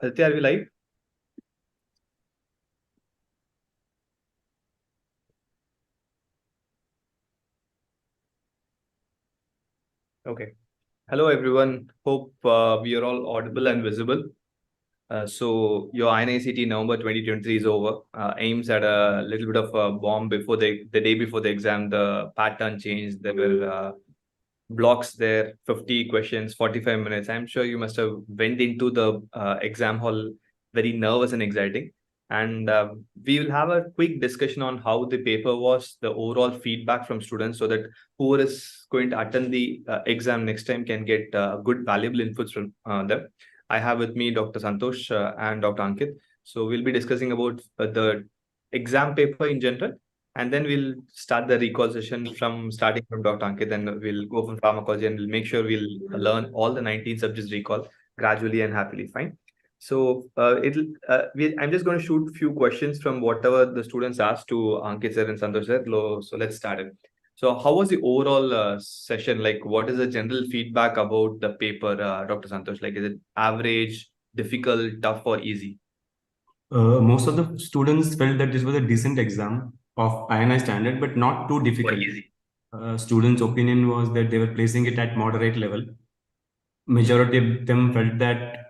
Aditya, are we live? Okay. Hello, everyone. Hope we are all audible and visible. So your INICET November 2023 is over. AIMS had a little bit of a bomb before the day before the exam. The pattern changed. There were blocks there, 50 questions, 45 minutes. I'm sure you must have went into the exam hall very nervous and exciting. And we will have a quick discussion on how the paper was, the overall feedback from students, so that whoever is going to attend the exam next time can get good, valuable inputs from them. I have with me Dr. Santosh and Dr. Ankit. So we'll be discussing about the exam paper in general, and then we'll start the recall session from starting from Dr. Ankit, and we'll go from pharmacology, and we'll make sure we'll learn all the 19 subjects recall gradually and happily. Fine. So I'm just going to shoot a few questions from whatever the students asked to Ankit sir and Santosh sir. So let's start it. So how was the overall session? Like, what is the general feedback about the paper, Dr. Santosh? Like, is it average, difficult, tough, or easy? Most of the students felt that this was a decent exam of INI standard, but not too difficult. Easy. Students' opinion was that they were placing it at moderate level. Majority of them felt that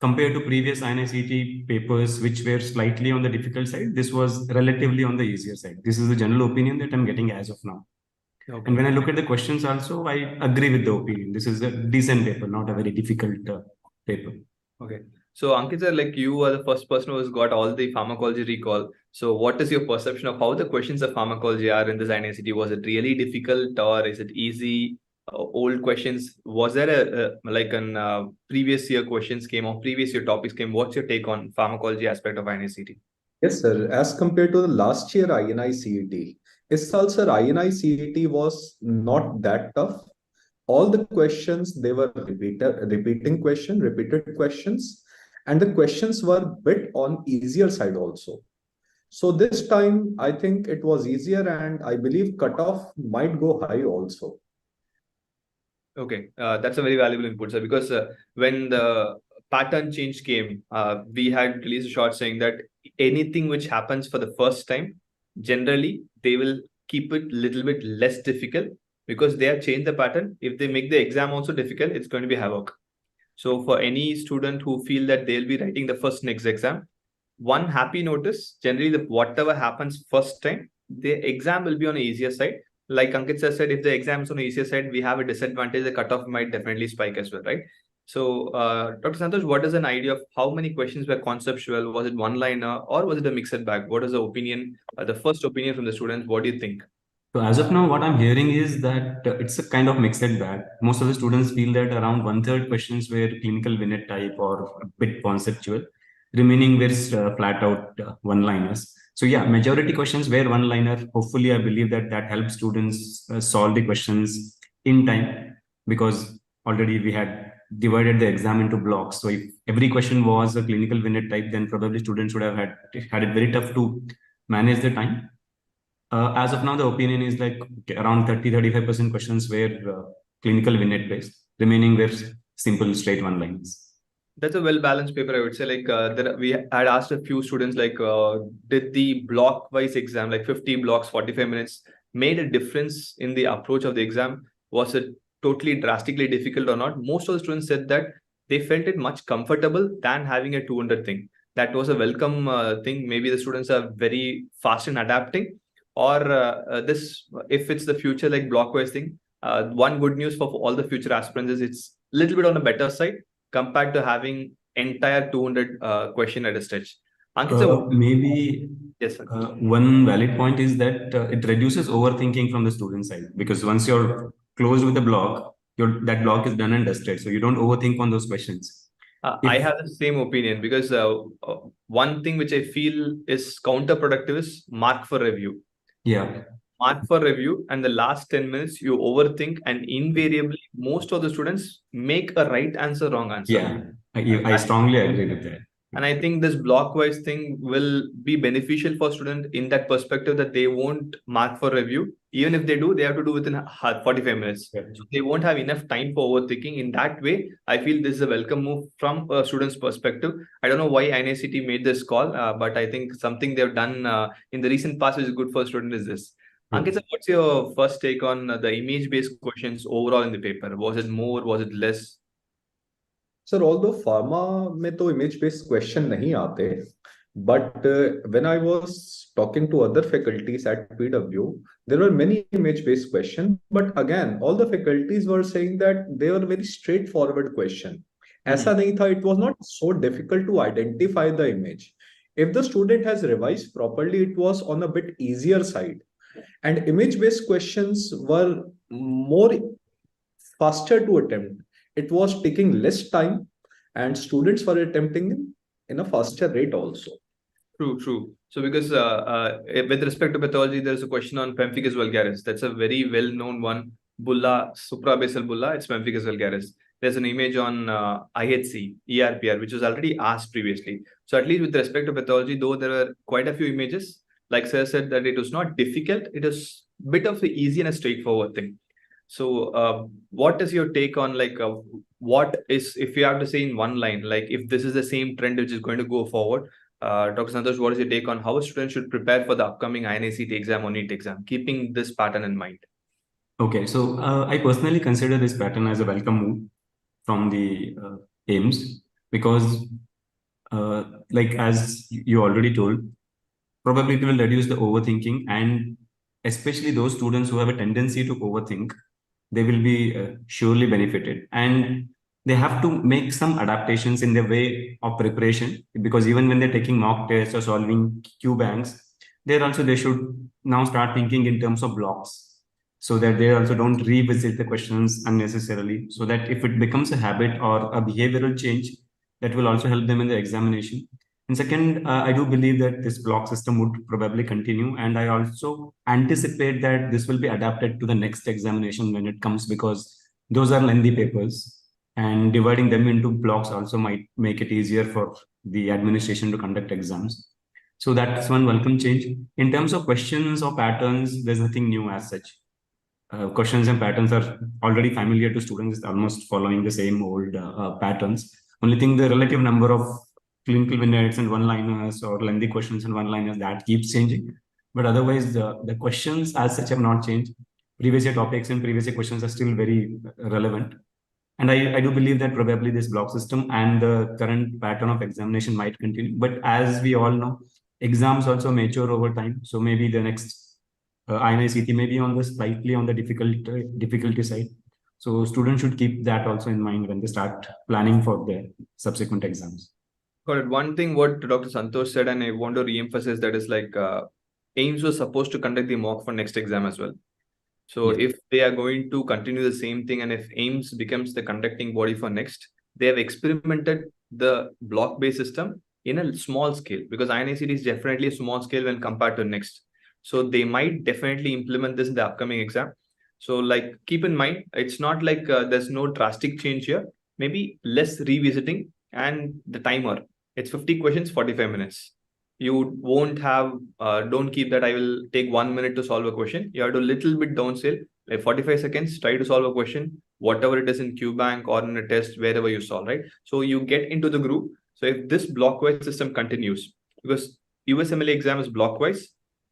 compared to previous INICET papers, which were slightly on the difficult side, this was relatively on the easier side. This is the general opinion that I'm getting as of now. Okay. And when I look at the questions also, I agree with the opinion. This is a decent paper, not a very difficult paper. Okay. So Ankit sir, like you are the first person who has got all the pharmacology recall. So what is your perception of how the questions of pharmacology are in this INICET? Was it really difficult or is it easy? Old questions? Was there a previous year questions came or previous year topics came? What's your take on pharmacology aspect of INICET? Yes, sir. As compared to the last year INICET, this also INICET was not that tough. All the questions, they were repeated questions, and the questions were bit on easier side also. So this time, I think it was easier, and I believe cutoff might go high also. Okay, that's a very valuable input, sir, because when the pattern change came, we had released a short saying that anything which happens for the first time, generally, they will keep it a little bit less difficult because they have changed the pattern. If they make the exam also difficult, it's going to be havoc. So for any student who feel that they'll be writing the first NExT exam, one happy notice, generally whatever happens first time, the exam will be on the easier side. Like Ankit sir said, if the exam is on the easier side, we have a disadvantage, the cutoff might definitely spike as well, right? So, Dr. Santosh, what is an idea of how many questions were conceptual? Was it one-liner or was it a mixed bag? What is the opinion, the first opinion from the students? What do you think? So as of now, what I'm hearing is that it's a kind of mixed bag. Most of the students feel that around 1/3 questions were clinical vignette type or a bit conceptual. Remaining were flat out one-liners. So yeah, majority questions were one-liner. Hopefully, I believe that that helps students solve the questions in time, because already we had divided the exam into blocks. So if every question was a clinical vignette type, then probably students would have had it very tough to manage the time. As of now, the opinion is like around 30-35% questions were clinical vignette based. Remaining were simple straight one lines. That's a well-balanced paper, I would say. Like we had asked a few students, like did the block-wise exam, like 50 blocks, 45 minutes, made a difference in the approach of the exam? Was it totally drastically difficult or not? Most of the students said that they felt it much comfortable than having a 200 thing. That was a welcome thing. Maybe the students are very fast in adapting, or this, if it's the future like block-wise thing, one good news for all the future aspirants is it's a little bit on the better side compared to having entire 200 question at a stretch. Ankit, maybe yes, sir. One valid point is that it reduces overthinking from the student side, because once you're closed with the block, that block is done and dusted. So you don't overthink on those questions. I have the same opinion, because one thing which I feel is counterproductive is mark for review. Yeah. Mark for review, and the last 10 minutes you overthink, and invariably most of the students make a right answer, wrong answer. Yeah, I strongly agree with that. And I think this block-wise thing will be beneficial for students in that perspective that they won't mark for review. Even if they do, they have to do within 45 minutes. Yeah. So they won't have enough time for overthinking. In that way, I feel this is a welcome move from a student's perspective. I don't know why INICET made this call, but I think something they've done in the recent past which is good for students is this. Ankit, sir, what's your first take on the image-based questions overall in the paper? Was it more? Was it less? Sir, although pharma में तो image based question नहीं आते, but when I was talking to other faculties at PW, there were many image based questions. But again, all the faculties were saying that they were very straightforward question. ऐसा नहीं था, it was not so difficult to identify the image. If the student has revised properly, it was on a bit easier side. And image based questions were more faster to attempt. It was taking less time, and students were attempting in a faster rate also. True. So because with respect to pathology, there's a question on pemphigus vulgaris. That's a very well-known one. Bulla, suprabasal bulla, it's pemphigus vulgaris. There's an image on IHC, ERPR, which was already asked previously. So at least with respect to pathology, though there were quite a few images, like Sir said that it was not difficult, it is a bit of the easy and a straightforward thing. So what is your take on what is, if you have to say in one line, like if this is the same trend which is going to go forward, Dr. Santosh, what is your take on how a student should prepare for the upcoming INICET exam or NEET exam, keeping this pattern in mind? Okay, so I personally consider this pattern as a welcome move from the AIIMS because, like as you already told, probably it will reduce the overthinking, and especially those students who have a tendency to overthink, they will be surely benefited. And they have to make some adaptations in their way of preparation, because even when they're taking mock tests or solving Q banks, they should now start thinking in terms of blocks, so that they also don't revisit the questions unnecessarily, so that if it becomes a habit or a behavioral change, that will also help them in the examination. And second, I do believe that this block system would probably continue. And I also anticipate that this will be adapted to the next examination when it comes, because those are lengthy papers. And dividing them into blocks also might make it easier for the administration to conduct exams. So that's one welcome change. In terms of questions or patterns, there's nothing new as such. Questions and patterns are already familiar to students, almost following the same old patterns. Only thing, the relative number of clinical vignettes and one-liners or lengthy questions and one-liners, that keeps changing. But otherwise, the questions as such have not changed. Previous year topics and previous year questions are still very relevant. And I do believe that probably this block system and the current pattern of examination might continue. But as we all know, exams also mature over time. So maybe the next INICET may be on the slightly on the difficulty side. So students should keep that also in mind when they start planning for their subsequent exams. Got it. One thing what Dr. Santosh said, and I want to re-emphasize that, is AIIMS was supposed to conduct the mock for next exam as well. So if they are going to continue the same thing, and if AIIMS becomes the conducting body for next, they have experimented the block-based system in a small scale, because INICET is definitely a small scale when compared to NExT. So they might definitely implement this in the upcoming exam. So keep in mind, it's not like there's no drastic change here. Maybe less revisiting, and the timer, it's 50 questions, 45 minutes. You won't have, don't keep that I will take 1 minute to solve a question. You have to little bit downscale, like 45 seconds, try to solve a question, whatever it is in Q bank or in a test, wherever you solve, right? So you get into the group. So if this blockwise system continues, because USMLE exam is blockwise,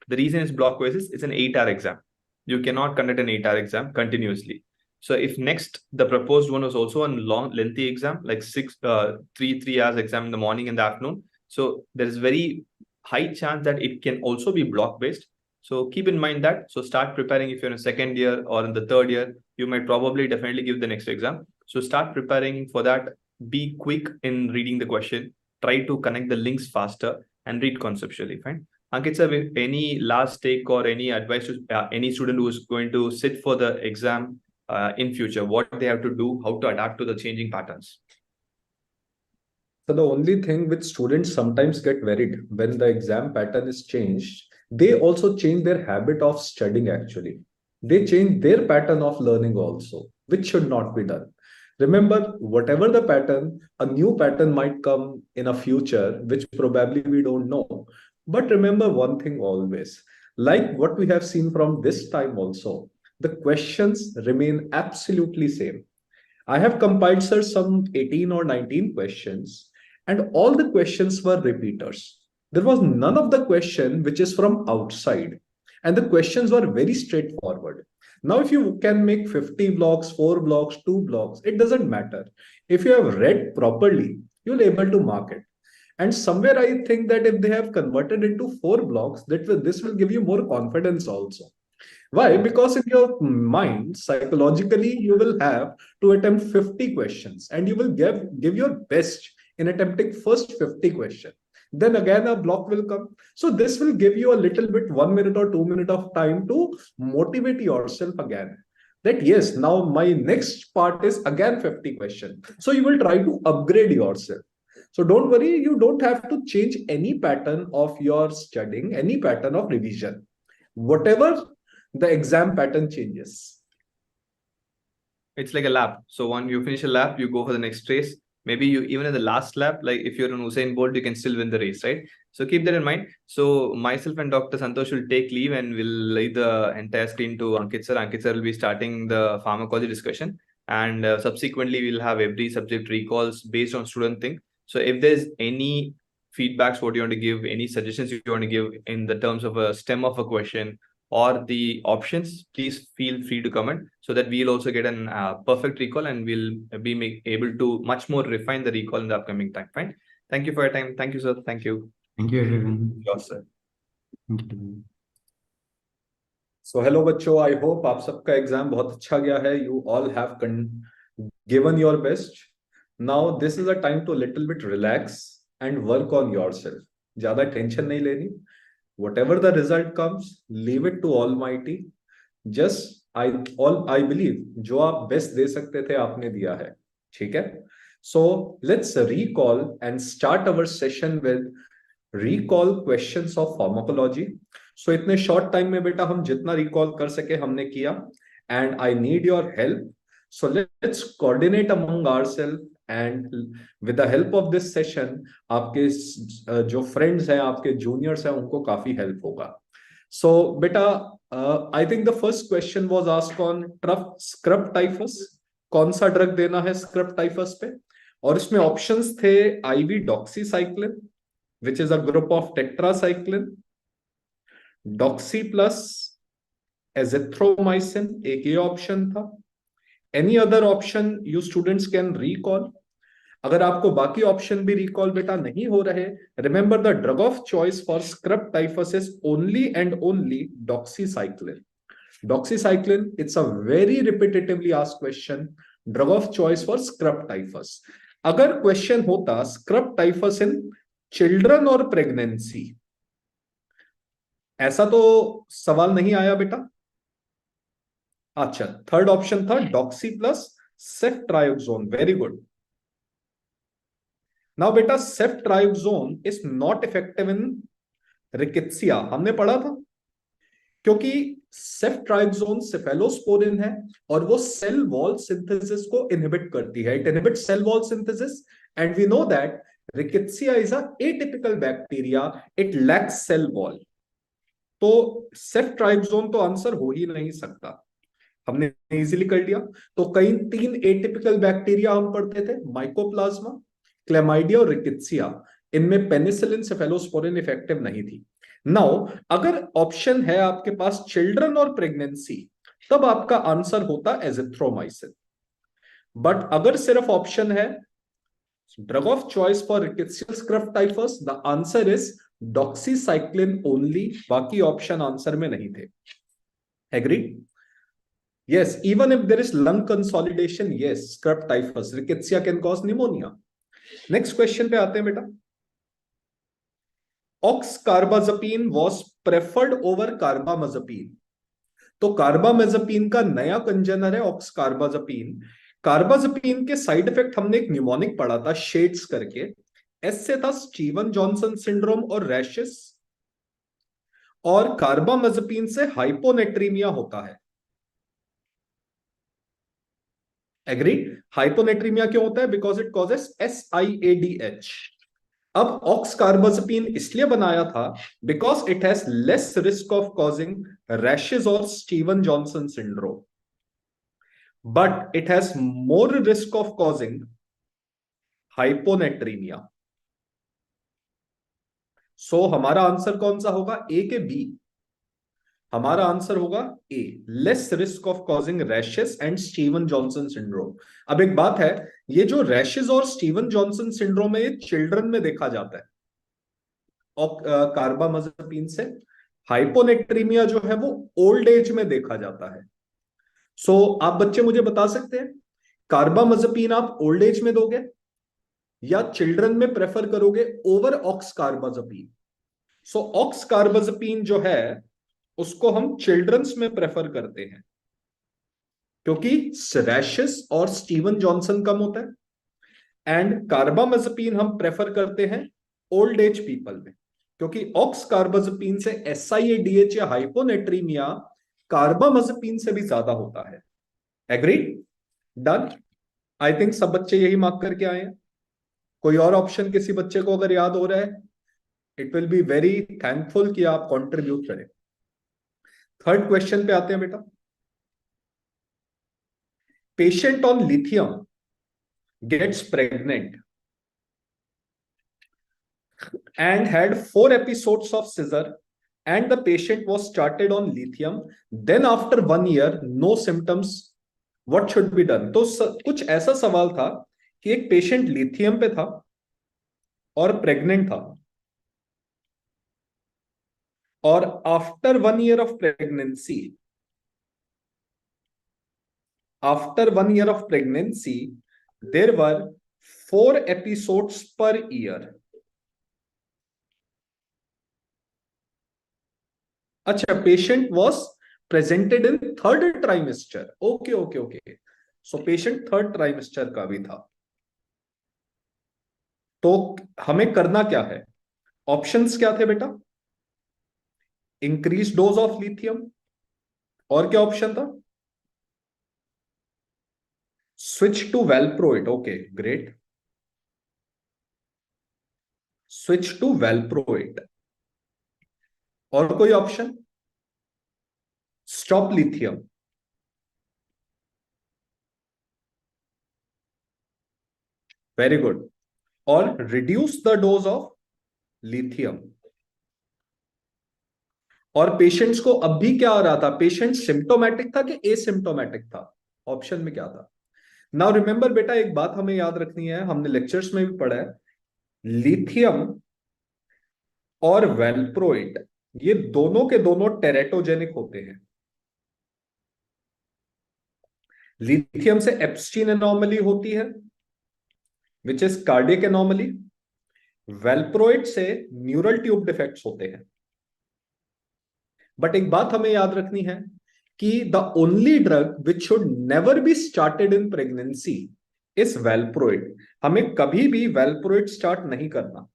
the reason it's blockwise is it's an 8-hour exam. You cannot conduct an 8-hour exam continuously. So if NExT, the proposed one was also a long, lengthy exam, like 3 hours exam in the morning and the afternoon. So there is very high chance that it can also be block-based. So keep in mind that. So start preparing if you're in a second year or in the third year, you might probably definitely give the next exam. So start preparing for that. Be quick in reading the question. Try to connect the links faster and read conceptually. Fine. Ankit sir, any last take or any advice to any student who is going to sit for the exam in future, what they have to do, how to adapt to the changing patterns? So the only thing which students sometimes get worried when the exam pattern is changed, they also change their habit of studying actually. They change their pattern of learning also, which should not be done. Remember, whatever the pattern, a new pattern might come in a future which probably we don't know. But remember one thing always, like what we have seen from this time also, the questions remain absolutely same. I have compiled, sir, some 18 or 19 questions, and all the questions were repeaters. There was none of the question which is from outside, and the questions were very straightforward. Now, if you can make 50 blocks, 4 blocks, 2 blocks, it doesn't matter. If you have read properly, you'll able to mark it. And somewhere I think that if they have converted into 4 blocks, this will give you more confidence also. Why? Because in your mind, psychologically, you will have to attempt 50 questions and you will give your best in attempting first 50 questions. Then again, a block will come. So this will give you a little bit 1 minute or 2 minutes of time to motivate yourself again. That yes, now my next part is again 50 questions. So you will try to upgrade yourself. So don't worry, you don't have to change any pattern of your studying, any pattern of revision. Whatever the exam pattern changes. It's like a lap. So when you finish a lap, you go for the next race. Maybe you even in the last lap, like if you're on Usain Bolt, you can still win the race, right? So keep that in mind. So myself and Dr. Santosh will take leave and we'll leave the entire screen to Ankit sir. Ankit sir will be starting the pharmacology discussion. And subsequently, we'll have every subject recalls based on student thing. So if there's any feedbacks, what you want to give, any suggestions you want to give in the terms of a stem of a question, or the options, please feel free to comment so that we'll also get an perfect recall and we'll be able to much more refine the recall in the upcoming time. Fine. Thank you for your time. Thank you, sir. Thank you. Thank you, everyone. Sure, sir. Thank you. So hello बच्चों, I hope आप सबका exam बहुत अच्छा गया है. You all have given your best. Now this is a time to little bit relax and work on yourself. ज़्यादा tension नहीं लेनी. Whatever the result comes, leave it to Almighty. Just I believe जो आप best दे सकते थे आपने दिया है. ठीक है? So let's recall and start our session with recall questions of pharmacology. So इतने short time में बेटा हम जितना recall कर सके हमने किया. And I need your help. So let's coordinate among ourselves. And with the help of this session, आपके जो friends हैं, आपके juniors हैं, उनको काफी help होगा. So बेटा, I think the first question was asked on scrub typhus. कौन सा drug देना है scrub typhus पे? और इसमें options थे IV doxycycline, which is a group of tetracycline, doxy plus azithromycin, एक ये option था. Any other option you students can recall? अगर आपको बाकी ऑप्शन भी रिकॉल बेटा नहीं हो रहे, remember the drug of choice for scrub typhus is only and only doxycycline. Doxycycline, it's a very repetitively asked question. Drug of choice for scrub typhus. अगर question होता स्क्रब टाइफस इन चिल्ड्रन और pregnancy, ऐसा तो सवाल नहीं आया बेटा. अच्छा, थर्ड ऑप्शन था doxy plus ceftriaxone. Very good. Now बेटा, ceftriaxone is not effective in rickettsia. हमने पढ़ा था क्योंकि सेफ्ट्रायोक्सोन सेफेलोस्पोरिन है और वो सेल वॉल सिंथेसिस को इनहिबिट करती है. It inhibits cell wall synthesis and we know that rickettsia is a atypical bacteria. It lacks cell wall. तो सेफ्ट्रायोक्सोन तो आंसर हो ही नहीं सकता. हमने इजीली कर लिया. तो कई 3 एटिपिकल बैक्टीरिया हम पढ़ते थे, माइकोप्लाज्मा, क्लेमाइडिया और रिकेट्सिया. इनमें पेनिसिलिन सेफेलोस्पोरिन इफेक्टिव नहीं थी. नाउ अगर ऑप्शन है आपके पास चिल्ड्रन और प्रेगनेंसी, तब आपका आंसर होता एजिथ्रोमाइसिन. बट अगर सिर्फ ऑप्शन है drug of choice for rickettsial scrub typhus, the answer is doxycycline only. बाकी ऑप्शन आंसर में नहीं थे. Agree? Yes, even if there is lung consolidation, yes, scrub typhus, rickettsia can cause pneumonia. Next question पे आते हैं बेटा. Oxcarbazepine was preferred over carbamazepine. तो कार्बामेजेपिन का नया कंजेनर है ऑक्सकार्बाजेपिन. कार्बाजेपिन के साइड इफेक्ट हमने एक न्यूमोनिक पढ़ा था शेड्स करके. एस से था स्टीवन जॉनसन सिंड्रोम और रैशेस. और कार्बामेजेपिन से हाइपोनेट्रीमिया होता है. एग्री? हाइपोनेट्रीमिया क्यों होता है? Because it causes SiADH। अब ऑक्सकार्बाजेपिन इसलिए बनाया था because it has less risk of causing rashes और Steven Johnson syndrome, but it has more risk of causing hyponatraemia. So हमारा आंसर कौन सा होगा, ए के बी? हमारा आंसर होगा A, less risk of causing rashes and Steven Johnson syndrome. अब एक बात है, ये जो रैशेस और स्टीवन जॉनसन सिंड्रोम है ये चिल्ड्रन में देखा जाता है और कार्बामाजेपिन से। हाइपोनेट्रीमिया जो है वो ओल्ड एज में देखा जाता है। सो आप बच्चे मुझे बता सकते हैं, कार्बामाजेपिन आप ओल्ड एज में दोगे या चिल्ड्रन में प्रेफर करोगे ओवर ऑक्सकार्बाजेपिन? सो ऑक्सकार्बाजेपिन जो है उसको हम चिल्ड्रंस में प्रेफर करते हैं क्योंकि रैशेस और स्टीवन जॉनसन कम होता है, एंड कार्बामाजेपिन हम प्रेफर करते हैं ओल्ड एज पीपल में क्योंकि ऑक्सकार्बाजेपिन से SiADH या हाइपोनेट्रीमिया कार्बामाजेपिन से भी ज्यादा होता है। एग्री? डन? आई थिंक सब बच्चे यही मार्क करके आए हैं। कोई और ऑप्शन किसी बच्चे को अगर याद हो रहा है, it will be very thankful कि आप कंट्रीब्यूट करें। थर्ड क्वेश्चन पे आते हैं बेटा। Patient on lithium gets pregnant and had 4 episodes of scissor and the patient was started on lithium, then after 1 year no symptoms, what should be done? तो कुछ ऐसा सवाल था कि एक पेशेंट लिथियम पे था और प्रेग्नेंट था और after 1 year of pregnancy, there were 4 episodes per year. अच्छा, patient was presented in third trimester. Okay okay okay, so patient third trimester का भी था। तो हमें करना क्या है? ऑप्शंस क्या थे बेटा? इंक्रीज डोज ऑफ लिथियम, और क्या ऑप्शन था? Switch to valproate. Okay great, switch to valproate. और कोई option? Stop lithium. Very good. और reduce the dose of lithium. और पेशेंट्स को अब भी क्या आ रहा था? पेशेंट सिम्टोमेटिक था कि एसिम्टोमेटिक था? ऑप्शन में क्या था? नाउ रिमेंबर बेटा, एक बात हमें याद रखनी है, हमने लेक्चर्स में भी पढ़ा है, लिथियम और वेलप्रोइट ये दोनों के दोनों टेरेटोजेनिक होते हैं। लिथियम से एप्स्टीन एनॉमली होती है विच इज कार्डियक एनॉमली, वेलप्रोइट से न्यूरल ट्यूब डिफेक्ट्स होते हैं। बट एक बात हमें याद रखनी है कि the only drug which should never be started in pregnancy is वेलप्रोइट। हमें कभी भी वेलप्रोइट स्टार्ट नहीं करना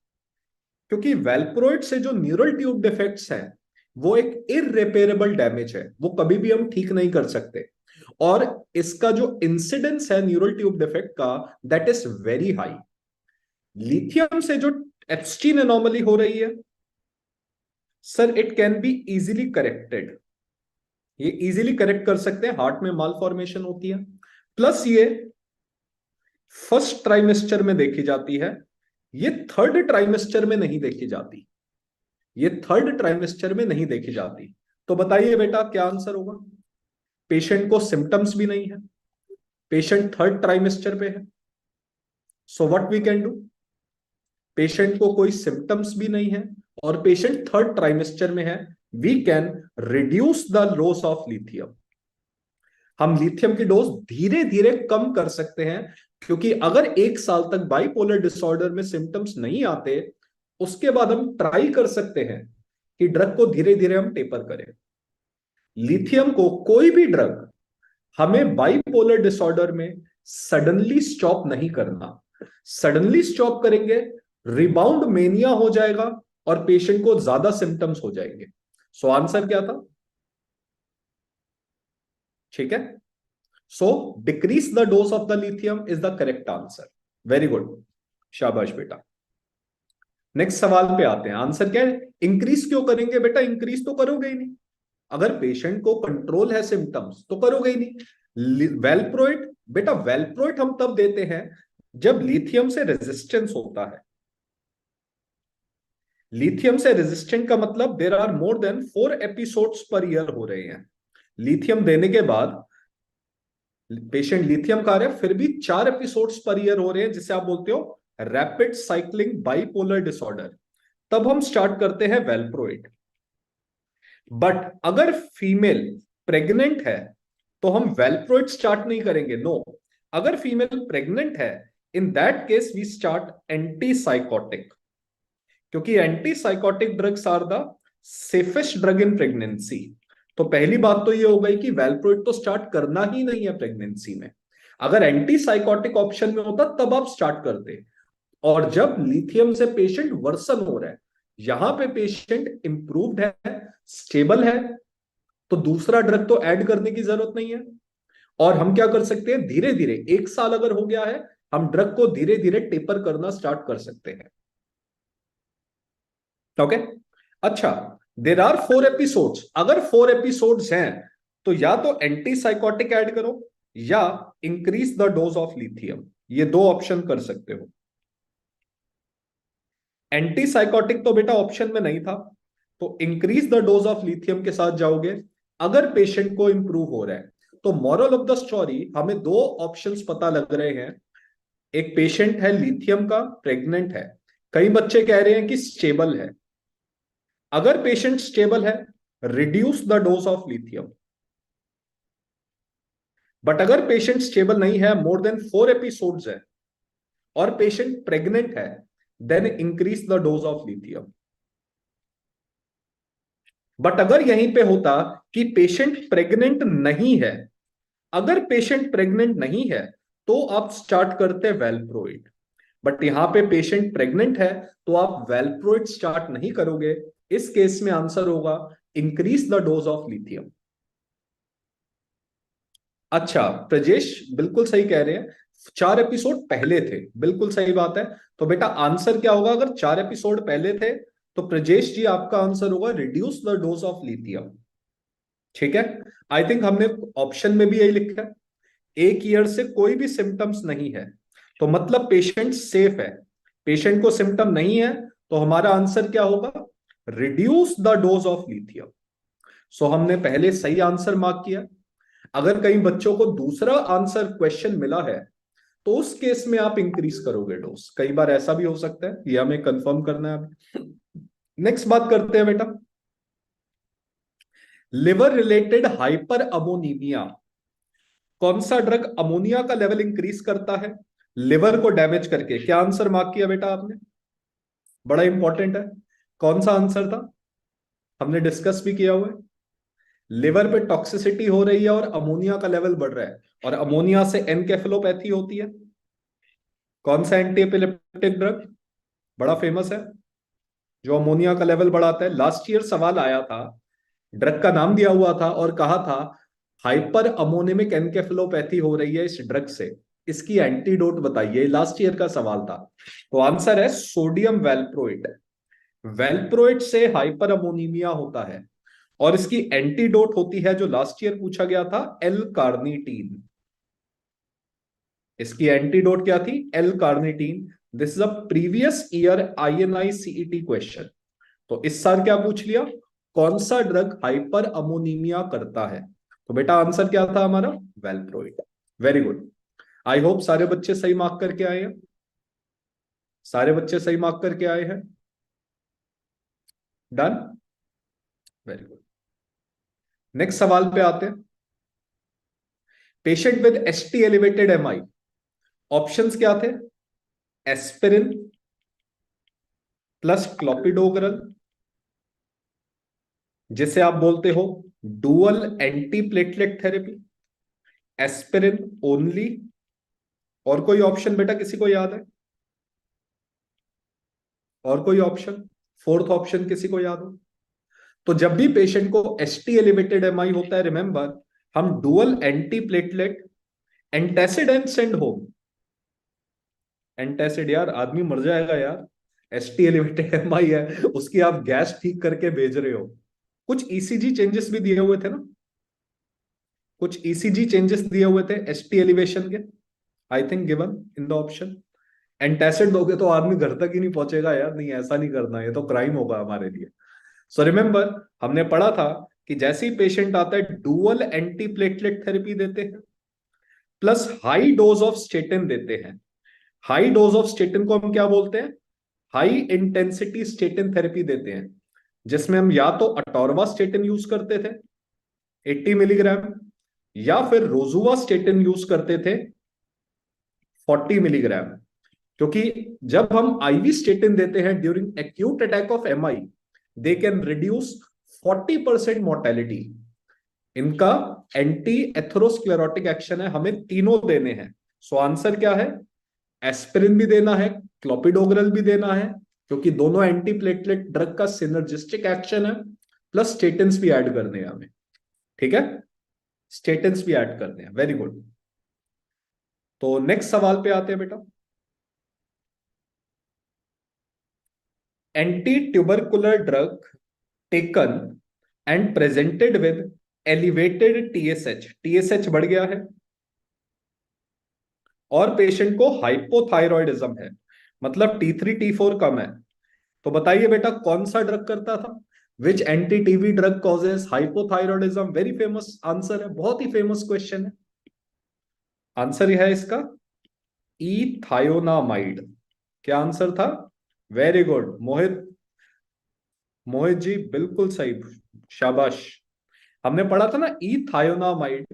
क्योंकि वेलप्रोइट से जो न्यूरल ट्यूब डिफेक्ट्स हैं वो एक इररिपेरेबल डैमेज है, वो कभी भी हम ठीक नहीं कर सकते, और इसका जो इंसिडेंस है न्यूरल ट्यूब डिफेक्ट का that is very high. Lithium से जो एप्स्टीन एनॉमली हो रही है sir, it can be easily corrected, ये इजीली करेक्ट कर सकते हैं, हार्ट में माल फॉर्मेशन होती है, प्लस ये फर्स्ट ट्राइमेस्टर में देखी जाती है, ये थर्ड ट्राइमेस्टर में नहीं देखी जाती, ये थर्ड ट्राइमेस्टर में नहीं देखी जाती। तो बताइए बेटा क्या आंसर होगा? पेशेंट को सिम्टम्स भी नहीं है, पेशेंट थर्ड ट्राइमेस्टर पे है, so what we can do? Patient को कोई सिम्टम्स भी नहीं है और पेशेंट थर्ड ट्राइमेस्टर में है, we can reduce the dose of lithium. हम लिथियम की डोज धीरे धीरे कम कर सकते हैं क्योंकि अगर 1 साल तक बाइपोलर डिसऑर्डर में सिम्टम्स नहीं आते उसके बाद हम ट्राई कर सकते हैं कि ड्रग को धीरे धीरे हम टेपर करें। लिथियम को कोई भी ड्रग हमें बाइपोलर डिसऑर्डर में सडनली स्टॉप नहीं करना, सडनली स्टॉप करेंगे रिबाउंड मेनिया हो जाएगा और पेशेंट को ज्यादा सिम्टम्स हो जाएंगे। सो आंसर क्या था? ठीक है, so decrease the dose of the lithium is the correct answer. Very good, शाबाश बेटा। नेक्स्ट सवाल पे आते हैं। आंसर क्या है? इंक्रीज क्यों करेंगे बेटा? इंक्रीज तो करोगे ही नहीं। अगर पेशेंट को कंट्रोल है सिम्टम्स तो करोगे ही नहीं। वेलप्रोइट बेटा, वेलप्रोइट हम तब देते हैं जब लिथियम से रेजिस्टेंस होता है। लिथियम से रेजिस्टेंट का मतलब there are more than 4 episodes per year हो रहे हैं। लिथियम देने के बाद पेशेंट लिथियम खा रहे हैं, फिर भी 4 एपिसोड्स पर ईयर हो रहे हैं, जिसे आप बोलते हो रैपिड साइक्लिंग बाइपोलर डिसऑर्डर, तब हम स्टार्ट करते हैं वेलप्रोइट। बट अगर फीमेल प्रेग्नेंट है तो हम वेलप्रोइट स्टार्ट नहीं करेंगे, नो। अगर फीमेल प्रेग्नेंट है, in that case we start antipsychotic, क्योंकि antipsychotic drugs are the safest drug in pregnancy. तो पहली बात तो ये हो गई कि वेलप्रोइट तो स्टार्ट करना ही नहीं है प्रेगनेंसी में। अगर एंटीसाइकोटिक ऑप्शन में होता तब आप स्टार्ट करते। और जब लिथियम से पेशेंट वर्सन हो रहा है, यहां पे पेशेंट इंप्रूव्ड है, स्टेबल है, तो दूसरा ड्रग तो ऐड करने की जरूरत नहीं है। और हम क्या कर सकते हैं, धीरे धीरे, 1 साल अगर हो गया है, हम ड्रग को धीरे धीरे टेपर करना स्टार्ट कर सकते हैं। ओके अच्छा, देर आर 4 एपिसोड्स। अगर 4 एपिसोड्स हैं तो या तो एंटीसाइकोटिक ऐड करो या increase the dose of lithium, ये 2 ऑप्शन कर सकते हो। एंटीसाइकोटिक तो बेटा ऑप्शन में नहीं था, तो increase the dose of lithium के साथ जाओगे अगर पेशेंट को इंप्रूव हो रहा है। तो मॉरल ऑफ द स्टोरी, हमें 2 ऑप्शंस पता लग रहे हैं। एक पेशेंट है लिथियम का, प्रेग्नेंट है, कई बच्चे कह रहे हैं कि स्टेबल है। अगर पेशेंट स्टेबल है, reduce the dose of lithium. But अगर पेशेंट स्टेबल नहीं है, मोर देन 4 एपिसोड्स है, और पेशेंट प्रेग्नेंट है, then increase the dose of lithium. But अगर यहीं पे होता कि पेशेंट प्रेग्नेंट नहीं है, अगर पेशेंट प्रेग्नेंट नहीं है तो आप स्टार्ट करते वेलप्रोइड। बट यहां पे पेशेंट प्रेग्नेंट है तो आप वेलप्रोइड स्टार्ट नहीं करोगे। इस केस में आंसर होगा increase the dose of lithium. अच्छा, प्रजेश बिल्कुल सही कह रहे हैं, 4 एपिसोड पहले थे, बिल्कुल सही बात है। तो बेटा आंसर क्या होगा? अगर 4 एपिसोड पहले थे तो प्रजेश जी आपका आंसर होगा reduce the dose of lithium. ठीक है, आई थिंक हमने ऑप्शन में भी यही लिखा है, 1 ईयर से कोई भी सिम्टम्स नहीं है तो मतलब पेशेंट सेफ है। पेशेंट को सिम्टम नहीं है तो हमारा आंसर क्या होगा? Reduce the dose of lithium. So हमने पहले सही आंसर मार्क किया। अगर कई बच्चों को दूसरा आंसर क्वेश्चन मिला है तो उस केस में आप इंक्रीज करोगे डोज। कई बार ऐसा भी हो सकता है, ये हमें कंफर्म करना है अभी। नेक्स्ट बात करते हैं बेटा, लिवर रिलेटेड हाइपर अमोनीमिया। कौन सा ड्रग अमोनिया का लेवल इंक्रीज करता है लिवर को डैमेज करके? क्या आंसर मार्क किया बेटा आपने? बड़ा इंपॉर्टेंट है, कौन सा आंसर था? हमने डिस्कस भी किया हुआ है। लिवर पे टॉक्सिसिटी हो रही है और अमोनिया का लेवल बढ़ रहा है, और अमोनिया से एनकेफेलोपैथी होती है। कौन सा एंटी एपिलेप्टिक ड्रग बड़ा फेमस है जो अमोनिया का लेवल बढ़ाता है? लास्ट ईयर सवाल आया था, ड्रग का नाम दिया हुआ था और कहा था हाइपर अमोनिमिक एनकेफेलोपैथी हो रही है इस ड्रग से, इसकी एंटीडोट बताइए। लास्ट ईयर का सवाल था। तो आंसर है सोडियम वेलप्रोइट। वेलप्रोइट से हाइपर अमोनीमिया होता है और इसकी एंटीडोट होती है, जो लास्ट ईयर पूछा गया था, एल कार्निटीन। इसकी एंटीडोट क्या थी? L carnitine. This is a previous year INICET question. तो इस साल क्या पूछ लिया? कौन सा ड्रग हाइपर अमोनीमिया करता है? तो बेटा आंसर क्या था हमारा? वेलप्रोइट। Very good. आई होप सारे बच्चे सही मार्क करके आए हैं। सारे बच्चे सही मार्क करके आए हैं। Done, very good. नेक्स्ट सवाल पे आते हैं। Patient with ST elevated MI, options क्या थे? एस्पिरिन प्लस क्लोपिडोग्रल, जिसे आप बोलते हो dual antiplatelet therapy, aspirin only, और कोई ऑप्शन बेटा किसी को याद है? और कोई ऑप्शन? फोर्थ ऑप्शन किसी को याद हो? तो जब भी पेशेंट को ST एलिवेटेड MI होता है, रिमेंबर हम dual antiplatelet antacid and send home. Antacid यार आदमी मर जाएगा यार, एसटी एलिवेटेड एमआई है, उसकी आप गैस ठीक करके भेज रहे हो। कुछ ईसीजी चेंजेस भी दिए हुए थे ना, कुछ ईसीजी चेंजेस दिए हुए थे एसटी एलिवेशन के, I think given in the option. Antacid दोगे तो आदमी घर तक ही नहीं पहुंचेगा यार, नहीं ऐसा नहीं करना, ये तो क्राइम होगा हमारे लिए। सो रिमेंबर, हमने पढ़ा था कि जैसे ही पेशेंट आता है डुअल एंटीप्लेटलेट थेरेपी देते हैं plus high dose of statin देते हैं। हाई डोज ऑफ स्टेटिन को हम क्या बोलते हैं? हाई इंटेंसिटी स्टेटिन थेरेपी देते हैं, जिसमें हम या तो अटोरवा स्टेटिन यूज करते थे 80 मिलीग्राम, या फिर रोजुवा स्टेटिन यूज करते थे 40 मिलीग्राम। क्योंकि जब हम आईवी स्टेटिन देते हैं during acute attack of MI, they can reduce 40% mortality. इनका एंटी एथेरोस्क्लेरोटिक एक्शन है, हमें तीनों देने हैं। सो आंसर क्या है? एस्पिरिन भी देना है, क्लोपिडोग्रल भी देना है, क्योंकि दोनों एंटी प्लेटलेट ड्रग का सिनर्जिस्टिक एक्शन है, प्लस स्टेटिन्स भी ऐड करने हैं हमें। ठीक है, स्टेटिन्स भी ऐड करने हैं। Very good. तो नेक्स्ट सवाल पे आते हैं बेटा। Anti tubercular drug taken and presented with elevated TSH, TSH बढ़ गया है और पेशेंट को हाइपोथायरॉयडिज्म है, मतलब T3 T4 कम है। तो बताइए बेटा कौन सा ड्रग करता था? Which anti TB drug causes hypothyroidism? Very famous answer है, बहुत ही फेमस क्वेश्चन है। आंसर यह है इसका इथायोनामाइड। क्या आंसर था? वेरी गुड मोहित, मोहित जी बिल्कुल सही, शाबाश। हमने पढ़ा था ना इथायोनामाइड,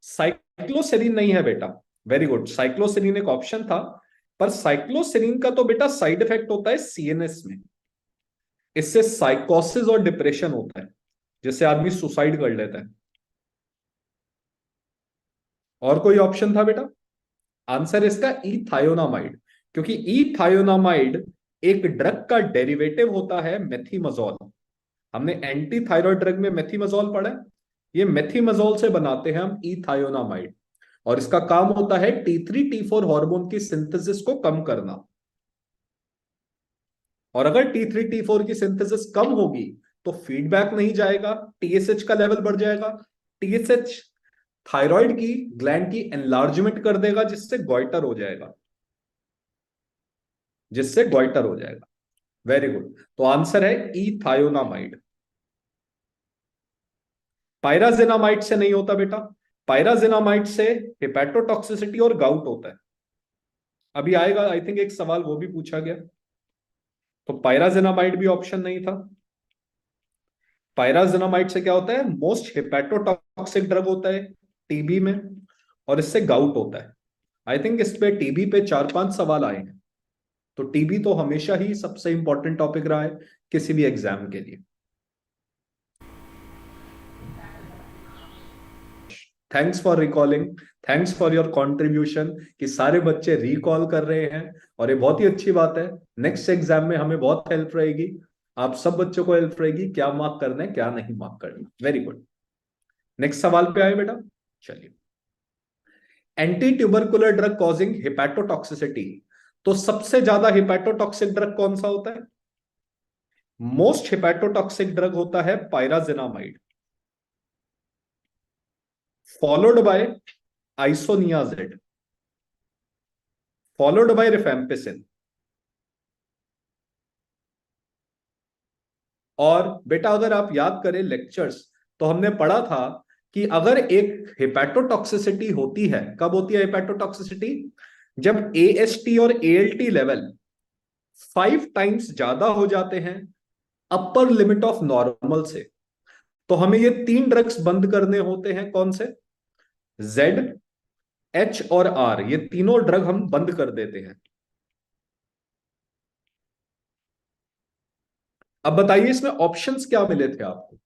साइक्लोसेरिन नहीं है बेटा। वेरी गुड, साइक्लोसेरिन एक ऑप्शन था, पर साइक्लोसेरिन का तो बेटा साइड इफेक्ट होता है सीएनएस में, इससे साइकोसिस और डिप्रेशन होता है, जिससे आदमी सुसाइड कर लेता है। और कोई ऑप्शन था बेटा? आंसर इसका इथायोनामाइड, क्योंकि इथायोनामाइड एक ड्रग का डेरिवेटिव होता है मेथीमजोल। हमने एंटी थायराइड ड्रग में मेथीमजोल पढ़ा है, ये मेथीमजोल से बनाते हैं हम इथायोनामाइड, और इसका काम होता है T3 T4 हार्मोन की सिंथेसिस को कम करना। और अगर T3 T4 की सिंथेसिस कम होगी तो फीडबैक नहीं जाएगा, टीएसएच का लेवल बढ़ जाएगा। टीएसएच थायराइड की ग्लैंड की एनलार्जमेंट कर देगा, जिससे गॉइटर हो जाएगा, जिससे गॉइटर हो जाएगा। वेरी गुड, तो आंसर है इथायोनामाइड। पायराजिनामाइड से नहीं होता बेटा, पायराजिनामाइड से हिपैटोटॉक्सिसिटी और गाउट होता है। अभी आएगा आई थिंक एक सवाल, वो भी पूछा गया। तो पायराजिनामाइड भी ऑप्शन नहीं था। पायराजिनामाइड से क्या होता है? मोस्ट हिपैटोटॉक्सिक ड्रग होता है टीबी में, और इससे गाउट होता है। आई थिंक इस पे टीबी पे 4-5 सवाल आए हैं, तो टीबी तो हमेशा ही सबसे इंपॉर्टेंट टॉपिक रहा है किसी भी एग्जाम के लिए। Thanks for recalling, thanks for your contribution, कि सारे बच्चे रिकॉल कर रहे हैं, और ये बहुत ही अच्छी बात है। नेक्स्ट एग्जाम में हमें बहुत हेल्प रहेगी, आप सब बच्चों को हेल्प रहेगी, क्या मार्क करना है क्या नहीं मार्क करना। वेरी गुड, नेक्स्ट सवाल पे आए बेटा। चलिए, एंटी ट्यूबरकुलर ड्रग कॉजिंग हिपैटोटॉक्सिसिटी, तो सबसे ज्यादा हिपैटोटॉक्सिक ड्रग कौन सा होता है? मोस्ट हिपैटोटॉक्सिक ड्रग होता है pyrazinamide, followed by isoniazid, followed by rifampicin. और बेटा अगर आप याद करें लेक्चर्स, तो हमने पढ़ा था कि अगर एक हिपैटोटॉक्सिसिटी होती है, कब होती है हिपैटोटॉक्सिसिटी? जब एएसटी और एएलटी लेवल 5 टाइम्स ज्यादा हो जाते हैं अपर लिमिट ऑफ नॉर्मल से, तो हमें ये 3 ड्रग्स बंद करने होते हैं। कौन से? जेड, एच और आर, ये तीनों ड्रग हम बंद कर देते हैं। अब बताइए इसमें ऑप्शंस क्या मिले थे आपको,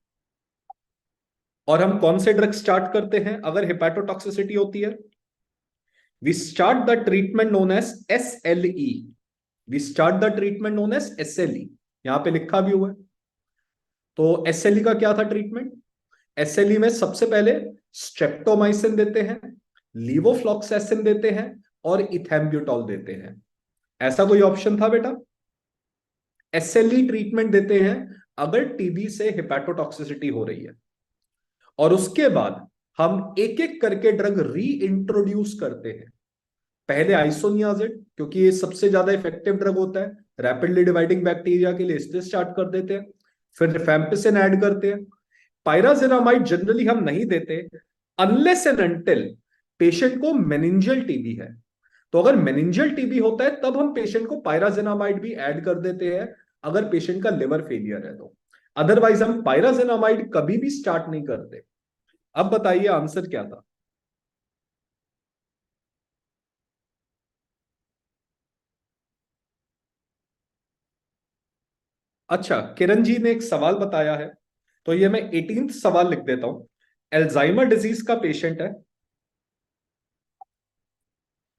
और हम कौन से ड्रग स्टार्ट करते हैं अगर हिपैटोटॉक्सिसिटी होती है? We start the treatment known as SLE, we start the treatment known as SLE, यहां पे लिखा भी हुआ है। तो SLE का क्या था ट्रीटमेंट? SLE में सबसे पहले स्ट्रेप्टोमाइसिन देते हैं, लीवोफ्लॉक्सेसिन देते हैं और इथेम्ब्यूटॉल देते हैं। ऐसा कोई ऑप्शन था बेटा? एसएलई ट्रीटमेंट देते हैं अगर टीबी से हिपैटोटॉक्सिसिटी हो रही है, और उसके बाद हम एक एक करके ड्रग री इंट्रोड्यूस करते हैं। पहले आइसोनियाजिड, क्योंकि ये सबसे ज्यादा इफेक्टिव ड्रग होता है रैपिडली डिवाइडिंग बैक्टीरिया के लिए, इससे स्टार्ट कर देते हैं। फिर रिफैम्पिसिन ऐड करते हैं। पायराजिनामाइड जनरली हम नहीं देते अनलेस एंड अनटिल पेशेंट को मेनिंजियल टीबी है। तो अगर मेनिंजियल टीबी होता है तब हम पेशेंट को पायराजिनामाइड भी ऐड कर देते हैं, अगर पेशेंट का लिवर फेलियर है तो। अदरवाइज हम पायराजिनामाइड कभी भी स्टार्ट नहीं करते। अब बताइए आंसर क्या था? अच्छा, किरण जी ने एक सवाल बताया है, तो ये मैं 18th सवाल लिख देता हूं। एल्जाइमर डिजीज का पेशेंट है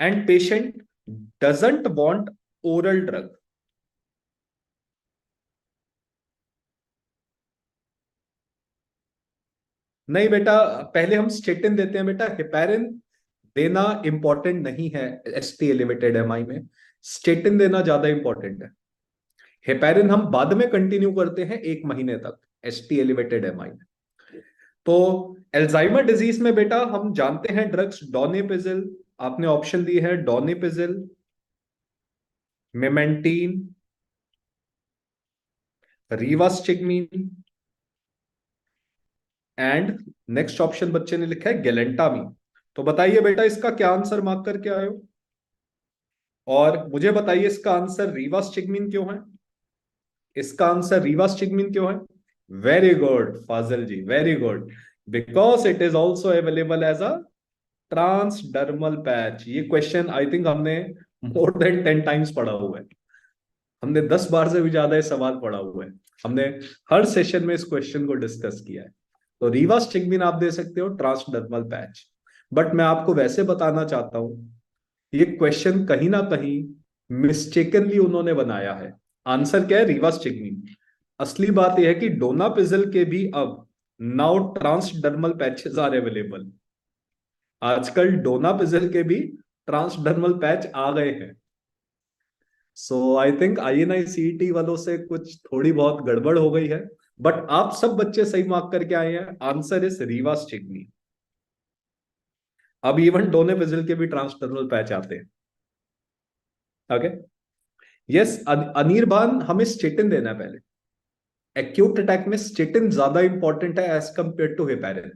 and patient doesn't want oral drug. नहीं बेटा, पहले हम स्टेटिन देते हैं बेटा। हेपेरिन देना इंपॉर्टेंट नहीं है एसटी एलिवेटेड एमआई में, स्टेटिन देना ज्यादा इंपॉर्टेंट है। हेपेरिन हम बाद में कंटिन्यू करते हैं 1 महीने तक एसटी एलिवेटेड एमआई में। तो एल्जाइमर डिजीज में बेटा हम जानते हैं ड्रग्स डोनिपिजिल, आपने ऑप्शन दी है डोनिपिजिल, मेमेंटीन, रीवास्टिग्मीन एंड नेक्स्ट ऑप्शन बच्चे ने लिखा है गैलेंटामीन। तो बताइए बेटा इसका क्या आंसर मार्क करके आए हो, और मुझे बताइए इसका आंसर रीवास्टिग्मीन क्यों है? इसका आंसर रीवास्टिग्मीन क्यों है? Very good Fazil ji, very good, because it is also available as a transdermal patch. ये क्वेश्चन आई थिंक हमने मोर देन 10 टाइम्स पढ़ा हुआ है। हमने 10 बार से भी ज्यादा ये सवाल पढ़ा हुआ है। हमने हर सेशन में इस क्वेश्चन को डिस्कस किया है। तो रीवास्टिग्मीन आप दे सकते हो ट्रांसडर्मल पैच। बट मैं आपको वैसे बताना चाहता हूं, ये क्वेश्चन कहीं ना कहीं मिस्टेकनली उन्होंने बनाया है। आंसर क्या है? रीवास्टिग्मीन। असली बात यह है कि डोनापिजिल के भी अब now transdermal patches are available. आजकल डोनापिजिल के भी ट्रांसडर्मल पैच आ गए हैं। सो आई थिंक INICET वालों से कुछ थोड़ी बहुत गड़बड़ हो गई है, बट आप सब बच्चे सही मार्क करके आए हैं। Answer is rivastigmine. अब इवन डोनापिजिल के भी ट्रांसडर्मल पैच आते हैं। ओके, यस अनिर्बान, हमें स्टेटिन देना है पहले। एक्यूट अटैक में स्टेटिन ज्यादा इंपॉर्टेंट है as compare to heparin.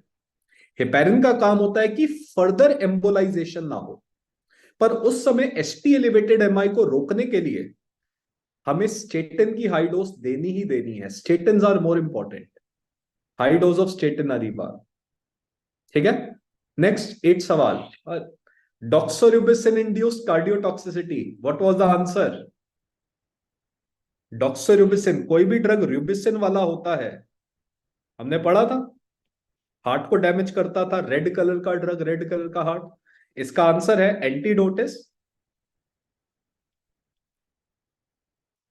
Heparin का काम होता है कि फर्दर एम्बोलाइजेशन ना हो, पर उस समय एसटी एलिवेटेड एमआई को रोकने के लिए हमें स्टेटिन की हाई डोज देनी ही देनी है। Statin are more important. High dose of statin are bar. ठीक है, नेक्स्ट 8 सवाल। Doxorubicin induced cardiotoxicity, what was the answer? Doxorubicin, कोई भी ड्रग रिबोसिन वाला होता है, हमने पढ़ा था, हार्ट को डैमेज करता था, रेड कलर का ड्रग, रेड कलर का हार्ट। इसका आंसर है एंटीडोटिस,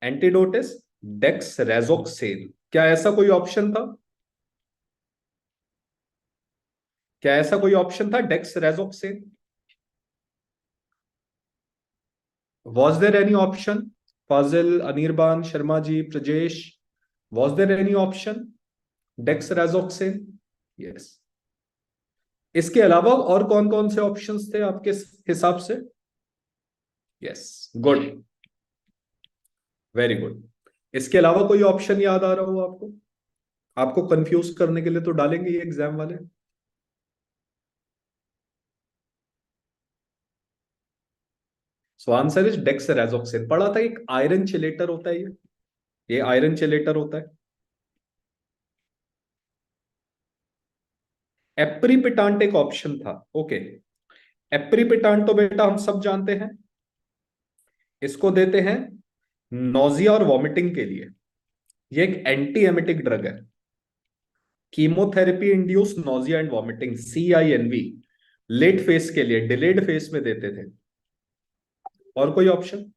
एंटीडोटिस डेक्सरेजोक्सेन। क्या ऐसा कोई ऑप्शन था? क्या ऐसा कोई ऑप्शन था dexrazoxane? Was there any option? Fazil, Anirban, Sharma ji, Prajesh, was there any option dexrazoxane? Yes. इसके अलावा और कौन कौन से ऑप्शंस थे आपके हिसाब से? Yes, good, very good. इसके अलावा कोई ऑप्शन याद आ रहा हो आपको? आपको कंफ्यूज करने के लिए तो डालेंगे ये एग्जाम वाले। So answer is dexrazoxane. पढ़ा था एक आयरन चिलेटर होता है, ये आयरन चिलेटर होता है। एप्रीपिटांट एक ऑप्शन था। ओके, एप्रीपिटांट तो बेटा हम सब जानते हैं, इसको देते हैं नोजिया और वॉमिटिंग के लिए। ये एक एंटी एमिटिक ड्रग है। Chemotherapy induced nausea and vomiting, CINV, late phase के लिए, डिलेड फेस में देते थे। और कोई ऑप्शन?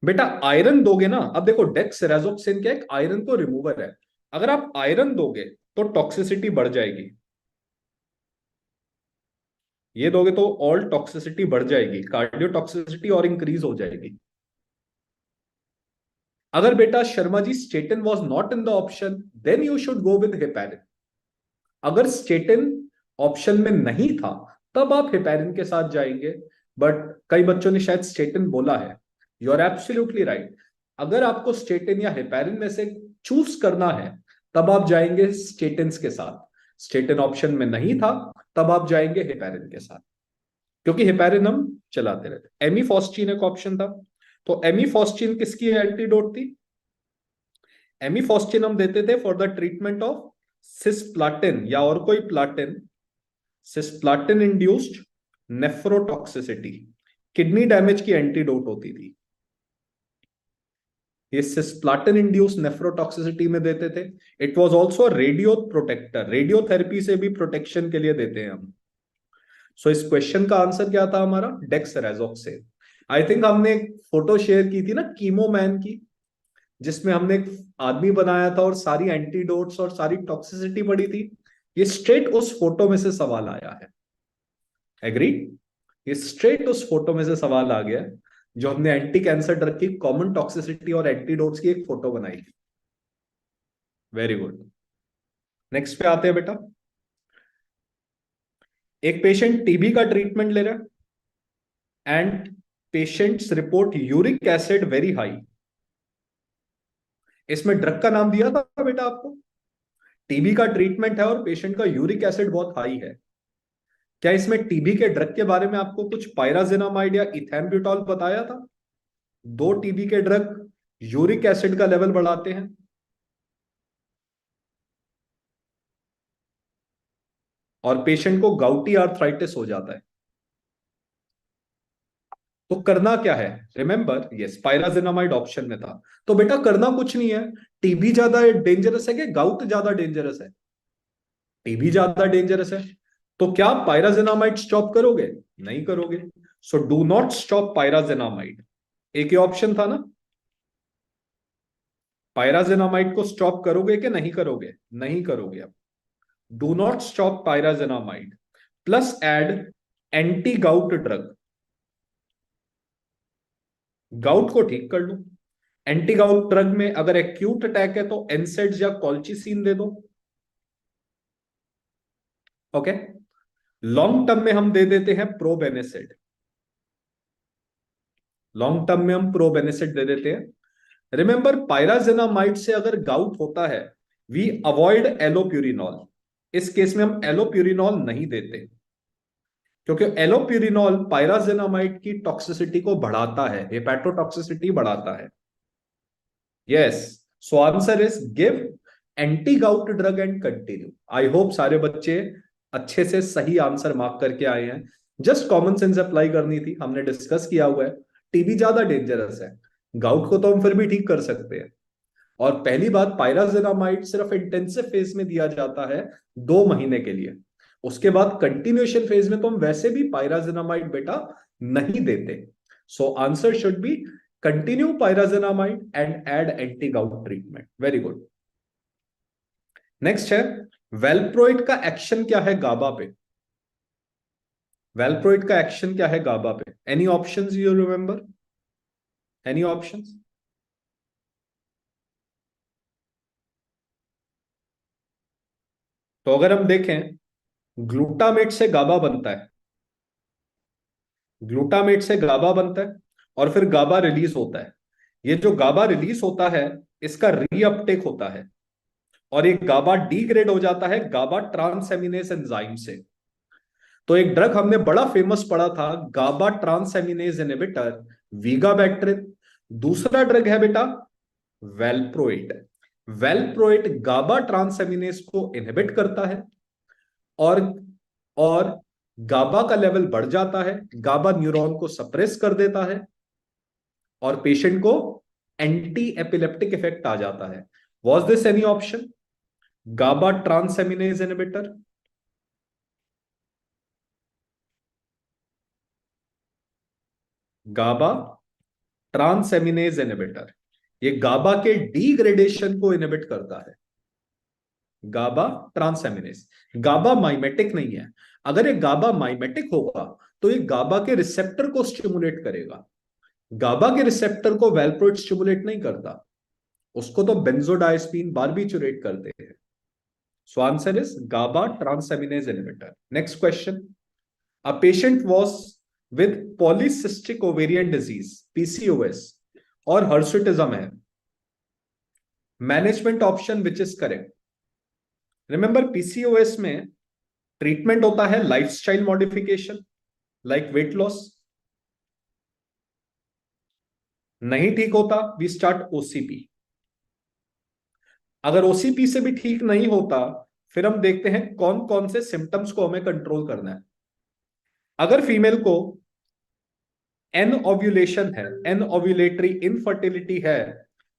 बेटा आयरन दोगे ना, अब देखो डेक्सरेजोक्सेन क्या एक आयरन को रिमूवर है। अगर आप आयरन दोगे तो टॉक्सिसिटी बढ़ जाएगी। ये दोगे तो ऑल टॉक्सिसिटी बढ़ जाएगी, कार्डियो टॉक्सिसिटी और इंक्रीज हो जाएगी। अगर बेटा Sharma ji statin was not in the option, then you should go with heparin. अगर स्टेटिन ऑप्शन में नहीं था तब आप हेपेरिन के साथ जाएंगे, बट कई बच्चों ने शायद स्टेटिन बोला है। You are absolutely right. अगर आपको स्टेटिन या हेपेरिन में से चूज करना है तब आप जाएंगे स्टेटिन्स के साथ। स्टेटिन ऑप्शन में नहीं था तब आप जाएंगे हेपेरिन के साथ, क्योंकि हेपेरिन हम चलाते रहते। एमिफॉस्टीन एक ऑप्शन था, तो एमिफॉस्टीन किसकी एंटीडोट थी? एमिफॉस्टीन हम देते थे for the treatment of cisplatin या और कोई platin, cisplatin induced nephrotoxicity, kidney damage की एंटीडोट होती थी। ये सिस्प्लाटिन इंड्यूस्ड नेफ्रोटॉक्सिसिटी में देते थे। It was also radio protector, radiotherapy से भी प्रोटेक्शन के लिए देते हैं हम। सो इस क्वेश्चन का आंसर क्या था हमारा? डेक्सरेजोक्सेन। आई थिंक हमने एक फोटो शेयर की थी ना कीमो मैन की, जिसमें हमने एक आदमी बनाया था और सारी एंटीडोट्स और सारी टॉक्सिसिटी पड़ी थी। ये स्ट्रेट उस फोटो में से सवाल आया है। एग्री? ये स्ट्रेट उस फोटो में से सवाल आ गया जो हमने एंटी कैंसर ड्रग की कॉमन टॉक्सिसिटी और एंटीडोट्स की एक फोटो बनाई थी। Very good. नेक्स्ट पे आते हैं बेटा। एक पेशेंट टीबी का ट्रीटमेंट ले रहा है and patients report uric acid very high. इसमें ड्रग का नाम दिया था बेटा आपको। टीबी का ट्रीटमेंट है और पेशेंट का यूरिक एसिड बहुत हाई है। क्या इसमें टीबी के ड्रग के बारे में आपको कुछ पायराजिनामाइड या इथैम्ब्यूटॉल बताया था? दो टीबी के ड्रग यूरिक एसिड का लेवल बढ़ाते हैं। और पेशेंट को गाउटी आर्थराइटिस हो जाता है। तो करना क्या है? रिमेंबर, यस, पायराजिनामाइड ऑप्शन में था। तो बेटा करना कुछ नहीं है। टीबी ज्यादा डेंजरस है कि गाउट ज्यादा डेंजरस है? टीबी ज्यादा डेंजरस है। तो क्या पायराजिनामाइड स्टॉप करोगे? नहीं करोगे। So do not stop pyrazinamide. एक ही ऑप्शन था ना। पायराजिनामाइड को स्टॉप करोगे कि नहीं करोगे? नहीं करोगे। अब do not stop pyrazinamide plus add anti gout drug. Gout को ठीक कर लो। एंटी गाउट ड्रग में अगर एक्यूट अटैक है तो एनसेड या कॉल्चिसिन दे दो। ओके। लॉन्ग टर्म में हम दे देते हैं प्रोबेनेसिड। लॉन्ग टर्म में हम प्रोबेनेसिड दे देते हैं। रिमेंबर, पायराजिनामाइड से अगर गाउट होता है वी अवॉइड एलोप्यूरिनॉल। इस केस में हम एलोप्यूरिनॉल नहीं देते, क्योंकि एलोप्यूरिनॉल पायराजिनामाइड की टॉक्सिसिटी को बढ़ाता है, हेपेटोटॉक्सिसिटी बढ़ाता है। Yes, so answer is give anti gout drug and continue. I hope सारे बच्चे अच्छे से सही आंसर मार्क करके आए हैं। जस्ट कॉमन सेंस अप्लाई करनी थी, हमने डिस्कस किया हुआ है। टीबी ज्यादा डेंजरस है, गाउट को तो हम फिर भी ठीक कर सकते हैं। और पहली बात, पायराजिनामाइड सिर्फ इंटेंसिव फेज में दिया जाता है 2 महीने के लिए। उसके बाद कंटिन्यूएशन फेज में तो हम वैसे भी पायराजिनामाइड बेटा नहीं देते। So answer should be continue pyrazinamide and add anti gout treatment. Very good. Next है, वेलप्रोइड का एक्शन क्या है गाबा पे? वेलप्रोइड का एक्शन क्या है गाबा पे? Any options you remember? Any options? तो अगर हम देखें, ग्लूटामेट से गाबा बनता है। ग्लूटामेट से गाबा बनता है और फिर गाबा रिलीज होता है। ये जो गाबा रिलीज होता है इसका रीअपटेक होता है और एक गाबा डीग्रेड हो जाता है गाबा ट्रांसएमिनेज एंजाइम से। तो एक ड्रग हमने बड़ा फेमस पढ़ा था, गाबा ट्रांसएमिनेज इनहिबिटर, वीगाबैक्ट्रिन। दूसरा ड्रग है बेटा वेलप्रोइड। वेलप्रोइड गाबा ट्रांसएमिनेज को इनहिबिट करता है और और गाबा का लेवल बढ़ जाता है, गाबा न्यूरॉन को सप्रेस कर देता है और पेशेंट को एंटी एपिलेप्टिक इफेक्ट आ जाता है। Was this any option? GABA transaminase inhibitor, GABA transaminase inhibitor. ये गाबा के डीग्रेडेशन को इनहिबिट करता है। गाबा ट्रांसएमिनेज। गाबा माइमेटिक नहीं है। अगर ये गाबा माइमेटिक होगा तो ये गाबा के रिसेप्टर को स्टिमुलेट करेगा। गाबा के रिसेप्टर को वेलप्रोइड स्टिमुलेट नहीं करता, उसको तो बेंजोडाइस्पिन बारबिचुरेट करते हैं। So answer is GABA transaminase inhibitor. Next question, a patient was with polycystic ovarian disease PCOS और हर्सुटिज्म है, management option which is correct. Remember PCOS में ट्रीटमेंट होता है lifestyle modification like weight loss, नहीं ठीक होता वी स्टार्ट ओसीपी। अगर OCP से भी ठीक नहीं होता फिर हम देखते हैं कौन कौन से सिम्टम्स को हमें कंट्रोल करना है। अगर फीमेल को एन ओव्यूलेशन है, एन ओव्यूलेटरी इनफर्टिलिटी है,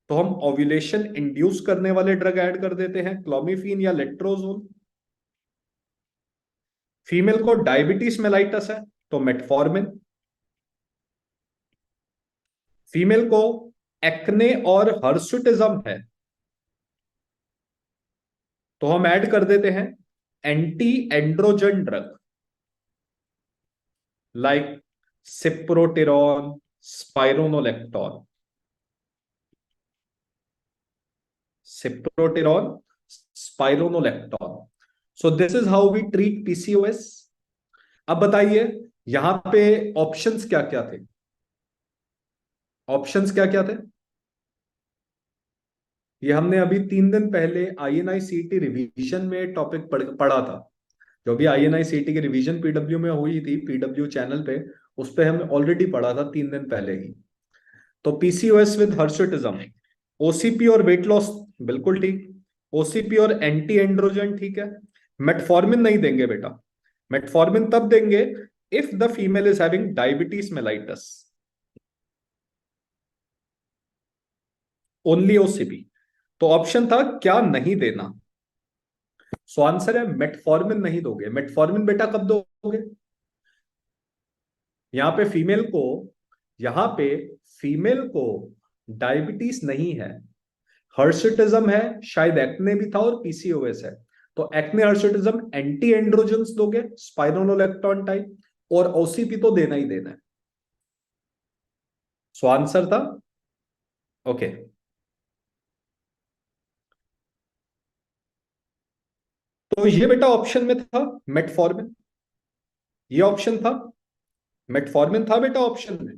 तो हम ओव्यूलेशन इंड्यूस करने वाले ड्रग ऐड कर देते हैं, क्लोमिफीन या लेट्रोजोल। फीमेल को डायबिटीज मेलाइटस है तो मेटफॉर्मिन। फीमेल को एक्ने और हर्सुटिज्म है तो हम ऐड कर देते हैं anti androgen drug like cyproterone, spironolactone, cyproterone, spironolactone. So this is how we treat PCOS. अब बताइए यहां पे ऑप्शंस क्या क्या थे, ऑप्शंस क्या क्या थे। ये हमने अभी 3 दिन पहले INICET रिवीजन में टॉपिक पढ़ा था। जो भी INICET की रिवीजन पीडब्ल्यू में हुई थी पीडब्ल्यू चैनल पे, उस पे हमने ऑलरेडी पढ़ा था 3 दिन पहले ही। तो पीसीओएस विद हर्सुटिज्म, ओसीपी और वेट लॉस बिल्कुल ठीक, ओसीपी और एंटी एंड्रोजन ठीक है। मेटफॉर्मिन नहीं देंगे बेटा, मेटफॉर्मिन तब देंगे if the female is having diabetes mellitus, only OCP. तो ऑप्शन था क्या नहीं देना, सो आंसर है मेटफॉर्मिन नहीं दोगे। मेटफॉर्मिन बेटा कब दोगे, यहां पे फीमेल को, यहां पे फीमेल को डायबिटीज नहीं है, हर्सुटिज्म है, शायद एक्ने भी था और पीसीओएस है, तो एक्ने हर्सुटिज्म एंटी एंड्रोजन्स दोगे स्पाइरोनोलेक्टोन टाइप, और ओसीपी तो देना ही देना है। सो आंसर था ओके। तो ये बेटा ऑप्शन में था मेटफॉर्मिन, ये ऑप्शन था, मेटफॉर्मिन था बेटा ऑप्शन में।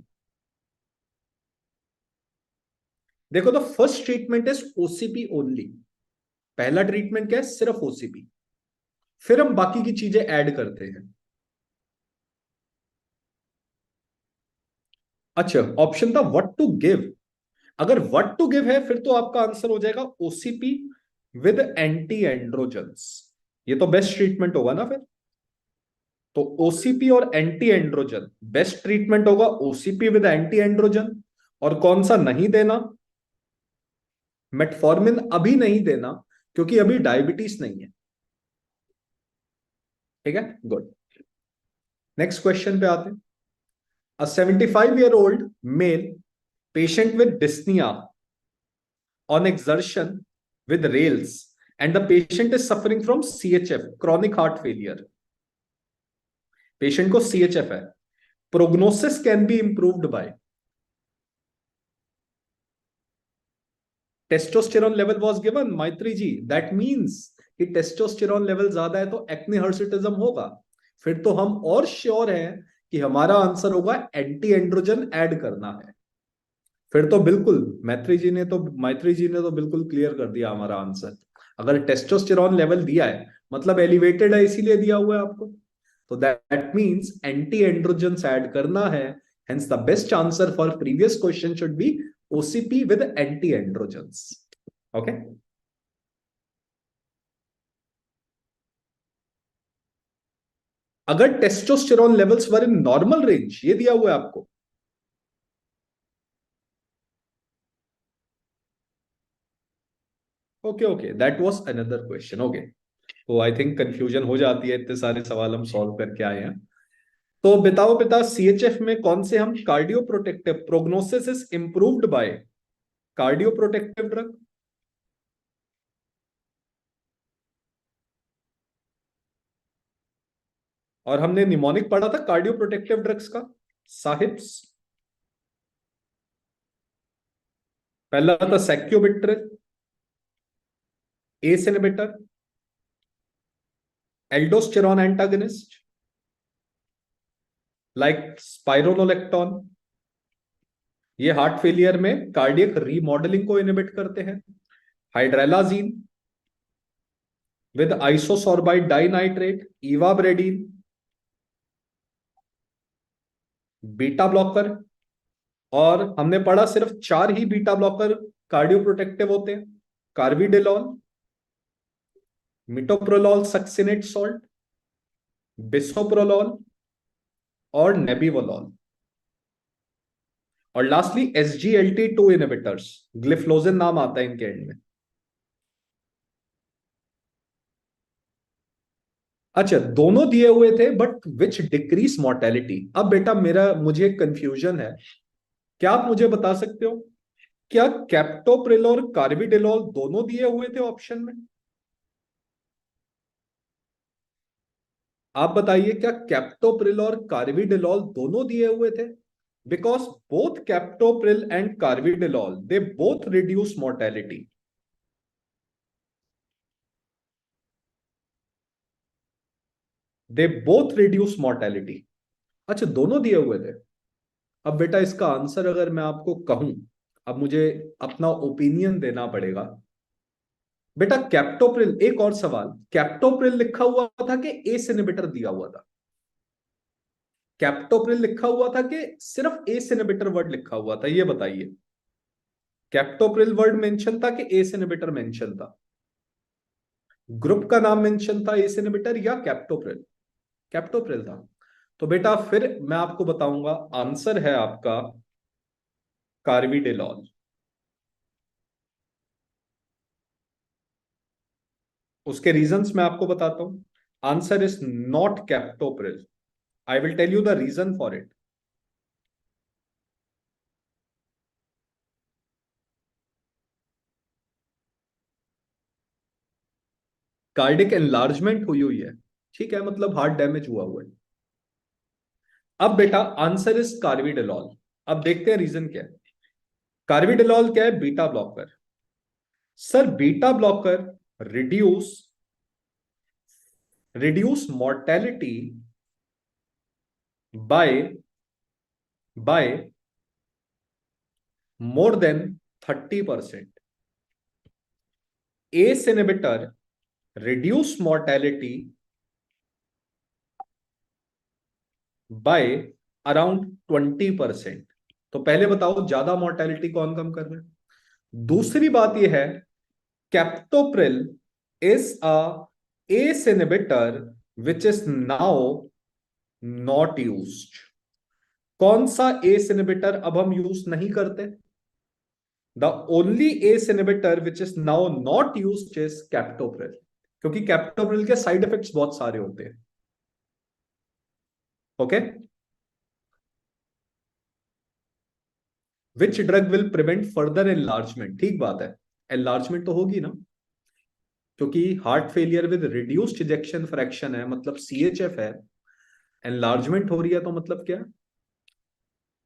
देखो the first treatment is OCP only, पहला ट्रीटमेंट क्या है, सिर्फ ओसीपी, फिर हम बाकी की चीजें ऐड करते हैं। अच्छा ऑप्शन था व्हाट टू गिव, अगर व्हाट टू गिव है फिर तो आपका आंसर हो जाएगा ओसीपी विद एंटी एंड्रोजन्स, ये तो बेस्ट ट्रीटमेंट होगा ना फिर। तो ओसीपी और एंटी एंड्रोजन बेस्ट ट्रीटमेंट होगा, ओसीपी विद एंटी एंड्रोजन। और कौन सा नहीं देना, मेटफॉर्मिन अभी नहीं देना क्योंकि अभी डायबिटीज नहीं है। ठीक है, गुड। नेक्स्ट क्वेश्चन पे आते हैं। अ 75-year-old male patient with dyspnea on exertion with rails and the patient is suffering from CHF, chronic heart failure. Patient को CHF है, prognosis can be improved by testosterone level was given Maitri ji, that means कि testosterone level ज्यादा है तो acne हर्सुटिज्म होगा। फिर तो हम और श्योर हैं कि हमारा आंसर होगा एंटी एंड्रोजन ऐड करना है। फिर तो बिल्कुल मैत्री जी ने तो बिल्कुल क्लियर कर दिया हमारा आंसर। अगर टेस्टोस्टेरोन लेवल दिया है मतलब एलिवेटेड है इसीलिए दिया हुआ है आपको, तो that means anti androgens add करना है। Hence the best answer for previous question should be OCP with anti androgens. Okay, अगर testosterone levels were in normal range, ये दिया हुआ है आपको, okay okay, that was another question. Okay, तो I think confusion हो जाती है, इतने सारे सवाल हम सॉल्व करके आए हैं। तो बताओ बेटा CHF में कौन से हम cardio protective, prognosis is improved by cardio protective drug. और हमने निमोनिक पढ़ा था कार्डियो प्रोटेक्टिव ड्रग्स का, साहिब्स। पहला था sacubitril, ACE inhibitor, aldosterone antagonist like spironolactone. ये हार्ट फेलियर में कार्डियक रीमॉडलिंग को इनहिबिट करते हैं। Hydralazine with isosorbide dinitrate, ivabradine, beta blocker. और हमने पढ़ा सिर्फ 4 ही बीटा ब्लॉकर कार्डियो प्रोटेक्टिव होते हैं, कार्बिडिलॉल, मिटोप्रोलॉल सक्सिनेट सॉल्ट, बिसोप्रोलॉल और नेबिवोलॉल। और लास्टली SGLT2 इनहिबिटर्स, ग्लिफलोजिन नाम आता है इनके एंड में। अच्छा, दोनों दिए हुए थे बट विच डिक्रीज मोर्टेलिटी। अब बेटा मुझे कंफ्यूजन है, क्या आप मुझे बता सकते हो क्या कैप्टोप्रिल और कार्बिडिलॉल दोनों दिए हुए थे ऑप्शन में? आप बताइए, क्या कैप्टोप्रिल और कार्बिडिलॉल दोनों दिए हुए थे? Because both captopril and carvedilol they both reduce mortality. They both reduce mortality. अच्छा, दोनों दिए हुए थे। अब बेटा इसका आंसर अगर मैं आपको कहूं, अब मुझे अपना ओपिनियन देना पड़ेगा। बेटा कैप्टोप्रिल, एक और सवाल, कैप्टोप्रिल लिखा हुआ था कि एस इनहिबिटर दिया हुआ था? कैप्टोप्रिल लिखा हुआ था कि सिर्फ एस इनहिबिटर वर्ड लिखा हुआ था, ये बताइए। कैप्टोप्रिल वर्ड मेंशन था कि एस इनहिबिटर मेंशन था? ग्रुप का नाम मेंशन था एस इनहिबिटर या कैप्टोप्रिल? कैप्टोप्रिल था। तो बेटा फिर मैं आपको बताऊंगा, आंसर है आपका कार्बिडिलॉल। उसके रीजंस मैं आपको बताता हूं। Answer is not captopril. I will tell you the reason for it. Cardiac enlargement हुई है, ठीक है, मतलब हार्ट डैमेज हुआ है। अब बेटा आंसर इज कार्बिडिलॉल। अब देखते हैं रीजन क्या है। कार्बिडिलॉल क्या है? Beta blocker. Sir beta blocker reduce reduce mortality by more than 30%। ACE inhibitor reduce mortality by around 20%। तो पहले बताओ ज्यादा मोर्टेलिटी कौन कम कर रहा है? दूसरी बात यह है, captopril is a ACE inhibitor which is now not used. कौन सा एस इनहिबिटर अब हम यूज नहीं करते? The only ACE inhibitor which is now not used is captopril, क्योंकि कैप्टोप्रिल के साइड इफेक्ट्स बहुत सारे होते हैं। Okay, which drug will prevent further enlargement? ठीक बात है, एनलार्जमेंट तो होगी ना, क्योंकि heart failure with reduced ejection fraction है, मतलब CHF है। एनलार्जमेंट हो रही है तो मतलब क्या?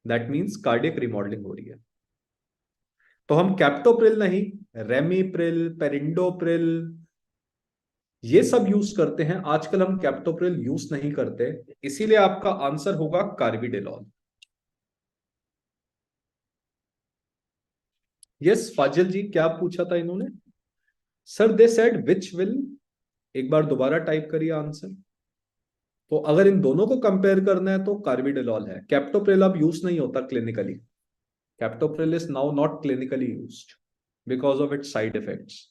दैट मींस कार्डियक रिमॉडलिंग हो रही है। तो हम कैप्टोप्रिल नहीं, रेमिप्रिल, पेरिंडोप्रिल, ये सब यूज करते हैं। आजकल हम कैप्टोप्रिल यूज नहीं करते, इसीलिए आपका आंसर होगा कार्बिडिलॉल। यस फाजिल जी, क्या पूछा था इन्होंने? Sir they said which will, एक बार दोबारा टाइप करिए आंसर। तो अगर इन दोनों को कंपेयर करना है तो कार्बिडिलॉल है। कैप्टोप्रिल अब यूज नहीं होता clinically. Captopril is now not clinically used because of its side effects.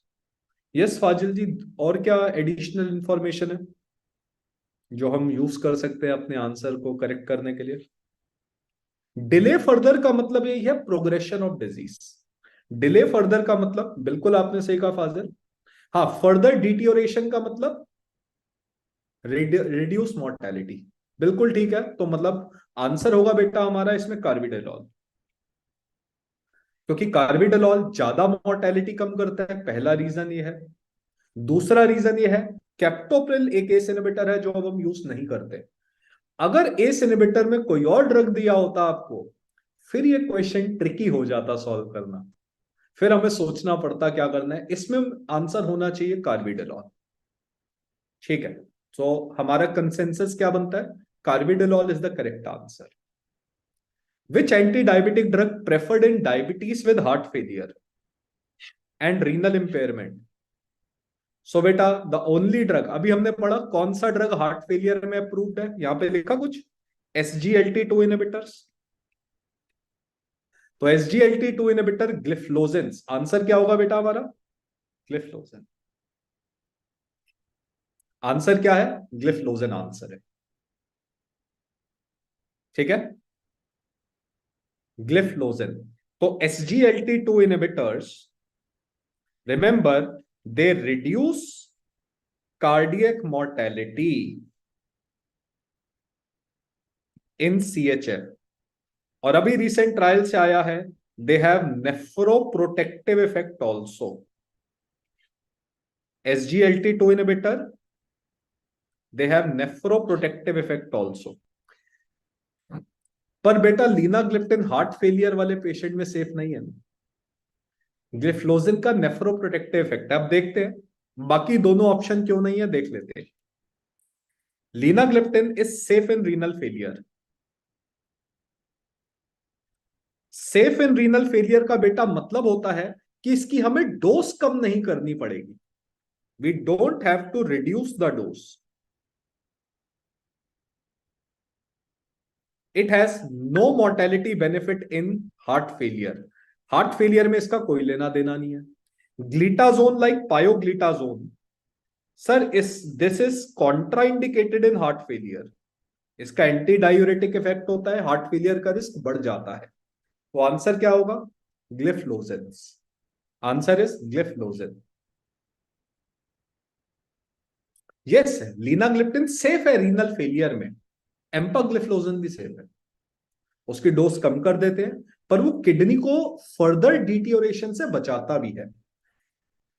Yes Fazil ji, और क्या एडिशनल इंफॉर्मेशन है जो हम यूज कर सकते हैं अपने आंसर को करेक्ट करने के लिए? डिले फर्दर का मतलब यही है, progression of disease. Delay further का मतलब बिल्कुल आपने सही कहा फाजिल। हाँ, फर्दर डिटियोरेशन का मतलब रिड्यूस मोर्टेलिटी। बिल्कुल ठीक है, तो मतलब आंसर होगा बेटा हमारा इसमें कार्बिडिलॉल, क्योंकि कार्बिडिलॉल ज्यादा मोर्टेलिटी कम करता है, पहला रीजन ये है। दूसरा रीजन ये है, कैप्टोप्रिल एक एस इनहिबिटर है जो अब हम यूज नहीं करते, अगर एस इनहिबिटर में कोई और ड्रग दिया होता आपको, फिर ये क्वेश्चन ट्रिकी हो जाता सॉल्व करना, फिर हमें सोचना पड़ता क्या करना है। इसमें आंसर होना चाहिए कार्बिडोल। ठीक है, तो हमारा कंसेंसस क्या बनता है, carvedilol is the correct answer. Which anti diabetic drug preferred in diabetes with heart failure and renal impairment. So बेटा द ओनली ड्रग, अभी हमने पढ़ा कौन सा ड्रग हार्ट फेलियर में अप्रूव्ड है, यहां पे लिखा कुछ SGLT2 इनहिबिटर्स। तो SGLT2 इनहिबिटर ग्लिफलोजिन, आंसर क्या होगा बेटा हमारा, ग्लिफलोजिन। आंसर क्या है, ग्लिफलोजिन आंसर है। ठीक है, ग्लिफलोजिन। तो SGLT2 inhibitors, remember, they reduce cardiac mortality in CHF। और अभी रिसेंट ट्रायल से आया है, they have nephroprotective effect also. SGLT2 inhibitor, they have nephroprotective effect also. पर बेटा लीनाग्लिप्टिन हार्ट फेलियर वाले पेशेंट में सेफ नहीं है ना। ग्लिफलोजिन का नेफ्रोप्रोटेक्टिव इफेक्ट अब देखते हैं, बाकी दोनों ऑप्शन क्यों नहीं है देख लेते हैं। Linagliptin is safe in renal failure. Safe in renal failure का बेटा मतलब होता है कि इसकी हमें डोज कम नहीं करनी पड़ेगी। We don't have to reduce the dose. It has no mortality benefit in heart failure. Heart failure में इसका कोई लेना देना नहीं है। Glitazone like pioglitazone, sir this is contraindicated in heart failure. इसका एंटी डायूरेटिक इफेक्ट होता है, हार्ट फेलियर का रिस्क बढ़ जाता है। तो आंसर क्या होगा, gliflozin. Answer is gliflozin. Yes, linagliptin safe है रीनल फेलियर में, एम्पाग्लिफलोजिन भी सेफ है। उसकी डोज कम कर देते हैं, पर वो किडनी को फर्दर डिटीरियोरेशन से बचाता भी है।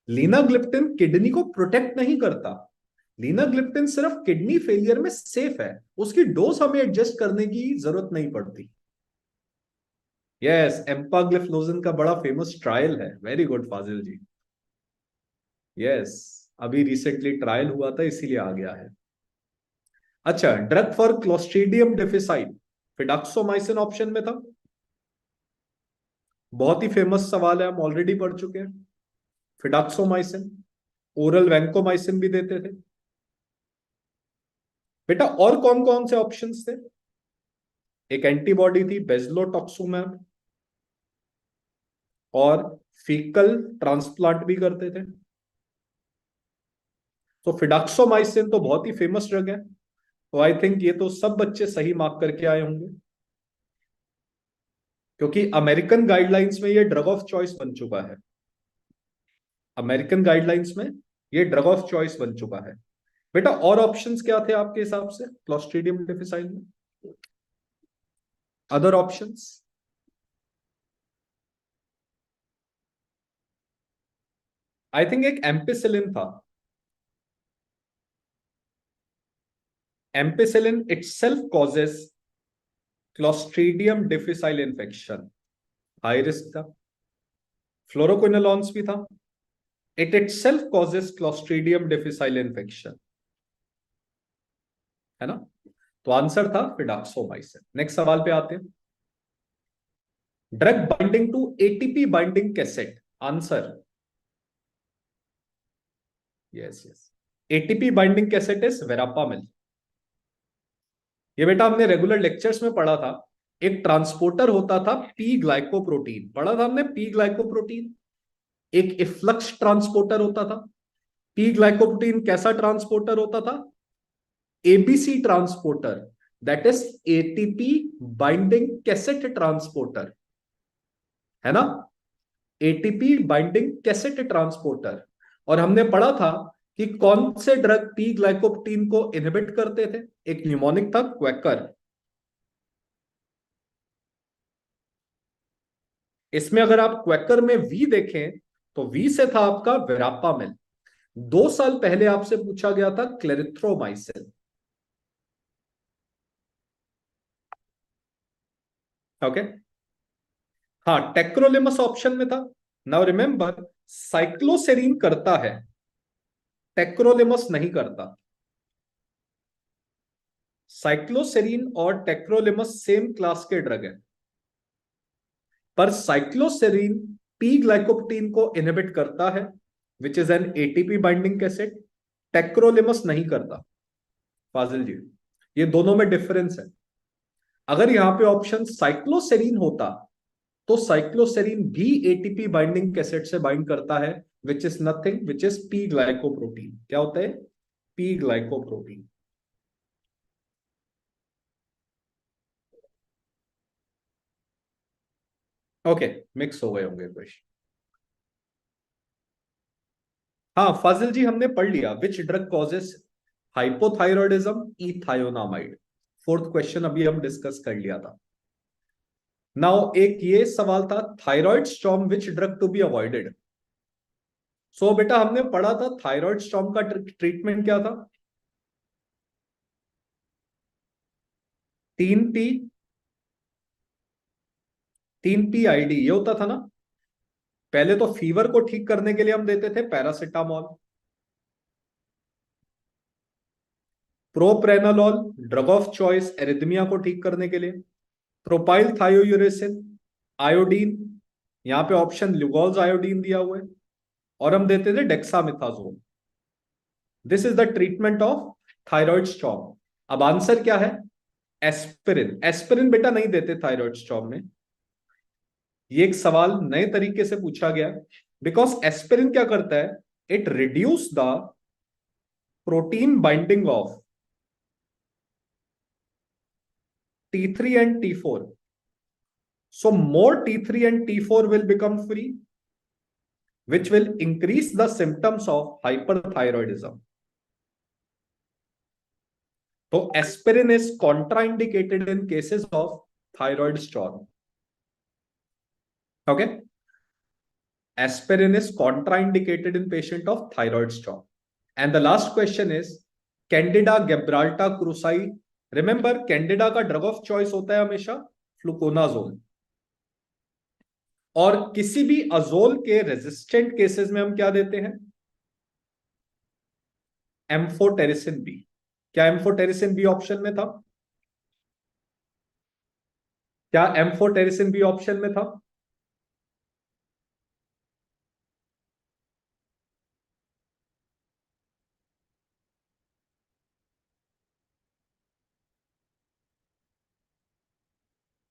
लीनाग्लिप्टिन किडनी को प्रोटेक्ट नहीं करता। लीनाग्लिप्टिन सिर्फ किडनी फेलियर में सेफ है, उसकी डोज हमें एडजस्ट करने की जरूरत नहीं पड़ती। यस, एम्पाग्लिफलोजिन का बड़ा फेमस ट्रायल है। वेरी गुड फाजिल जी। यस, अभी रिसेंटली ट्रायल हुआ था इसीलिए आ गया है। अच्छा, drug for clostridium difficile, fidaxomicin option में था। बहुत ही फेमस सवाल है, हम ऑलरेडी पढ़ चुके हैं। फिडाक्सोमाइसिन, ओरल वैंकोमाइसिन भी देते थे बेटा। और कौन कौन से ऑप्शंस थे, एक एंटीबॉडी थी बेजलोटॉक्सुमैब, और फीकल ट्रांसप्लांट भी करते थे। तो फिडाक्सोमाइसिन तो बहुत ही फेमस ड्रग है, तो आई थिंक ये तो सब बच्चे सही मार्क करके आए होंगे, क्योंकि अमेरिकन गाइडलाइंस में ये ड्रग ऑफ चॉइस बन चुका है। अमेरिकन गाइडलाइंस में ये ड्रग ऑफ चॉइस बन चुका है बेटा। और ऑप्शंस क्या थे आपके हिसाब से क्लोस्ट्रीडियम डिफिसाइल में, अदर ऑप्शंस? आई थिंक एक एम्पिसिलिन था। Ampicillin itself causes clostridium difficile infection, high risk था। फ्लोरोक्विनोलॉन्स भी था, it itself causes clostridium difficile infection, है ना। तो आंसर था फिडाक्सोमाइसिन। नेक्स्ट सवाल पे आते हैं। Drug binding to ATP binding cassette, answer? Yes yes, ATP binding cassette is verapamil. ये बेटा हमने रेगुलर लेक्चर्स में पढ़ा था। एक ट्रांसपोर्टर होता था पी ग्लाइकोप्रोटीन, पढ़ा था हमने पी ग्लाइकोप्रोटीन। एक इफ्लक्स ट्रांसपोर्टर होता था। पी ग्लाइकोप्रोटीन कैसा ट्रांसपोर्टर होता था, ABC transporter, that is ATP binding cassette transporter, है ना। ATP binding cassette transporter. और हमने पढ़ा था कि कौन से ड्रग पी ग्लाइकोप्रोटीन को इनहिबिट करते थे, एक न्यूमोनिक था क्वेकर। इसमें अगर आप क्वेकर में वी देखें तो वी से था आपका वेरापामिल। 2 साल पहले आपसे पूछा गया था क्लेरिथ्रोमाइसिन। ओके, हाँ टेक्रोलिमस ऑप्शन में था। नाउ रिमेंबर, साइक्लोसेरीन करता है, टेक्रोलिमस नहीं करता। साइक्लोसेरीन और टेक्रोलिमस सेम क्लास के ड्रग है, पर साइक्लोसेरीन पी ग्लाइकोप्रोटीन को इनहिबिट करता है, which is an ATP binding cassette. Tacrolimus नहीं करता। फाजिल जी, ये दोनों में डिफरेंस है। अगर यहां पे ऑप्शन साइक्लोसेरीन होता तो साइक्लोसेरीन भी एटीपी बाइंडिंग कैसेट से बाइंड करता है, which is nothing, which is P glycoprotein. क्या होता है? P glycoprotein. ओके, मिक्स हो गए होंगे क्वेश्चन। हाँ फाजिल जी, हमने पढ़ लिया which drug causes hypothyroidism, ethionamide. Fourth question अभी हम डिस्कस कर लिया था। नाउ एक ये सवाल था, thyroid storm which drug to be avoided. So बेटा हमने पढ़ा था थायराइड स्टॉर्म का ट्रीटमेंट क्या था? 3T, 3PID ये होता था ना। पहले तो फीवर को ठीक करने के लिए हम देते थे paracetamol, propranolol drug of choice arrhythmia को ठीक करने के लिए, प्रोपाइल थायोयूरेसिन, आयोडीन, यहां पे ऑप्शन ल्यूगॉल्स आयोडीन दिया हुआ है, और हम देते थे डेक्सामेथाजोन। This is the treatment of thyroid storm. अब आंसर क्या है? एस्पिरिन। एस्पिरिन बेटा नहीं देते थायराइड स्टॉर्म में। ये एक सवाल नए तरीके से पूछा गया, बिकॉज एस्पिरिन क्या करता है? It reduce the protein binding of T3 and T4. So more T3 and T4 will become free, which will increase the symptoms of hyperthyroidism. So aspirin is contraindicated in cases of thyroid storm. Okay, aspirin is contraindicated in patient of thyroid storm. And the last question is Candida gibraltar cruzi. Remember, Candida का drug of choice होता है हमेशा fluconazole, और किसी भी अजोल के resistant cases में हम क्या देते हैं? Amphotericin B. क्या एम्फोटेरिसिन बी ऑप्शन में था? क्या एम्फोटेरिसिन बी ऑप्शन में था?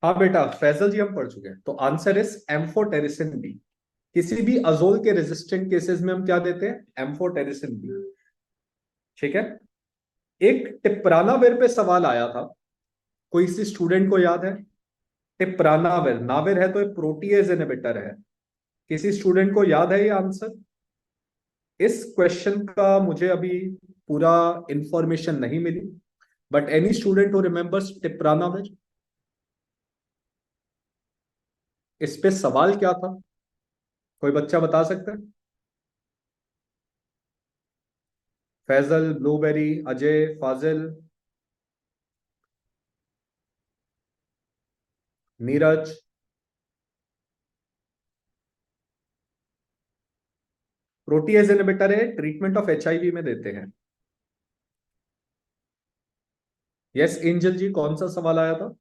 हाँ बेटा, फैजल जी हम पढ़ चुके हैं, तो आंसर इज एम्फोटेरिसिन बी। किसी भी अजोल के रेजिस्टेंट केसेस में हम क्या देते हैं? Amphotericin B. ठीक है। एक टिप्रानाविर पे सवाल आया था, कोई सी स्टूडेंट को याद है? टिप्रानाविर, नाविर है तो प्रोटीएज इनहिबिटर है। किसी स्टूडेंट को याद है ये आंसर? इस क्वेश्चन का मुझे अभी पूरा इंफॉर्मेशन नहीं मिली, but any student who remembers tipranavir? इस पे सवाल क्या था, कोई बच्चा बता सकता है? फैजल, ब्लूबेरी, अजय, फाजिल, नीरज। प्रोटीएज इनहिबिटर है, ट्रीटमेंट ऑफ HIV में देते हैं। यस एंजल जी, कौन सा सवाल आया था?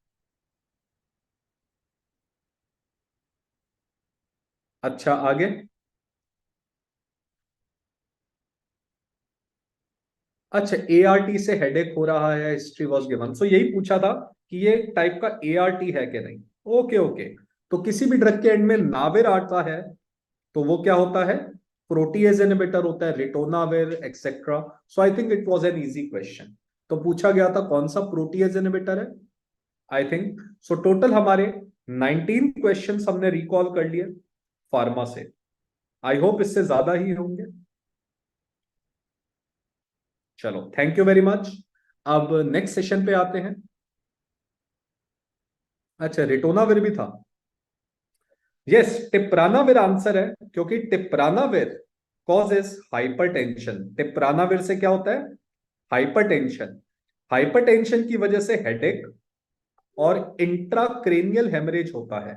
अच्छा, आगे। अच्छा, ART से हेडेक हो रहा है, हिस्ट्री वॉज गिवन, सो यही पूछा था कि ये टाइप का ART है कि नहीं। ओके ओके, तो किसी भी ड्रग के एंड में नाविर आता है तो वो क्या होता है? प्रोटीएज इनहिबिटर होता है, ritonavir etcetera. So I think it was an easy question. तो पूछा गया था कौन सा प्रोटीएज इनहिबिटर है, आई थिंक। सो टोटल हमारे 19 क्वेश्चंस हमने रिकॉल कर लिए फार्मा से। आई होप इससे ज्यादा ही होंगे। चलो, थैंक यू वेरी मच। अब नेक्स्ट सेशन पे आते हैं। अच्छा, रिटोनाविर भी था। यस, टिप्रानाविर आंसर है, क्योंकि टिप्रानाविर कॉजेस हाइपरटेंशन। टिप्रानाविर से क्या होता है? हाइपरटेंशन। हाइपरटेंशन की वजह से हेडेक और इंट्राक्रेनियल हेमरेज होता है,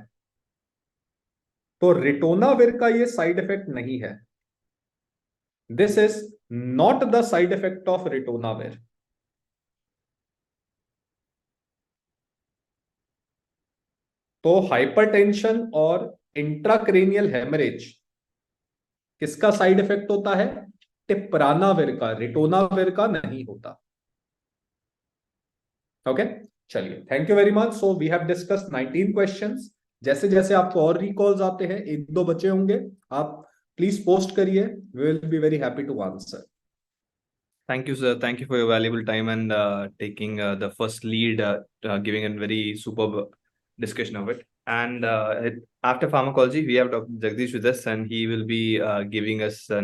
तो रिटोनाविर का ये साइड इफेक्ट नहीं है. This is not the side effect of ritonavir. तो हाइपरटेंशन और इंट्राक्रेनियल हेमरेज किसका साइड इफेक्ट होता है? टिप्रानाविर का, रिटोनाविर का नहीं होता. ओके, चलिए, thank you very much. So we have discussed 19 questions. जैसे जैसे आपको और रिकॉल्स आते हैं, एक दो बचे होंगे, आप प्लीज पोस्ट करिए. We will be very happy to answer. Thank you, sir. Thank you for your valuable time and taking the first lead, giving a very superb discussion of it. And after pharmacology, we have Dr. Jagdish with us, and he will be giving us a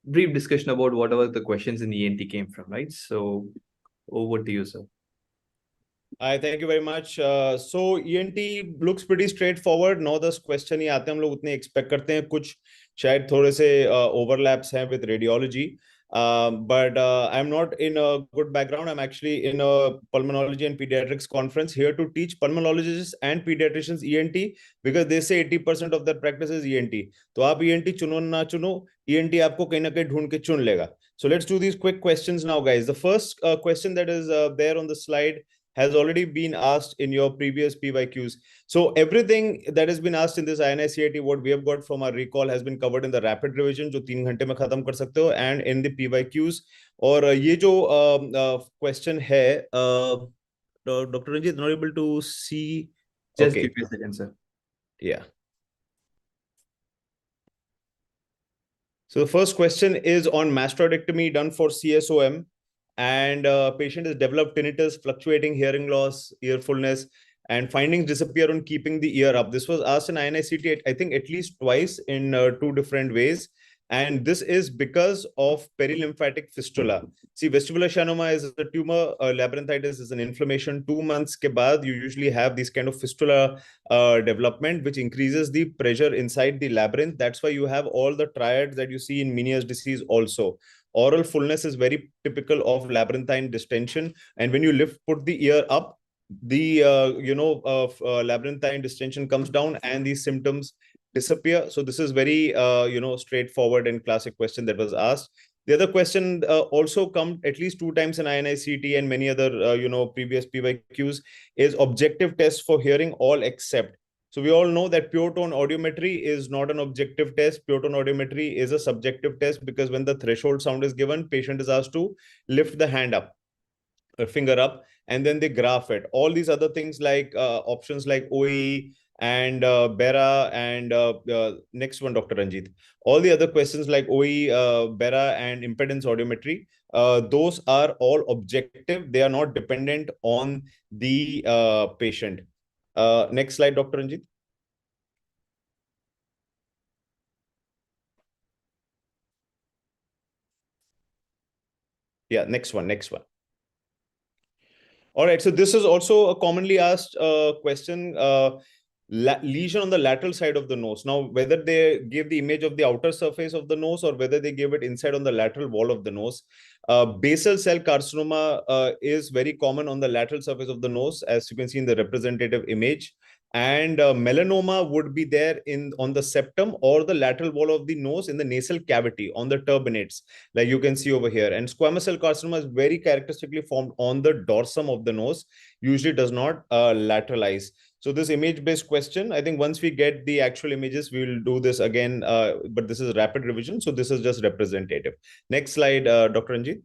brief discussion about whatever the questions in ENT came from, right? So over to you, sir. Hi, thank you very much. So ENT looks pretty straightforward. 9-10 question ही आते हैं, हम लोग उतने expect करते हैं. कुछ शायद थोड़े से ओवरलैप्स हैं with radiology. But I'm not in a good background. I'm actually in a pulmonology and pediatrics conference here to teach pulmonologists and pediatricians ENT, because they say 80% of their practice is ENT. तो आप ENT चुनो ना चुनो, ENT आपको कहीं ना कहीं ढूंढ के चुन लेगा. So let's do these quick questions now, guys. The first question that is there on the slide has already been asked in your previous PYQs. So everything that has been asked in this INICET, what we have got from our recall, has been covered in the rapid revision, जो 3 घंटे में खत्म कर सकते हो, and in the PYQs. और ये जो question है, Dr. Ranjit, not able to see. Just Okay. give me a second, sir. Yeah. So the first question is on mastoidectomy done for CSOM, and patient has developed tinnitus, fluctuating hearing loss, ear fullness, and findings disappear on keeping the ear up. This was asked in INICET, I think, at least twice in 2 different ways. And this is because of perilymphatic fistula. See, vestibular schwannoma is a tumor, labyrinthitis is an inflammation. 2 months ke baad, you usually have this kind of fistula development, which increases the pressure inside the labyrinth. That's why you have all the triads that you see in Meniere's disease also. Oral fullness is very typical of labyrinthine distension. And when you put the ear up, the labyrinthine distension comes down and these symptoms disappear. So this is very straightforward and classic question that was asked. The other question also come at least 2 times in INICET and many other previous PYQs is objective test for hearing, all except. So we all know that pure tone audiometry is not an objective test. Pure tone audiometry is a subjective test, because when the threshold sound is given, patient is asked to lift the hand up, finger up, and then they graph it. All these other things like options like OE and BERA and next one, Dr. Ranjit. All the other questions like OE, BERA and impedance audiometry, those are all objective. They are not dependent on the patient. Next slide, Dr. Ranjit. Yeah, next one. All right, so this is also a commonly asked question. Lesion on the lateral side of the nose. Now, whether they give the image of the outer surface of the nose or whether they give it inside on the lateral wall of the nose. Basal cell carcinoma is very common on the lateral surface of the nose, as you can see in the representative image. And melanoma would be there on the septum or the lateral wall of the nose in the nasal cavity on the turbinates, like you can see over here. And squamous cell carcinoma is very characteristically formed on the dorsum of the nose, usually does not lateralize. So this image-based question, I think once we get the actual images, we will do this again, but this is rapid revision, so this is just representative. Next slide, Dr. Ranjit.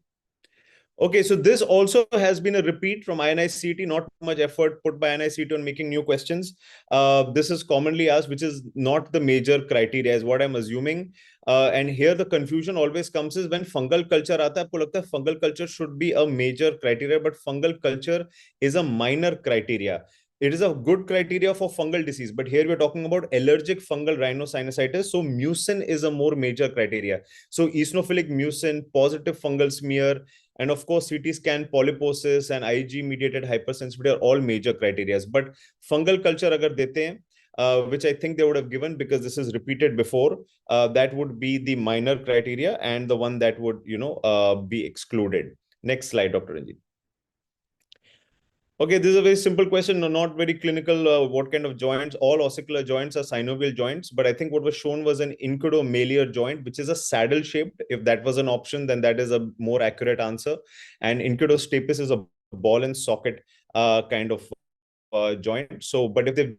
Okay, so this also has been a repeat from INICET, not much effort put by INICET on making new questions. This is commonly asked, which is not the major criteria, is what I'm assuming. And here the confusion always comes is when fungal culture aata hai, aapko lagta hai fungal culture should be a major criteria, but fungal culture is a minor criteria. It is a good criteria for fungal disease, but here we're talking about allergic fungal rhinosinusitis. So mucin is a more major criteria. So eosinophilic mucin, positive fungal smear, and of course, CT scan polyposis and IG-mediated hypersensitivity are all major criteria. But fungal culture agar dete hain, which I think they would have given because this is repeated before, that would be the minor criteria and the one that would, be excluded. Next slide, Dr. Ranjit. Okay, this is a very simple question, not very clinical. What kind of joints? All ossicular joints are synovial joints, but I think what was shown was an 𝐼𝐞𝐝 joint, which is a saddle shaped. If that was an option, then that is a more accurate answer. And 𝐼𝐞𝐝 is a ball and socket kind of joint. So, but if they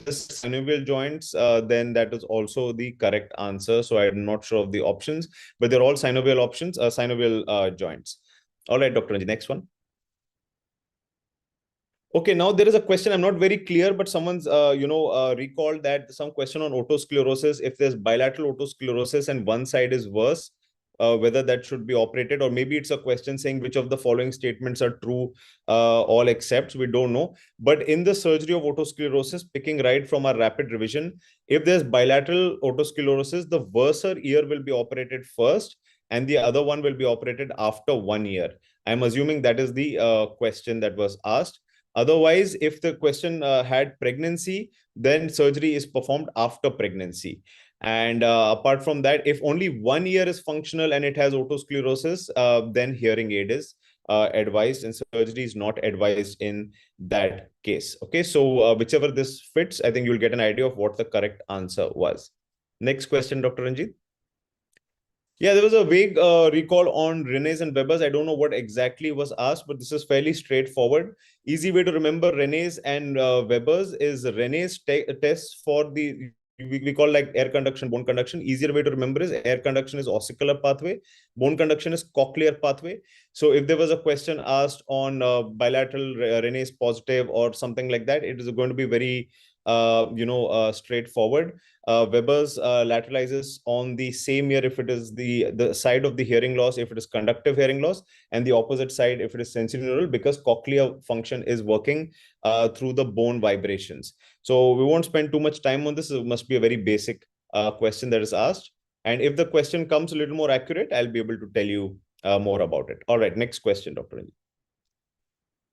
just synovial joints, then that is also the correct answer. So I'm not sure of the options, but they're all synovial options, synovial joints. All right, Dr. Ranji, next one. Okay, now there is a question. I'm not very clear, but someone's, recalled that some question on otosclerosis. If there's bilateral otosclerosis and one side is worse, whether that should be operated, or maybe it's a question saying which of the following statements are true, all except, we don't know. But in the surgery of otosclerosis, picking right from our rapid revision, if there's bilateral otosclerosis, the worser ear will be operated first, and the other one will be operated after 1 year. I'm assuming that is the question that was asked. Otherwise, if the question had pregnancy, then surgery is performed after pregnancy. And apart from that, if only 1 year is functional and it has otosclerosis, then hearing aid is advised, and surgery is not advised in that case. Okay, so whichever this fits, I think you'll get an idea of what the correct answer was. Next question, Dr. Ranjit. Yeah, there was a vague recall on René's and Weber's. I don't know what exactly was asked, but this is fairly straightforward. Easy way to remember René's and Weber's is René's test for the, we call like air conduction, bone conduction. Easier way to remember is air conduction is ossicular pathway, bone conduction is cochlear pathway. So if there was a question asked on bilateral René's positive or something like that, it is going to be very straightforward. Weber's lateralizes on the same ear if it is the side of the hearing loss, if it is conductive hearing loss, and the opposite side if it is sensorineural, because cochlear function is working through the bone vibrations. So we won't spend too much time on this. It must be a very basic question that is asked. And if the question comes a little more accurate, I'll be able to tell you more about it. All right, next question, Dr. Ranjit.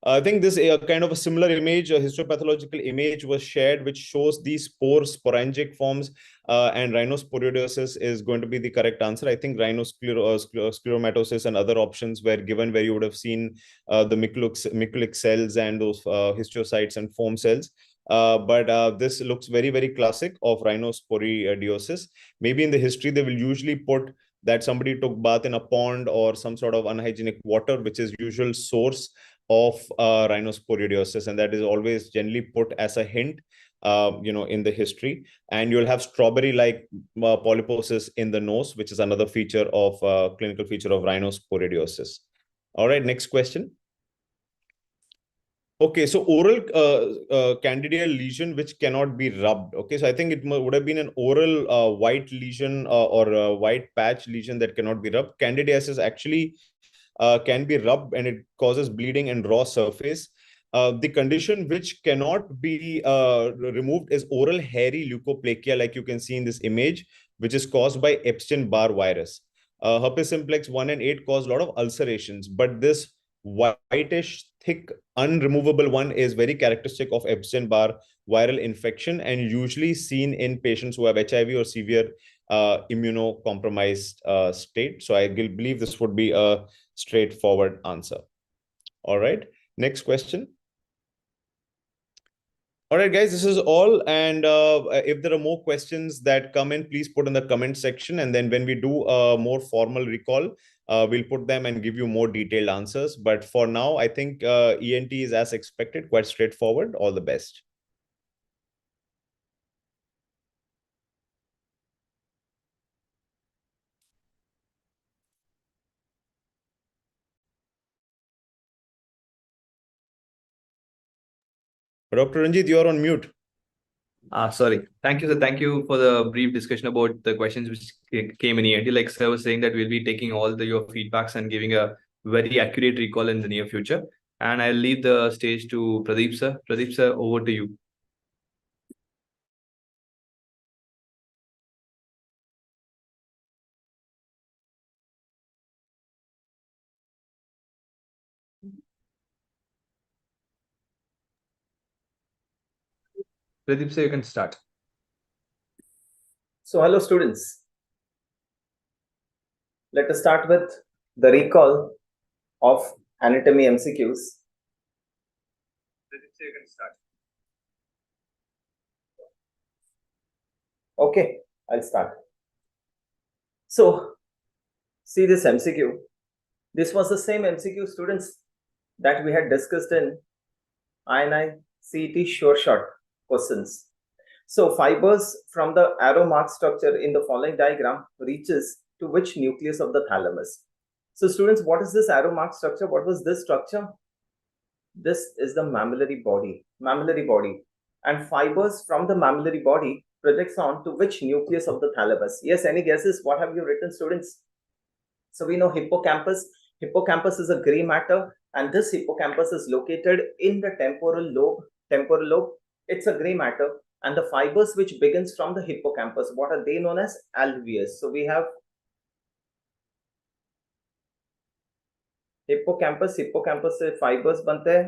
I think this kind of a similar image, a histopathological image was shared, which shows these sporangic forms, and rhinosporidiosis is going to be the correct answer. I think rhinoscleromatosis and other options were given, where you would have seen the 𝐒𝐿 cells and those histiocytes and foam cells. But this looks very, very classic of rhinosporidiosis. Maybe in the history, they will usually put that somebody took bath in a pond or some sort of unhygienic water, which is usual source of rhinosporidiosis, and that is always generally put as a hint in the history. And you'll have strawberry-like polyposis in the nose, which is another feature of clinical feature of rhinosporidiosis. All right, next question. Okay, so oral candida lesion which cannot be rubbed. Okay, so I think it would have been an oral white lesion or a white patch lesion that cannot be rubbed. Candidiasis actually can be rubbed, and it causes bleeding and raw surface. The condition which cannot be removed is oral hairy leukoplakia, like you can see in this image, which is caused by Epstein-Barr virus. Herpes simplex 1 and 8 cause a lot of ulcerations, but this whitish, thick, unremovable one is very characteristic of Epstein-Barr viral infection, and usually seen in patients who have HIV or severe immunocompromised state. So I believe this would be a straightforward answer. All right, next question. All right, guys, this is all. And if there are more questions that come in, please put in the comment section. And then when we do a more formal recall, we'll put them and give you more detailed answers. But for now, I think ENT is as expected, quite straightforward. All the best. Dr. Ranjit, you are on mute. Sorry. Thank you, sir. Thank you for the brief discussion about the questions which came in ENT. Like sir was saying that we'll be taking all your feedbacks and giving a very accurate recall in the near future. And I'll leave the stage to Pradeep, sir. Pradeep, sir, over to you. Pradeep, sir, you can start. So, hello students. Let us start with the recall of anatomy MCQs. You can start. Okay, I'll start. So, see this MCQ. This was the same MCQ, students, that we had discussed in INICET Sure Shot questions. So, fibers from the arrow mark structure in the following diagram reaches to which nucleus of the thalamus? So, students, what is this arrow mark structure? What was this structure? This is the mammillary body. And fibers from the mammillary body projects on to which nucleus of the thalamus? Yes, any guesses? What have you written, students? So we know hippocampus. Hippocampus is a gray matter, and this hippocampus is located in the temporal lobe. It's a gray matter, and the fibers which begins from the hippocampus, what are they known as? Alveus. So we have hippocampus से fibres बनते हैं,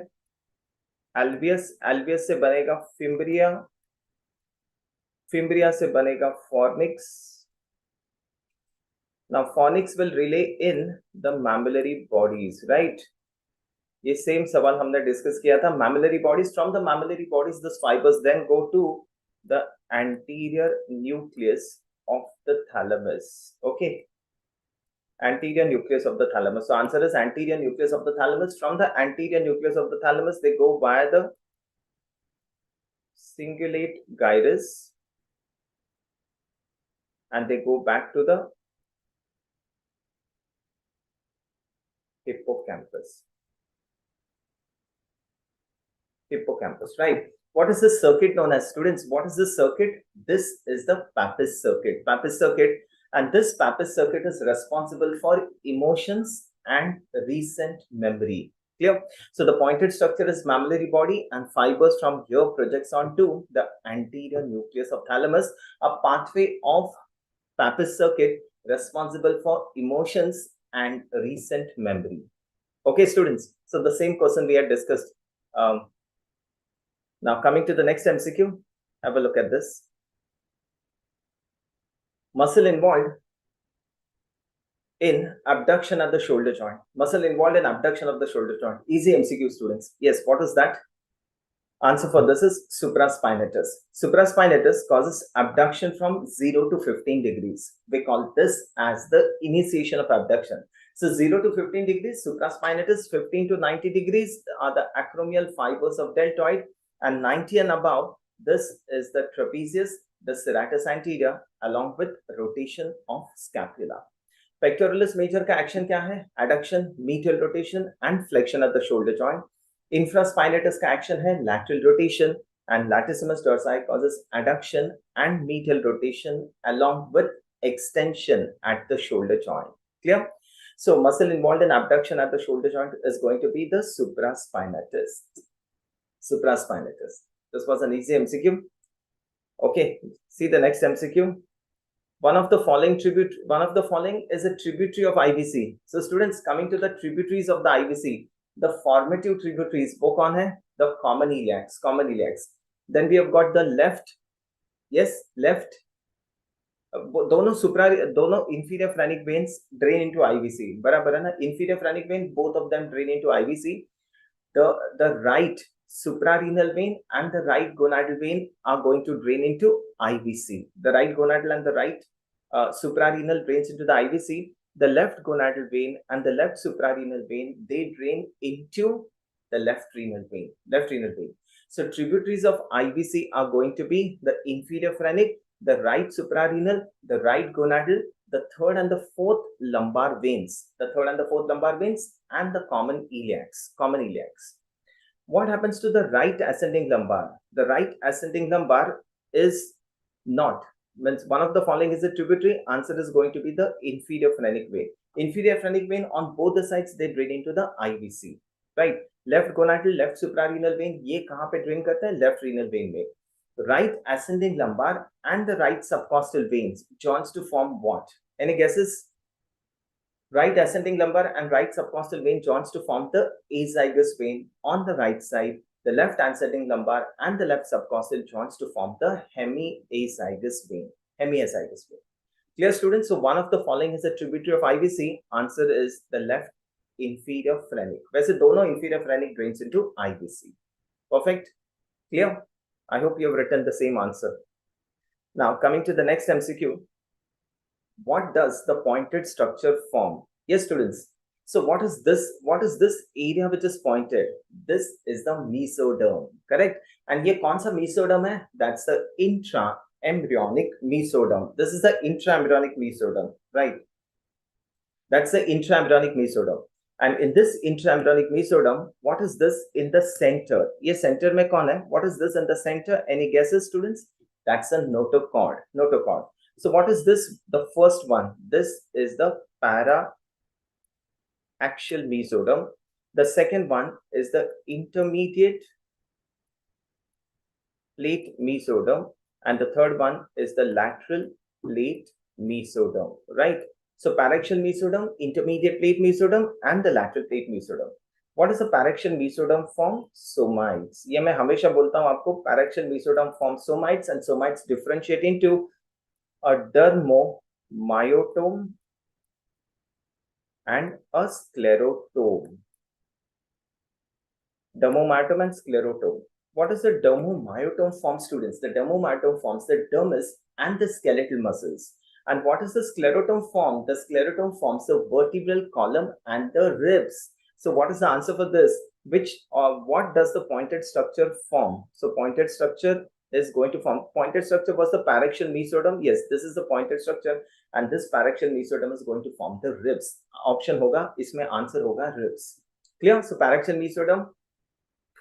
एल्वियस से बनेगा fimbria से बनेगा fornix. Now fornix will relay in the mammillary bodies, right? ये same सवाल हमने डिस्कस किया था. mammillary bodies, from the mammillary bodies this fibers then go to the anterior nucleus of the thalamus. Okay, anterior nucleus of the thalamus. So answer is anterior nucleus of the thalamus. From the anterior nucleus of the thalamus, they go via the cingulate gyrus and they go back to the hippocampus. Right? What is this circuit known as, students? What is this circuit? This is the Papez circuit. And this Papez circuit is responsible for emotions and recent memory. Clear? So the pointed structure is mammillary body, and fibers from here projects onto the anterior nucleus of thalamus, a pathway of Papez circuit responsible for emotions and recent memory. Okay, students. So the same question we had discussed. Now coming to the next MCQ, have a look at this. Muscle involved in abduction at the shoulder joint. Muscle involved in abduction of the shoulder joint. Easy MCQ, students. Yes, what is that? Answer for this is supraspinatus. Supraspinatus causes abduction from 0 to 15 degrees. We call this as the initiation of abduction. So 0 to 15 degrees, supraspinatus. 15 to 90 degrees are the acromial fibers of deltoid, and 90 and above, this is the trapezius, the serratus anterior, along with rotation of scapula. Pectoralis major का action क्या है? Adduction, medial rotation and flexion at the shoulder joint. Infraspinatus का action है lateral rotation, and latissimus dorsi causes adduction and medial rotation along with extension at the shoulder joint. Clear? So muscle involved in abduction at the shoulder joint is going to be the supraspinatus. This was an easy MCQ. Okay, see the next MCQ. One of the following is a tributary of IVC. So students, coming to the tributaries of the IVC, the formative tributaries, wo kaun hai? The common iliacs. Then we have got the left. दोनों inferior phrenic veins drain into IVC. बराबर है ना? Inferior phrenic vein, both of them drain into IVC. The right suprarenal vein and the right gonadal vein are going to drain into IVC. The right gonadal and the right suprarenal drains into the IVC. The left gonadal vein and the left suprarenal vein, they drain into the left renal vein. So tributaries of IVC are going to be the inferior phrenic, the right suprarenal, the right gonadal, the third and the fourth lumbar veins, and the common iliacs. What happens to the right ascending lumbar? The right ascending lumbar is not, means one of the following is a tributary. Answer is going to be the inferior phrenic vein. Inferior phrenic vein on both the sides, they drain into the IVC, right? Left gonadal, left suprarenal vein, ये कहाँ पे drain करता है? Left renal vein में. Right ascending lumbar and the right subcostal veins joins to form what? Any guesses? Right ascending lumbar and right subcostal vein joins to form the azygous vein on the right side. The left ascending lumbar and the left subcostal joins to form the hemiazygous vein. Clear, students? So one of the following is a tributary of IVC. Answer is the left inferior phrenic. वैसे दोनों inferior phrenic drains into IVC. Perfect. Clear? I hope you have written the same answer. Now, coming to the next MCQ. What does the pointed structure form? Yes, students. So what is this? What is this area which is pointed? This is the mesoderm, correct? And ये कौन सा mesoderm है? That's the intra-embryonic mesoderm. This is the intra-embryonic mesoderm, right? That's the intra-embryonic mesoderm. And in this intra-embryonic mesoderm, what is this in the center? ये center में कौन है? What is this in the center? Any guesses, students? That's a notochord. Notochord. So what is this? The first one. This is the para-axial mesoderm. The second one is the intermediate plate mesoderm. And the third one is the lateral plate mesoderm, right? So paraxial mesoderm, intermediate plate mesoderm, and the lateral plate mesoderm. What is the paraxial mesoderm form? Somites. ये मैं हमेशा बोलता हूँ आपको, paraxial mesoderm form somites, and somites differentiate into a dermomyotome and a sclerotome. Dermomyotome and sclerotome. What is the dermomyotome form, students? The dermomyotome forms the dermis and the skeletal muscles. And what is the sclerotome form? The sclerotome forms the vertebral column and the ribs. So what is the answer for this? What does the pointed structure form? So pointed structure is going to form. Pointed structure was the paraxial mesoderm. Yes, this is the pointed structure, and this paraxial mesoderm is going to form the ribs. Option hoga, isme answer hoga ribs. Clear? So paraxial mesoderm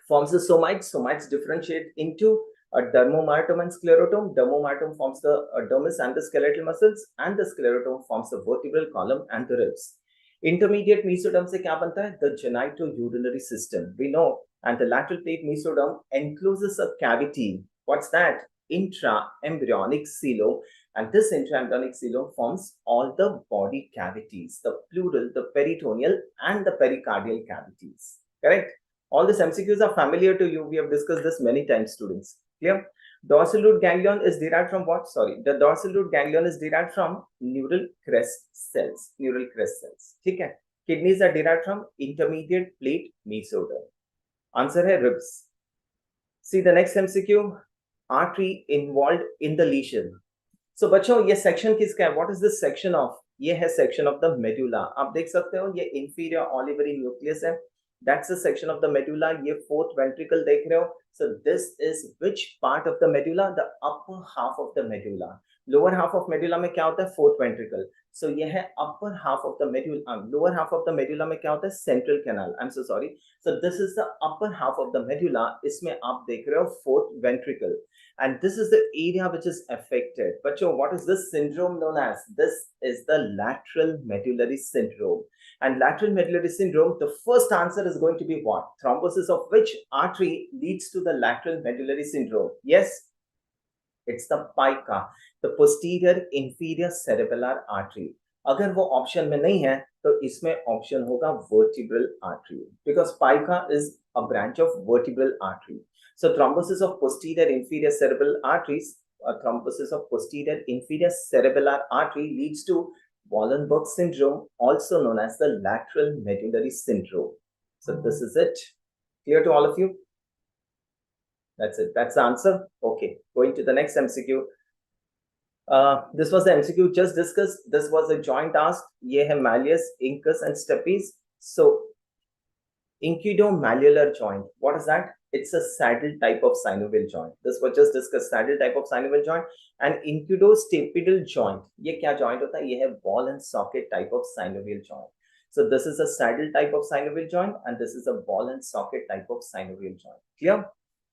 forms the somites. Somites differentiate into a dermomyotome and sclerotome. Dermomyotome forms the dermis and the skeletal muscles, and the sclerotome forms the vertebral column and the ribs. Intermediate mesoderm se kya banta hai? The genitourinary system. We know, and the lateral plate mesoderm encloses a cavity. What's that? Intra-embryonic coelom. And this intra-embryonic coelom forms all the body cavities, the pleural, the peritoneal, and the pericardial cavities. Correct? All these MCQs are familiar to you. We have discussed this many times, students. Clear? Dorsal root ganglion is derived from what? Sorry. The dorsal root ganglion is derived from neural crest cells. Neural crest cells. Okay? Kidneys are derived from intermediate plate mesoderm. Answer hai ribs. See the next MCQ. Artery involved in the lesion. So बच्चों ये section किसका है? What is this section of? ये है section of the medulla. आप देख सकते हो ये inferior olivary nucleus है. That's the section of the medulla. ये fourth ventricle देख रहे हो. So this is which part of the medulla? The upper half of the medulla. Lower half of medulla में क्या होता है? Fourth ventricle. So ये है upper half of the medulla. Lower half of the medulla में क्या होता है? Central canal. I'm so sorry. So this is the upper half of the medulla. इसमें आप देख रहे हो fourth ventricle. And this is the area which is affected. But what is this syndrome known as? This is the lateral medullary syndrome. And lateral medullary syndrome, the first answer is going to be what? Thrombosis of which artery leads to the lateral medullary syndrome? Yes, it's the pica, the posterior inferior cerebellar artery. अगर वो option में नहीं है तो इसमें option होगा vertebral artery, because pica is a branch of vertebral artery. So thrombosis of posterior inferior cerebral arteries, thrombosis of posterior inferior cerebellar artery leads to Wallenberg syndrome, also known as the lateral medullary syndrome. So this is it. Clear to all of you? That's it. That's the answer. Okay. Going to the next MCQ. This was the MCQ just discussed. This was a joint asked. Ye hai malleus, incus, and stapes. So, inguinal-malleolar joint. What is that? It's a saddle type of synovial joint. This was just discussed. Saddle type of synovial joint. And inguinostapedal joint. Ye kya joint hota hai? Ye hai ball and socket type of synovial joint. So this is a saddle type of synovial joint, and this is a ball and socket type of synovial joint. Clear?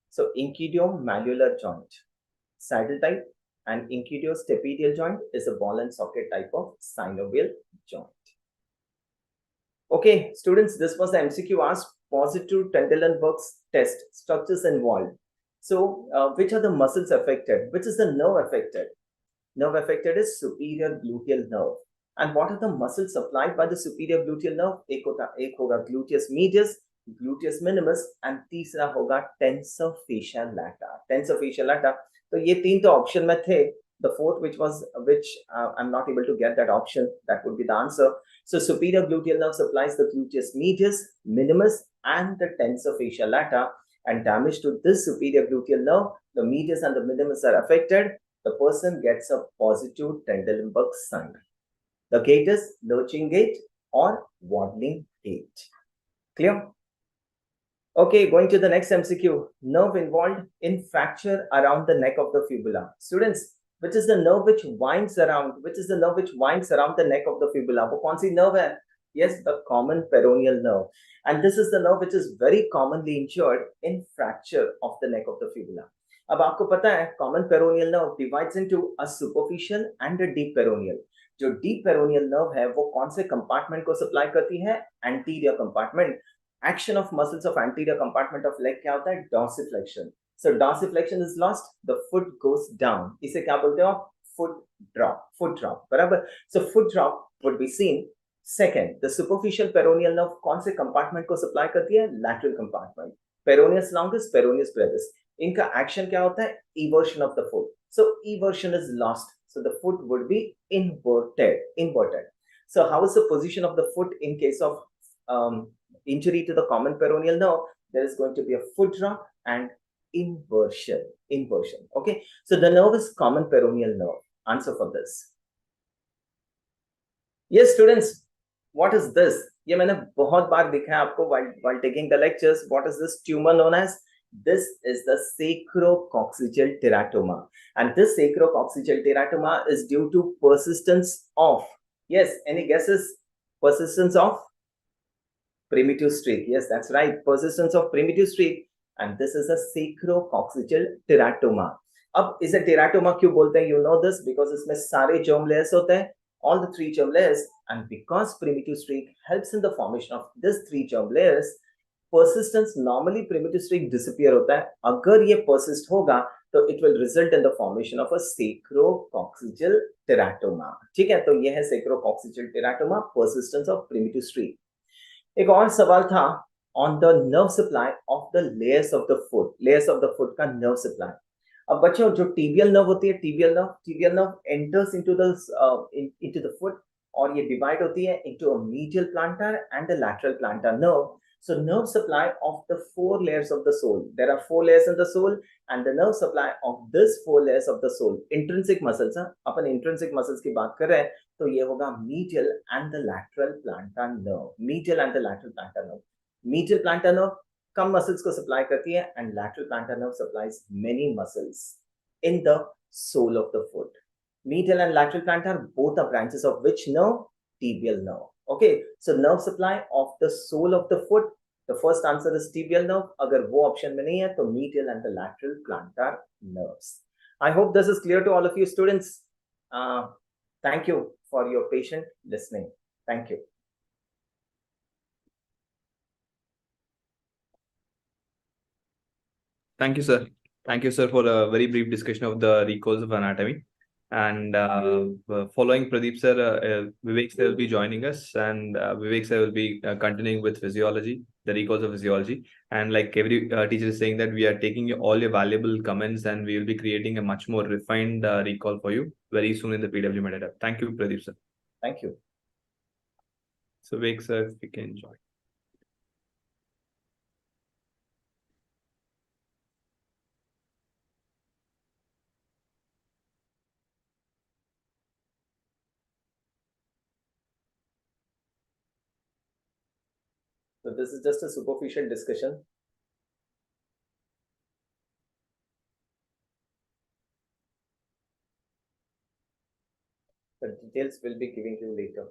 So inguinal-malleolar joint, saddle type, and inguinostapedial joint is a ball and socket type of synovial joint. Okay, students, this was the MCQ asked. Positive Trendelenburg's test, structures involved. So, which are the muscles affected? Which is the nerve affected? Nerve affected is superior gluteal nerve. And what are the muscles supplied by the superior gluteal nerve? एक होगा gluteus medius, gluteus minimus, and तीसरा होगा tensor fascia lata. Tensor fascia lata. तो ये तीन तो option में थे. The fourth, which I'm not able to get that option, that would be the answer. So superior gluteal nerve supplies the gluteus medius, minimus, and the tensor fascia lata. and damage to this superior gluteal nerve, the medius and the minimus are affected, the person gets a positive Trendelenburg sign. The gait is lurching gait or waddling gait. Clear? Okay, going to the next MCQ. Nerve involved in fracture around the neck of the fibula. Students, which is the nerve which winds around? Which is the nerve which winds around the neck of the fibula? वो कौन सी nerve है? Yes, the common peroneal nerve. And this is the nerve which is very commonly injured in fracture of the neck of the fibula. अब आपको पता है, common peroneal nerve divides into a superficial and a deep peroneal. जो deep peroneal nerve है, वो कौन से compartment को supply करती है? Anterior compartment. Action of muscles of anterior compartment of leg क्या होता है? Dorsiflexion. So dorsiflexion is lost, the foot goes down. इसे क्या बोलते हो आप? Foot drop. बराबर? So foot drop would be seen. Second, the superficial peroneal nerve कौन से compartment को supply करती है? Lateral compartment. Peroneus longus, peroneus brevis. इनका action क्या होता है? Eversion of the foot. So eversion is lost. So the foot would be inverted. So how is the position of the foot in case of injury to the common peroneal nerve? There is going to be a foot drop and inversion. Okay, so the nerve is common peroneal nerve. Answer for this. Yes, students, what is this? ये मैंने बहुत बार दिखा है आपको while taking the lectures. What is this tumor known as? This is the sacrococcygeal teratoma, and this sacrococcygeal teratoma is due to persistence of, yes, any guesses? Persistence of primitive streak. Yes, that's right. Persistence of primitive streak, and this is a sacrococcygeal teratoma. अब इसे teratoma क्यों बोलते हैं? You know this because इसमें सारे germ layers होते हैं, all the 3 germ layers, and because primitive streak helps in the formation of this 3 germ layers, persistence normally primitive streak disappear होता है. अगर ये persist होगा तो it will result in the formation of a sacrococcygeal teratoma. ठीक है, तो ये है sacrococcygeal teratoma, persistence of primitive streak. एक और सवाल था on the nerve supply of the layers of the foot का nerve supply. अब बच्चों जो tibial nerve होती है, tibial nerve enters into the foot और ये divide होती है into a medial plantar and a lateral plantar nerve. So nerve supply of the 4 layers of the sole. There are 4 layers in the sole, and the nerve supply of this 4 layers of the sole. Intrinsic muscles, upon intrinsic muscles की बात कर रहे हैं, तो ये होगा medial and the lateral plantar nerve. Medial plantar nerve come muscles को supply करती है, and lateral plantar nerve supplies many muscles in the sole of the foot. Medial and lateral plantar both are branches of which nerve? Tibial nerve. Okay, so nerve supply of the sole of the foot, the first answer is tibial nerve. अगर वो option में नहीं है तो medial and the lateral plantar nerves. I hope this is clear to all of you students. Thank you for your patient listening. Thank you. Thank you, sir. Thank you, sir, for a very brief discussion of the recalls of anatomy. And following Pradeep sir, Vivek sir will be joining us, and Vivek sir will be continuing with physiology, the recalls of physiology. And like every teacher is saying that we are taking all your valuable comments, and we will be creating a much more refined recall for you very soon in the PW MedEd. Thank you, Pradeep sir. Thank you. So Vivek sir, if you can join. So this is just a superficial discussion. The details will be giving you later.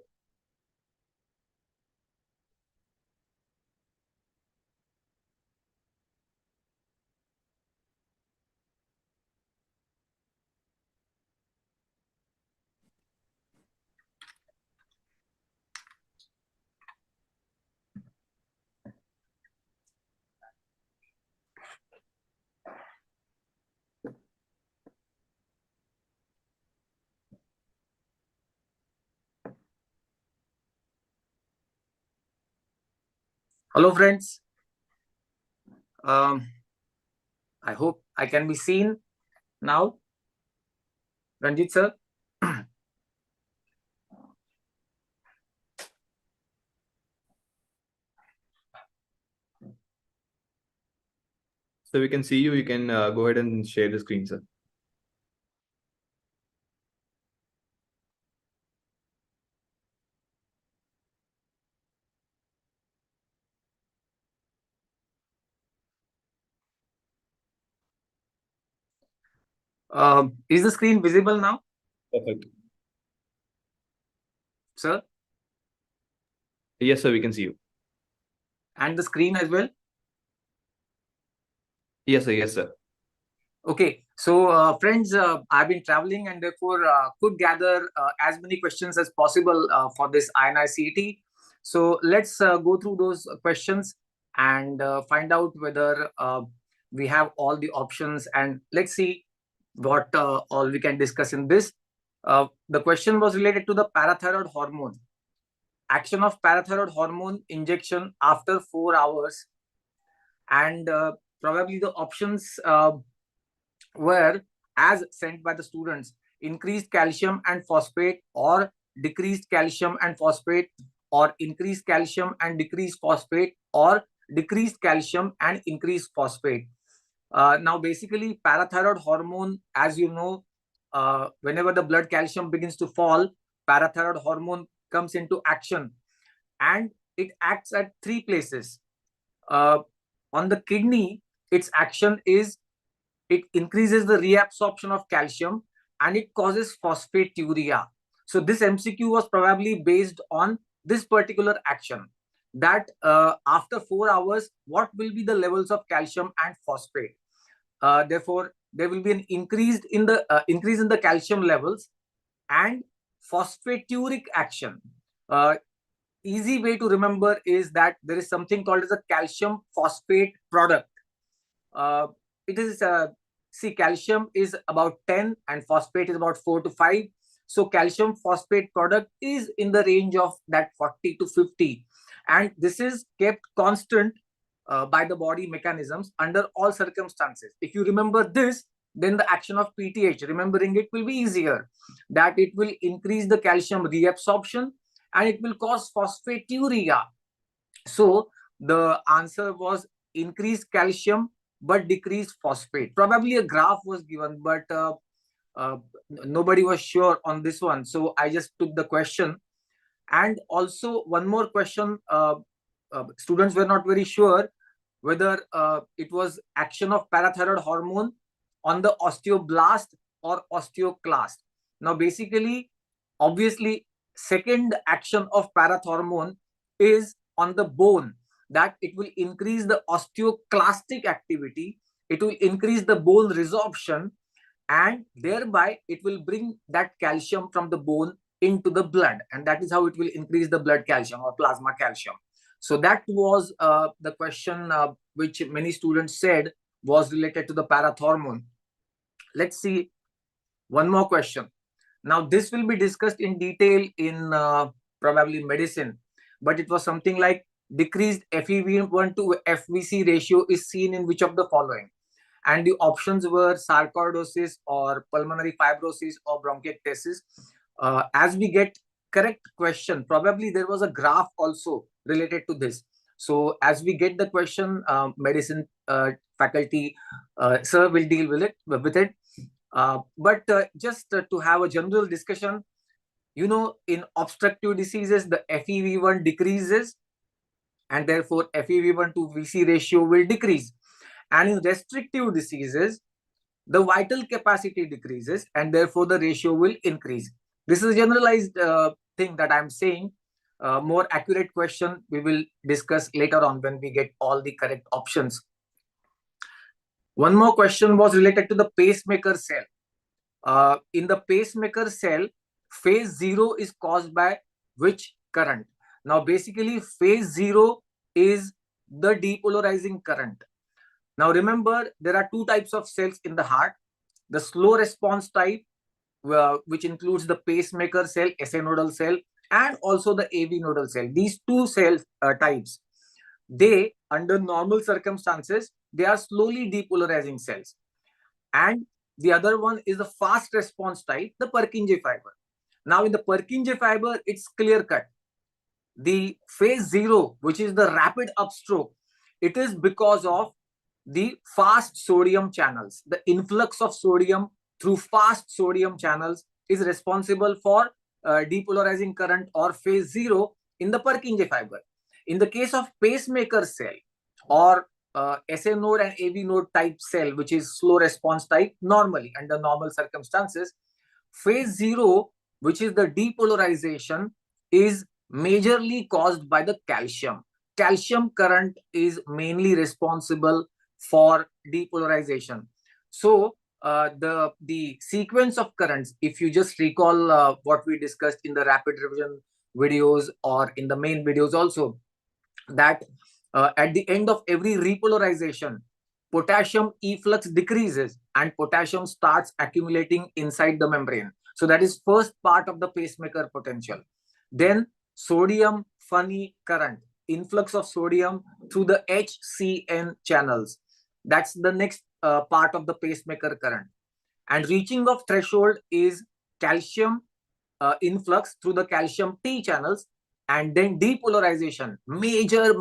Hello, friends. I hope I can be seen now. Ranjit sir. So we can see you. You can go ahead and share the screen, sir. Is the screen visible now, Perfect. sir? Yes, sir, we can see you. And the screen as well? Yes, sir. Yes, sir. Okay, so friends, I've been traveling and therefore could gather as many questions as possible for this INICET. So let's go through those questions and find out whether we have all the options, and let's see what all we can discuss in this. The question was related to the parathyroid hormone. Action of parathyroid hormone injection after 4 hours, and probably the options were as sent by the students: increased calcium and phosphate, or decreased calcium and phosphate, or increased calcium and decreased phosphate, or decreased calcium and increased phosphate. Now, basically, parathyroid hormone, as you know, whenever the blood calcium begins to fall, parathyroid hormone comes into action, and it acts at 3 places. On the kidney, its action is it increases the reabsorption of calcium and it causes phosphaturia. So this MCQ was probably based on this particular action, that after 4 hours, what will be the levels of calcium and phosphate. Therefore, there will be an increase in the calcium levels and phosphaturic action. Easy way to remember is that there is something called as a calcium phosphate product. It is see, calcium is about 10 and phosphate is about 4 to 5. So calcium phosphate product is in the range of that 40 to 50, and this is kept constant by the body mechanisms under all circumstances. If you remember this, then the action of PTH, remembering it will be easier, that it will increase the calcium reabsorption and it will cause phosphaturia. So the answer was increased calcium but decreased phosphate. Probably a graph was given, but nobody was sure on this one. So I just took the question. And also one more question, students were not very sure whether it was action of parathyroid hormone on the osteoblast or osteoclast. Now, basically, obviously, second action of parathyroid hormone is on the bone, that it will increase the osteoclastic activity, it will increase the bone resorption, and thereby it will bring that calcium from the bone into the blood, and that is how it will increase the blood calcium or plasma calcium. So that was the question which many students said was related to the parathyroid hormone. Let's see one more question. Now, this will be discussed in detail in probably medicine, but it was something like decreased FeV1 to FVC ratio is seen in which of the following? And the options were sarcoidosis or pulmonary fibrosis or bronchiectasis. As we get correct question, probably there was a graph also related to this. So as we get the question, medicine faculty, sir will deal with it. But just to have a general discussion, you know, in obstructive diseases, the FeV1 decreases, and therefore FeV1 to VC ratio will decrease. And in restrictive diseases, the vital capacity decreases, and therefore the ratio will increase. This is a generalized thing that I'm saying. More accurate question we will discuss later on when we get all the correct options. One more question was related to the pacemaker cell. In the pacemaker cell, phase 0 is caused by which current? Now, basically, phase 0 is the depolarizing current. Now, remember, there are 2 types of cells in the heart. The slow response type, which includes the pacemaker cell, SA nodal cell, and also the AV nodal cell. These 2 cell types, they, under normal circumstances, they are slowly depolarizing cells. And the other one is the fast response type, the Purkinje fiber. Now, in the Purkinje fiber, it's clear cut. The phase 0, which is the rapid upstroke, it is because of the fast sodium channels. The influx of sodium through fast sodium channels is responsible for depolarizing current or phase 0 in the Purkinje fiber. In the case of pacemaker cell or SA node and AV node type cell, which is slow response type, normally under normal circumstances, phase 0, which is the depolarization, is majorly caused by the calcium. Calcium current is mainly responsible for depolarization. So the sequence of currents, if you just recall what we discussed in the rapid revision videos or in the main videos also, that at the end of every repolarization, potassium efflux decreases and potassium starts accumulating inside the membrane. So that is first part of the pacemaker potential. Then sodium funny current, influx of sodium through the HCN channels. That's the next part of the pacemaker current. And reaching of threshold is calcium influx through the calcium T channels, and then depolarization. Major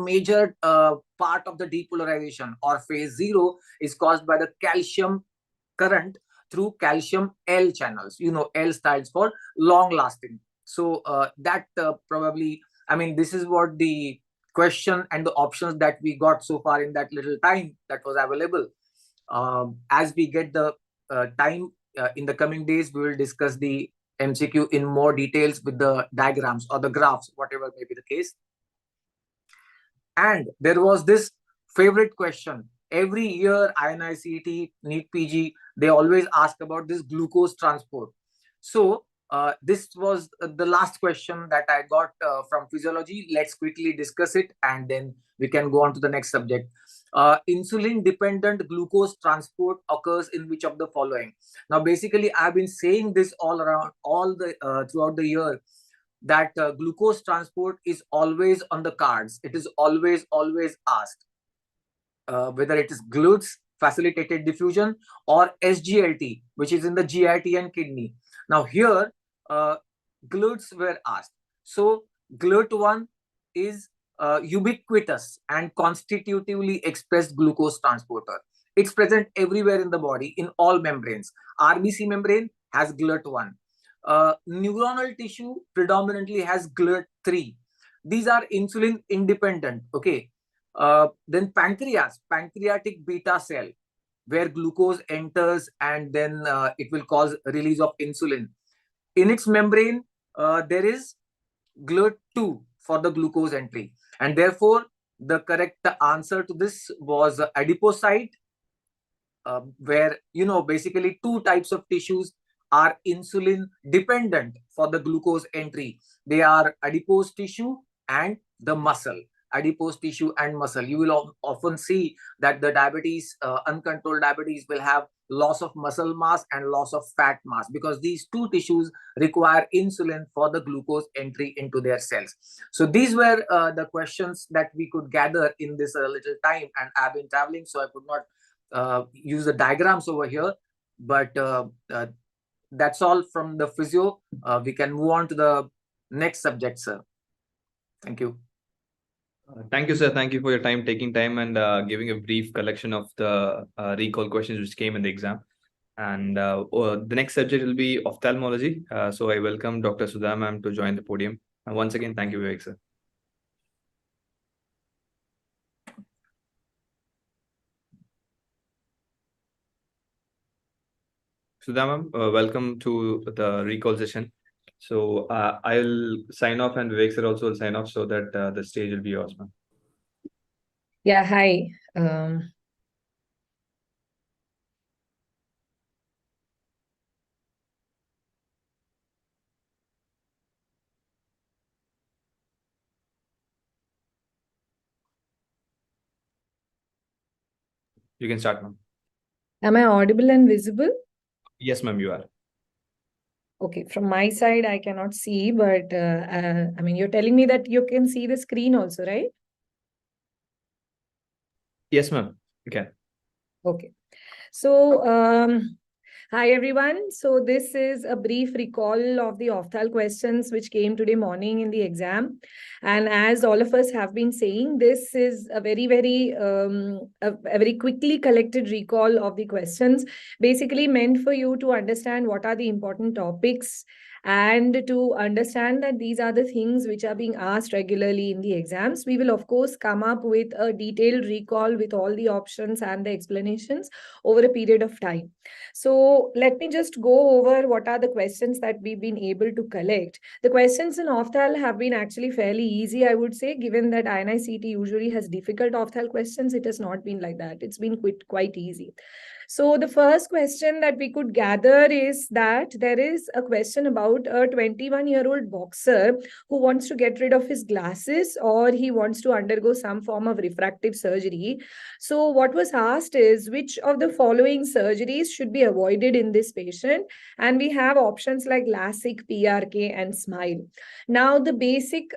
part of the depolarization or phase 0 is caused by the calcium current through calcium L channels. You know, L stands for long lasting. So that probably, I mean, this is what the question and the options that we got so far in that little time that was available. As we get the time in the coming days, we will discuss the MCQ in more details with the diagrams or the graphs, whatever may be the case. And there was this favorite question. Every year, INICET, NEET PG, they always ask about this glucose transport. So this was the last question that I got from physiology. Let's quickly discuss it and then we can go on to the next subject. Insulin-dependent glucose transport occurs in which of the following? Now, basically, I've been saying this all around, throughout the year, that glucose transport is always on the cards. It is always asked. Whether it is GLUTs, facilitated diffusion, or SGLT, which is in the GIT and kidney. Now, here, GLUTs were asked. So, GLUT1 is ubiquitous and constitutively expressed glucose transporter. It's present everywhere in the body, in all membranes. RBC membrane has GLUT1. Neuronal tissue predominantly has GLUT3. These are insulin independent. Okay. Then pancreatic beta cell, where glucose enters and then it will cause release of insulin. In its membrane, there is GLUT2 for the glucose entry. And therefore, the correct answer to this was adipocyte, where, you know, basically two types of tissues are insulin dependent for the glucose entry. They are adipose tissue and the muscle. Adipose tissue and muscle. You will often see that the diabetes, uncontrolled diabetes, will have loss of muscle mass and loss of fat mass, because these two tissues require insulin for the glucose entry into their cells. So these were the questions that we could gather in this little time, and I've been traveling, so I could not use the diagrams over here, but that's all from the physio. We can move on to the next subject, sir. Thank you. Thank you, sir. Thank you for your time, taking time and giving a brief collection of the recall questions which came in the exam. And the next subject will be ophthalmology. So I welcome Dr. Sudha ma'am to join the podium. And once again, thank you, Vivek, sir. Sudha ma'am, welcome to the recall session. So I'll sign off and Vivek sir also will sign off so that the stage will be yours, ma'am. Yeah, hi. You can start, ma'am. Am I audible and visible? Yes, ma'am, you are. Okay, from my side, I cannot see, but I mean, you're telling me that you can see the screen also, right? Yes, ma'am. You can. Okay. So Hi, everyone. So this is a brief recall of the opthal questions which came today morning in the exam. And as all of us have been saying, this is a very quickly collected recall of the questions, basically meant for you to understand what are the important topics and to understand that these are the things which are being asked regularly in the exams. We will, of course, come up with a detailed recall with all the options and the explanations over a period of time. So let me just go over what are the questions that we've been able to collect. The questions in Ophthal have been actually fairly easy, I would say, given that INICET usually has difficult Ophthal questions. It has not been like that. It's been quite easy. So the first question that we could gather is that there is a question about a 21-year-old boxer who wants to get rid of his glasses, or he wants to undergo some form of refractive surgery. So what was asked is, which of the following surgeries should be avoided in this patient? And we have options like LASIK, PRK, and SMILE. Now, the basic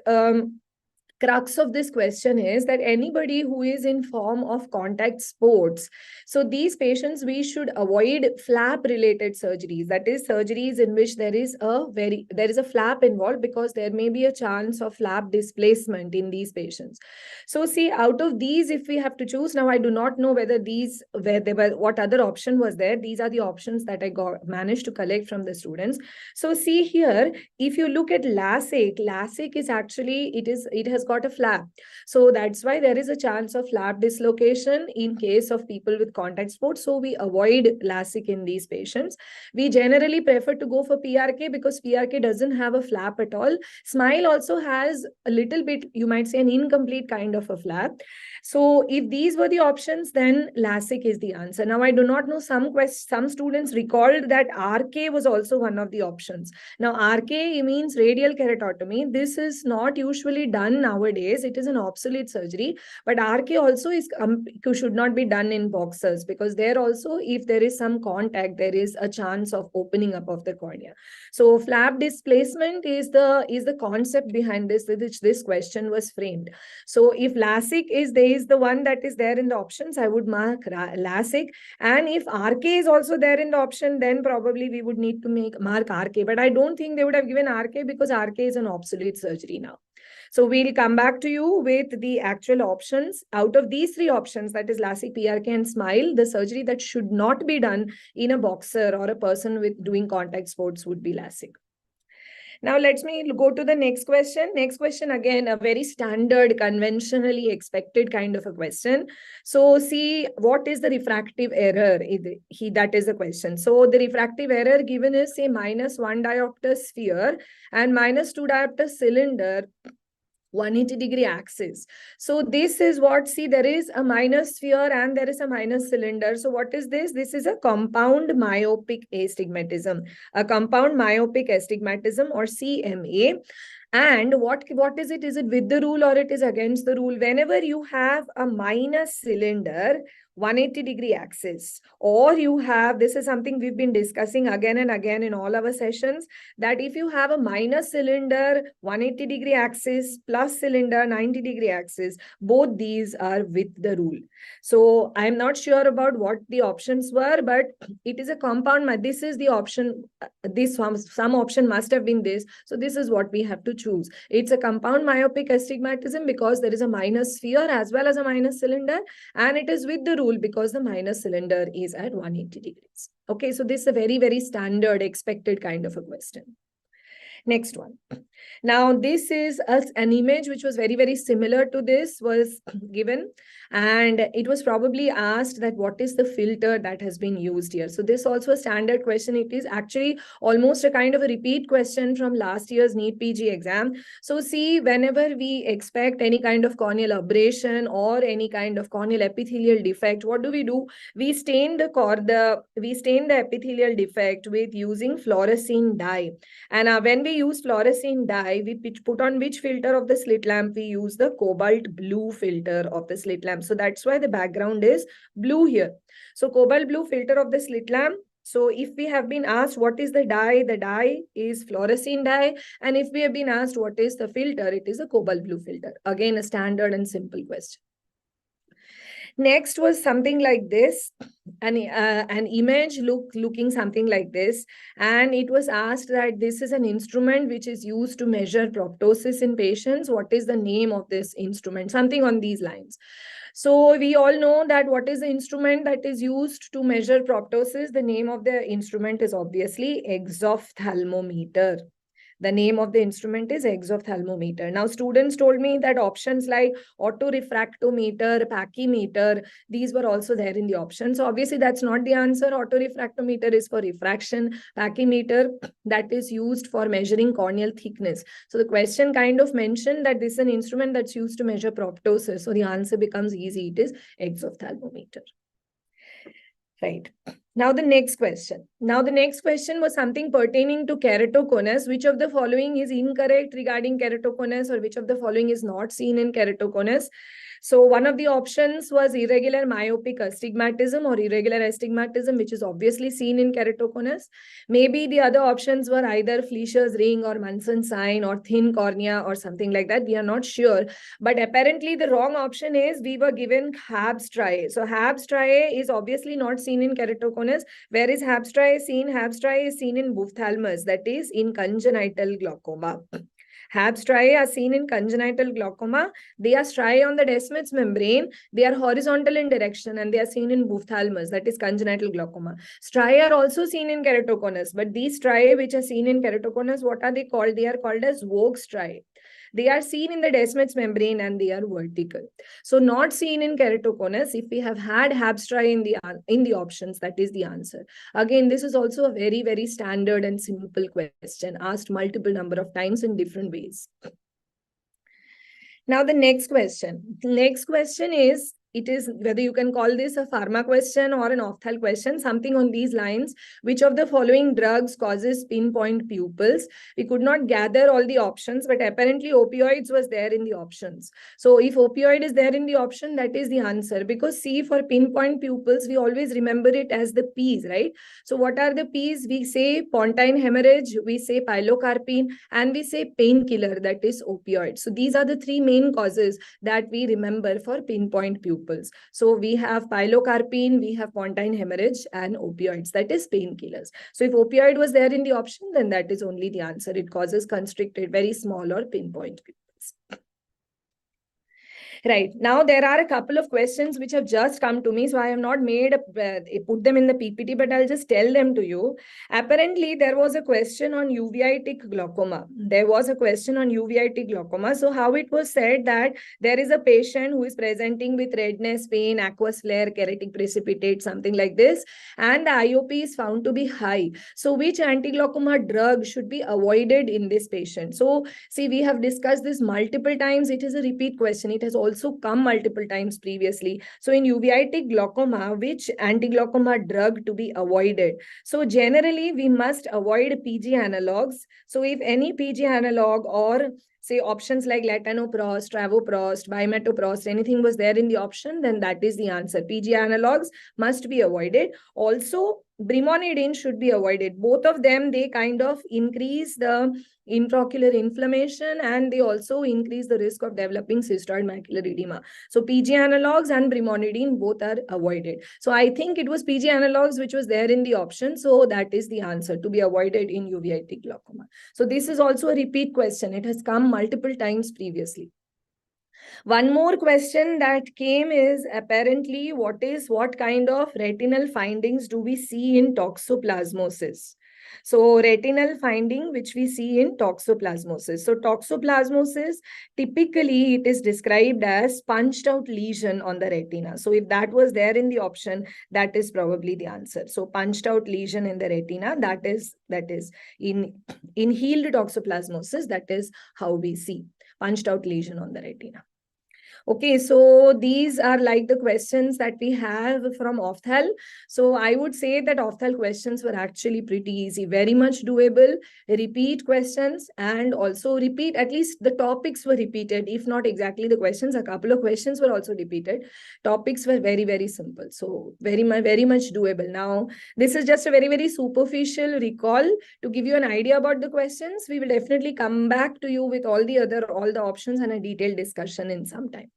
crux of this question is that anybody who is in form of contact sports, so these patients, we should avoid flap related surgeries, that is surgeries in which there is a flap involved, because there may be a chance of flap displacement in these patients. So see, out of these, if we have to choose, now I do not know whether these, what other option was there. These are the options that I managed to collect from the students. So see here, if you look at LASIK is actually, it has got a flap. So that's why there is a chance of flap dislocation in case of people with contact sports. So we avoid LASIK in these patients. We generally prefer to go for PRK because PRK doesn't have a flap at all. SMILE also has a little bit, you might say, an incomplete kind of a flap. So if these were the options, then LASIK is the answer. Now, I do not know, some students recalled that RK was also one of the options. Now, RK means radial keratotomy. This is not usually done nowadays. It is an obsolete surgery. But RK also should not be done in boxers, because there also, if there is some contact, there is a chance of opening up of the cornea. So flap displacement is the concept behind this, which this question was framed. So if LASIK is the one that is there in the options, I would mark LASIK. And if RK is also there in the option, then probably we would need to mark RK. But I don't think they would have given RK, because RK is an obsolete surgery now. So we'll come back to you with the actual options. Out of these three options, that is LASIK, PRK, and SMILE, the surgery that should not be done in a boxer or a person with doing contact sports would be LASIK. Now, let me go to the next question. Next question, again, a very standard, conventionally expected kind of a question. So see, what is the refractive error? That is the question. So the refractive error given is, say, -1 diopter sphere and -2 diopter cylinder, 180-degree axis. So this is what, see, there is a minus sphere and there is a minus cylinder. So what is this? This is a compound myopic astigmatism, or CMA. And what is it? Is it with the rule or it is against the rule? Whenever you have a minus cylinder, 180-degree axis, or you have, this is something we've been discussing again and again in all our sessions, that if you have a minus cylinder, 180-degree axis, plus cylinder, 90-degree axis, both these are with the rule. So I'm not sure about what the options were, but it is a compound. This is the option. Some option must have been this. So this is what we have to choose. It's a compound myopic astigmatism because there is a minus sphere as well as a minus cylinder, and it is with the rule because the minus cylinder is at 180 degrees. Okay, so this is a very, very standard expected kind of a question. Next one. Now, this is an image which was very, very similar to this was given, and it was probably asked that what is the filter that has been used here. So this also a standard question. It is actually almost a kind of a repeat question from last year's NEET PG exam. So see, whenever we expect any kind of corneal aberration or any kind of corneal epithelial defect, what do? We stain the epithelial defect with using fluorescein dye. And when we use fluorescein dye, we put on which filter of the slit lamp? We use the cobalt blue filter of the slit lamp. So that's why the background is blue here. So cobalt blue filter of the slit lamp. So if we have been asked what is the dye is fluorescein dye. And if we have been asked what is the filter, it is a cobalt blue filter. Again, a standard and simple question. Next was something like this, an image looking something like this. And it was asked that this is an instrument which is used to measure proptosis in patients. What is the name of this instrument? Something on these lines. So we all know that what is the instrument that is used to measure proptosis? The name of the instrument is obviously exophthalmometer. The name of the instrument is exophthalmometer. Now, students told me that options like autorefractometer, pachymeter, these were also there in the options. So obviously that's not the answer. Autorefractometer is for refraction. Pachymeter, that is used for measuring corneal thickness. So the question kind of mentioned that this is an instrument that's used to measure proptosis. So the answer becomes easy. It is exophthalmometer. Right. Now the next question. Now the next question was something pertaining to keratoconus. Which of the following is incorrect regarding keratoconus, or which of the following is not seen in keratoconus? So one of the options was irregular myopic astigmatism or irregular astigmatism, which is obviously seen in keratoconus. Maybe the other options were either Fleischer's ring or Munson sign or thin cornea or something like that. We are not sure. But apparently the wrong option is we were given HABS striae. So HABS striae is obviously not seen in keratoconus. Where is HABS striae seen? HABS striae is seen in ophthalmus, that is in congenital glaucoma. HABS striae are seen in congenital glaucoma. They are striae on the Descemet's membrane. They are horizontal in direction and they are seen in ophthalmus, that is congenital glaucoma. Striae are also seen in keratoconus, but these striae which are seen in keratoconus, what are they called? They are called as vogue striae. They are seen in the Descemet's membrane and they are vertical. So not seen in keratoconus. If we have had HABS striae in the options, that is the answer. Again, this is also a very, very standard and simple question asked multiple number of times in different ways. Now the next question. The next question is, it is whether you can call this a pharma question or an ophthal question, something on these lines. Which of the following drugs causes pinpoint pupils? We could not gather all the options, but apparently opioids was there in the options. So if opioid is there in the option, that is the answer. Because see, for pinpoint pupils, we always remember it as the P's, right? So what are the P's? We say pontine hemorrhage, we say pilocarpine, and we say painkiller, that is opioid. So these are the three main causes that we remember for pinpoint pupils. So we have pilocarpine, we have pontine hemorrhage, and opioids, that is painkillers. So if opioid was there in the option, then that is only the answer. It causes constricted, very small or pinpoint pupils. Right. Now, there are a couple of questions which have just come to me. So I have not put them in the PPT, but I'll just tell them to you. Apparently, there was a question on uveitic glaucoma. There was a question on uveitic glaucoma. So how it was said that there is a patient who is presenting with redness, pain, aqueous flare, keratic precipitate, something like this. And the IOP is found to be high. So which anti-glaucoma drug should be avoided in this patient? So see, we have discussed this multiple times. It is a repeat question. It has also come multiple times previously. So in uveitic glaucoma, which anti-glaucoma drug to be avoided? So generally, we must avoid PG analogs. So if any PG analog or say options like latanoprost, travoprost, bimetoprost, anything was there in the option, then that is the answer. PG analogs must be avoided. Also, brimonidine should be avoided. Both of them, they kind of increase the intraocular inflammation and they also increase the risk of developing cystoid macular edema. So PG analogs and brimonidine both are avoided. So I think it was PG analogs which was there in the option. So that is the answer to be avoided in uveitic glaucoma. So this is also a repeat question. It has come multiple times previously. One more question that came is apparently what kind of retinal findings do we see in toxoplasmosis? So retinal finding which we see in toxoplasmosis. So toxoplasmosis, typically it is described as punched out lesion on the retina. So if that was there in the option, that is probably the answer. So punched out lesion in the retina, that is in healed toxoplasmosis, that is how we see punched out lesion on the retina. Okay, so these are like the questions that we have from Ophthal. So I would say that Ophthal questions were actually pretty easy, very much doable, repeat questions, and also repeat, at least the topics were repeated, if not exactly the questions, a couple of questions were also repeated. Topics were very, very simple. So very much doable. Now, this is just a very, very superficial recall to give you an idea about the questions. We will definitely come back to you with all the options and a detailed discussion in some time.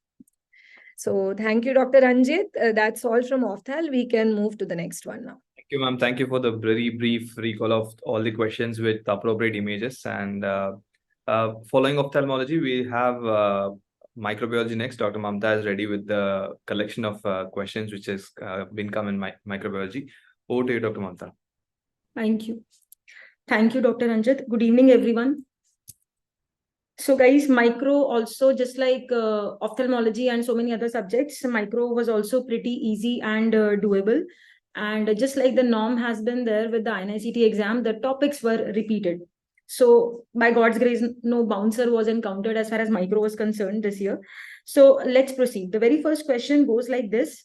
So thank you, Dr. Ranjit. That's all from Ophthal. We can move to the next one now. Thank you, ma'am. Thank you for the very brief recall of all the questions with appropriate images. And following ophthalmology, we have microbiology next. Dr. Mamta is ready with the collection of questions which has been come in microbiology. Over to you, Dr. Mamta. Thank you. Thank you, Dr. Ranjit. Good evening, everyone. So guys, micro also, just like ophthalmology and so many other subjects, micro was also pretty easy and doable. And just like the norm has been there with the INICET exam, the topics were repeated. So by God's grace, no bouncer was encountered as far as micro was concerned this year. So let's proceed. The very first question goes like this.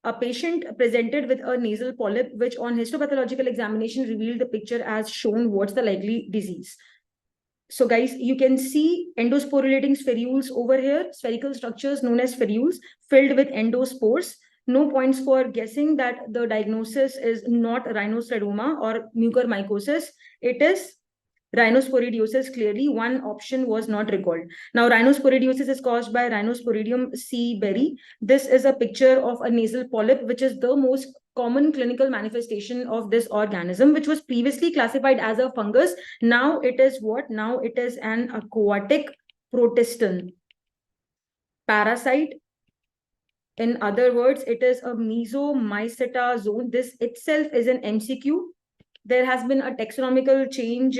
A patient presented with a nasal polyp, which on histopathological examination revealed the picture as shown. What's the likely disease? So guys, you can see endosporulating spherules over here, spherical structures known as spherules filled with endospores. No points for guessing that the diagnosis is not rhinostereoma or mucormycosis. It is rhinosporidiosis. Clearly, one option was not recalled. Now, rhinosporidiosis is caused by Rhinosporidium C. berry. This is a picture of a nasal polyp, which is the most common clinical manifestation of this organism, which was previously classified as a fungus. Now it is what? Now it is an aquatic protestan parasite. In other words, it is a Mesomyceta zone. This itself is an MCQ. There has been a taxonomical change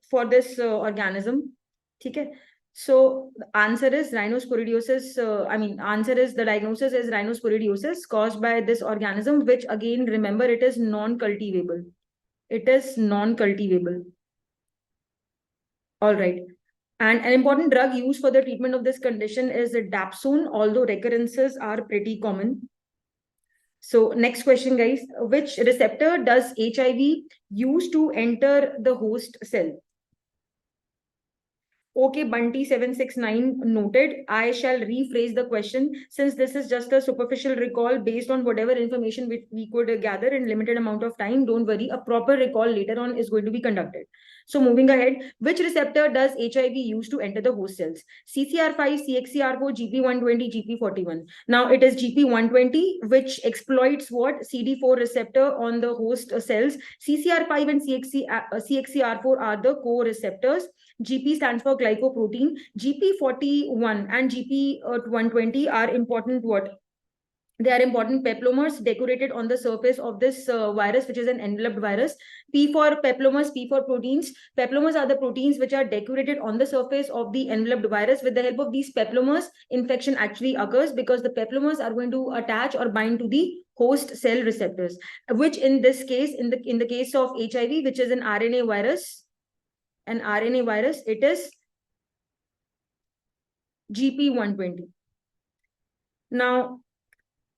for this organism. Okay. So the answer is rhinosporidiosis. Answer is the diagnosis is rhinosporidiosis caused by this organism, which again, remember, it is non-cultivable. It is non-cultivable. All right. And an important drug used for the treatment of this condition is dapsone, although recurrences are pretty common. So next question, guys. Which receptor does HIV use to enter the host cell? Okay, Bunty 769 noted. I shall rephrase the question since this is just a superficial recall based on whatever information we could gather in limited amount of time. Don't worry, a proper recall later on is going to be conducted. So moving ahead, which receptor does HIV use to enter the host cells? CCR5, CXCR4, GP120, GP41. Now it is GP120 which exploits what? CD4 receptor on the host cells. CCR5 and CXCR4 are the co-receptors. GP stands for glycoprotein. GP41 and GP120 are important what? They are important peplomers decorated on the surface of this virus, which is an enveloped virus. P for peplomers, P for proteins. Peplomers are the proteins which are decorated on the surface of the enveloped virus. With the help of these peplomers, infection actually occurs because the peplomers are going to attach or bind to the host cell receptors, which in this case, in the case of HIV, which is an RNA virus, it is GP120. Now,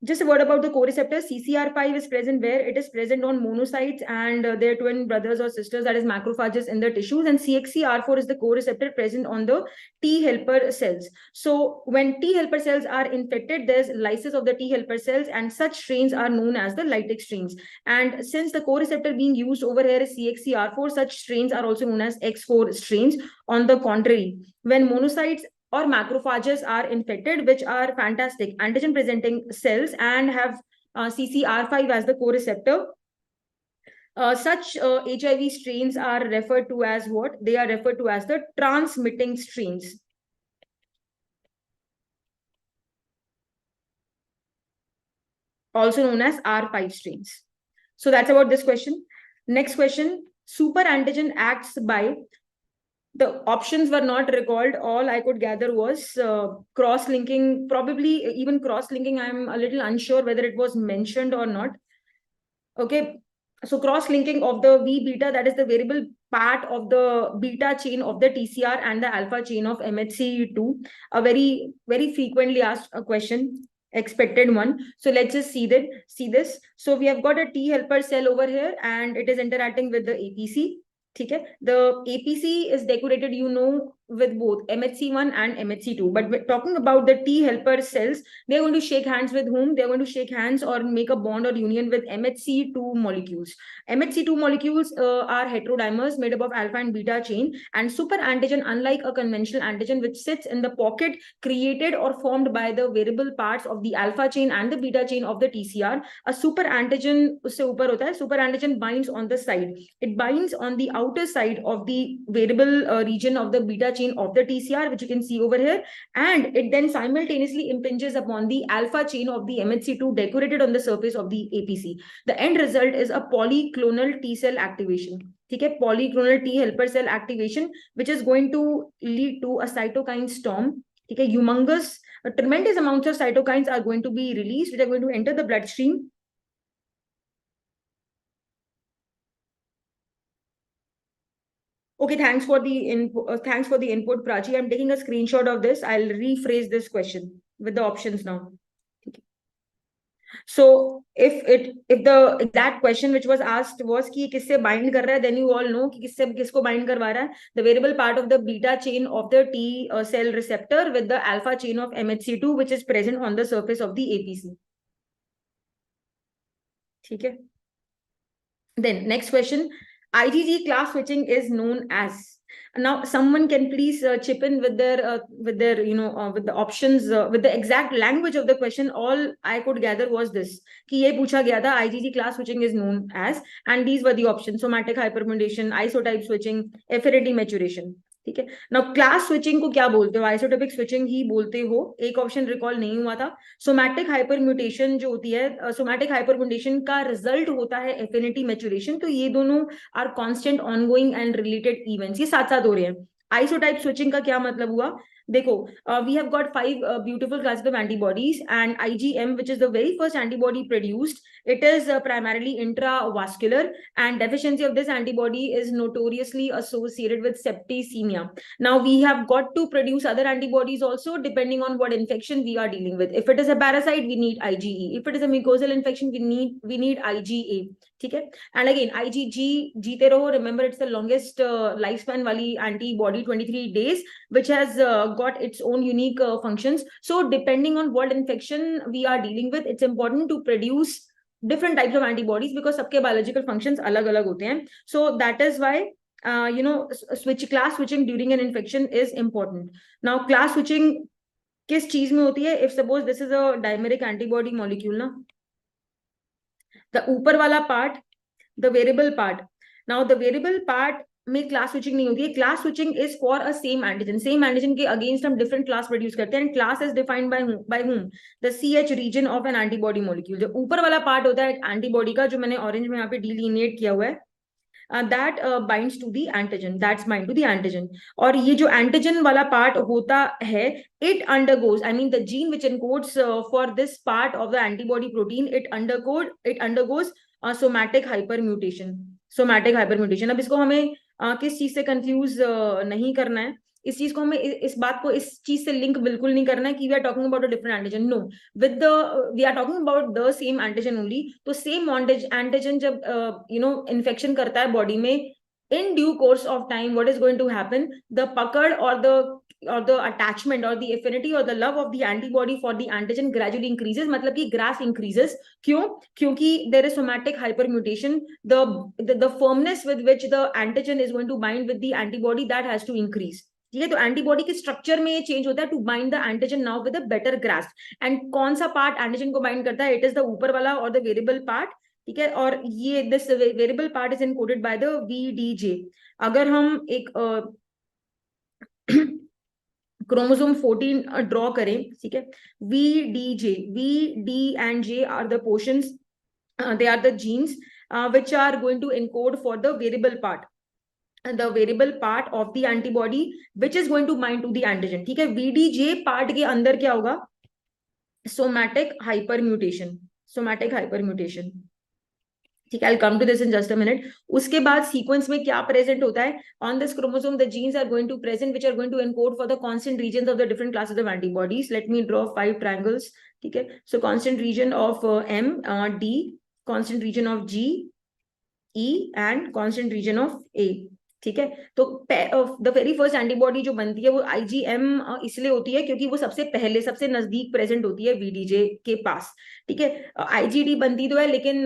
just a word about the co-receptors. CCR5 is present where? It is present on monocytes and their twin brothers or sisters, that is macrophages in the tissues. And CXCR4 is the co-receptor present on the T helper cells. So when T helper cells are infected, there's lysis of the T helper cells, and such strains are known as the lytic strains. And since the co-receptor being used over here is CXCR4, such strains are also known as X4 strains. On the contrary, when monocytes or macrophages are infected, which are fantastic antigen presenting cells and have CCR5 as the co-receptor, such HIV strains are referred to as what? They are referred to as the transmitting strains. Also known as R5 strains. So that's about this question. Next question. Super antigen acts by... The options were not recalled. All I could gather was cross-linking, probably even cross-linking. I'm a little unsure whether it was mentioned or not. Okay, so cross-linking of the V beta, that is the variable part of the beta chain of the TCR and the alpha chain of MHC2. A very, very frequently asked question, expected one. So let's just see this. So we have got a T helper cell over here and it is interacting with the APC. Okay. The APC is decorated, you know, with both MHC1 and MHC2. But we're talking about the T helper cells, they're going to shake hands with whom? They're going to shake hands or make a bond or union with MHC2 molecules. MHC2 molecules are heterodimers made up of alpha and beta chain, and super antigen, unlike a conventional antigen which sits in the pocket created or formed by the variable parts of the alpha chain and the beta chain of the TCR, a super antigen usse upar hota hai. Super antigen binds on the side. It binds on the outer side of the variable region of the beta chain of the TCR, which you can see over here, and it then simultaneously impinges upon the alpha chain of the MHC2 decorated on the surface of the APC. The end result is a polyclonal T cell activation. Okay, polyclonal T helper cell activation, which is going to lead to a cytokine storm. Okay, humongous, tremendous amounts of cytokines are going to be released, which are going to enter the bloodstream. Okay, thanks for the input, Prachi. I'm taking a screenshot of this. I'll rephrase this question with the options now. So if the exact question which was asked was कि किससे bind कर रहा है, then you all know कि किसको bind करवा रहा है. The variable part of the beta chain of the T cell receptor with the alpha chain of MHC2, which is present on the surface of the APC. ठीक है. Then next question. IgG class switching is known as. Now someone can please chip in with their with the options, with the exact language of the question. All I could gather was this कि ये पूछा गया था, IgG class switching is known as, and these were the options: somatic hypermutation, isotype switching, affinity maturation. ठीक है. Now class switching को क्या बोलते हो? Isotopic switching ही बोलते हो. एक ऑप्शन रिकॉल नहीं हुआ था. सोमैटिक हाइपरम्यूटेशन जो होती है, सोमैटिक हाइपरम्यूटेशन का रिजल्ट होता है एफिनिटी मैचुरेशन. तो ये दोनों are constant ongoing and related events, ये साथ साथ हो रहे हैं. आइसोटाइप स्विचिंग का क्या मतलब हुआ? देखो, we have got 5 beautiful classes of antibodies, and IgM, which is the very first antibody produced, it is primarily intravascular, and deficiency of this antibody is notoriously associated with septicemia. Now we have got to produce other antibodies also depending on what infection we are dealing with. If it is a parasite, we need IgE. If it is a mucosal infection, we need IgA. Okay, and again IgG जीते रहो. Remember, it's the longest lifespan वाली antibody, 23 days, which has got its own unique functions. So depending on what infection we are dealing with, it's important to produce different types of antibodies because सबके biological functions अलग अलग होते हैं. So that is why class switching during an infection is important. Now class switching किस चीज में होती है? If suppose this is a dimeric antibody molecule ना, the ऊपर वाला part, the variable part. Now the variable part में class switching नहीं होती है. Class switching is for a same antigen. Same antigen के against हम different class produce करते हैं, and class is defined by whom? The CH region of an antibody molecule. जो ऊपर वाला part होता है antibody का, जो मैंने orange में यहाँ पे delineate किया हुआ है, that binds to the antigen. That's bind to the antigen. और ये जो antigen वाला part होता है, it undergoes, I mean the gene which encodes for this part of the antibody protein, it undergoes somatic hypermutation. Somatic hypermutation. अब इसको हमें किस चीज से कंफ्यूज नहीं करना है. इस चीज को हमें इस बात को इस चीज से लिंक बिल्कुल नहीं करना है कि we are talking about a different antigen. No, with the we are talking about the same antigen only. तो सेम एंटीजन जब इन्फेक्शन करता है बॉडी में, in due course of time, what is going to happen? The pucker or the attachment or the affinity or the love of the antibody for the antigen gradually increases. मतलब कि grass increases. क्यों? क्योंकि there is somatic hypermutation. The firmness with which the antigen is going to bind with the antibody, that has to increase. ठीक है. तो antibody के structure में ये चेंज होता है to bind the antigen now with a better grasp. And कौन सा पार्ट एंटीजन को बाइंड करता है? इट इज द ऊपर वाला और द वेरिएबल पार्ट. ठीक है. और ये this variable part is encoded by the VDJ. अगर हम एक क्रोमोसोम 14 ड्रॉ करें, ठीक है, VDJ, V, D and J are the portions, they are the genes which are going to encode for the variable part, the variable part of the antibody which is going to bind to the antigen. ठीक है. VDJ part के अंदर क्या होगा? Somatic hypermutation. Somatic hypermutation. ठीक है. I'll come to this in just a minute. उसके बाद सीक्वेंस में क्या प्रेजेंट होता है? On this chromosome, the genes are going to present which are going to encode for the constant regions of the different classes of antibodies. Let me draw 5 triangles. ठीक है. So constant region of M, D, constant region of G, E, and constant region of A. ठीक है। तो the very first antibody जो बनती है वो IgM इसलिए होती है क्योंकि वो सबसे पहले सबसे नजदीक प्रेजेंट होती है VDJ के पास, ठीक है। IgD बनती तो है लेकिन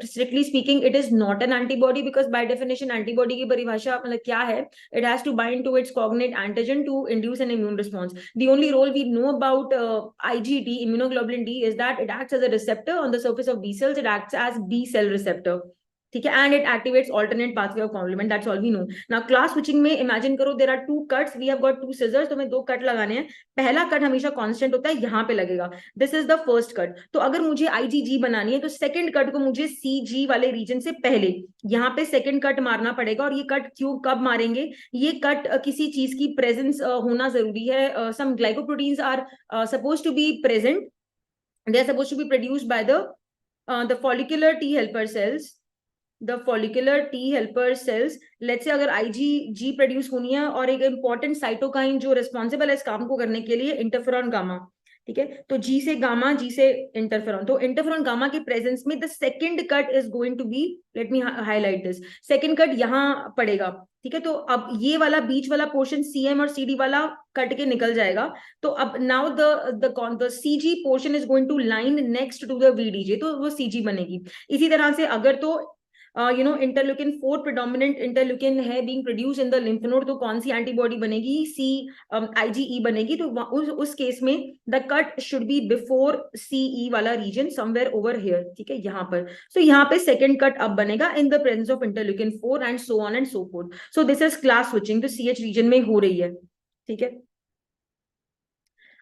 strictly speaking it is not an antibody, because by definition antibody की परिभाषा मतलब क्या है, it has to bind to its cognate antigen to induce an immune response. The only role we know about IgD, immunoglobulin D, is that it acts as a receptor on the surface of B cells. It acts as B cell receptor, ठीक है, and it activates alternate pathway of complement. That's all we know. Now class switching में imagine करो there are two cuts, we have got two scissors, तो हमें दो cut लगाने हैं। पहला कट हमेशा कांस्टेंट होता है, यहाँ पे लगेगा, this is the first cut. तो अगर मुझे IgG बनानी है तो सेकंड कट को मुझे CG वाले रीजन से पहले यहाँ पे सेकंड कट मारना पड़ेगा। और ये कट क्यों कब मारेंगे, ये कट किसी चीज की प्रेजेंस होना जरूरी है। Some glycoproteins are suppose to be present, they are supposed to be produced by the follicular T helper cells, the follicular T helper cells। Let's say अगर IgG प्रोड्यूस होनी है और एक इंपॉर्टेंट साइटोकाइन जो responsible है इस काम को करने के लिए, इंटरफेरॉन गामा, ठीक है। तो G से गामा, G से इंटरफेरॉन, तो इंटरफेरॉन गामा के प्रेजेंस में the second cut is going to be, let me highlight this, second cut यहाँ पड़ेगा, ठीक है। तो अब ये वाला बीच वाला पोर्शन CM और CD वाला कट के निकल जाएगा। तो अब now the CG portion is going to line next to the VDJ, तो वो CG बनेगी। इसी तरह से अगर तो इंटरल्यूकिन 4 प्रिडोमिनेंट इंटरल्यूकिन है being produce in the lymph node, तो कौन सी एंटीबॉडी बनेगी, IgE बनेगी। तो उस केस में the cut should be before CE वाला रीजन, समवेयर ओवर हियर, ठीक है, यहाँ पर। सो यहाँ पे सेकंड कट अब बनेगा in the presence of interleukin 4 and so on and so fourth. So this is class switching, तो CH रीजन में हो रही है, ठीक है।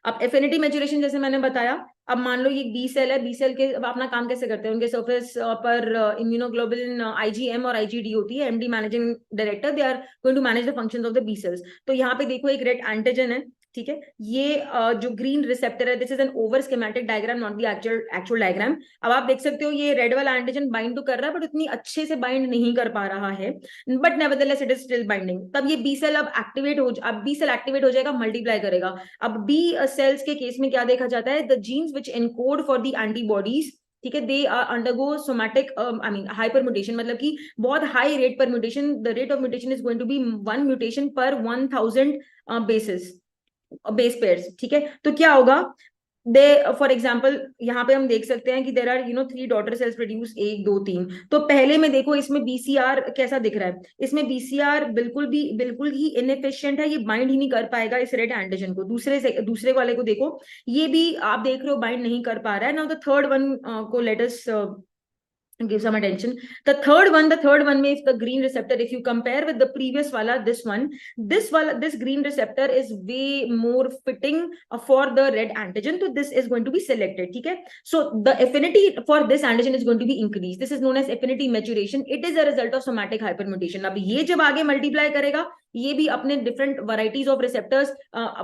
अब एफिनिटी मैच्योरेशन जैसे मैंने बताया, अब मान लो ये बी सेल है, बी सेल के अब अपना काम कैसे करते हैं, उनके सरफेस पर इम्यूनोग्लोबुलिन IgM और IgD होती है, MD managing director, they are going to manage the functions of the B cells. तो यहाँ पे देखो एक रेड एंटीजन है, ठीक है, ये जो ग्रीन रिसेप्टर है, this is N over schematic diagram, not the actual diagram. अब आप देख सकते हो ये रेड वाला एंटीजन बाइंड तो कर रहा है बट उतनी अच्छे से बाइंड नहीं कर पा रहा है, but nevertheless it is still binding. तब ये बी सेल अब बी सेल एक्टिवेट हो जाएगा, मल्टीप्लाई करेगा। अब बी सेल्स के केस में क्या देखा जाता है, the genes which encode for the antibodies, ठीक है, they undergo somatic hyper mutation, मतलब कि बहुत हाई रेट पर mutation, the rate of mutation is going to be 1 mutation per 1000 base pairs, ठीक है। तो क्या होगा, दे फॉर एग्जाम्पल यहाँ पे हम देख सकते हैं कि there are 3 daughter cells produce 1 2 3। तो पहले में देखो इसमें BCR कैसा दिख रहा है, इसमें BCR बिल्कुल ही इनएफिशिएंट है, ये बाइंड ही नहीं कर पाएगा इस रेड एंटीजन को। दूसरे वाले को देखो, ये भी आप देख रहे हो बाइंड नहीं कर पा रहा है। नाउ द थर्ड वन को let us give some attention. The third one is the green receptor. If you compare with the previous wala, this green receptor is way more fitting for the red antigen. So this is going to be selected, okay? So the affinity for this antigen is going to be increased. This is known as affinity maturation. It is a result of somatic hypermutation. अब ये जब आगे multiply करेगा, ये भी अपने different varieties of receptors,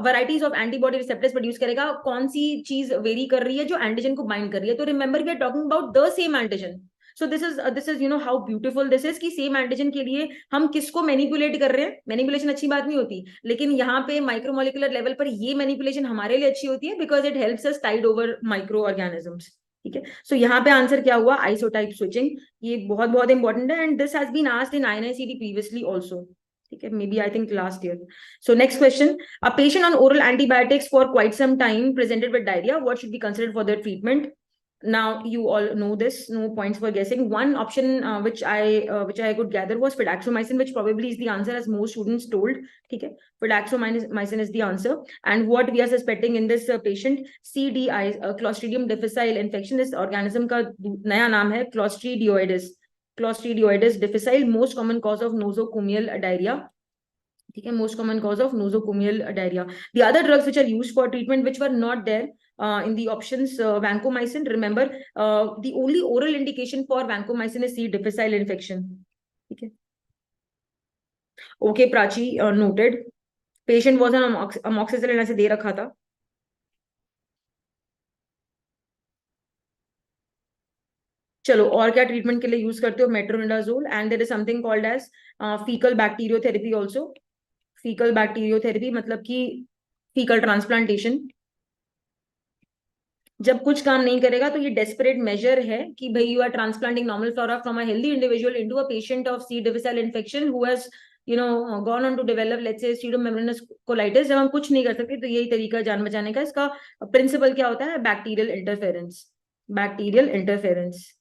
varieties of antibody receptors produce करेगा। कौन सी चीज वेरी कर रही है, जो एंटीजन को बाइंड कर रही है। तो remember we are talking about the same antigen. So this is how beautiful this is, कि सेम एंटीजन के लिए हम किसको मैनिपुलेट कर रहे हैं। मैनिपुलेशन अच्छी बात नहीं होती, लेकिन यहाँ पे माइक्रोमोलिकुलर लेवल पर ये मैनिपुलेशन हमारे लिए अच्छी होती है, because it helps us tide over micro organisms, ठीक है। सो यहाँ पे आंसर क्या हुआ, आइसोटाइप स्विचिंग। ये बहुत इंपॉर्टेंट है, and this has been asked in INICET previously also, ठीक है, maybe I think last year. So next question, a patient on oral antibiotics for quite some time presented with diarrhea, what should be considered for their treatment? Now you all know this, no points for guessing. One option which I could gather was fidaxomicin, which probably is the answer as most students told, okay, fidaxomicin is the answer. And what we are suspecting in this patient, CDI, Clostridium difficile infection, this organism का नया नाम है Clostridioides difficile, most common cause of nosocomial diarrhea, ठीक है, most common cause of nosocomial diarrhea. The other drugs which are used for treatment which were not there in the options, vancomycin, remember the only oral indication for vancomycin is C difficile infection, ठीक है। Okay Prachi, noted. Patient was on amoxicillin ऐसे दे रखा था। चलो, और क्या treatment के लिए यूज करते हो, metronidazole, and there is something called as faecal bacteriotherapy also. Faecal bacteriotherapy मतलब कि फीकल ट्रांसप्लांटेशन। जब कुछ काम नहीं करेगा तो ये डेस्परेट मेजर है कि भाई you are transplanting normal flora from a healthy individual into a patient of C difficile infection who has gone on to develop let's say pseudomembranous colitis, जब हम कुछ नहीं कर सकते तो यही तरीका जान बचाने का। इसका प्रिंसिपल क्या होता है? Bacterial interference, bacterial interference.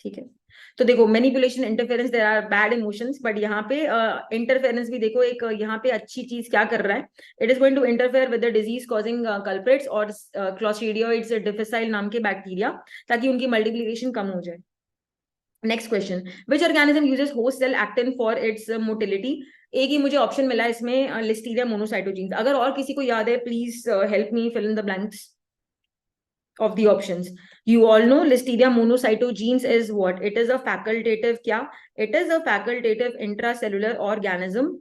ठीक है, तो देखो manipulation, interference, there are bad emotions, but यहाँ पे इंटरफेरेंस भी देखो एक यहाँ पे अच्छी चीज क्या कर रहा है, it is going to interfere with the disease causing culprits और क्लॉस्ट्रीडियोइड्स डिफिसाइल नाम के बैक्टीरिया, ताकि उनकी मल्टीप्लिकेशन कम हो जाए। Next question, which organism uses host cell actin for its motility? एक ही मुझे ऑप्शन मिला है इसमें, लिस्टीरिया मोनोसाइटोजीन्स। अगर और किसी को याद है please help me fill in the blanks of the options. You all know Listeria monocytogenes is what? It is a facultative क्या? It is a facultative intracellular organism.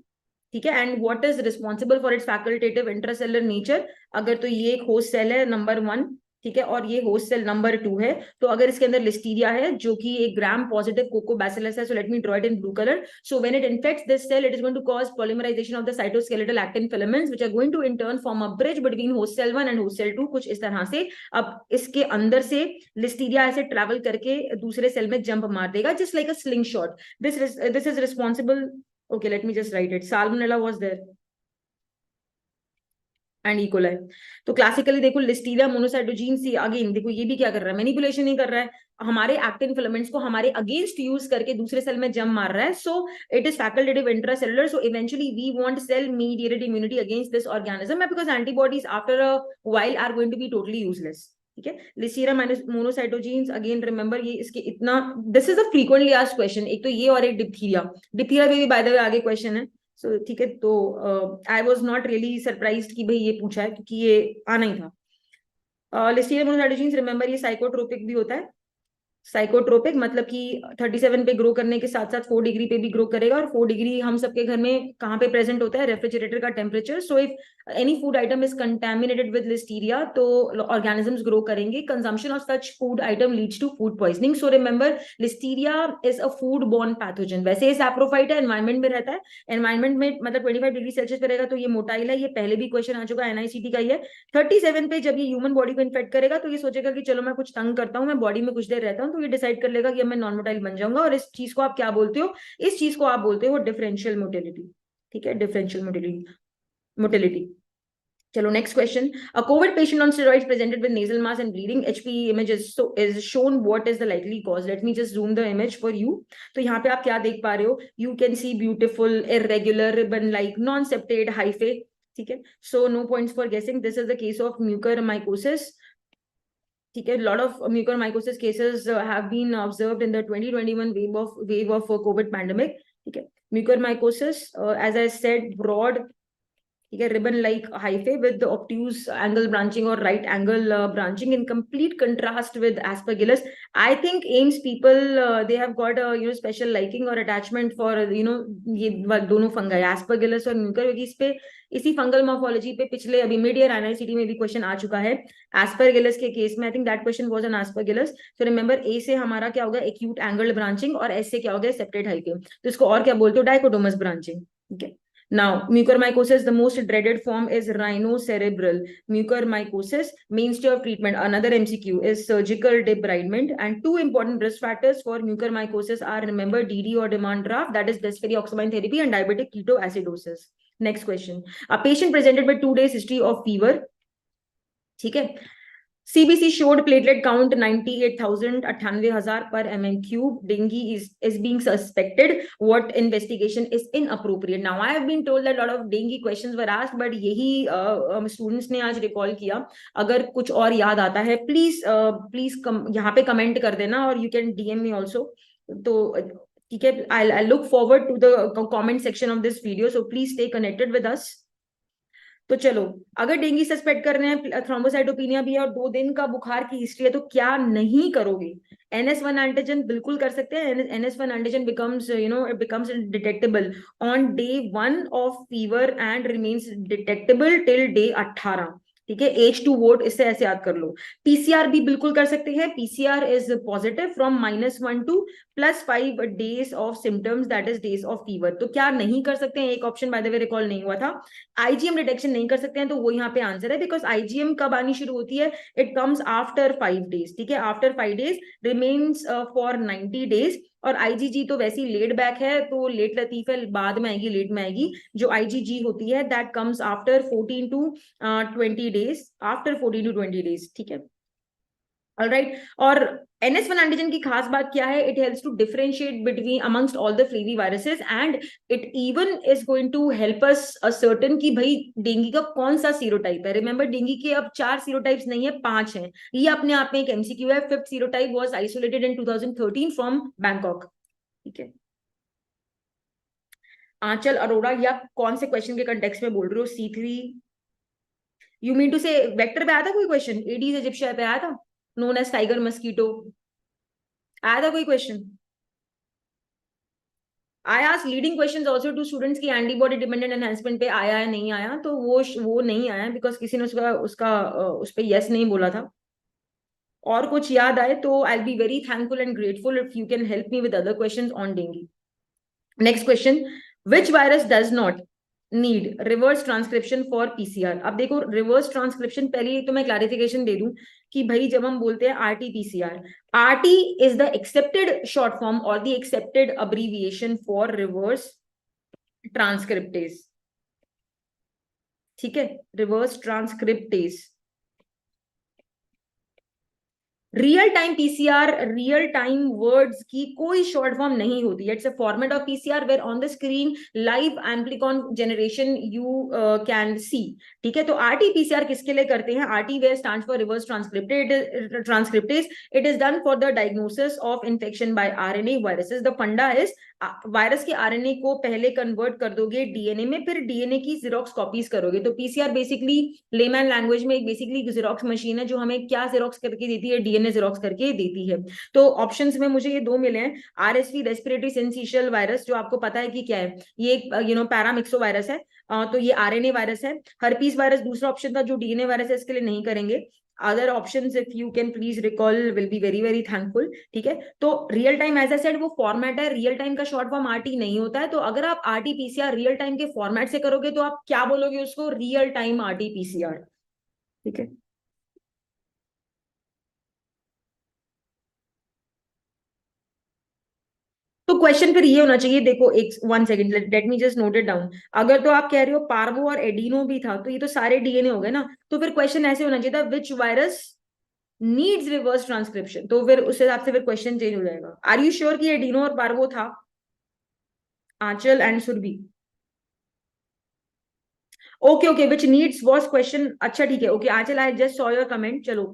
ठीक है, and what is responsible for its facultative intracellular nature? अगर तो ये एक host cell है number 1, ठीक है, और ये होस्ट सेल नंबर 2 है, तो अगर इसके अंदर लिस्टीरिया है जो कि एक ग्राम पॉजिटिव कोकोबैसिलस है, so let me draw it in blue colour. So when it infects this cell, it is going to cause polymerisation of the cytoskeletal actin filaments which are going to in turn form a bridge between host cell 1 and host cell 2, कुछ इस तरह से। अब इसके अंदर से Listeria ऐसे travel करके दूसरे सेल में जंप मार देगा, just like a slingshot. This is responsible, okay let me just write it, Salmonella was there and E coli. तो क्लासिकली देखो लिस्टीरिया मोनोसाइटोजीन्स, अगेन देखो ये भी क्या कर रहा है, मैनिपुलेशन नहीं कर रहा है, हमारे एक्टिन फिलामेंट्स को हमारे अगेंस्ट यूज करके दूसरे सेल में जंप मार रहा है। So it is facultative intracellular, so eventually we want cell mediated immunity against this organism, because antibodies after a while are going to be totally useless. ठीक है, लिस्टीरिया मोनोसाइटोजीन्स, अगेन रिमेंबर ये इसके इतना, this is a frequently asked question, एक तो ये और एक डिप्थीरिया। डिप्थीरिया पे भी बाय द वे आगे क्वेश्चन है, सो ठीक है, तो I was not really surprised कि भाई ये पूछा है, क्योंकि ये आना ही था। लिस्टीरिया मोनोसाइटोजीन्स रिमेंबर ये साइकोट्रोपिक भी होता है। साइकोट्रोपिक मतलब कि 37 पे ग्रो करने के साथ साथ 4 डिग्री पे भी ग्रो करेगा, और 4 डिग्री हम सबके घर में कहाँ पे प्रेजेंट होता है? रेफ्रिजरेटर का temperature. So if any food item is contaminated with Listeria, तो ऑर्गेनिजम्स ग्रो करेंगे। Consumption of such food item leads to food poisoning. So remember Listeria is a food borne pathogen. वैसे ये saprophyte है, environment में रहता है, environment में मतलब 25 डिग्री सेल्सियस पे रहेगा, तो ये मोटाइल है, ये पहले भी क्वेश्चन आ चुका है, एनआईसीटी का ही है। 37 पे जब ये ह्यूमन बॉडी को इन्फेक्ट करेगा, तो ये सोचेगा कि चलो मैं कुछ तंग करता हूँ, मैं बॉडी में कुछ देर रहता हूँ, तो ये डिसाइड कर लेगा कि अब मैं नॉन मोटाइल बन जाऊंगा। और इस चीज को आप क्या बोलते हो? इस चीज को आप बोलते हो डिफरेंशियल मोटिलिटी। ठीक है, डिफरेंशियल मोटिलिटी। चलो next question, a COVID patient on steroids presented with nasal mass and bleeding, HPE image is shown, what is the likely cause? Let me just zoom the image for you. तो यहाँ पे आप क्या देख पा रहे हो? You can see beautiful irregular ribbon like non-septate hyphae. ठीक है, so no points for guessing. This is the case of mucormycosis. ठीक है, lot of mucormycosis cases have been observed in the 2021 wave of COVID pandemic. ठीक है, mucormycosis, as I said, broad, ठीक है, ribbon like hyphae with the obtuse angle branching or right angle branching, in complete contrast with aspergillus. I think AIMS people they have got a special liking or attachment for ये दोनों fungi aspergillus और mucor, क्योंकि इस पे इसी fungal morphology पे पिछले अभी मिड ईयर एनआईसीटी में भी क्वेश्चन आ चुका है एस्परगिलस के केस में। I think that question was on aspergillus. So remember, A से हमारा क्या होगा? एक्यूट एंगल ब्रांचिंग, और एस से क्या होगा? Septate hyphae. तो इसको और क्या बोलते हो? Dichotomous branching. ठीक है, now mucormycosis, the most dreaded form is rhinocerebral mucormycosis. Mainstay of treatment, another MCQ, is surgical debridement, and 2 important risk factors for mucormycosis are, remember, DD or demand draft, that is desferrioxamine therapy, and diabetic ketoacidosis. Next question, a patient presented with 2 days history of fever. ठीक है, CBC showed platelet count 98,000 per mm³. Dengue is being suspected. What investigation is inappropriate? Now I have been told that a lot of dengue questions were asked, but यही students ने आज recall किया। अगर कुछ और याद आता है please यहाँ पे comment कर देना, और you can DM me also. तो ठीक है, I'll look forward to the comment section of this video, so please stay connected with us. तो चलो, अगर डेंगू सस्पेक्ट कर रहे हैं, थ्रोम्बोसाइटोपिनिया भी है और 2 दिन का बुखार की हिस्ट्री है, तो क्या नहीं करोगे? NS1 एंटीजन बिल्कुल कर सकते हैं। NS1 antigen becomes detectable on day 1 of fever and remains detectable till day 18. ठीक है, H2 वोट, इससे ऐसे याद कर लो। PCR भी बिल्कुल कर सकते हैं। PCR is positive from -1 to +5 days of symptoms, that is days of fever. तो क्या नहीं कर सकते हैं? एक option by the way recall नहीं हुआ था, IgM डिटेक्शन नहीं कर सकते हैं, तो वो यहाँ पे आंसर है, बिकॉज IgM कब आनी शुरू होती है? It comes after 5 days। ठीक है, after 5 days, remains for 90 days, और आईजीजी तो वैसे ही लेट बैक है, तो लेट लतीफ है, बाद में आएगी, लेट में आएगी। जो आईजीजी होती है that comes after 14 to 20 days, after 14 to 20 days, ठीक है। ऑलराइट, और NS1 एंटीजन की खास बात क्या है? It helps to differentiate between amongst all the flavi viruses and it even is going to help us ascertain कि भाई डेंगू का कौन सा सीरोटाइप है। रिमेंबर, डेंगू के अब 4 सीरोटाइप्स नहीं है, 5 हैं। ये अपने आप में एक MCQ है। 5th serotype was isolated in 2013 from Bangkok, ठीक है। आंचल अरोड़ा, या कौन से क्वेश्चन के कंटेक्स्ट में बोल रहे हो? C3, यू मीन टू से वेक्टर पे आया था कोई क्वेश्चन? एडीज इजिप्शिया पे आया था, नोन एज टाइगर मस्कीटो, आया था कोई question? I asked leading questions also to students की एंटीबॉडी डिपेंडेंट एनहांसमेंट पे आया है, नहीं आया? तो वो नहीं आया बिकॉज किसी ने उस पे यस नहीं बोला था। और कुछ याद आए तो I be very thankful and grateful if you can help me with other questions on dengue. Next question, which virus does not need reverse transcription for PCR? अब देखो, रिवर्स ट्रांसक्रिप्शन, पहले तो मैं क्लैरिफिकेशन दे दूं कि भाई जब हम बोलते हैं RT-PCR, RT is the accepted short form or the accepted abbreviation for reverse transcriptase, ठीक है, reverse transcriptase। Real time PCR, real time words की कोई शॉर्ट फॉर्म नहीं होती है। It's a format of PCR where on the screen live amplicon generation you can see, ठीक है। तो RT-PCR किसके लिए करते हैं? RT where stands for reverse transcriptase. It is done for the diagnosis of infection by RNA viruses. The funda is virus के RNA को पहले कन्वर्ट कर दोगे DNA में, फिर DNA की जेरोक्स कॉपीज करोगे। तो PCR बेसिकली लेमैन लैंग्वेज में एक बेसिकली जेरोक्स मशीन है जो हमें क्या जेरोक्स करके देती है? DNA जेरोक्स करके देती है। तो ऑप्शंस में मुझे ये 2 मिले हैं। RSV रेस्पिरेटरी सिंसिशियल वायरस, जो आपको पता है कि क्या है, ये एक पैरामिक्सो वायरस है, तो ये RNA वायरस है। हर्पीस वायरस दूसरा ऑप्शन था जो DNA वायरस है, इसके लिए नहीं करेंगे। Other options if you can please recall will be very very thankful, ठीक है। तो real time as I said वो फॉर्मेट है, रियल टाइम का शॉर्ट फॉर्म RT नहीं होता है। तो अगर आप RT-PCR रियल टाइम के फॉर्मेट से करोगे तो आप क्या बोलोगे उसको? रियल टाइम RT-PCR, ठीक है। तो क्वेश्चन फिर ये होना चाहिए, देखो एक 1 second, late me just note it down. अगर तो आप कह रहे हो पार्वो और एडिनो भी था, तो ये तो सारे DNA हो गए ना। तो फिर क्वेश्चन ऐसे होना चाहिए था, विच वायरस नीड्स रिवर्स ट्रांसक्रिप्शन। तो फिर उस हिसाब से फिर क्वेश्चन चेंज हो जाएगा। आर यू श्योर कि एडिनो और पार्वो था? Anchal and Surabhi, okay which needs was question. अच्छा ठीक है, okay Anchal, I just saw your comment. चलो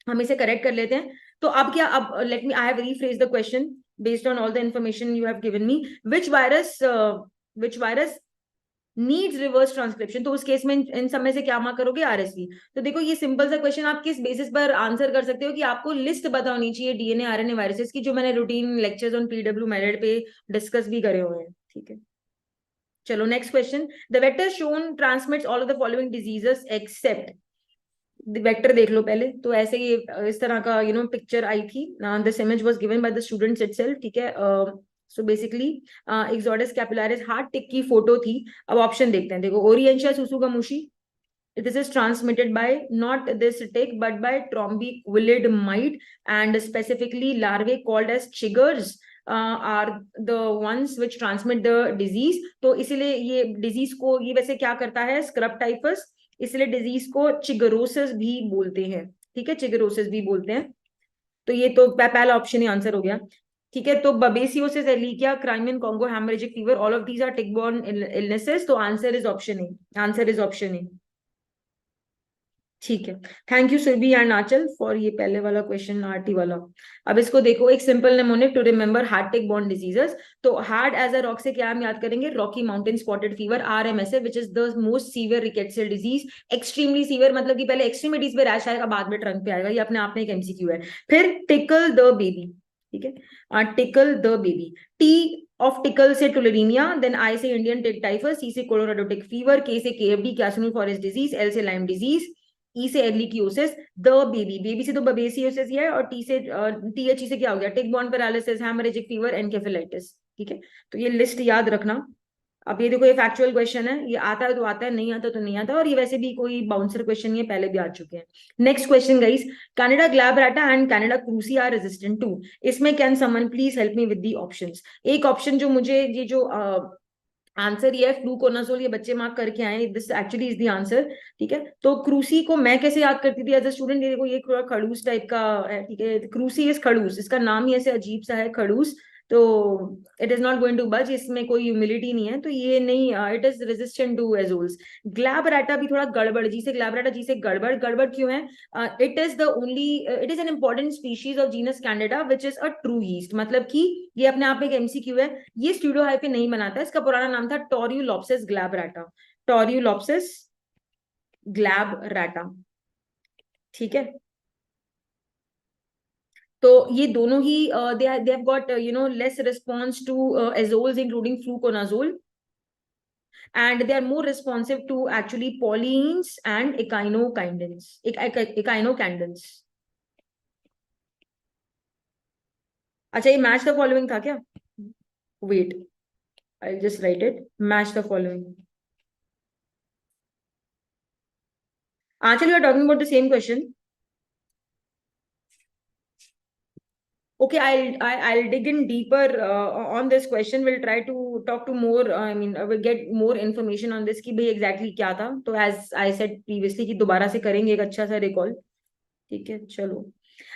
हम इसे करेक्ट कर लेते हैं। तो अब क्या, अब let me, I have rephrase the question based on all the information you have given me. which virus needs reverse transcription? तो उस केस में इन सब में से क्या मार्क करोगे? RSV। तो देखो ये सिंपल सा क्वेश्चन आप किस बेसिस पर आंसर कर सकते हो कि आपको लिस्ट पता होनी चाहिए DNA RNA वायरसेस की, जो मैंने routine lectures on PW MedEd पे डिस्कस भी करे हुए हैं, ठीक है। चलो next question, the vector shown transmits all of the following diseases except. Vector देख लो पहले। तो ऐसे ही इस तरह का पिक्चर आई थी, this image was given by the students itself, ठीक है। So basically exodus capillaries heart टिक की फोटो थी। अब ऑप्शन देखते हैं, देखो ओरिएंशिया सुसुगामुशी, this is transmitted by not this tick but by trombiquilid mite, and specifically larvae called as chiggers are the ones which transmit the disease। तो इसीलिए ये disease को, ये वैसे क्या करता है, स्क्रब टाइफस, इसलिए डिजीज को चिगरोसिस भी बोलते हैं, ठीक है, चिगरोसिस भी बोलते हैं। तो ये तो पहला ऑप्शन ही आंसर हो गया, ठीक है। तो babesiosis, ehrlichia, Crimean Congo haemorrhagic fever, all of these are tick borne illnesses. तो answer is option A, answer is option A, ठीक है। Thank you Surabhi and Anchal for ये पहले वाला क्वेश्चन, RT वाला। अब इसको देखो, एक simple mnemonic to remember hard tick borne diseases. तो हार्ट एज अ रॉक से क्या हम याद करेंगे? Rocky Mountain spotted fever, RMSF, which is the most severe rickettsial disease. Extremely severe मतलब कि पहले एक्सट्रीमिटीज पे रैश आएगा, बाद में ट्रंक पे आएगा। ये अपने आप में एक MCQ है। फिर टिकल द बेबी, ठीक है, tackle the baby. T of tickle से tularemia, then I से Indian tick typhus, C से Colorado tick fever, K से KFD Cassino forest disease, L से Lyme disease, E से एग्लिकियोसिस। द बेबी, बेबी से तो बबेसियोसिस ही है, और T से THE से क्या हो गया? Tick borne paralysis, haemorrhagic fever, encephalitis, ठीक है। तो ये लिस्ट याद रखना। अब ये देखो, ये फैक्चुअल क्वेश्चन है, ये आता है तो आता है, नहीं आता तो नहीं आता, और ये वैसे भी कोई बाउंसर क्वेश्चन नहीं है, पहले भी आ चुके हैं। Next question guys, candida glabrata and candida krusei are resistant to, इसमें can someone please help me with the options. एक ऑप्शन जो मुझे, ये जो आंसर ये है फ्लूकोनाजोल, ये बच्चे मार्क करके आए, this actually is the answer, ठीक है। तो क्रूसी को मैं कैसे याद करती थी एज अ स्टूडेंट, ये देखो ये थोड़ा खड़ूस टाइप का है, ठीक है, क्रूसी इज खड़ूस, इसका नाम ही ऐसे अजीब सा है, खड़ूस, तो it is not going to budge, इसमें कोई ह्यूमिलिटी नहीं है, तो ये नहीं, it is resistant to azoles. Glabrata भी थोड़ा गड़बड़, जी से ग्लैब्राटा, जी से गड़बड़, गड़बड़ क्यों है, it is the only, it is an important species of genus Candida which is a true yeast, मतलब कि ये अपने आप में एक एमसीक्यू है, ये स्यूडोहाइफे नहीं बनाता, इसका पुराना नाम था टोरियोलॉप्सिस ग्लैब्राटा, टोरियोलॉप्सिस ग्लैब्राटा, ठीक है। तो ये दोनों ही they have got less response to azoles including fluconazole, and they are more responsive to actually polyenes and echinocandids. अच्छा, ये मैच द फॉलोइंग था क्या? Wait, I just write it, match the following. Actually, we are talking about the same question. Okay, I'll dig in deeper on this question. We'll try to talk to more. I mean, we'll get more information on this कि भाई exactly क्या था. तो as I said previously कि दोबारा से करेंगे एक अच्छा सा recall. ठीक है, चलो.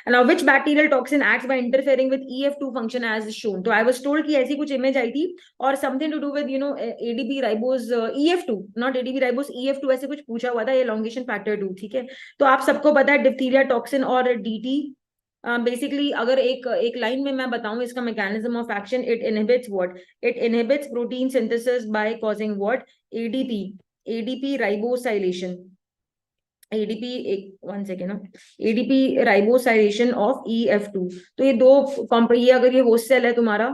And now, which bacterial toxin acts by interfering with EF2 function as shown? तो I was told कि ऐसी कुछ image आई थी और something to do with ADP ribose EF2, not ADP ribose EF2, ऐसे कुछ पूछा हुआ था, elongation factor 2, ठीक है. तो आप सबको पता है diphtheria toxin और DT. बेसिकली अगर एक लाइन में मैं बताऊं इसका mechanism of action, it inhibits what, it inhibits protein synthesis by causing what, ADP ribosylation, ADP, एक one second, ADP ribosylation of EF2। तो ये दो ये अगर ये होस्ट सेल है तुम्हारा,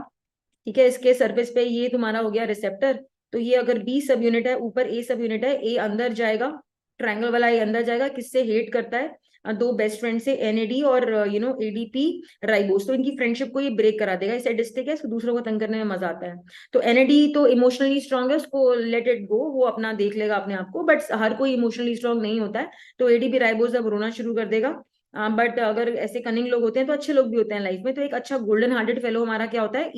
ठीक है, इसके सरफेस पे ये तुम्हारा हो गया रिसेप्टर, तो ये अगर B सब यूनिट है, ऊपर A सब यूनिट है, A अंदर जाएगा, ट्रायंगल वाला A अंदर जाएगा, किससे हेट करता है, दो बेस्ट फ्रेंड से, NAD और ADP राइबोस, तो इनकी फ्रेंडशिप को ये ब्रेक करा देगा, सैडिस्टिक है, इसको दूसरों को तंग करने में मजा आता है। तो NAD तो इमोशनली स्ट्रांग है, उसको लेट इट गो, वो अपना देख लेगा अपने आप को, बट हर कोई इमोशनली स्ट्रांग नहीं होता है, तो ADP राइबोस अब रोना शुरू कर देगा। बट अगर ऐसे कनिंग लोग होते हैं तो अच्छे लोग भी होते हैं लाइफ में, तो एक अच्छा गोल्डन हार्टेड फेलो हमारा क्या होता है,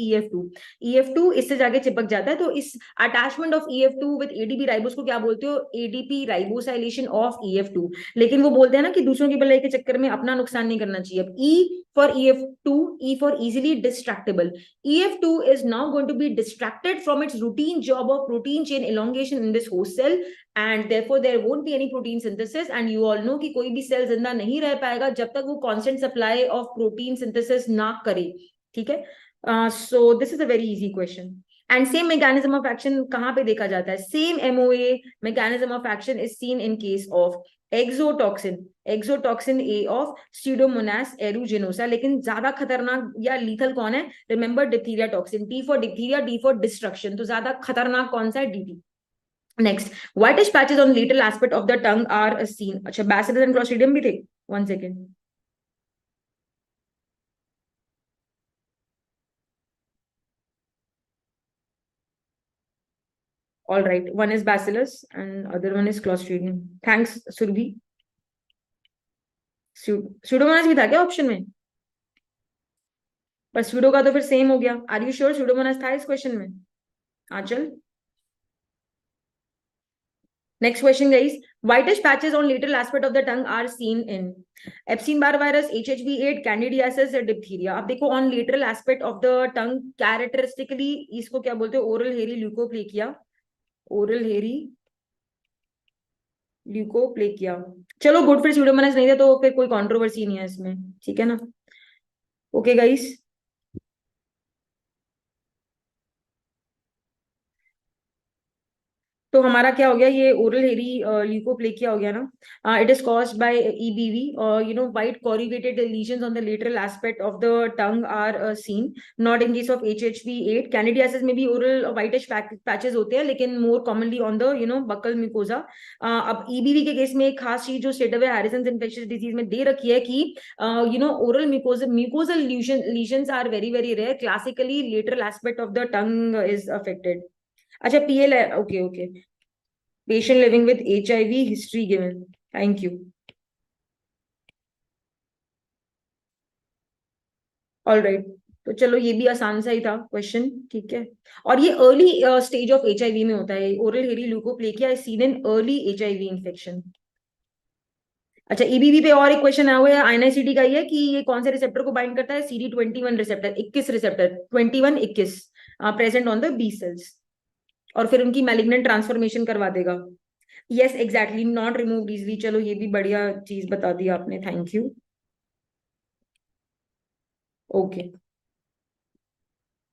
EF2 इससे जाके चिपक जाता है। तो इस attachment of EF2 with ADP ribose को क्या बोलते हो, ADP राइबोसाइलेशन ऑफ EF2। लेकिन वो बोलते हैं ना कि दूसरों की भलाई के चक्कर में अपना नुकसान नहीं करना चाहिए। अब E for EF2, E for easily distractible, EF2 is now going to be distracted from its routine job of protein chain elongation in this host cell, and therefore there won't be any protein synthesis, and you all know कि कोई भी cell जिंदा नहीं रह पाएगा जब तक वो constant supply of protein synthesis ना करे, ठीक है। So this is a very easy question. And same mechanism of action कहाँ पे देखा जाता है, same MOA mechanism of action is seen in case of exotoxin A of pseudomonas aeruginosa, लेकिन ज्यादा खतरनाक या लीथल कौन है, remember diphtheria toxin, T for diphtheria, D for destruction, तो ज्यादा खतरनाक कौन सा है, DT। Next, whitish patches on lateral aspect of the tongue are seen. अच्छा, bacillus and clostridium भी थे, one second. All right, one is bacillus and other one is clostridium. Thanks, Surbi. Pseudomonas भी था क्या ऑप्शन में, पर pseudo का तो फिर सेम हो गया। Are you sure pseudomonas था इस क्वेश्चन में? आंचल। Next question, guys. Whitish patches on lateral aspect of the tongue are seen in Epstein-Barr virus, HHV8, candidiasis, diphtheria. अब देखो on lateral aspect of the tongue, characteristically इसको क्या बोलते हैं, oral hairy leukoplakia, oral hairy leukoplakia। चलो good, फिर pseudomonas नहीं था तो फिर कोई कंट्रोवर्सी नहीं है इसमें, ठीक है ना। ओके गाइस, तो हमारा क्या हो गया, ये ओरल हेरी ल्यूकोप्लेकिया हो गया ना। It is caused by EBV, white corrugated lesions on the lateral aspect of the tongue are seen, not in case of HHV8। Candidiasis में भी ओरल वाइटिश पैचेस होते हैं, लेकिन more commonly on the buccal mucosa. अब EBV के case में एक खास चीज जो state away Harrison's infectious disease में दे रखी है कि oral mucosal lesions are very very rare, classically lateral aspect of the tongue is affected. अच्छा PL है, okay okay, patient living with HIV history given, thank you. All right, तो चलो ये भी आसान सा ही था क्वेश्चन, ठीक है। और ये अर्ली स्टेज ऑफ HIV में होता है, ओरल हेरी leukoplakia is seen in early HIV infection. अच्छा EBV पे और एक क्वेश्चन आया हुआ है INICET का, ये कि ये कौन से रिसेप्टर को बाइंड करता है, CD21 receptor, 21 receptor 21 present on the B cells, और फिर उनकी मैलिग्नेंट ट्रांसफॉर्मेशन करवा देगा। Yes exactly, not remove easily, चलो ये भी बढ़िया चीज बता दी आपने, thank you. Okay,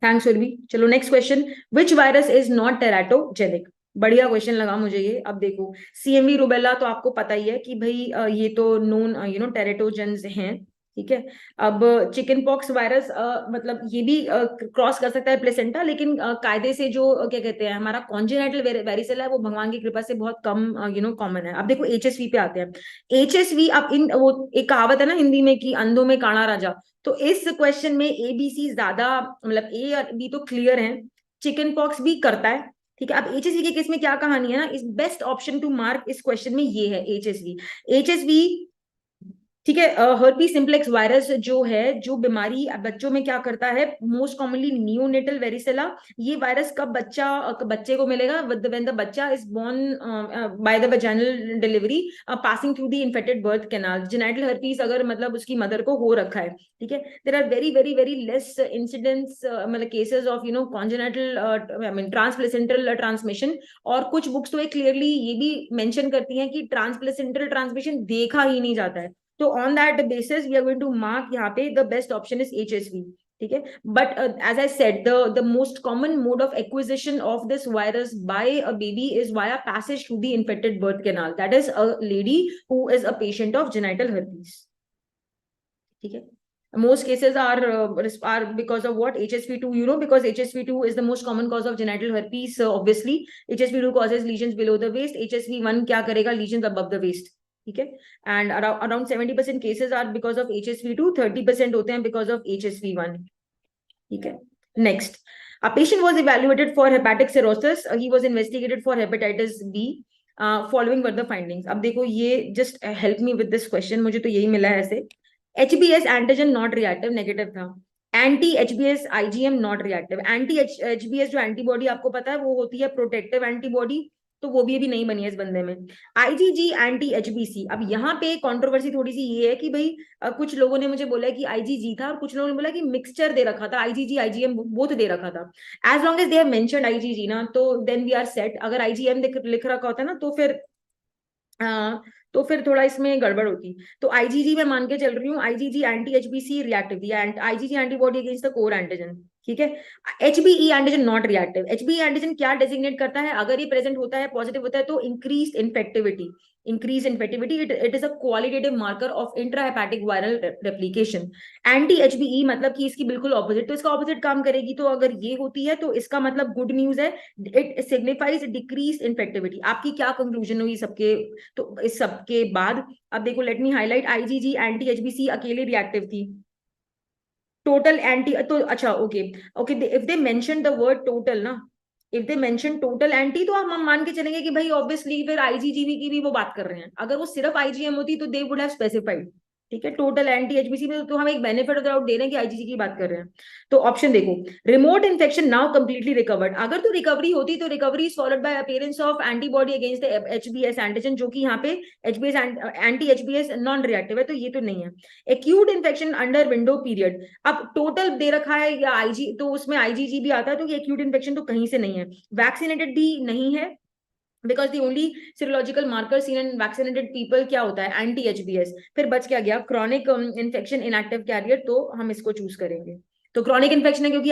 thanks Urvi. चलो next question, which virus is not teratogenic. बढ़िया क्वेश्चन लगा मुझे ये। अब देखो CMV रूबेला तो आपको पता ही है कि भाई ये तो नोन टेरेटोजेंस हैं, ठीक है। अब चिकन पॉक्स वायरस मतलब ये भी क्रॉस कर सकता है प्लेसेंटा, लेकिन कायदे से जो क्या कहते हैं हमारा कॉन्जेनाइटल वेरिसेला है वो भगवान की कृपा से बहुत कम कॉमन है। अब देखो HSV पे आते हैं। HSV, अब इन वो एक कहावत है ना हिंदी में कि अंधों में काना राजा, तो इस क्वेश्चन में ABC ज्यादा, मतलब A और B तो क्लियर है, चिकन पॉक्स भी करता है, ठीक है। अब HSV के केस में क्या कहानी है ना, इस बेस्ट ऑप्शन टू मार्क इस क्वेश्चन में ये है HSV, ठीक है। हर्पी सिंप्लेक्स वायरस जो है, जो बीमारी बच्चों में क्या करता है, मोस्ट कॉमनली नियोनेटल वेरिसेला। ये वायरस कब बच्चे को मिलेगा, व्हेन द बच्चा is born by the vaginal delivery passing through the infected birth canal. Genital herpes अगर मतलब उसकी मदर को हो रखा है, ठीक है, there are very very very less incidents, मतलब cases of congenital I mean transplacental transmission. और कुछ बुक्स तो क्लियरली ये भी मेंशन करती हैं कि ट्रांसप्लेसेंटल ट्रांसमिशन देखा ही नहीं जाता है। तो on that basis we are going to mark यहाँ पे the best option is HSV, ठीक है। But as I said, the most common mode of acquisition of this virus by a baby is via passage through the infected birth canal, that is a lady who is a patient of genital herpes, ठीक है। Most cases are because of what, HSV2, because HSV2 is the most common cause of genital herpes, obviously HSV2 causes lesions below the waist, HSV1 क्या करेगा, lesions above the waist, ठीक है। And around 70% cases are because of HSV2, 30% होते हैं because of HSV1, ठीक है। Next, a patient was evaluated for hepatic cirrhosis, he was investigated for hepatitis B, following were the findings। अब देखो ये just help me with this question, मुझे तो यही मिला है ऐसे। HBS antigen not reactive, negative था। Anti HBS IgM not reactive. Anti HBS जो एंटीबॉडी आपको पता है वो होती है प्रोटेक्टिव एंटीबॉडी, तो वो भी अभी नहीं बनी है इस बंदे में। IgG एंटी HBC, अब यहाँ पे कंट्रोवर्सी थोड़ी सी ये है कि भाई कुछ लोगों ने मुझे बोला कि IgG था और कुछ लोगों ने बोला कि मिक्सचर दे रखा था, IgG IgM बोथ दे रखा था। As long as they have mentioned IgG ना, तो देन वी आर सेट। अगर IgM लिख रखा होता ना तो फिर थोड़ा इसमें गड़बड़ होती। तो IgG मैं मान के चल रही हूँ, IgG एंटी HBC रिएक्टिव दिया, IgG antibody against the core antigen, ठीक है। HBE antigen not reactive. HBE antigen क्या डेजिग्नेट करता है, अगर ये प्रेजेंट होता है, पॉजिटिव होता है, तो increase infectivity, it is a qualitative marker of intrahepatic viral replication. Anti HBE मतलब कि इसकी बिल्कुल ऑपोजिट, तो इसका ऑपोजिट काम करेगी। तो अगर ये होती है तो इसका मतलब गुड न्यूज है, इट सिग्निफाइज डिक्रीज इन्फेक्टिविटी। आपकी क्या कंक्लूजन हुई सबके, तो इस सबके बाद अब देखो, let me highlight, IgG anti HBC अकेले रिएक्टिव थी, टोटल एंटी, तो अच्छा okay okay, if they mention the word total ना, if they mention total anti, तो हम मान के चलेंगे कि भाई ऑब्वियसली फिर IgGV की भी वो बात कर रहे हैं। अगर वो सिर्फ IgM होती तो दे वुड हैव स्पेसिफाइड, ठीक है। टोटल एंटी HBC में तो हम एक बेनिफिट ऑफ डाउट दे रहे हैं कि IgG की बात कर रहे हैं। तो ऑप्शन देखो, remote infection now completely recovered, अगर तो रिकवरी होती तो recovery is followed by appearance of antibody against the HBS antigen, जो कि यहाँ पे HBS anti HBS non reactive है, तो ये तो नहीं है। Acute infection under window period, अब टोटल दे रखा है या IG, तो उसमें IgG भी आता है, तो ये एक्यूट इन्फेक्शन तो कहीं से नहीं है। वैक्सीनेटेड भी नहीं है, because the only serological marker seen in vaccinated people क्या होता है, एंटी HBS। फिर बच क्या गया, क्रॉनिक इन्फेक्शन इनएक्टिव कैरियर, तो हम इसको चूज करेंगे। तो क्रॉनिक इन्फेक्शन है क्योंकि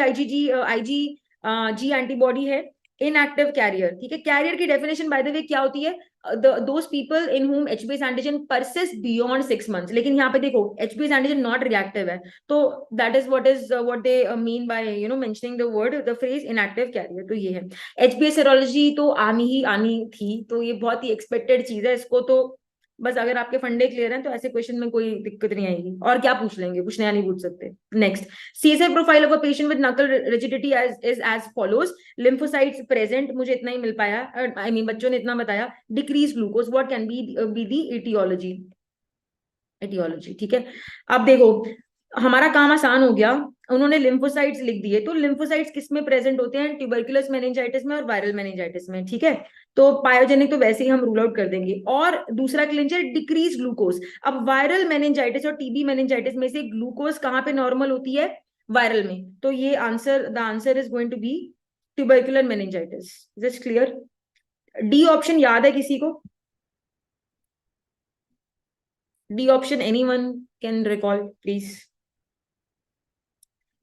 IgG एंटीबॉडी है, इनएक्टिव कैरियर, ठीक है। कैरियर की डेफिनेशन बाय द वे क्या होती है, those people in whom HBS antigen persist beyond 6 months। लेकिन यहाँ पे देखो HBS एंटीजन नॉट रिएक्टिव है, तो that is what they mean by mentioning the word, the phrase inactive carrier, तो ये है। HBS सेरोलॉजी तो आनी ही आनी थी, तो ये बहुत ही एक्सपेक्टेड चीज है, इसको तो बस अगर आपके फंडे क्लियर हैं तो ऐसे क्वेश्चन में कोई दिक्कत नहीं आएगी। और क्या पूछ लेंगे, कुछ नया नहीं पूछ सकते। Next, CSF profile of a patient with nuchal rigidity is as follows, lymphocytes present, मुझे इतना ही मिल पाया, आई मीन बच्चों ने इतना बताया। Decrease glucose, what can be the aetiology, ठीक है। अब देखो हमारा काम आसान हो गया, उन्होंने लिम्फोसाइट्स लिख दिए, तो लिम्फोसाइट्स किस में प्रेजेंट होते हैं, ट्यूबरकुलस मेनिंजाइटिस में और वायरल मेनिंजाइटिस में, ठीक है। तो पायोजेनिक तो वैसे ही हम रूल आउट कर देंगे। और दूसरा क्लिंचर डिक्रीज ग्लूकोज, अब वायरल मेनिंजाइटिस और टीबी मेनिंजाइटिस में से ग्लूकोज कहाँ पे नॉर्मल होती है, वायरल में, तो ये answer, the answer is going to be tubercular meningitis. Just clear. D option याद है किसी को? D option anyone can recall please?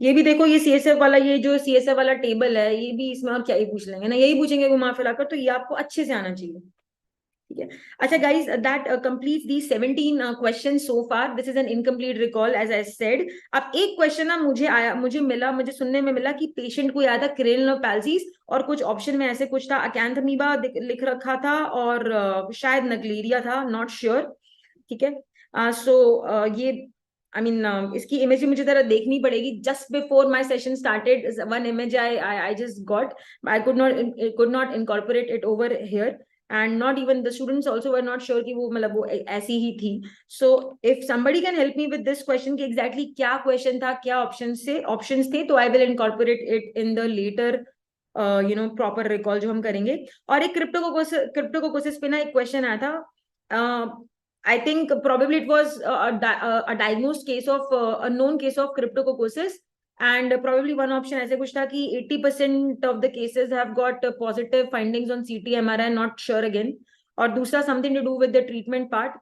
ये भी देखो, ये CSF वाला, ये जो CSF वाला टेबल है, ये भी इसमें और क्या ही पूछ लेंगे ना, यही पूछेंगे घुमा फिरा कर, तो ये आपको अच्छे से आना चाहिए, ठीक है। अच्छा guys, that completes the 17 question so far. This is an incomplete recall as I said. अब एक क्वेश्चन ना मुझे सुनने में मिला कि पेशेंट को याद था क्रेनियल पैल्सीज, और कुछ ऑप्शन में ऐसे कुछ था, अकैंथमीबा लिख रखा था, और शायद नगलेरिया था, नॉट श्योर, ठीक है। सो ये I mean, इसकी इमेज मुझे जरा देखनी पड़ेगी। Just before my session started, one image I just got. I could not incorporate it over here, and not even the students also were not sure कि वो मतलब वो ऐसी ही थी. So if somebody can help me with this question कि exactly क्या question था, क्या options थे, तो I will incorporate it in the later proper recall जो हम करेंगे. और एक क्रिप्टोकोकोसिस पे ना एक question आया था. I think probably it was a diagnosed case of a known case of cryptococcosis, and probably one option ऐसे कुछ था कि 80% of the cases have got positive findings on CT MRI, not sure again. और दूसरा something to do with the treatment part,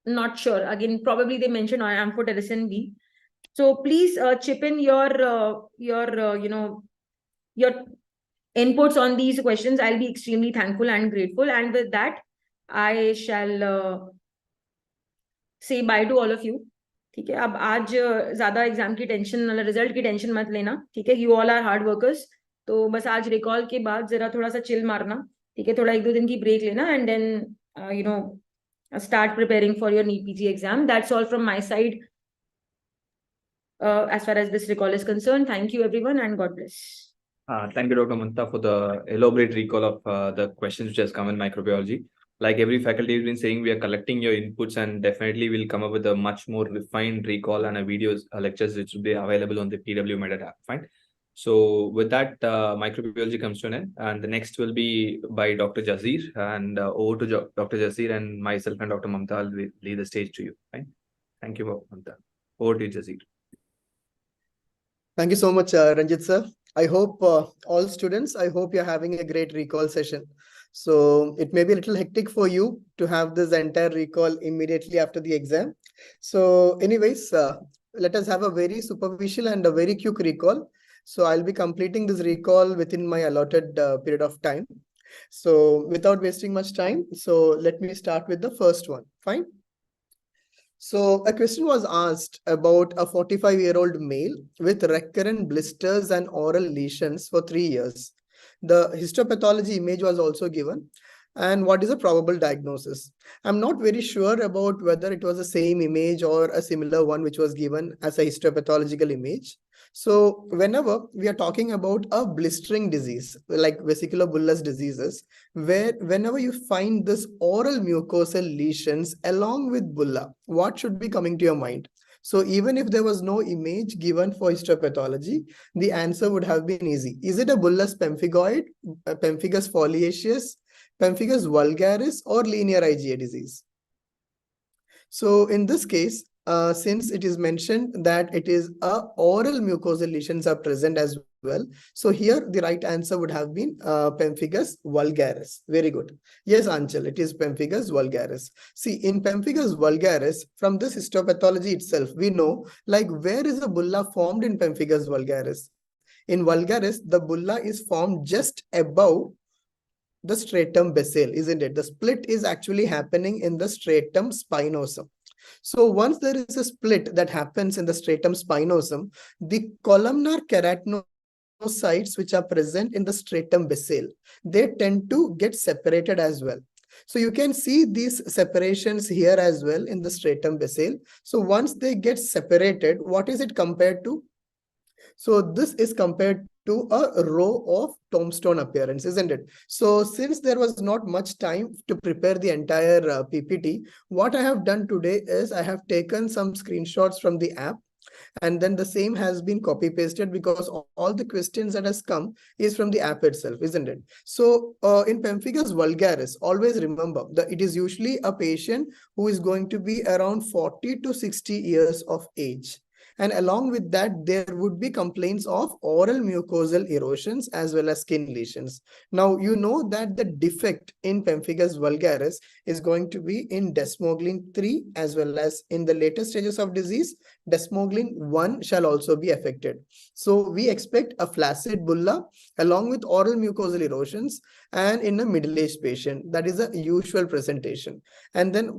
not sure again, probably they mentioned amphotericin B. So please chip in your inputs on these questions. I'll be extremely thankful and grateful, and with that I shall say bye to all of you, ठीक है। अब आज ज्यादा exam की tension, result की tension मत लेना, ठीक है। You all are hard workers, तो बस आज रिकॉल के बाद जरा थोड़ा सा चिल मारना, ठीक है, थोड़ा 1-2 दिन की ब्रेक लेना, and then start preparing for your NEET PG exam. That's all from my side as far as this recall is concerned. Thank you everyone, and God bless. Thank you, Dr. Manta, for the elaborate recall of the questions which has come in microbiology. Like every faculty has been saying, we are collecting your inputs, and definitely we'll come up with a much more refined recall and a videos lectures which will be available on the PW MedEd app. Fine. So with that, microbiology comes to an end, and the next will be by Dr. Jazir, and over to Dr. Jazir, and myself and Dr. Mamta will lead the stage to you. Fine. Thank you, Mamta. Over to you, Jazir. Thank you so much, Ranjit sir. I hope all students, I hope you're having a great recall session. So it may be a little hectic for you to have this entire recall immediately after the exam. So anyways, let us have a very superficial and a very quick recall. So I'll be completing this recall within my allotted period of time. So without wasting much time, so let me start with the first one. Fine. So a question was asked about a 45-year-old male with recurrent blisters and oral lesions for 3 years. The histopathology image was also given. And what is a probable diagnosis? I'm not very sure about whether it was the same image or a similar one which was given as a histopathological image. So whenever we are talking about a blistering disease, like vesiculobullous diseases, whenever you find this oral mucosal lesions along with bulla, what should be coming to your mind? So even if there was no image given for histopathology, the answer would have been easy. Is it a bullous pemphigoid, pemphigus foliaceus, pemphigus vulgaris, or linear IgA disease? So in this case, since it is mentioned that it is a oral mucosal lesions are present as well, so here the right answer would have been pemphigus vulgaris. Very good. Yes, Anchal, it is pemphigus vulgaris. See, in pemphigus vulgaris, from this histopathology itself, we know like where is the bulla formed in pemphigus vulgaris. In vulgaris, the bulla is formed just above the stratum basale, isn't it? The split is actually happening in the stratum spinosum. So once there is a split that happens in the stratum spinosum, the columnar keratinocytes which are present in the stratum basale, they tend to get separated as well. So you can see these separations here as well in the stratum basale. So once they get separated, what is it compared to? So this is compared to a row of tombstone appearance, isn't it? So since there was not much time to prepare the entire PPT, what I have done today is I have taken some screenshots from the app, and then the same has been copy pasted because all the questions that has come is from the app itself, isn't it? So in pemphigus vulgaris, always remember that it is usually a patient who is going to be around 40 to 60 years of age. And along with that, there would be complaints of oral mucosal erosions as well as skin lesions. Now, you know that the defect in pemphigus vulgaris is going to be in desmoglein 3 as well as in the later stages of disease, desmoglein 1 shall also be affected. So we expect a flaccid bulla along with oral mucosal erosions and in a middle-aged patient. That is a usual presentation. And then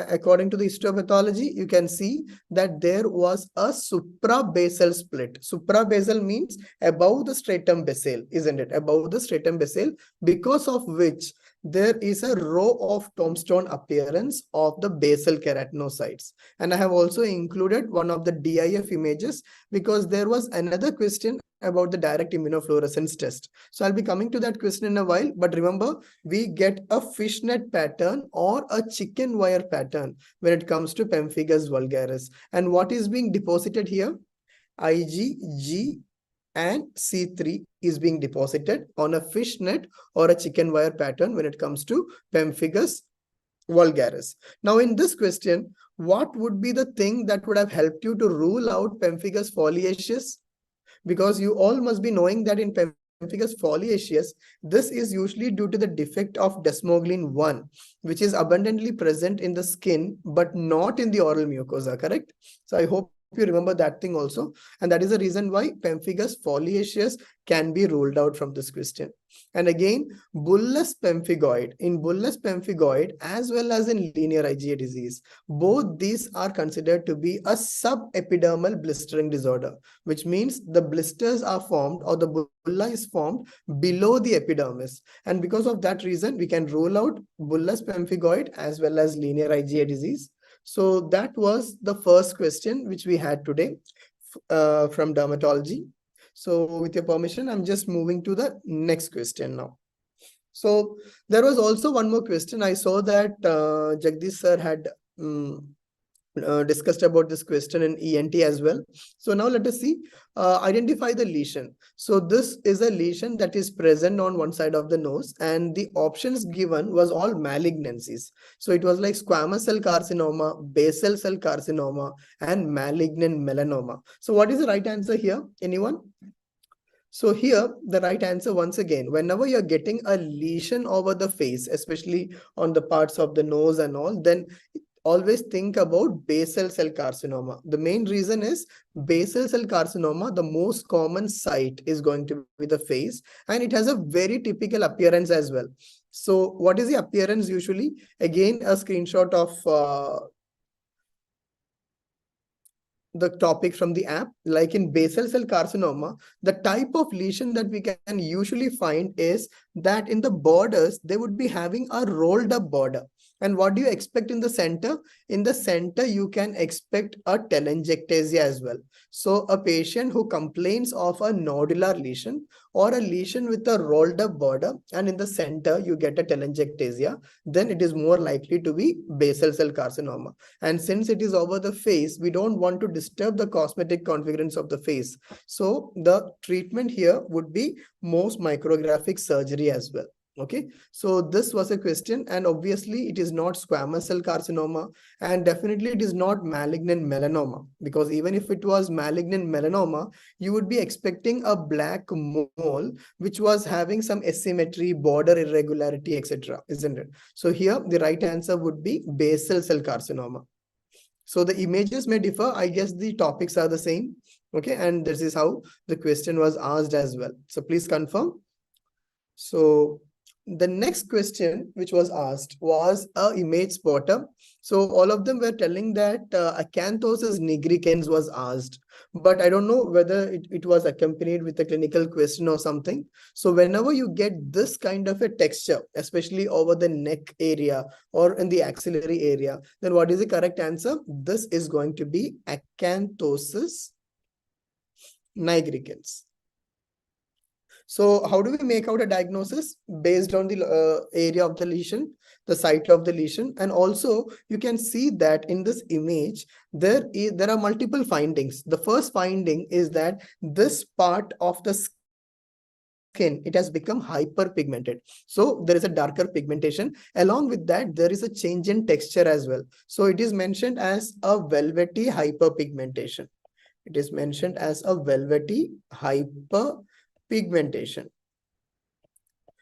according to the histopathology, you can see that there was a suprabasal split. Suprabasal means above the stratum basale, isn't it? Above the stratum basale, because of which there is a row of tombstone appearance of the basal keratinocytes. And I have also included one of the DIF images because there was another question about the direct immunofluorescence test. So I'll be coming to that question in a while, but remember, we get a fishnet pattern or a chicken wire pattern when it comes to pemphigus vulgaris. And what is being deposited here? Ig, G, and C3 is being deposited on a fishnet or a chicken wire pattern when it comes to pemphigus vulgaris. Now, in this question, what would be the thing that would have helped you to rule out pemphigus foliaceus? Because you all must be knowing that in pemphigus foliaceus, this is usually due to the defect of desmoglein 1, which is abundantly present in the skin, but not in the oral mucosa, correct? So I hope you remember that thing also. And that is the reason why pemphigus foliaceus can be ruled out from this question. And again, bullous pemphigoid, in bullous pemphigoid as well as in linear IgA disease, both these are considered to be a subepidermal blistering disorder, which means the blisters are formed or the bulla is formed below the epidermis. And because of that reason, we can rule out bullous pemphigoid as well as linear IgA disease. So that was the first question which we had today from dermatology. So with your permission, I'm just moving to the next question now. So there was also one more question. I saw that Jagdish sir had discussed about this question in ENT as well. So now let us see, identify the lesion. So this is a lesion that is present on one side of the nose, and the options given was all malignancies. So it was like squamous cell carcinoma, basal cell carcinoma, and malignant melanoma. So what is the right answer here? Anyone? So here, the right answer, once again, whenever you're getting a lesion over the face, especially on the parts of the nose and all, then always think about basal cell carcinoma. The main reason is basal cell carcinoma, the most common site is going to be the face, and it has a very typical appearance as well. So what is the appearance usually? Again, a screenshot of the topic from the app. Like in basal cell carcinoma, the type of lesion that we can usually find is that in the borders, they would be having a rolled up border. And what do you expect in the center? In the center, you can expect a telangiectasia as well. So a patient who complains of a nodular lesion or a lesion with a rolled up border, and in the center, you get a telangiectasia, then it is more likely to be basal cell carcinoma. And since it is over the face, we don't want to disturb the cosmetic configurance of the face. So the treatment here would be Mohs micrographic surgery as well. Okay, so this was a question, and obviously it is not squamous cell carcinoma, and definitely it is not malignant melanoma, because even if it was malignant melanoma, you would be expecting a black mole which was having some asymmetry, border irregularity, etc., isn't it? So here the right answer would be basal cell carcinoma. So the images may differ. I guess the topics are the same. Okay, and this is how the question was asked as well. So please confirm. So the next question which was asked was a image spotter. So all of them were telling that acanthosis nigricans was asked, but I don't know whether it was accompanied with a clinical question or something. So whenever you get this kind of a texture, especially over the neck area or in the axillary area, then what is the correct answer? This is going to be acanthosis nigricans. So how do we make out a diagnosis? Based on the area of the lesion, the site of the lesion, and also you can see that in this image, there are multiple findings. The first finding is that this part of the skin, it has become hyperpigmented. So there is a darker pigmentation. Along with that, there is a change in texture as well. So it is mentioned as a velvety hyperpigmentation. It is mentioned as a velvety hyperpigmentation.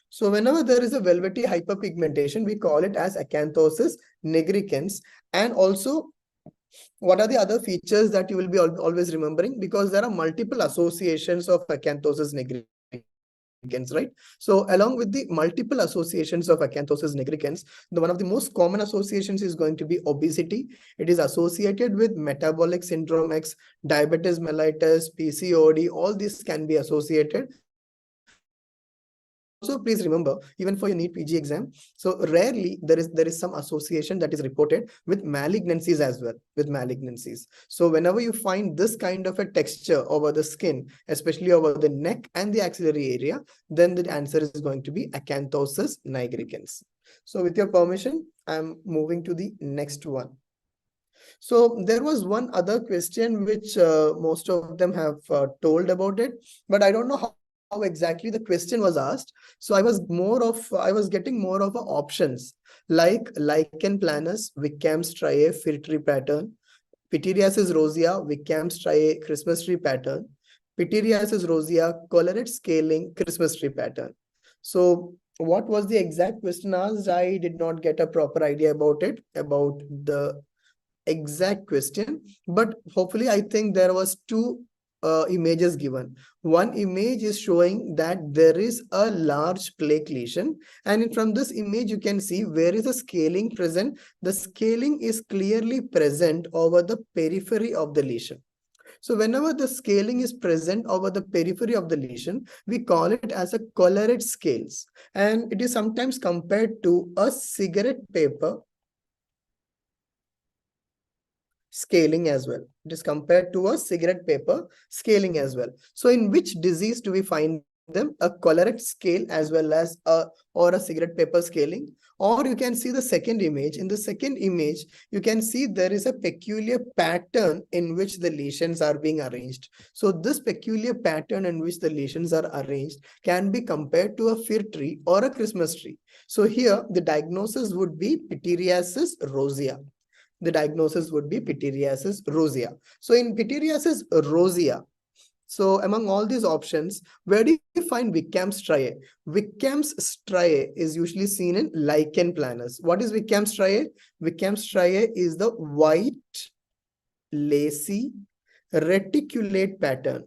So whenever there is a velvety hyperpigmentation, we call it as acanthosis nigricans. And also, what are the other features that you will be always remembering? Because there are multiple associations of acanthosis nigricans, right? So along with the multiple associations of acanthosis nigricans, one of the most common associations is going to be obesity. It is associated with metabolic syndrome X, diabetes mellitus, PCOD, all these can be associated. Also, please remember, even for your NEET PG exam, so rarely there is some association that is reported with malignancies as well, with malignancies. So whenever you find this kind of a texture over the skin, especially over the neck and the axillary area, then the answer is going to be acanthosis nigricans. So with your permission, I'm moving to the next one. So there was one other question which most of them have told about it, but I don't know how exactly the question was asked. So I was getting more of options like lichen planus, 𝐒𝐿𝐴 striae, fir tree pattern, pityriasis rosea, 𝐒𝐿𝐴 striae, Christmas tree pattern, pityriasis rosea, collarette scaling, Christmas tree pattern. So what was the exact question asked? I did not get a proper idea about it, about the exact question, but hopefully I think there was two images given. One image is showing that there is a large plaque lesion, and from this image you can see where is the scaling present. The scaling is clearly present over the periphery of the lesion. So whenever the scaling is present over the periphery of the lesion, we call it as a collarette scales, and it is sometimes compared to a cigarette paper scaling as well. It is compared to a cigarette paper scaling as well. So in which disease do we find them? A collarette scale as well as a cigarette paper scaling. Or you can see the second image. In the second image, you can see there is a peculiar pattern in which the lesions are being arranged. So this peculiar pattern in which the lesions are arranged can be compared to a fir tree or a Christmas tree. So here the diagnosis would be pityriasis rosea. The diagnosis would be pityriasis rosea. So in pityriasis rosea, so among all these options, where do you find 𝐒𝐿𝐴 striae? 𝐒𝐿𝐴 striae is usually seen in lichen planus. What is 𝐒𝐿𝐴 striae? 𝐒𝐿𝐴 striae is the white, lacy, reticulate pattern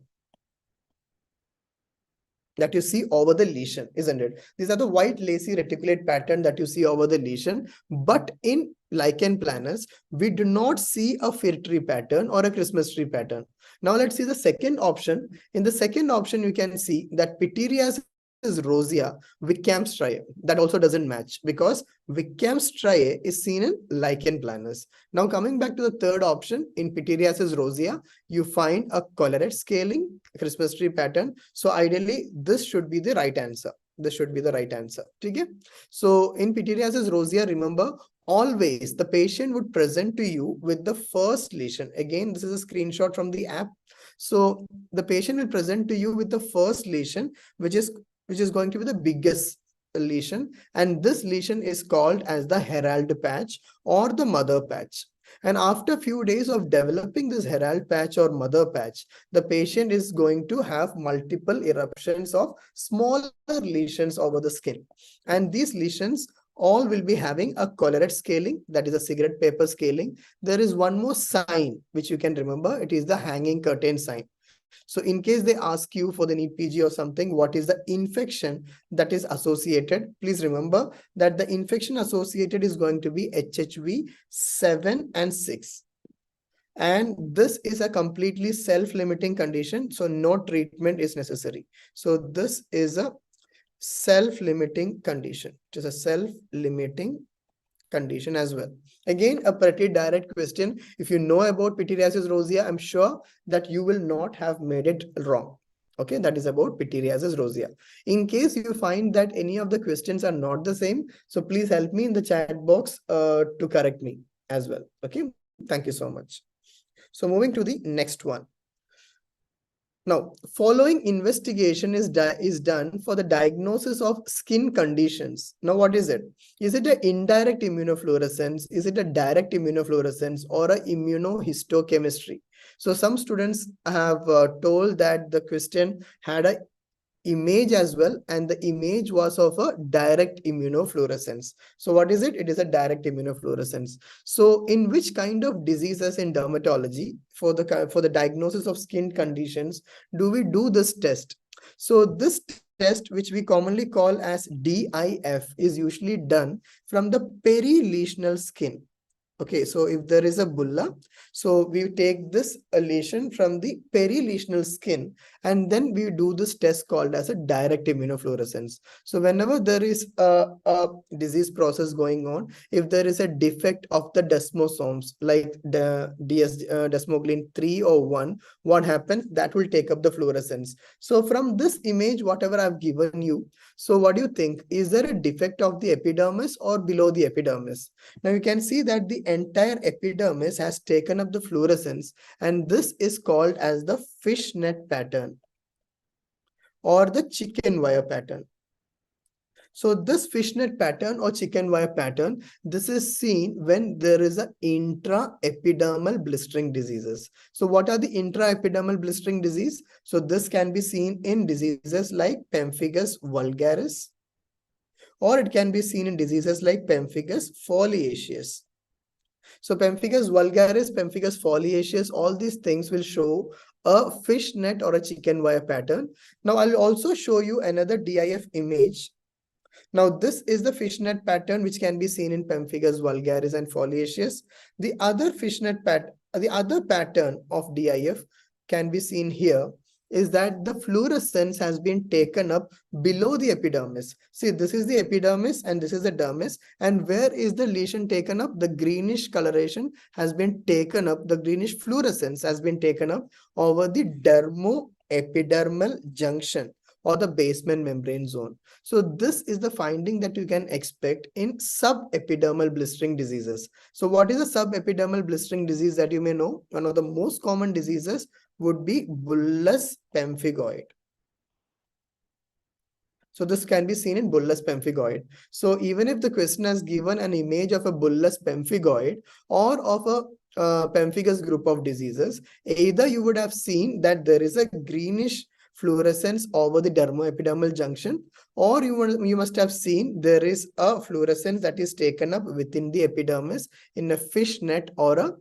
that you see over the lesion, isn't it? These are the white, lacy, reticulate pattern that you see over the lesion. But in lichen planus, we do not see a fir tree pattern or a Christmas tree pattern. Now let's see the second option. In the second option, you can see that pityriasis rosea, 𝐒𝐿𝐴 striae. That also doesn't match because 𝐒𝐿𝐴 striae is seen in lichen planus. Now coming back to the third option, in pityriasis rosea, you find a collarette scaling, Christmas tree pattern. So ideally, this should be the right answer. This should be the right answer. Okay? So in pityriasis rosea, remember, always the patient would present to you with the first lesion. Again, this is a screenshot from the app. So the patient will present to you with the first lesion, which is going to be the biggest lesion, and this lesion is called as the herald patch or the mother patch. And after a few days of developing this herald patch or mother patch, the patient is going to have multiple eruptions of smaller lesions over the skin, and these lesions all will be having a collarette scaling, that is a cigarette paper scaling. There is one more sign which you can remember. It is the hanging curtain sign. So in case they ask you for the NEET PG or something, what is the infection that is associated? Please remember that the infection associated is going to be HHV 7 and 6. And this is a completely self-limiting condition, so no treatment is necessary. So this is a self-limiting condition. It is a self-limiting condition as well. Again, a pretty direct question. If you know about pityriasis rosea, I'm sure that you will not have made it wrong. Okay, that is about pityriasis rosea. In case you find that any of the questions are not the same, so please help me in the chat box to correct me as well. Okay, thank you so much. So moving to the next one. Now, following investigation is done for the diagnosis of skin conditions. Now, what is it? Is it an indirect immunofluorescence? Is it a direct immunofluorescence or a immunohistochemistry? So some students have told that the question had a image as well, and the image was of a direct immunofluorescence. So what is it? It is a direct immunofluorescence. So in which kind of diseases in dermatology for the diagnosis of skin conditions do we do this test? So this test, which we commonly call as DIF, is usually done from the perilesional skin. Okay, so if there is a bulla, so we take this lesion from the perilesional skin, and then we do this test called as a direct immunofluorescence. So whenever there is a disease process going on, if there is a defect of the desmosomes, like the desmoglein 3 or 1, what happens? That will take up the fluorescence. So from this image, whatever I've given you, so what do you think? Is there a defect of the epidermis or below the epidermis? Now you can see that the entire epidermis has taken up the fluorescence, and this is called as the fishnet pattern or the chicken wire pattern. So this fishnet pattern or chicken wire pattern, this is seen when there is an intraepidermal blistering diseases. So what are the intraepidermal blistering disease? So this can be seen in diseases like pemphigus vulgaris, or it can be seen in diseases like pemphigus foliaceus. So pemphigus vulgaris, pemphigus foliaceus, all these things will show a fishnet or a chicken wire pattern. Now I'll also show you another DIF image. Now this is the fishnet pattern which can be seen in pemphigus vulgaris and foliaceus. The other pattern of DIF can be seen here, is that the fluorescence has been taken up below the epidermis. See, this is the epidermis and this is the dermis. And where is the lesion taken up? The greenish coloration has been taken up. The greenish fluorescence has been taken up over the dermoepidermal junction or the basement membrane zone. So this is the finding that you can expect in subepidermal blistering diseases. So what is a subepidermal blistering disease that you may know? One of the most common diseases would be bullous pemphigoid. So this can be seen in bullous pemphigoid. So even if the question has given an image of a bullous pemphigoid or of a pemphigus group of diseases, either you would have seen that there is a greenish fluorescence over the dermoepidermal junction, or you must have seen there is a fluorescence that is taken up within the epidermis in a fishnet or a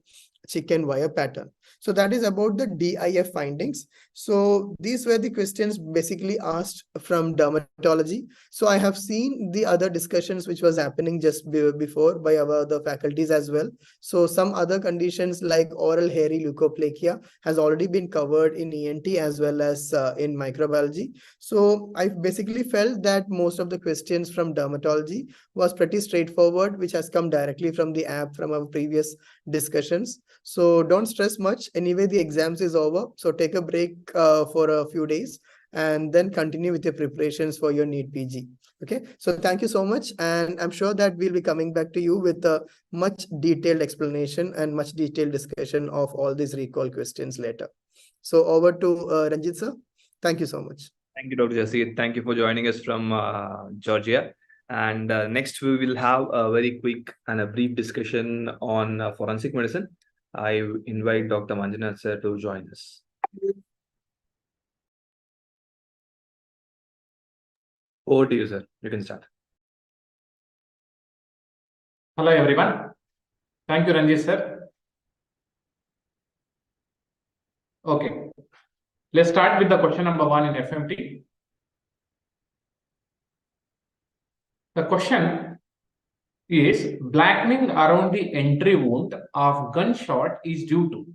chicken wire pattern. So that is about the DIF findings. So these were the questions basically asked from dermatology. So I have seen the other discussions which was happening just before by our other faculties as well. So some other conditions like oral hairy leukoplakia has already been covered in ENT as well as in microbiology. So I basically felt that most of the questions from dermatology was pretty straightforward, which has come directly from the app from our previous discussions. So don't stress much. Anyway, the exams is over. So take a break for a few days and then continue with your preparations for your NEET PG. Okay, so thank you so much. And I'm sure that we'll be coming back to you with a much detailed explanation and much detailed discussion of all these recall questions later. So over to Ranjit sir. Thank you so much. Thank you, Dr. Jasir. Thank you for joining us from Georgia. And next, we will have a very quick and a brief discussion on forensic medicine. I invite Dr. Manjunath sir to join us. Over to you, sir. You can start. Hello, everyone. Thank you, Ranjit sir. Okay. Let's start with the question number 1 in FMT. The question is blackening around the entry wound of gunshot is due to.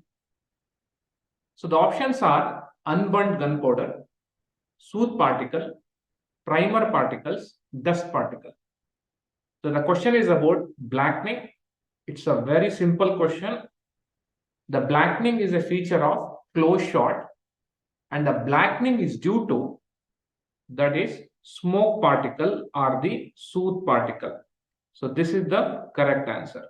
So the options are unburnt gunpowder, soot particle, primer particles, dust particle. So the question is about blackening. It's a very simple question. The blackening is a feature of close shot, and the blackening is due to, that is, smoke particle or the soot particle. So this is the correct answer.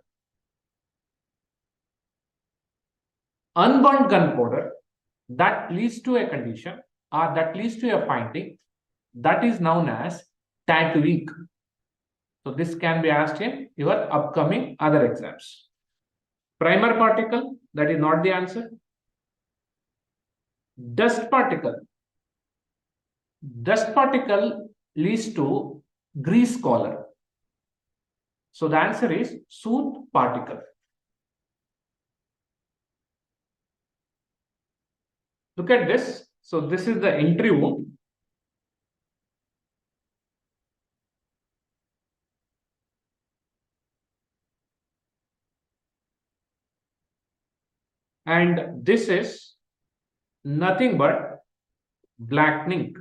Unburnt gunpowder, that leads to a condition or that leads to a finding that is known as tattooing. So this can be asked in your upcoming other exams. Primer particle, that is not the answer. Dust particle. Dust particle leads to grease collar. So the answer is soot particle. Look at this. So this is the entry wound. And this is nothing but blackening.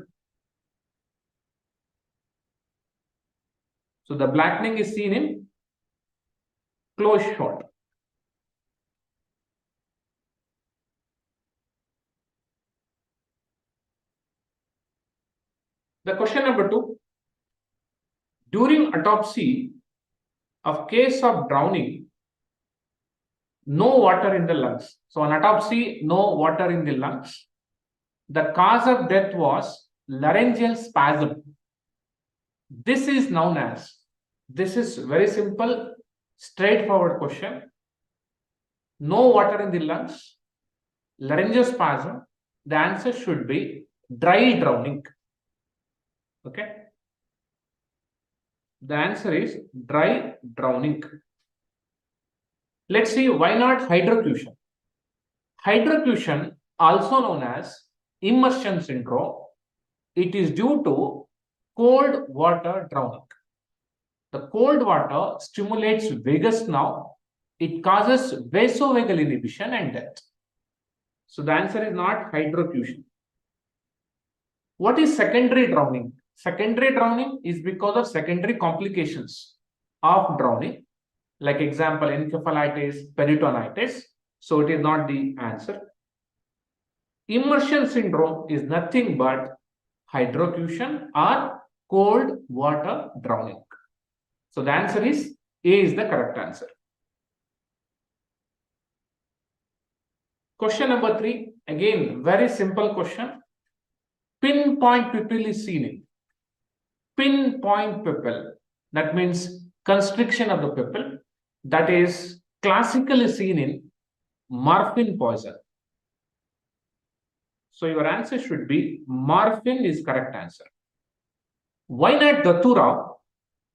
So the blackening is seen in close shot. The question number 2. During autopsy of case of drowning, no water in the lungs. So on autopsy, no water in the lungs. The cause of death was laryngeal spasm. This is known as, this is very simple, straightforward question. No water in the lungs, laryngeal spasm. The answer should be dry drowning. Okay. The answer is dry drowning. Let's see, why not hydrofusion? Hydrofusion, also known as immersion syndrome, it is due to cold water drowning. The cold water stimulates vagus nerve. It causes vasovagal inhibition and death. So the answer is not hydrofusion. What is secondary drowning? Secondary drowning is because of secondary complications of drowning, like example, encephalitis, peritonitis. So it is not the answer. Immersion syndrome is nothing but hydrofusion or cold water drowning. So the answer is A is the correct answer. Question number 3, again, very simple question. Pinpoint pupil is seen in. Pinpoint pupil, that means constriction of the pupil, that is classically seen in morphine poison. So your answer should be morphine is correct answer. Why not datura?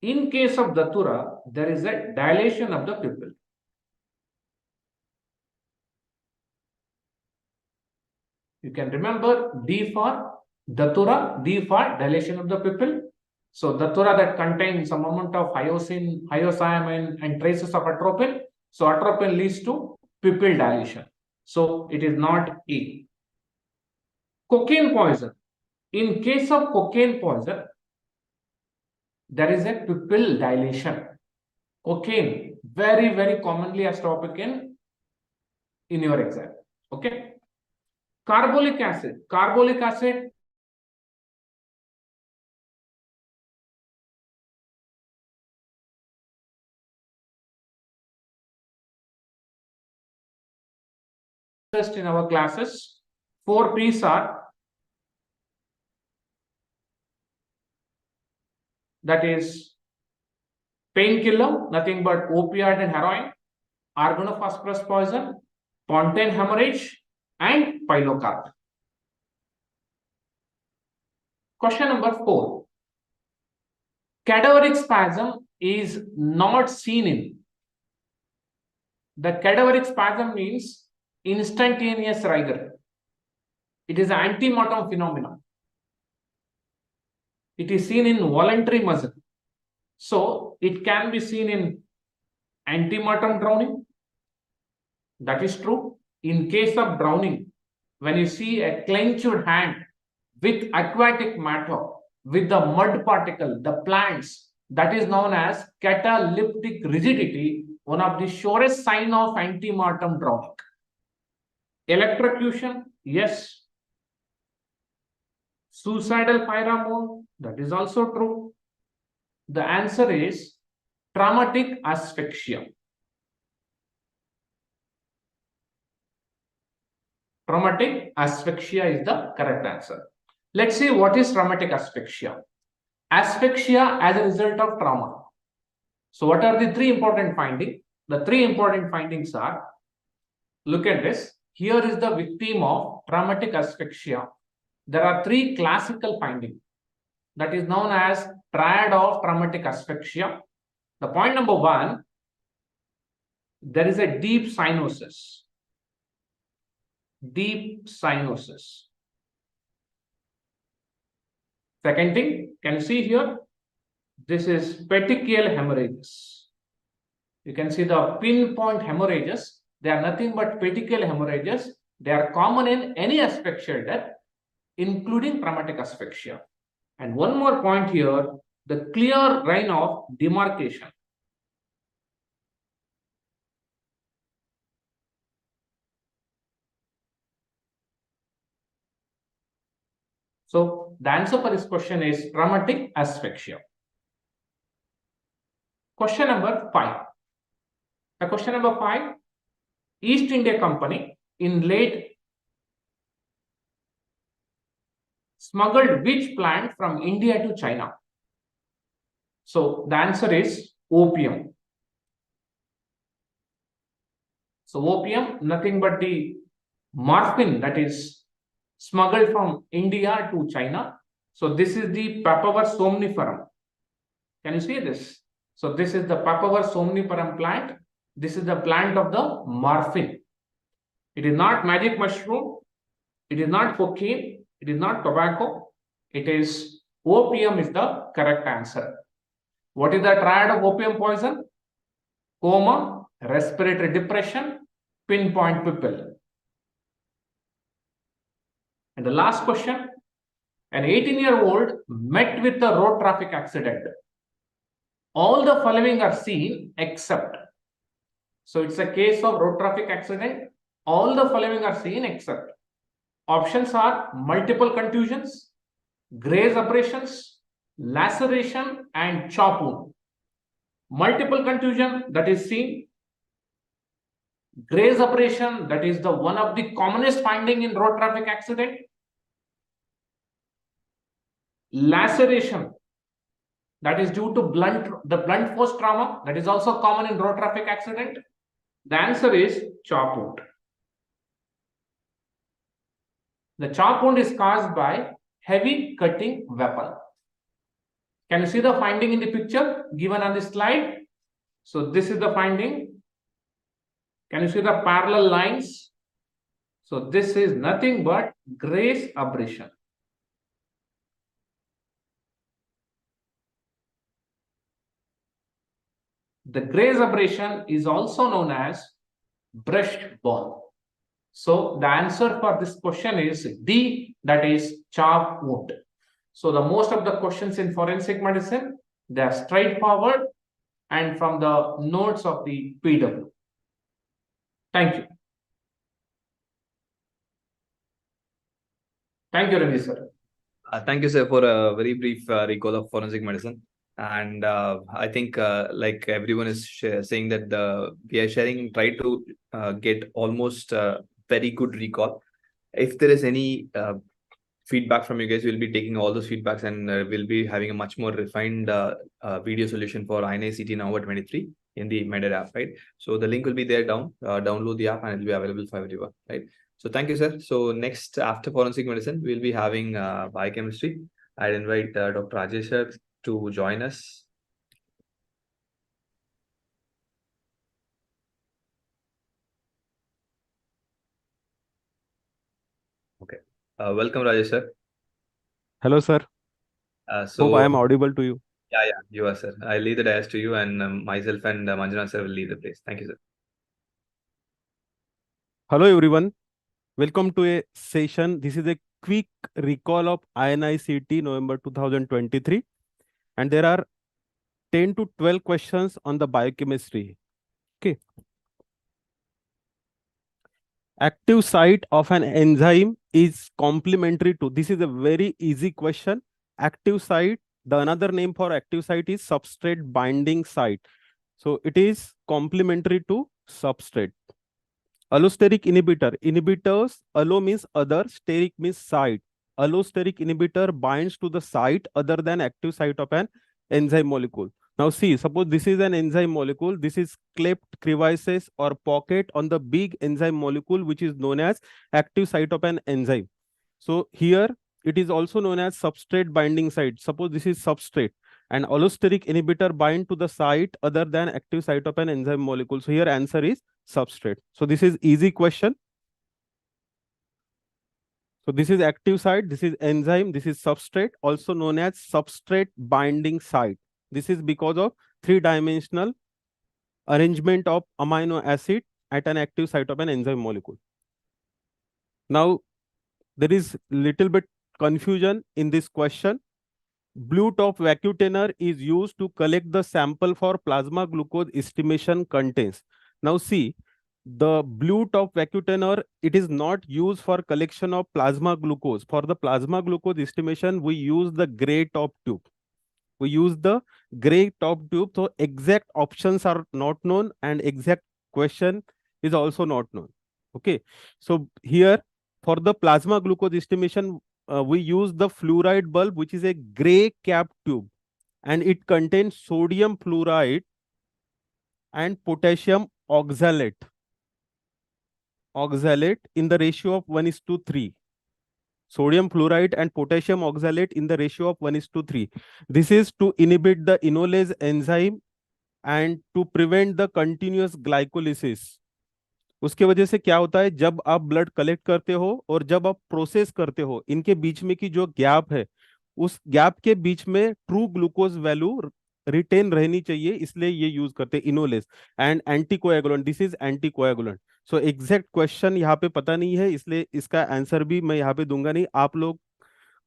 In case of datura, there is a dilation of the pupil. You can remember D for datura, D for dilation of the pupil. So datura that contains some amount of hyoscine, hyoscyamine and traces of atropine. So atropine leads to pupil dilation. So it is not A. Cocaine poison. In case of cocaine poison, there is a pupil dilation. Cocaine, very, very commonly as topic in your exam. Okay. Carbolic acid. Carbolic acid in our classes. 4 P's are, that is painkiller, nothing but opioid and heroin, organophosphorus poison, Pontine hemorrhage, and pilocarp. Question number 4. Cadaveric spasm is not seen in. The cadaveric spasm means instantaneous rigor. It is an antemortem phenomenon. It is seen in voluntary muscle. So it can be seen in antemortem drowning. That is true. In case of drowning, when you see a clenched hand with aquatic matter, with the mud particle, the plants, that is known as cataleptic rigidity, one of the surest sign of antemortem drowning. Electrocution, yes. Suicidal pyromone, that is also true. The answer is traumatic asphyxia. Traumatic asphyxia is the correct answer. Let's see what is traumatic asphyxia. Asphyxia as a result of trauma. So what are the three important findings? The three important findings are, look at this. Here is the victim of traumatic asphyxia. There are three classical findings that is known as triad of traumatic asphyxia. The point number one, there is a deep cyanosis. Deep cyanosis. Second thing, can you see here? This is petechial hemorrhages. You can see the pinpoint hemorrhages. They are nothing but petechial hemorrhages. They are common in any asphyxia death, including traumatic asphyxia. And one more point here, the clear line of demarcation. So the answer for this question is traumatic asphyxia. Question number 5. The question number 5, East India Company in late smuggled which plant from India to China? So the answer is opium. So opium, nothing but the morphine that is smuggled from India to China. So this is the Papaver somniferum. Can you see this? So this is the Papaver somniferum plant. This is the plant of the morphine. It is not magic mushroom. It is not cocaine. It is not tobacco. It is opium is the correct answer. What is the triad of opium poison? Coma, respiratory depression, pinpoint pupil. And the last question, an 18-year-old met with a road traffic accident. All the following are seen except. So it's a case of road traffic accident. All the following are seen except. Options are multiple contusions, graze abrasions, laceration, and chop wound. Multiple contusion, that is seen. Graze abrasion, that is the one of the commonest finding in road traffic accident. Laceration, that is due to the blunt force trauma, that is also common in road traffic accident. The answer is chop wound. The chop wound is caused by heavy cutting weapon. Can you see the finding in the picture given on the slide? So this is the finding. Can you see the parallel lines? So this is nothing but graze abrasion. The graze abrasion is also known as breastbone. So the answer for this question is D, that is chop wound. So the most of the questions in forensic medicine, they are straightforward and from the notes of the PW. Thank you. Thank you, Ravi sir. Thank you, sir, for a very brief recall of forensic medicine. And I think, like everyone is saying that we are try to get almost very good recall. If there is any feedback from you guys, we'll be taking all those feedbacks and we'll be having a much more refined video solution for INICET November 23 in the MedEd app, right? So the link will be there down. Download the app and it will be available for everyone, right? So thank you, sir. So next, after forensic medicine, we'll be having biochemistry. I'd invite Dr. Rajesh sir to join us. Okay. Welcome, Rajesh sir. Hello, sir. Hope I am audible to you. Yeah, you are, sir. I leave the dais to you, and myself and Manjuna sir will leave the place. Thank you, sir. Hello, everyone. Welcome to a session. This is a quick recall of INICET November 2023. And there are 10 to 12 questions on the biochemistry. Okay. Active site of an enzyme is complementary to, this is a very easy question. Active site, the another name for active site is substrate binding site. So it is complementary to substrate. Allosteric inhibitor. Inhibitors, allo means other, steric means site. Allosteric inhibitor binds to the site other than active site of an enzyme molecule. Now see, suppose this is an enzyme molecule. This is cleft, crevices or pocket on the big enzyme molecule, which is known as active site of an enzyme. So here it is also known as substrate binding site. Suppose this is substrate. And allosteric inhibitor bind to the site other than active site of an enzyme molecule. So here answer is substrate. So this is easy question. So this is active site, this is enzyme, this is substrate, also known as substrate binding site. This is because of three-dimensional arrangement of amino acid at an active site of an enzyme molecule. Now, there is little bit confusion in this question. Blue top vacuum thinner is used to collect the sample for plasma glucose estimation contents. Now see, the blue top vacuum thinner, it is not used for collection of plasma glucose. For the plasma glucose estimation, we use the gray top tube. We use the gray top tube. So exact options are not known and exact question is also not known. Okay. So here for the plasma glucose estimation, we use the fluoride bulb, which is a gray cap tube, and it contains sodium fluoride and potassium oxalate in the ratio of 1:3. Sodium fluoride and potassium oxalate in the ratio of 1:3. This is to inhibit the enolase enzyme and to prevent the continuous glycolysis. उसके वजह से क्या होता है, जब आप blood collect करते हो और जब आप प्रोसेस करते हो, इनके बीच में की जो गैप है, उस गैप के बीच में ट्रू ग्लूकोज वैल्यू रिटेन रहनी चाहिए, इसलिए ये यूज करते हैं enolase and anticoagulant. This is anticoagulant. So exact question यहाँ पे पता नहीं है, इसलिए इसका आंसर भी मैं यहाँ पे दूंगा नहीं. आप लोग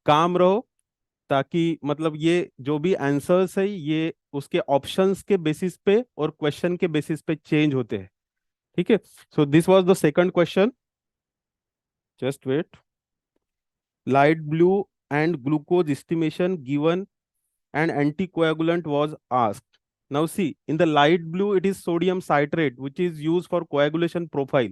काम रहो, ताकि मतलब ये जो भी आंसर्स है ये उसके ऑप्शंस के बेसिस पे और क्वेश्चन के बेसिस पे चेंज होते हैं. ठीक है. So this was the second question. Just wait. Light blue and glucose estimation given and anticoagulant was asked. Now see, in the light blue, it is sodium citrate, which is used for coagulation profile.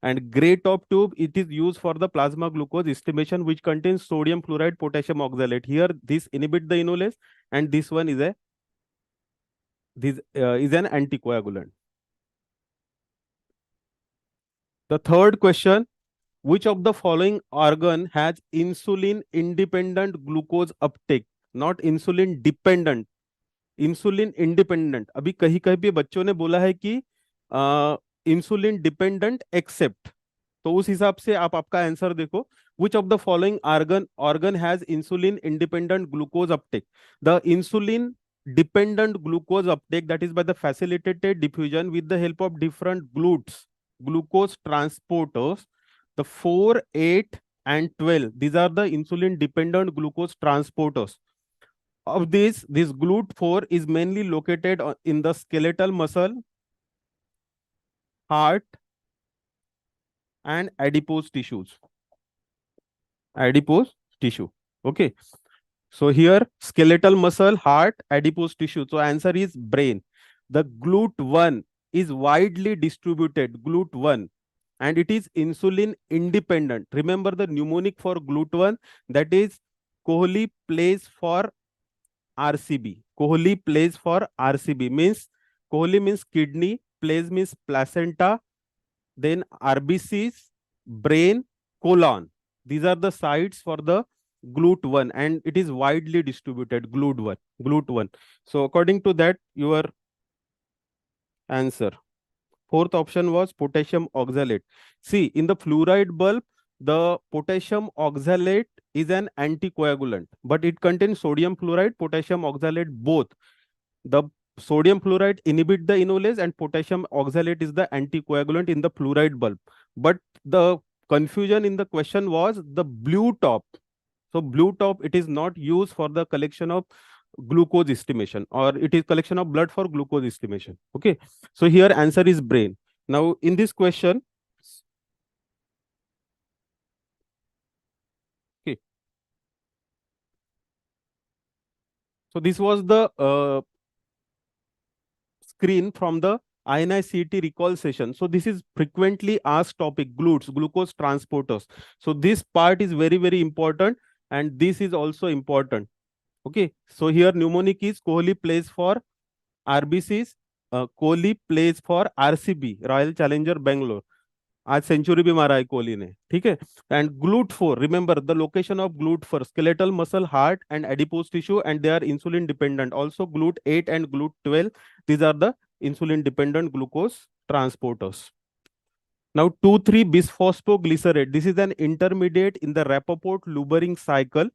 And gray top tube, it is used for the plasma glucose estimation, which contains sodium fluoride, potassium oxalate. Here, this inhibit the enolase, and this one is an anticoagulant. The third question, which of the following organ has insulin independent glucose uptake? Not insulin dependent, insulin independent. अभी कहीं कहीं पे बच्चों ने बोला है कि insulin dependent accept, तो उस हिसाब से आप आपका आंसर देखो. Which of the following organ has insulin independent glucose uptake? The insulin dependent glucose uptake, that is by the facilitated diffusion with the help of different glucose transporters. The 4, 8 and 12, these are the insulin dependent glucose transporters. Of this GLUT4 is mainly located in the skeletal muscle, heart and adipose tissues. Adipose tissue. Okay. So here skeletal muscle, heart, adipose tissue. So answer is brain. The GLUT1 is widely distributed, GLUT1, and it is insulin independent. Remember the mnemonic for GLUT1, that is Kohli plays for RCB. Kohli plays for RCB means Kohli means kidney, plays means placenta, then RBCs, brain, colon. These are the sites for the GLUT1, and it is widely distributed, GLUT1. So according to that, your answer. Fourth option was potassium oxalate. See, in the fluoride bulb, the potassium oxalate is an anticoagulant, but it contains sodium fluoride, potassium oxalate both. The sodium fluoride inhibit the enolase and potassium oxalate is the anticoagulant in the fluoride bulb. But the confusion in the question was the blue top. So blue top, it is not used for the collection of glucose estimation, or it is collection of blood for glucose estimation. Okay. So here answer is brain. Now in this question, okay. So this was the screen from the INICET recall session. So this is frequently asked topic, GLUTs, glucose transporters. So this part is very, very important, and this is also important. Okay. So here mnemonic is 𝐒𝐿𝐈 plays for RBCs, 𝐒𝐿𝐈 plays for RCB, Royal Challenger Bangalore. आज century भी मारा है कोहली ने, ठीक है. And GLUT 4, remember the location of GLUT 4, skeletal muscle, heart and adipose tissue, and they are insulin dependent. Also GLUT 8 and GLUT 12, these are the insulin dependent glucose transporters. Now 2,3-bisphosphoglycerate, this is an intermediate in the Rappaport Lubering cycle.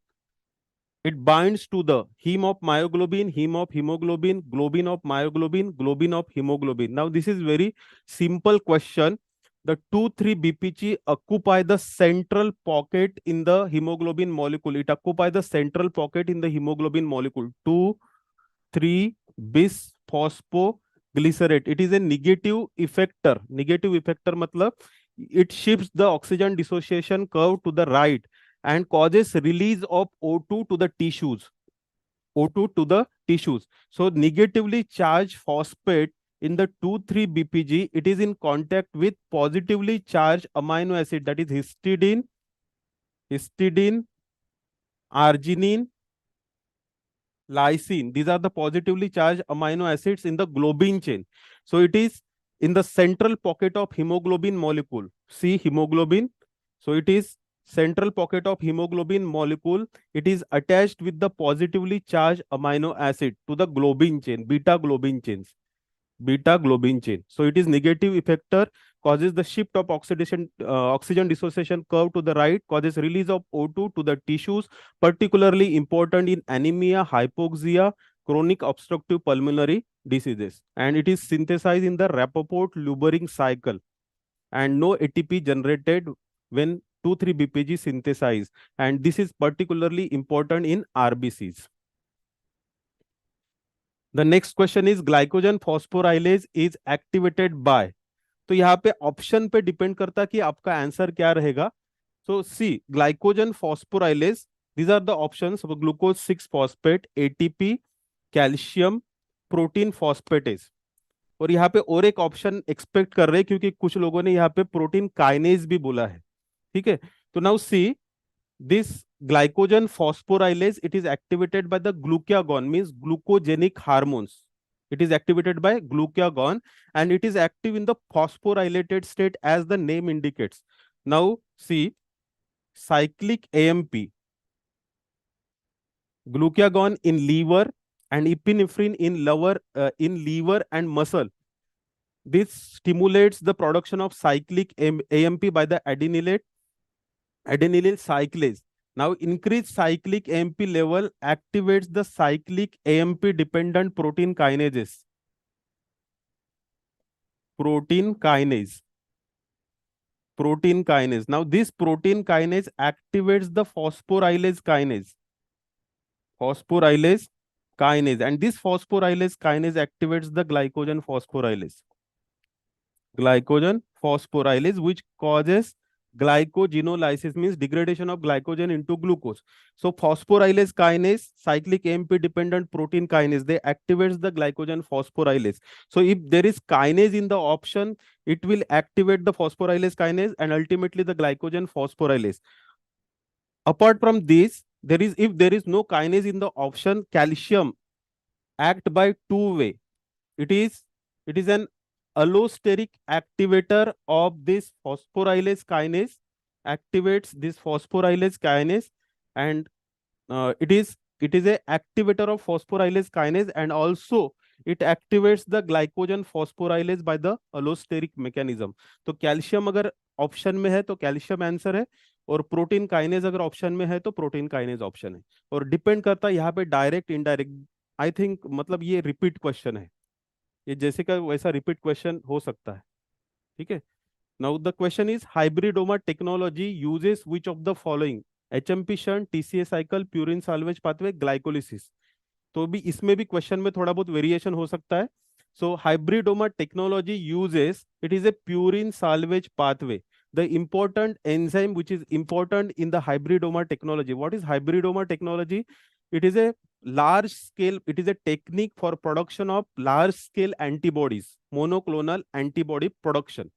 It binds to the heme of myoglobin, heme of hemoglobin, globin of myoglobin, globin of hemoglobin. Now this is very simple question. The 2,3-BPG occupy the central pocket in the hemoglobin molecule. It occupies the central pocket in the hemoglobin molecule. 2,3-bisphosphoglycerate. It is a negative effector. Negative effector matlab it shifts the oxygen dissociation curve to the right and causes release of O2 to the tissues. O2 to the tissues. So negatively charged phosphate in the 2,3-BPG, it is in contact with positively charged amino acid, that is histidine, arginine, lysine. These are the positively charged amino acids in the globin chain. So it is in the central pocket of hemoglobin molecule. See hemoglobin. So it is central pocket of hemoglobin molecule. It is attached with the positively charged amino acid to the globin chain, beta globin chains. Beta globin chain. So it is negative effector, causes the shift of oxidation, oxygen dissociation curve to the right, causes release of O2 to the tissues, particularly important in anemia, hypoxia, chronic obstructive pulmonary diseases. And it is synthesized in the Rappaport Lubering cycle. And no ATP generated when 2,3-BPG synthesized. And this is particularly important in RBCs. The next question is glycogen phosphorylase is activated by. तो यहाँ पे option पे depend करता कि आपका answer क्या रहेगा. So see, glycogen phosphorylase, these are the options of glucose 6-phosphate, ATP, calcium, protein phosphatase. और यहाँ पे और एक ऑप्शन एक्सपेक्ट कर रहे हैं क्योंकि कुछ लोगों ने यहाँ पे प्रोटीन काइनेज भी बोला है. ठीक है. तो now see this glycogen phosphorylase, it is activated by the glucagon, means glucogenic hormones. It is activated by glucagon and it is active in the phosphorylated state as the name indicates. Now see, cyclic AMP, glucagon in liver and epinephrine in liver and muscle. This stimulates the production of cyclic AMP by the adenylyl cyclase. Now increased cyclic AMP level activates the cyclic AMP dependent protein kinases. Protein kinase. Now this protein kinase activates the phosphorylase kinase. And this phosphorylase kinase activates the glycogen phosphorylase, which causes glycogenolysis, means degradation of glycogen into glucose. So phosphorylase kinase, cyclic AMP dependent protein kinase, they activates the glycogen phosphorylase. So if there is kinase in the option, it will activate the phosphorylase kinase and ultimately the glycogen phosphorylase. Apart from this, if there is no kinase in the option, calcium act by two way. It is an allosteric activator of this phosphorylase kinase, activates this phosphorylase kinase, and it is a activator of phosphorylase kinase, and also It activates the glycogen phosphorylase by the allosteric mechanism. तो calcium अगर option में है तो calcium answer है, और protein kinase अगर option में है तो प्रोटीन काइनेज ऑप्शन है। और डिपेंड करता है यहाँ पे डायरेक्ट इनडायरेक्ट, आई थिंक मतलब ये रिपीट क्वेश्चन है, ये जैसे का वैसा रिपीट क्वेश्चन हो सकता है। ठीक है, now the question is hybridoma technology uses which of the following, HMP shunt, TCA cycle, purine salvage pathway, glycolysis. तो भी इसमें भी क्वेश्चन में थोड़ा बहुत वेरिएशन हो सकता है। So hybridoma technology uses, it is a purine salvage pathway. The important enzyme which is important in the hybridoma technology. What is hybridoma technology? It is a large scale, it is a technique for production of large scale antibodies, monoclonal antibody production.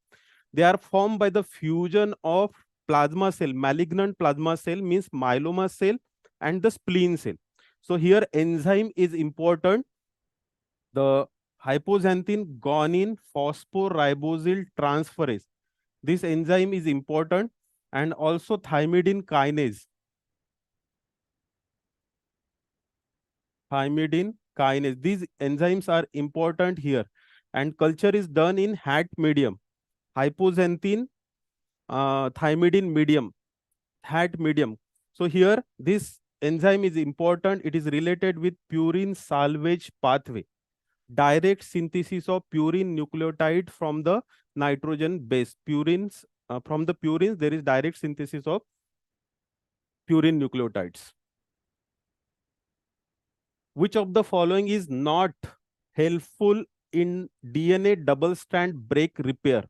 They are formed by the fusion of plasma cell, malignant plasma cell means myeloma cell, and the spleen cell. So here enzyme is important. The hypoxanthine guanine phosphoribosyl transferase. This enzyme is important, and also thymidine kinase. Thymidine kinase. These enzymes are important here, and culture is done in HAT medium, hypoxanthine thymidine medium, HAT medium. So here this enzyme is important. It is related with purine salvage pathway, direct synthesis of purine nucleotide from the nitrogen base. Purines, from the purines there is direct synthesis of purine nucleotides. Which of the following is not helpful in DNA double strand break repair?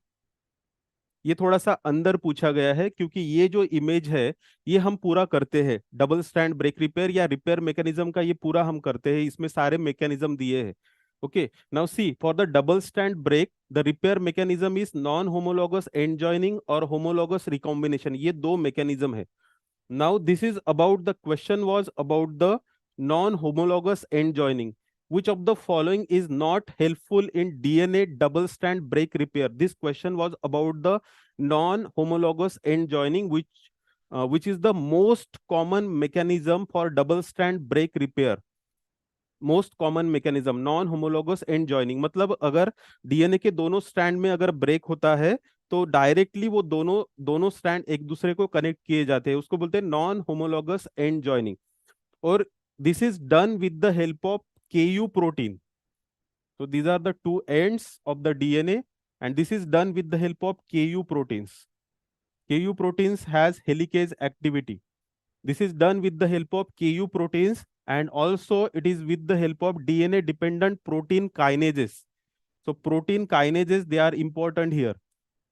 ये थोड़ा सा अंदर पूछा गया है, क्योंकि ये जो इमेज है ये हम पूरा करते हैं, डबल स्ट्रैंड ब्रेक रिपेयर या रिपेयर मैकेनिज्म का ये पूरा हम करते हैं, इसमें सारे मैकेनिज्म दिए हैं। Okay, now see, for the double strand break, the repair mechanism is non-homologous end joining or homologous recombination. ये दो mechanism है. Now this is about, the question was about the non-homologous end joining. Which of the following is not helpful in DNA double strand break repair? This question was about the non-homologous end joining, which is the most common mechanism for double strand break repair. Most common mechanism non homologous end joining, मतलब अगर DNA के दोनों strand में अगर break होता है तो directly वो दोनों स्ट्रैंड एक दूसरे को कनेक्ट किए जाते हैं, उसको बोलते हैं नॉन होमोलोगस एंड जॉइनिंग। और this is done with the help of Ku protein. So these are the two ends of the DNA, and this is done with the help of KU proteins. KU proteins has helicase activity. This is done with the help of KU proteins, and also it is with the help of DNA dependent protein kinases. So protein kinases, they are important here.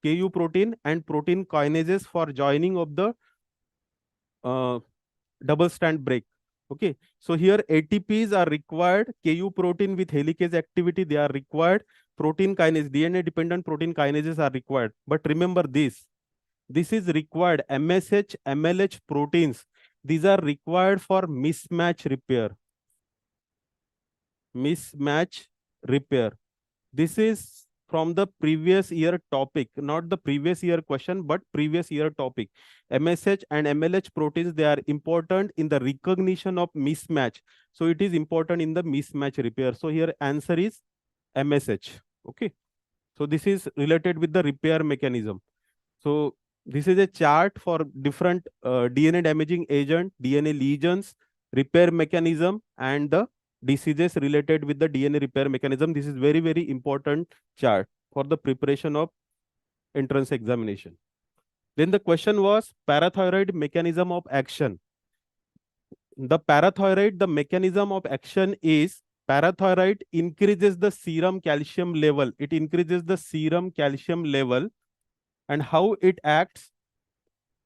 KU protein and protein kinases for joining of the double strand break. Okay, so here ATPs are required, KU protein with helicase activity, they are required, protein kinase, DNA dependent protein kinases are required. But remember this is required, MSH, MLH proteins, these are required for mismatch repair. Mismatch repair. This is from the previous year topic, not the previous year question, but previous year topic. MSH and MLH proteins, they are important in the recognition of mismatch. So it is important in the mismatch repair. So here answer is MSH. Okay. So this is related with the repair mechanism. So this is a chart for different DNA damaging agent, DNA lesions, repair mechanism, and the diseases related with the DNA repair mechanism. This is very, very important chart for the preparation of entrance examination. Then the question was parathyroid mechanism of action. The parathyroid, the mechanism of action is parathyroid increases the serum calcium level. It increases the serum calcium level. And how it acts?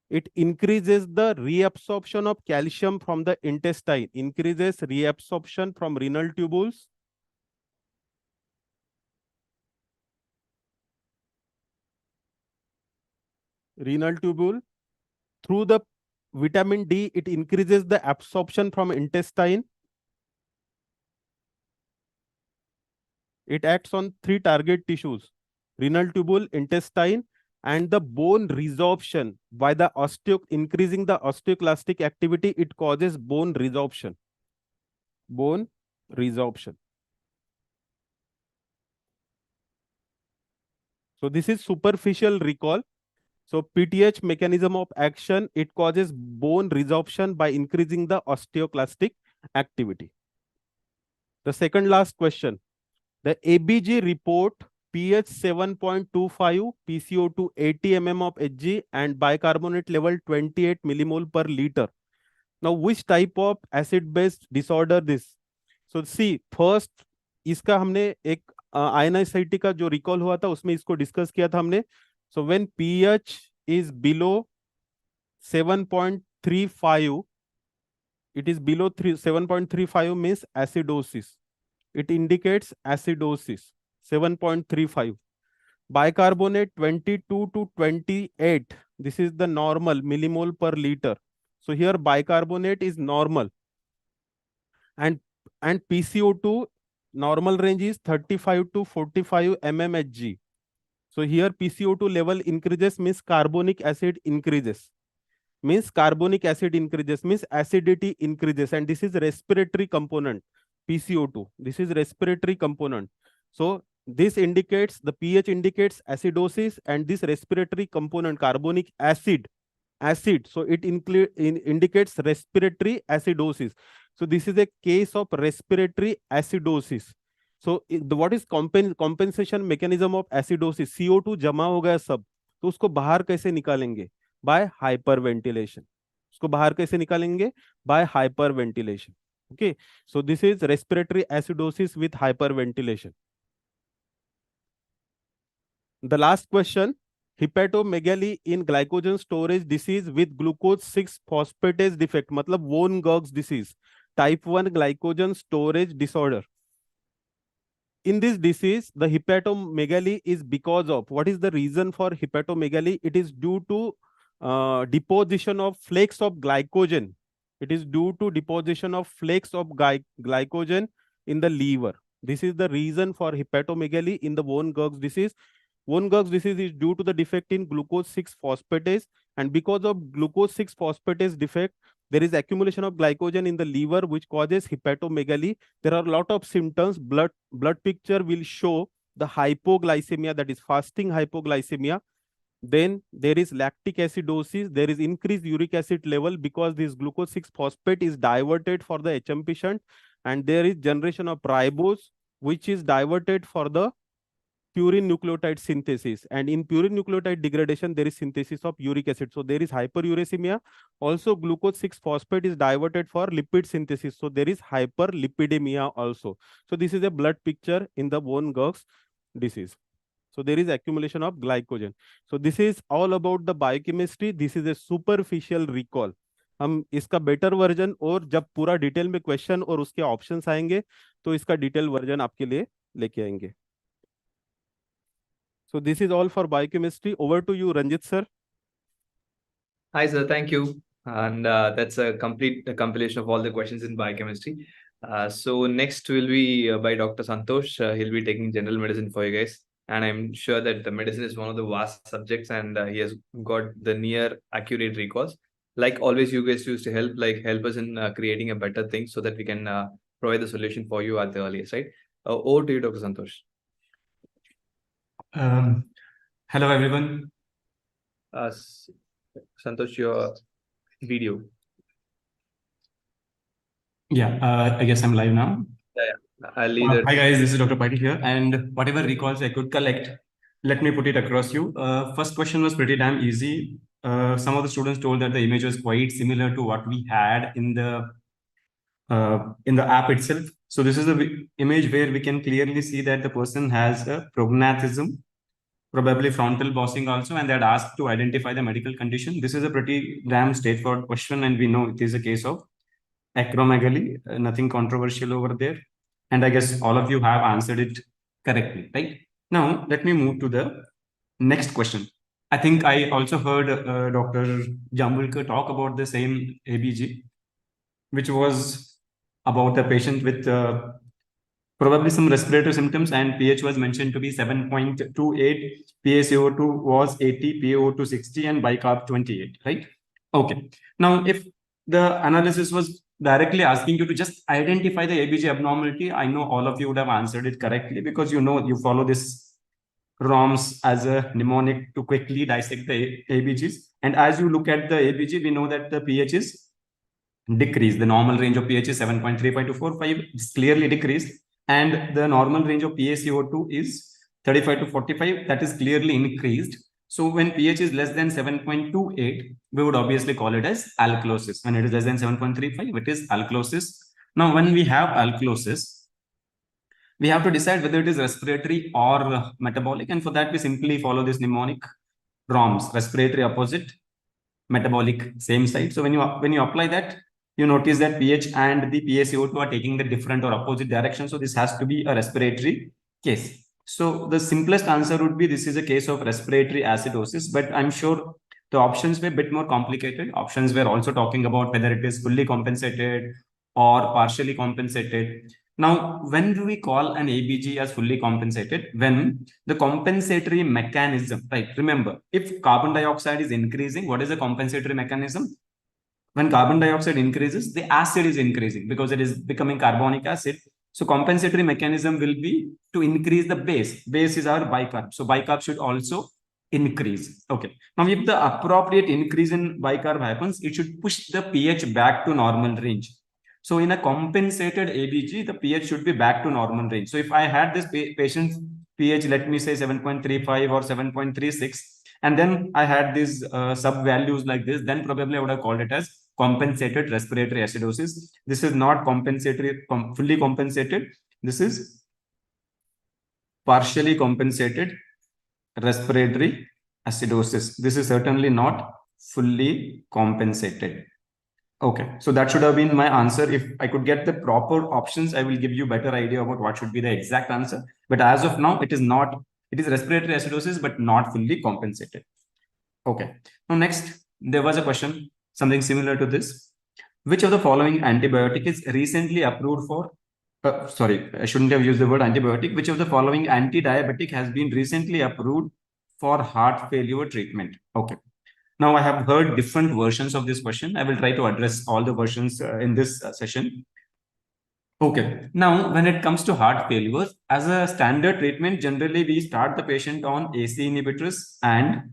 It increases the reabsorption of calcium from the intestine, increases reabsorption from renal tubules, through the vitamin D, it increases the absorption from intestine. It acts on 3 target tissues, renal tubule, intestine, and the bone resorption. By the increasing the osteoclastic activity, it causes bone resorption. Bone resorption. So this is superficial recall. So PTH mechanism of action, it causes bone resorption by increasing the osteoclastic activity. The second last question, the ABG report pH 7.25, PCO2 80 mm of Hg and bicarbonate level 28 millimole per liter. Now, which type of acid-based disorder this? So see, first इसका हमने एक INICET का जो recall हुआ था उसमें इसको discuss किया था हमने. So when pH is below 7.35, it is below 7.35 means acidosis. It indicates acidosis. 7.35. Bicarbonate 22 to 28. This is the normal millimole per liter. So here bicarbonate is normal. And PCO2 normal range is 35 to 45 mmHg. So here PCO2 level increases means carbonic acid increases. Means carbonic acid increases means acidity increases, and this is respiratory component. PCO2. This is respiratory component. So this indicates, the pH indicates acidosis, and this respiratory component carbonic acid. So it indicates respiratory acidosis. So this is a case of respiratory acidosis. So what is compensation mechanism of acidosis? CO2 जमा हो गया सब, तो उसको बाहर कैसे निकालेंगे? By hyperventilation. उसको बाहर कैसे निकालेंगे? By hyperventilation. Okay, so this is respiratory acidosis with hyperventilation. The last question, hepatomegaly in glycogen storage disease with glucose 6 phosphatase defect, मतलब Von-Gogg's disease, type 1 glycogen storage disorder. In this disease, the hepatomegaly is because of, what is the reason for hepatomegaly? It is due to deposition of flakes of glycogen. It is due to deposition of flakes of glycogen in the liver. This is the reason for hepatomegaly in the Von-Gogg's disease. Von-Gogg's disease is due to the defect in glucose 6 phosphatase, and because of glucose 6 phosphatase defect, there is accumulation of glycogen in the liver which causes hepatomegaly. There are a lot of symptoms. Blood picture will show the hypoglycemia, that is fasting hypoglycemia. Then there is lactic acidosis. There is increased uric acid level because this glucose 6 phosphate is diverted for the HMP shunt, and there is generation of ribose which is diverted for the purine nucleotide synthesis, and in purine nucleotide degradation there is synthesis of uric acid. So there is hyperuricemia. Also glucose 6 phosphate is diverted for lipid synthesis, so there is hyperlipidemia also. So this is a blood picture in the Von-Gogg's disease. So there is accumulation of glycogen. So this is all about the biochemistry. This is a superficial recall. हम इसका better version, और जब पूरा detail में question और उसके options आएंगे तो इसका डिटेल वर्जन आपके लिए लेके आएंगे. So this is all for biochemistry. Over to you, Ranjit sir. Hi sir, thank you. And that's a complete compilation of all the questions in biochemistry. So next will be by Dr. Santosh. He'll be taking general medicine for you guys. And I'm sure that the medicine is one of the vast subjects, and he has got the near accurate recalls. Like always, you guys used to help us in creating a better thing so that we can provide the solution for you at the earliest, right? Over to you, Dr. Santosh. Hello, everyone. Santosh, your video. Yeah, I guess I'm live now. Yeah. I'll leave it. Hi guys, this is Dr. Patil here, and whatever recalls I could collect, let me put it across you. First question was pretty damn easy. Some of the students told that the image was quite similar to what we had in the app itself. So this is the image where we can clearly see that the person has a prognathism, probably frontal bossing also, and they had asked to identify the medical condition. This is a pretty damn straightforward question, and we know it is a case of acromegaly, nothing controversial over there. And I guess all of you have answered it correctly, right? Now, let me move to the next question. I think I also heard Dr. Jambulkar talk about the same ABG, which was about a patient with probably some respiratory symptoms, and pH was mentioned to be 7.28, PaCO2 was 80, PaO2 60, and bicarb 28, right? Okay. Now, if the analysis was directly asking you to just identify the ABG abnormality, I know all of you would have answered it correctly because you know you follow this ROMs as a mnemonic to quickly dissect the ABGs. And as you look at the ABG, we know that the pH is decreased. The normal range of pH is 7.35 to 4.5. It's clearly decreased. And the normal range of PaCO2 is 35 to 45. That is clearly increased. So when pH is less than 7.28, we would obviously call it as alkalosis. When it is less than 7.35, it is alkalosis. Now, when we have alkalosis, we have to decide whether it is respiratory or metabolic. And for that, we simply follow this mnemonic ROMs, respiratory opposite, metabolic same side. So when you apply that, you notice that pH and the PaCO2 are taking the different or opposite direction. So this has to be a respiratory case. So the simplest answer would be this is a case of respiratory acidosis, but I'm sure the options were a bit more complicated. Options were also talking about whether it is fully compensated or partially compensated. Now, when do we call an ABG as fully compensated? When the compensatory mechanism, right? Remember, if carbon dioxide is increasing, what is the compensatory mechanism? When carbon dioxide increases, the acid is increasing because it is becoming carbonic acid. So compensatory mechanism will be to increase the base. Base is our bicarb. So bicarb should also increase. Okay. Now, if the appropriate increase in bicarb happens, it should push the pH back to normal range. So in a compensated ABG, the pH should be back to normal range. So if I had this patient's pH, let me say 7.35 or 7.36, and then I had these sub values like this, then probably I would have called it as compensated respiratory acidosis. This is not compensatory, fully compensated. This is partially compensated respiratory acidosis. This is certainly not fully compensated. Okay, so that should have been my answer. If I could get the proper options, I will give you a better idea about what should be the exact answer. But as of now, it is not. It is respiratory acidosis, but not fully compensated. Okay. Now, next, there was a question, something similar to this. Which of the following antibiotic is recently approved for? Sorry, I shouldn't have used the word antibiotic. Which of the following anti-diabetic has been recently approved for heart failure treatment? Okay. Now, I have heard different versions of this question. I will try to address all the versions in this session. Okay. Now, when it comes to heart failure, as a standard treatment, generally we start the patient on ACE inhibitors and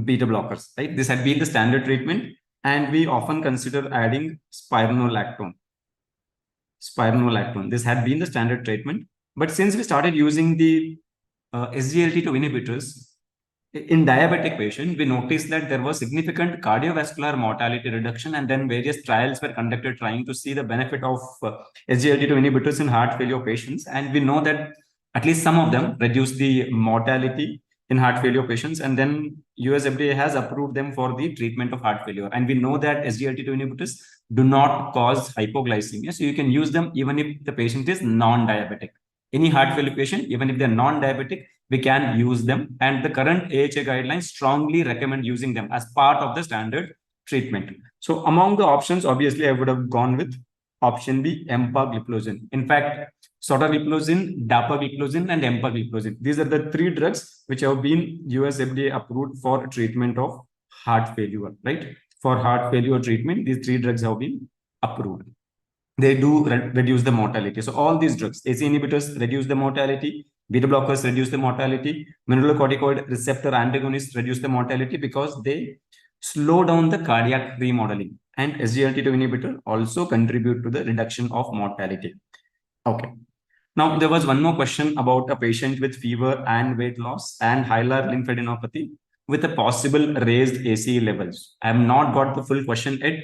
beta blockers, right? This had been the standard treatment, and we often consider adding spironolactone. This had been the standard treatment. But since we started using the SGLT2 inhibitors, in diabetic patients, we noticed that there was significant cardiovascular mortality reduction, and then various trials were conducted trying to see the benefit of SGLT2 inhibitors in heart failure patients. And we know that at least some of them reduce the mortality in heart failure patients, and then US FDA has approved them for the treatment of heart failure. And we know that SGLT2 inhibitors do not cause hypoglycemia, so you can use them even if the patient is non-diabetic. Any heart failure patient, even if they're non-diabetic, we can use them. And the current AHA guidelines strongly recommend using them as part of the standard treatment. So among the options, obviously, I would have gone with option B, empagliflozin. In fact, sotagliflozin, dapagliflozin, and empagliflozin. These are the three drugs which have been US FDA approved for treatment of heart failure, right? For heart failure treatment, these three drugs have been approved. They do reduce the mortality. So all these drugs, ACE inhibitors reduce the mortality, beta blockers reduce the mortality, mineralocorticoid receptor antagonists reduce the mortality because they slow down the cardiac remodeling. And SGLT2 inhibitor also contribute to the reduction of mortality. Okay. Now, there was one more question about a patient with fever and weight loss and hilar lymphadenopathy with a possible raised ACE levels. I have not got the full question yet,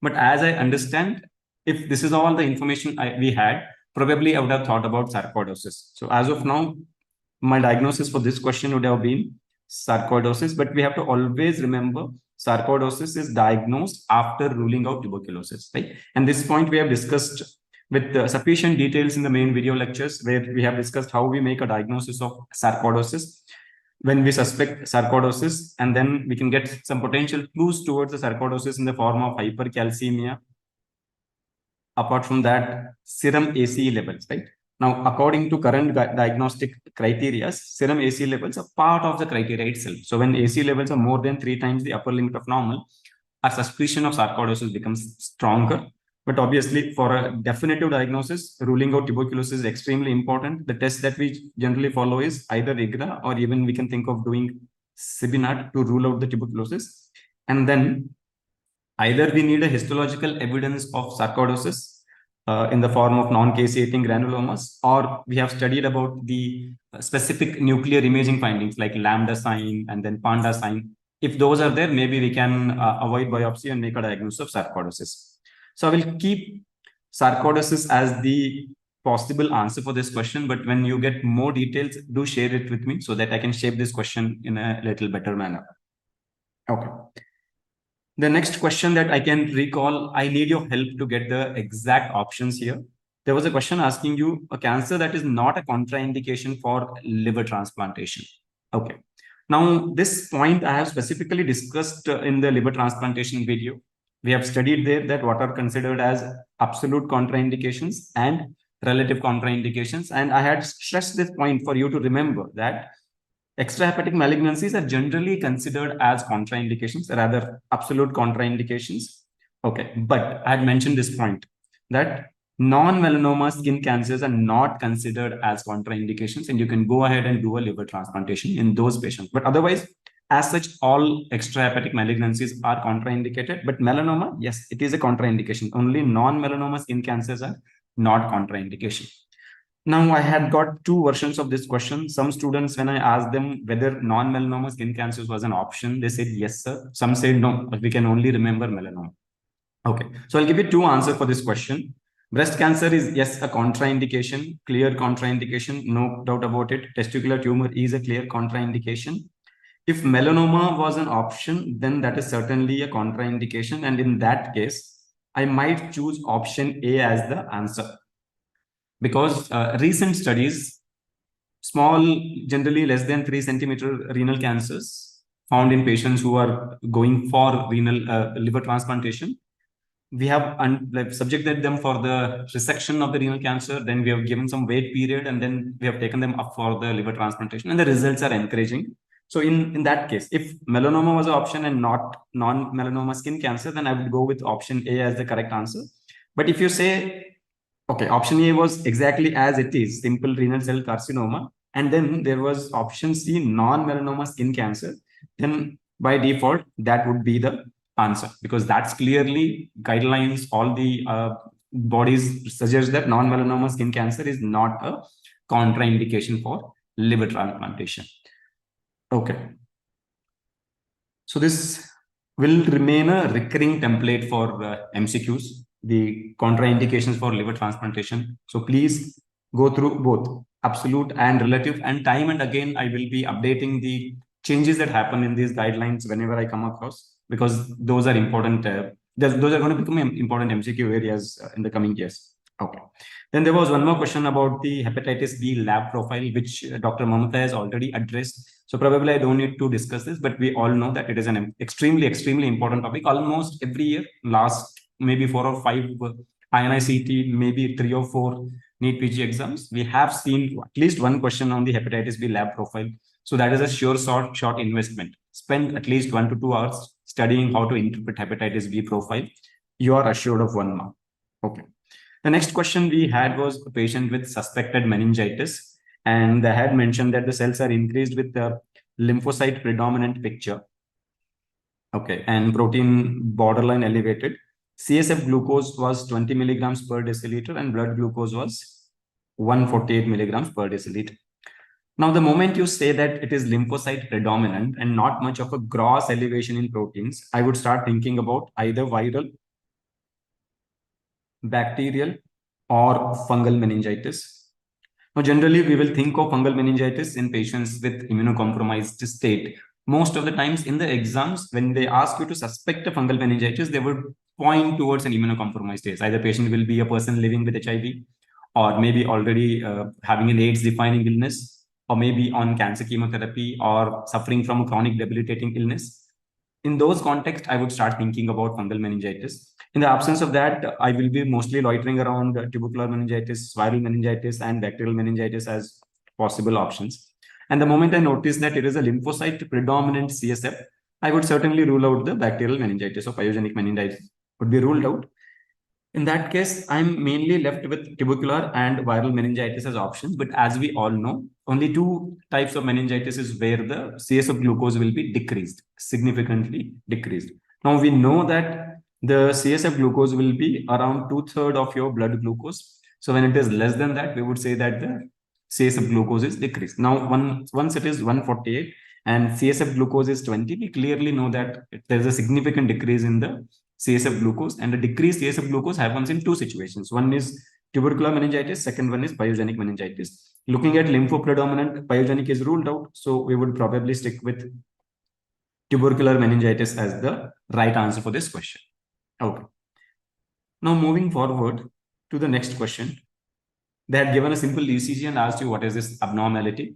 but as I understand, if this is all the information we had, probably I would have thought about sarcoidosis. So as of now, my diagnosis for this question would have been sarcoidosis, but we have to always remember sarcoidosis is diagnosed after ruling out tuberculosis, right? And this point we have discussed with sufficient details in the main video lectures where we have discussed how we make a diagnosis of sarcoidosis when we suspect sarcoidosis, and then we can get some potential clues towards the sarcoidosis in the form of hypercalcemia. Apart from that, serum ACE levels, right? Now, according to current diagnostic criteria, serum ACE levels are part of the criteria itself. So when ACE levels are more than 3 times the upper limit of normal, our suspicion of sarcoidosis becomes stronger. But obviously, for a definitive diagnosis, ruling out tuberculosis is extremely important. The test that we generally follow is either IGRA, or even we can think of doing Sibinat to rule out the tuberculosis. And then either we need a histological evidence of sarcoidosis in the form of non-caseating granulomas, or we have studied about the specific nuclear imaging findings like lambda sign and then panda sign. If those are there, maybe we can avoid biopsy and make a diagnosis of sarcoidosis. So I will keep sarcoidosis as the possible answer for this question, but when you get more details, do share it with me so that I can shape this question in a little better manner. Okay. The next question that I can recall, I need your help to get the exact options here. There was a question asking you a cancer that is not a contraindication for liver transplantation. Okay. Now, this point I have specifically discussed in the liver transplantation video. We have studied there that what are considered as absolute contraindications and relative contraindications. And I had stressed this point for you to remember that extrahepatic malignancies are generally considered as contraindications, rather absolute contraindications. Okay, but I had mentioned this point that non-melanoma skin cancers are not considered as contraindications, and you can go ahead and do a liver transplantation in those patients. But otherwise, as such, all extrahepatic malignancies are contraindicated. But melanoma, yes, it is a contraindication. Only non-melanoma skin cancers are not contraindication. Now, I had got two versions of this question. Some students, when I asked them whether non-melanoma skin cancers was an option, they said, yes, sir. Some said, no, but we can only remember melanoma. Okay, so I'll give you two answers for this question. Breast cancer is, yes, a contraindication, clear contraindication, no doubt about it. Testicular tumor is a clear contraindication. If melanoma was an option, then that is certainly a contraindication. And in that case, I might choose option A as the answer. Because recent studies, small, generally less than 3 centimeter renal cancers found in patients who are going for renal liver transplantation, we have subjected them for the resection of the renal cancer, then we have given some wait period, and then we have taken them up for the liver transplantation, and the results are encouraging. So in that case, if melanoma was an option and not non-melanoma skin cancer, then I would go with option A as the correct answer. But if you say, okay, option A was exactly as it is, simple renal cell carcinoma, and then there was option C, non-melanoma skin cancer, then by default, that would be the answer, because that's clearly guidelines, all the bodies suggest that non-melanoma skin cancer is not a contraindication for liver transplantation. Okay. So this will remain a recurring template for MCQs, the contraindications for liver transplantation. So please go through both absolute and relative, and time and again, I will be updating the changes that happen in these guidelines whenever I come across, because those are important. Those are going to become important MCQ areas in the coming years. Okay. Then there was one more question about the hepatitis B lab profile, which Dr. Mamata has already addressed. So probably I don't need to discuss this, but we all know that it is an extremely, extremely important topic. Almost every year, last maybe 4 or 5 INICET, maybe 3 or 4 NEET PG exams, we have seen at least one question on the hepatitis B lab profile. So that is a sure short investment. Spend at least 1 to 2 hours studying how to interpret hepatitis B profile. You are assured of 1 mark. Okay. The next question we had was a patient with suspected meningitis, and they had mentioned that the cells are increased with the lymphocyte predominant picture. Okay, and protein borderline elevated. CSF glucose was 20 milligrams per deciliter and blood glucose was 148 milligrams per deciliter. Now, the moment you say that it is lymphocyte predominant and not much of a gross elevation in proteins, I would start thinking about either viral, bacterial, or fungal meningitis. Now, generally, we will think of fungal meningitis in patients with immunocompromised state. Most of the times in the exams, when they ask you to suspect a fungal meningitis, they would point towards an immunocompromised state. Either patient will be a person living with HIV, or maybe already having an AIDS-defining illness, or maybe on cancer chemotherapy, or suffering from a chronic debilitating illness. In those contexts, I would start thinking about fungal meningitis. In the absence of that, I will be mostly loitering around tubercular meningitis, viral meningitis, and bacterial meningitis as possible options. And the moment I notice that it is a lymphocyte predominant CSF, I would certainly rule out the bacterial meningitis, or pyogenic meningitis would be ruled out. In that case, I'm mainly left with tubercular and viral meningitis as options. But as we all know, only two types of meningitis is where the CSF glucose will be decreased, significantly decreased. Now we know that the CSF glucose will be around 2/3 of your blood glucose. So when it is less than that, we would say that the CSF glucose is decreased. Now, once it is 148 and CSF glucose is 20, we clearly know that there's a significant decrease in the CSF glucose, and the decreased CSF glucose happens in two situations. One is tubercular meningitis, second one is pyogenic meningitis. Looking at lymphopredominant, pyogenic is ruled out, so we would probably stick with tubercular meningitis as the right answer for this question. Okay. Now moving forward to the next question. They had given a simple ECG and asked you what is this abnormality.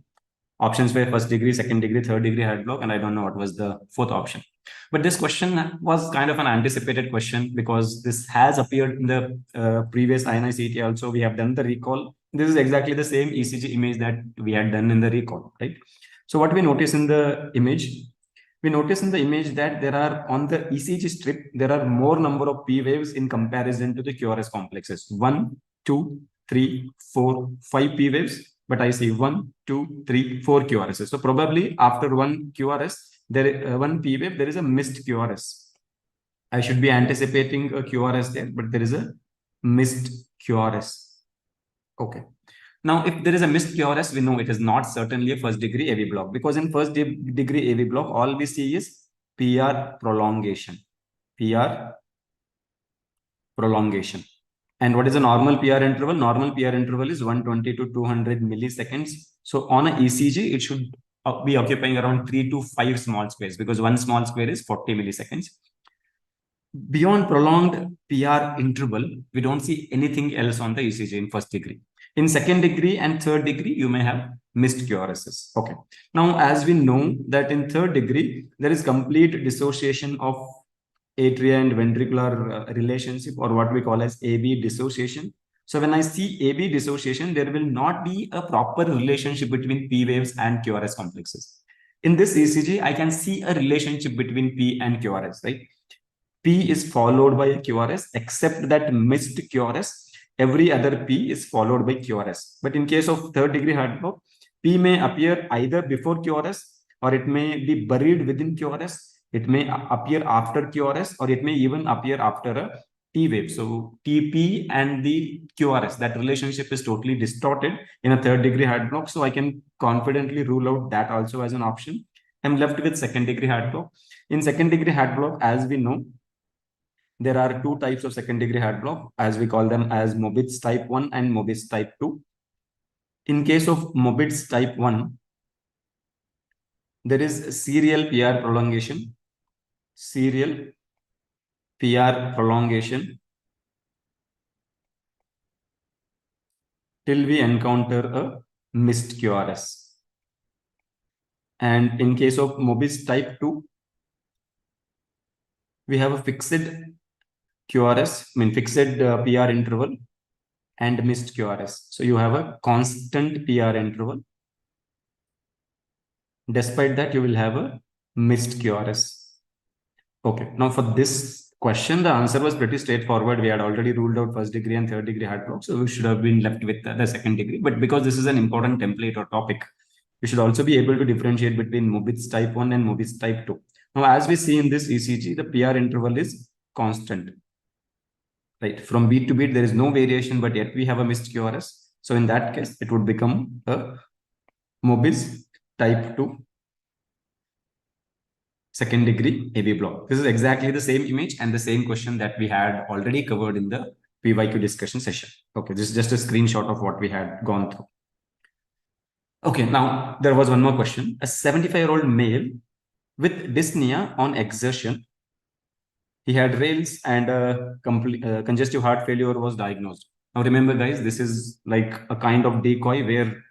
Options were first degree, second degree, third degree heart block, and I don't know what was the fourth option. But this question was kind of an anticipated question because this has appeared in the previous INICET also. We have done the recall. This is exactly the same ECG image that we had done in the recall, right? So what we notice in the image, we notice in the image that there are, on the ECG strip, there are more number of P waves in comparison to the QRS complexes. 1, 2, 3, 4, 5 P waves. But I see 1, 2, 3, 4 QRSs. So probably after one QRS, one P wave, there is a missed QRS. I should be anticipating a QRS there, but there is a missed QRS. Okay. Now, if there is a missed QRS, we know it is not certainly a first degree AV block, because in first degree AV block, all we see is PR prolongation. PR prolongation. And what is a normal PR interval? Normal PR interval is 120 to 200 milliseconds. So on a ECG, it should be occupying around 3 to 5 small squares, because one small square is 40 milliseconds. Beyond prolonged PR interval, we don't see anything else on the ECG in first degree. In second degree and third degree, you may have missed QRSs. Okay. Now, as we know that in third degree, there is complete dissociation of atria and ventricular relationship, or what we call as AB dissociation. So when I see AB dissociation, there will not be a proper relationship between P waves and QRS complexes. In this ECG, I can see a relationship between P and QRS, right? P is followed by QRS, except that missed QRS. Every other P is followed by QRS. But in case of third degree heart block, P may appear either before QRS, or it may be buried within QRS. It may appear after QRS, or it may even appear after a T wave. So TP and the QRS, that relationship is totally distorted in a third degree heart block. So I can confidently rule out that also as an option. I'm left with second degree heart block. In second degree heart block, as we know, there are two types of second degree heart block, as we call them as Mobitz type 1 and Mobitz type 2. In case of Mobitz type 1, there is serial PR prolongation. Serial PR prolongation till we encounter a missed QRS. And in case of Mobitz type 2, we have a fixed QRS, fixed PR interval and missed QRS. So you have a constant PR interval. Despite that, you will have a missed QRS. Okay, now for this question, the answer was pretty straightforward. We had already ruled out first degree and third degree heart block, so we should have been left with the second degree. But because this is an important template or topic, we should also be able to differentiate between Mobitz type 1 and Mobitz type 2. Now, as we see in this ECG, the PR interval is constant. Right, from beat to beat, there is no variation, but yet we have a missed QRS. So in that case, it would become a Mobitz type 2 second degree AV block. This is exactly the same image and the same question that we had already covered in the PYQ discussion session. Okay, this is just a screenshot of what we had gone through. Okay, now there was one more question. A 75-year-old male with dyspnea on exertion, he had rails and congestive heart failure was diagnosed. Now remember guys, this is like a kind of decoy where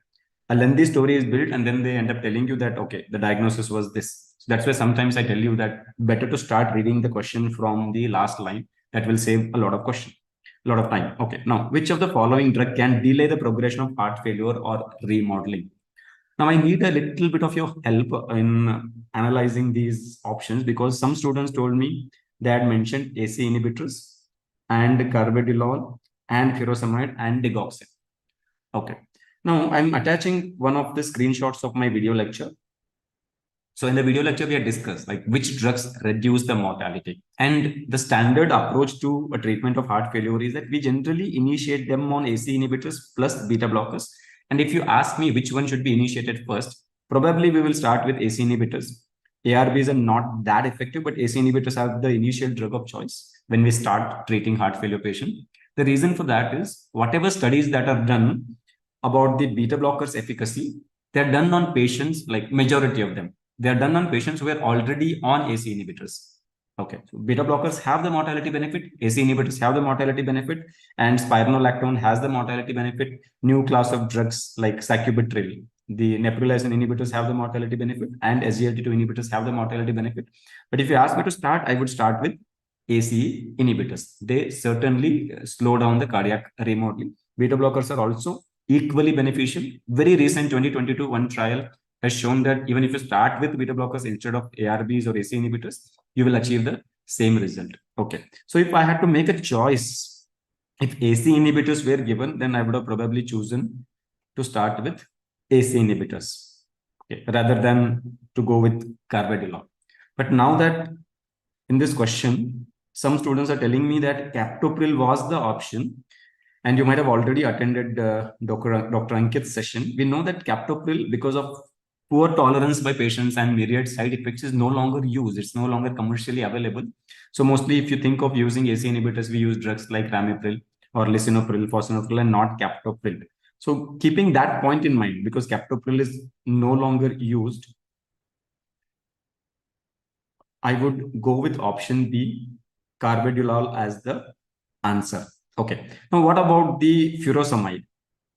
a lengthy story is built and then they end up telling you that, okay, the diagnosis was this. So that's why sometimes I tell you that better to start reading the question from the last line. That will save a lot of time. Okay, now which of the following drug can delay the progression of heart failure or remodeling? Now I need a little bit of your help in analyzing these options, because some students told me they had mentioned AC inhibitors, and carvedilol and furosemide and digoxin. Okay. Now I'm attaching one of the screenshots of my video lecture. So in the video lecture, we had discussed like which drugs reduce the mortality. And the standard approach to a treatment of heart failure is that we generally initiate them on ACE inhibitors plus beta blockers. And if you ask me which one should be initiated first, probably we will start with ACE inhibitors. ARBs are not that effective, but ACE inhibitors are the initial drug of choice when we start treating heart failure patient. The reason for that is whatever studies that are done about the beta blockers efficacy, they're done on patients, like majority of them. They are done on patients who are already on ACE inhibitors. Okay, so beta blockers have the mortality benefit, ACE inhibitors have the mortality benefit, and spironolactone has the mortality benefit. New class of drugs like sacubitril, the neprilysin inhibitors have the mortality benefit, and SGLT2 inhibitors have the mortality benefit. But if you ask me to start, I would start with ACE inhibitors. They certainly slow down the cardiac remodeling. Beta blockers are also equally beneficial. Very recent 2022 one trial has shown that even if you start with beta blockers instead of ARBs or ACE inhibitors, you will achieve the same result. Okay. So if I had to make a choice, if ACE inhibitors were given, then I would have probably chosen to start with ACE inhibitors, okay, rather than to go with carvedilol. But now that in this question, some students are telling me that captopril was the option, and you might have already attended Dr. Ankit's session. We know that captopril, because of poor tolerance by patients and myriad side effects, is no longer used. It's no longer commercially available. So mostly if you think of using ACE inhibitors, we use drugs like ramipril or lisinopril, fosinopril, and not captopril. So keeping that point in mind, because captopril is no longer used, I would go with option B, carvedilol, as the answer. Okay. Now, what about the furosemide?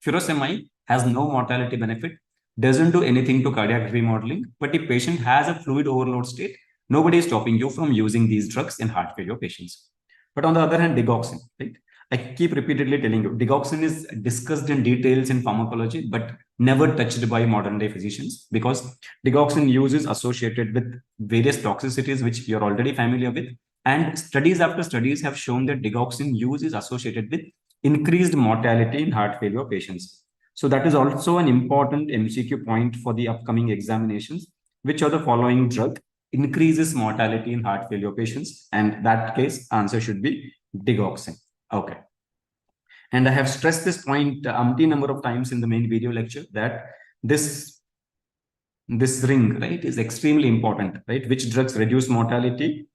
Furosemide has no mortality benefit, doesn't do anything to cardiac remodeling, but if patient has a fluid overload state, nobody is stopping you from using these drugs in heart failure patients. But on the other hand, digoxin, right? I keep repeatedly telling you, digoxin is discussed in details in pharmacology, but never touched by modern day physicians, because digoxin use is associated with various toxicities, which you're already familiar with. And studies after studies have shown that digoxin use is associated with increased mortality in heart failure patients. So that is also an important MCQ point for the upcoming examinations. Which of the following drug increases mortality in heart failure patients? And that case answer should be digoxin. Okay. And I have stressed this point umpteen number of times in the main video lecture that this ring, right, is extremely important, right? Which drugs reduce mortality?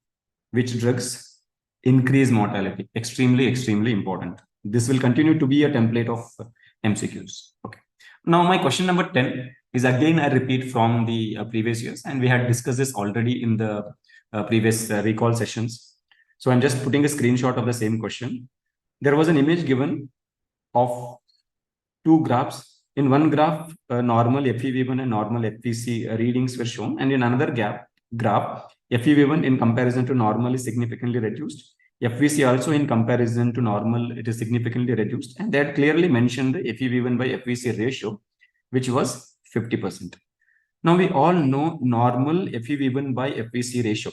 Which drugs increase mortality? Extremely, extremely important. This will continue to be a template of MCQs. Okay. Now, my question number 10 is again a repeat from the previous years, and we had discussed this already in the previous recall sessions. So I'm just putting a screenshot of the same question. There was an image given of two graphs. In one graph, normal FEV1 and normal FVC readings were shown, and in another graph, FEV1 in comparison to normal is significantly reduced. FVC also in comparison to normal, it is significantly reduced. And they had clearly mentioned the FEV1 by FVC ratio, which was 50%. Now we all know normal FEV1 by FVC ratio.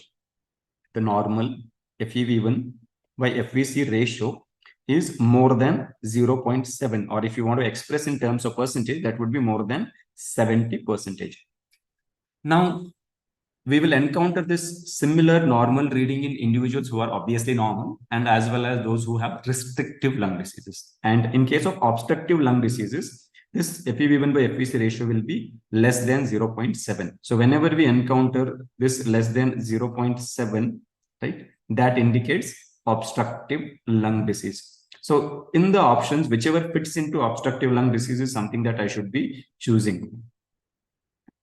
The normal FEV1 by FVC ratio is more than 0.7, or if you want to express in terms of percentage, that would be more than 70%. Now, we will encounter this similar normal reading in individuals who are obviously normal, and as well as those who have restrictive lung diseases. And in case of obstructive lung diseases, this FEV1 by FVC ratio will be less than 0.7. So whenever we encounter this less than 0.7, right, that indicates obstructive lung disease. So in the options, whichever fits into obstructive lung disease is something that I should be choosing.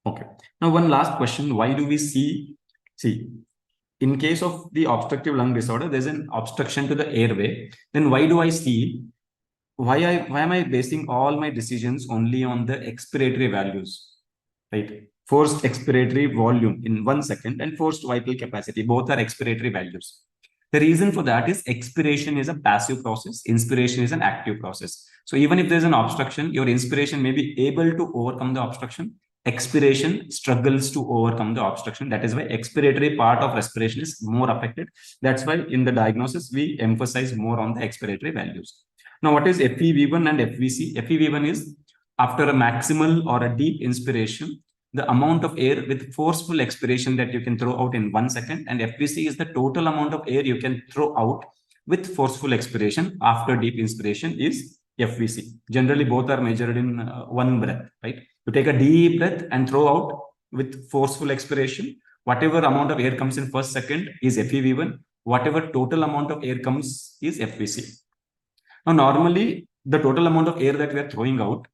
Okay. Now, one last question. Why do we see, in case of the obstructive lung disorder, there's an obstruction to the airway. Then why do I see, why am I basing all my decisions only on the expiratory values, right? Forced expiratory volume in 1 second and forced vital capacity, both are expiratory values. The reason for that is expiration is a passive process, inspiration is an active process. So even if there's an obstruction, your inspiration may be able to overcome the obstruction. expiration struggles to overcome the obstruction. That is why expiratory part of respiration is more affected. That's why in the diagnosis, we emphasize more on the expiratory values. Now, what is FEV1 and FVC? FEV1 is after a maximal or a deep inspiration, the amount of air with forceful expiration that you can throw out in 1 second. And FVC is the total amount of air you can throw out with forceful expiration after deep inspiration is FVC. Generally, both are measured in one breath, right? You take a deep breath and throw out with forceful expiration. Whatever amount of air comes in first second is FEV1. Whatever total amount of air comes is FVC. Now, normally, the total amount of air that we are throwing out,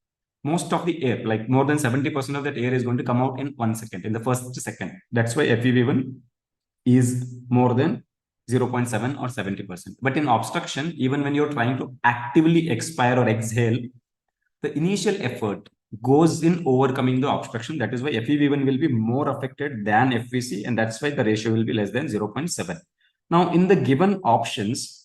most of the air, like more than 70% of that air is going to come out in 1 second, in the first second. That's why FEV1 is more than 0.7 or 70%. But in obstruction, even when you're trying to actively expire or exhale, the initial effort goes in overcoming the obstruction. That is why FEV1 will be more affected than FVC, and that's why the ratio will be less than 0.7. Now, in the given options,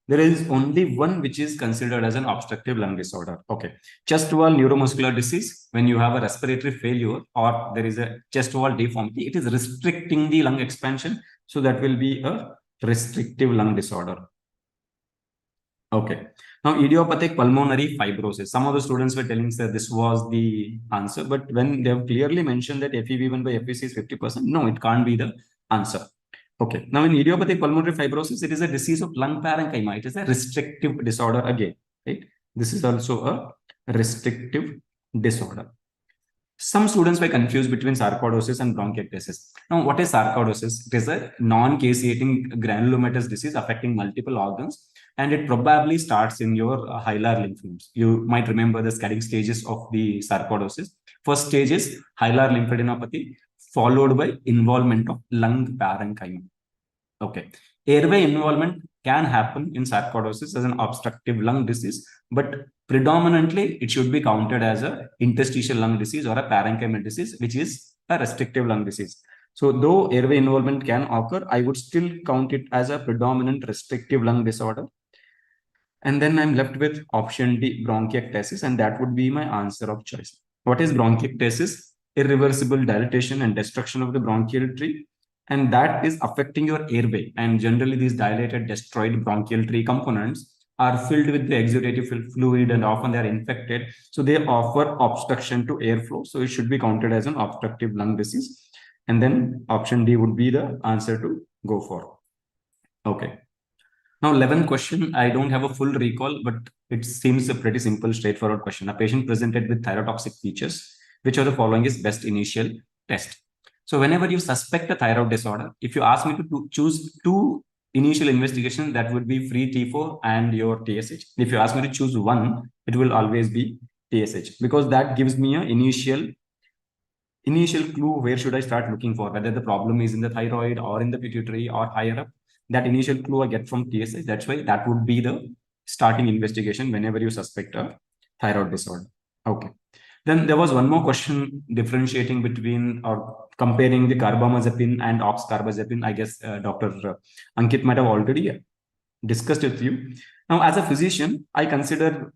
there is only one which is considered as an obstructive lung disorder. Okay. Chest wall neuromuscular disease, when you have a respiratory failure or there is a chest wall deformity, it is restricting the lung expansion. So that will be a restrictive lung disorder. Okay. Now, idiopathic pulmonary fibrosis. Some of the students were telling that this was the answer, but when they have clearly mentioned that FEV1 by FVC is 50%, no, it can't be the answer. Okay. Now, in idiopathic pulmonary fibrosis, it is a disease of lung parenchyma. It is a restrictive disorder again, right? This is also a restrictive disorder. Some students were confused between sarcoidosis and bronchiectasis. Now, what is sarcoidosis? It is a non-caseating granulomatous disease affecting multiple organs, and it probably starts in your hilar lymph nodes. You might remember the scattering stages of the sarcoidosis. First stage is hilar lymphadenopathy, followed by involvement of lung parenchyma. Okay. Airway involvement can happen in sarcoidosis as an obstructive lung disease, but predominantly it should be counted as a interstitial lung disease or a parenchymal disease, which is a restrictive lung disease. So though airway involvement can occur, I would still count it as a predominant restrictive lung disorder. And then I'm left with option D, bronchiectasis, and that would be my answer of choice. What is bronchiectasis? Irreversible dilatation and destruction of the bronchial tree, and that is affecting your airway. And generally, these dilated, destroyed bronchial tree components are filled with the exudative fluid, and often they are infected. So they offer obstruction to airflow. So it should be counted as an obstructive lung disease. And then option D would be the answer to go for. Okay. Now, 11th question, I don't have a full recall, but it seems a pretty simple, straightforward question. A patient presented with thyrotoxic features. Which of the following is best initial test? So whenever you suspect a thyroid disorder, if you ask me to choose two initial investigations, that would be free T4 and your TSH. If you ask me to choose one, it will always be TSH, because that gives me an initial clue where should I start looking for, whether the problem is in the thyroid or in the pituitary or higher up. That initial clue I get from TSH. That's why that would be the starting investigation whenever you suspect a thyroid disorder. Okay. Then there was one more question differentiating between or comparing the carbamazepine and oxcarbazepine. I guess Dr. Ankit might have already discussed it with you. Now, as a physician, I consider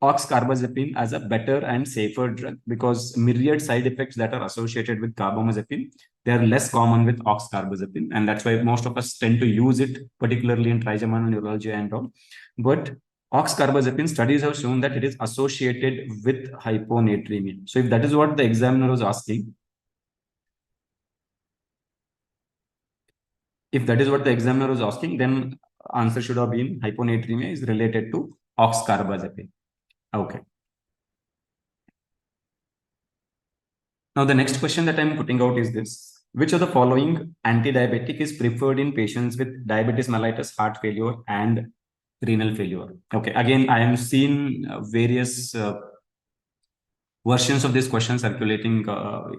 oxcarbazepine as a better and safer drug because myriad side effects that are associated with carbamazepine, they are less common with oxcarbazepine. And that's why most of us tend to use it, particularly in trigeminal neuralgia and all. But oxcarbazepine studies have shown that it is associated with hyponatremia. So if that is what the examiner was asking, then answer should have been hyponatremia is related to oxcarbazepine. Okay. Now the next question that I'm putting out is this. Which of the following anti-diabetic is preferred in patients with diabetes mellitus, heart failure, and renal failure? Okay, again, I am seeing various versions of this question circulating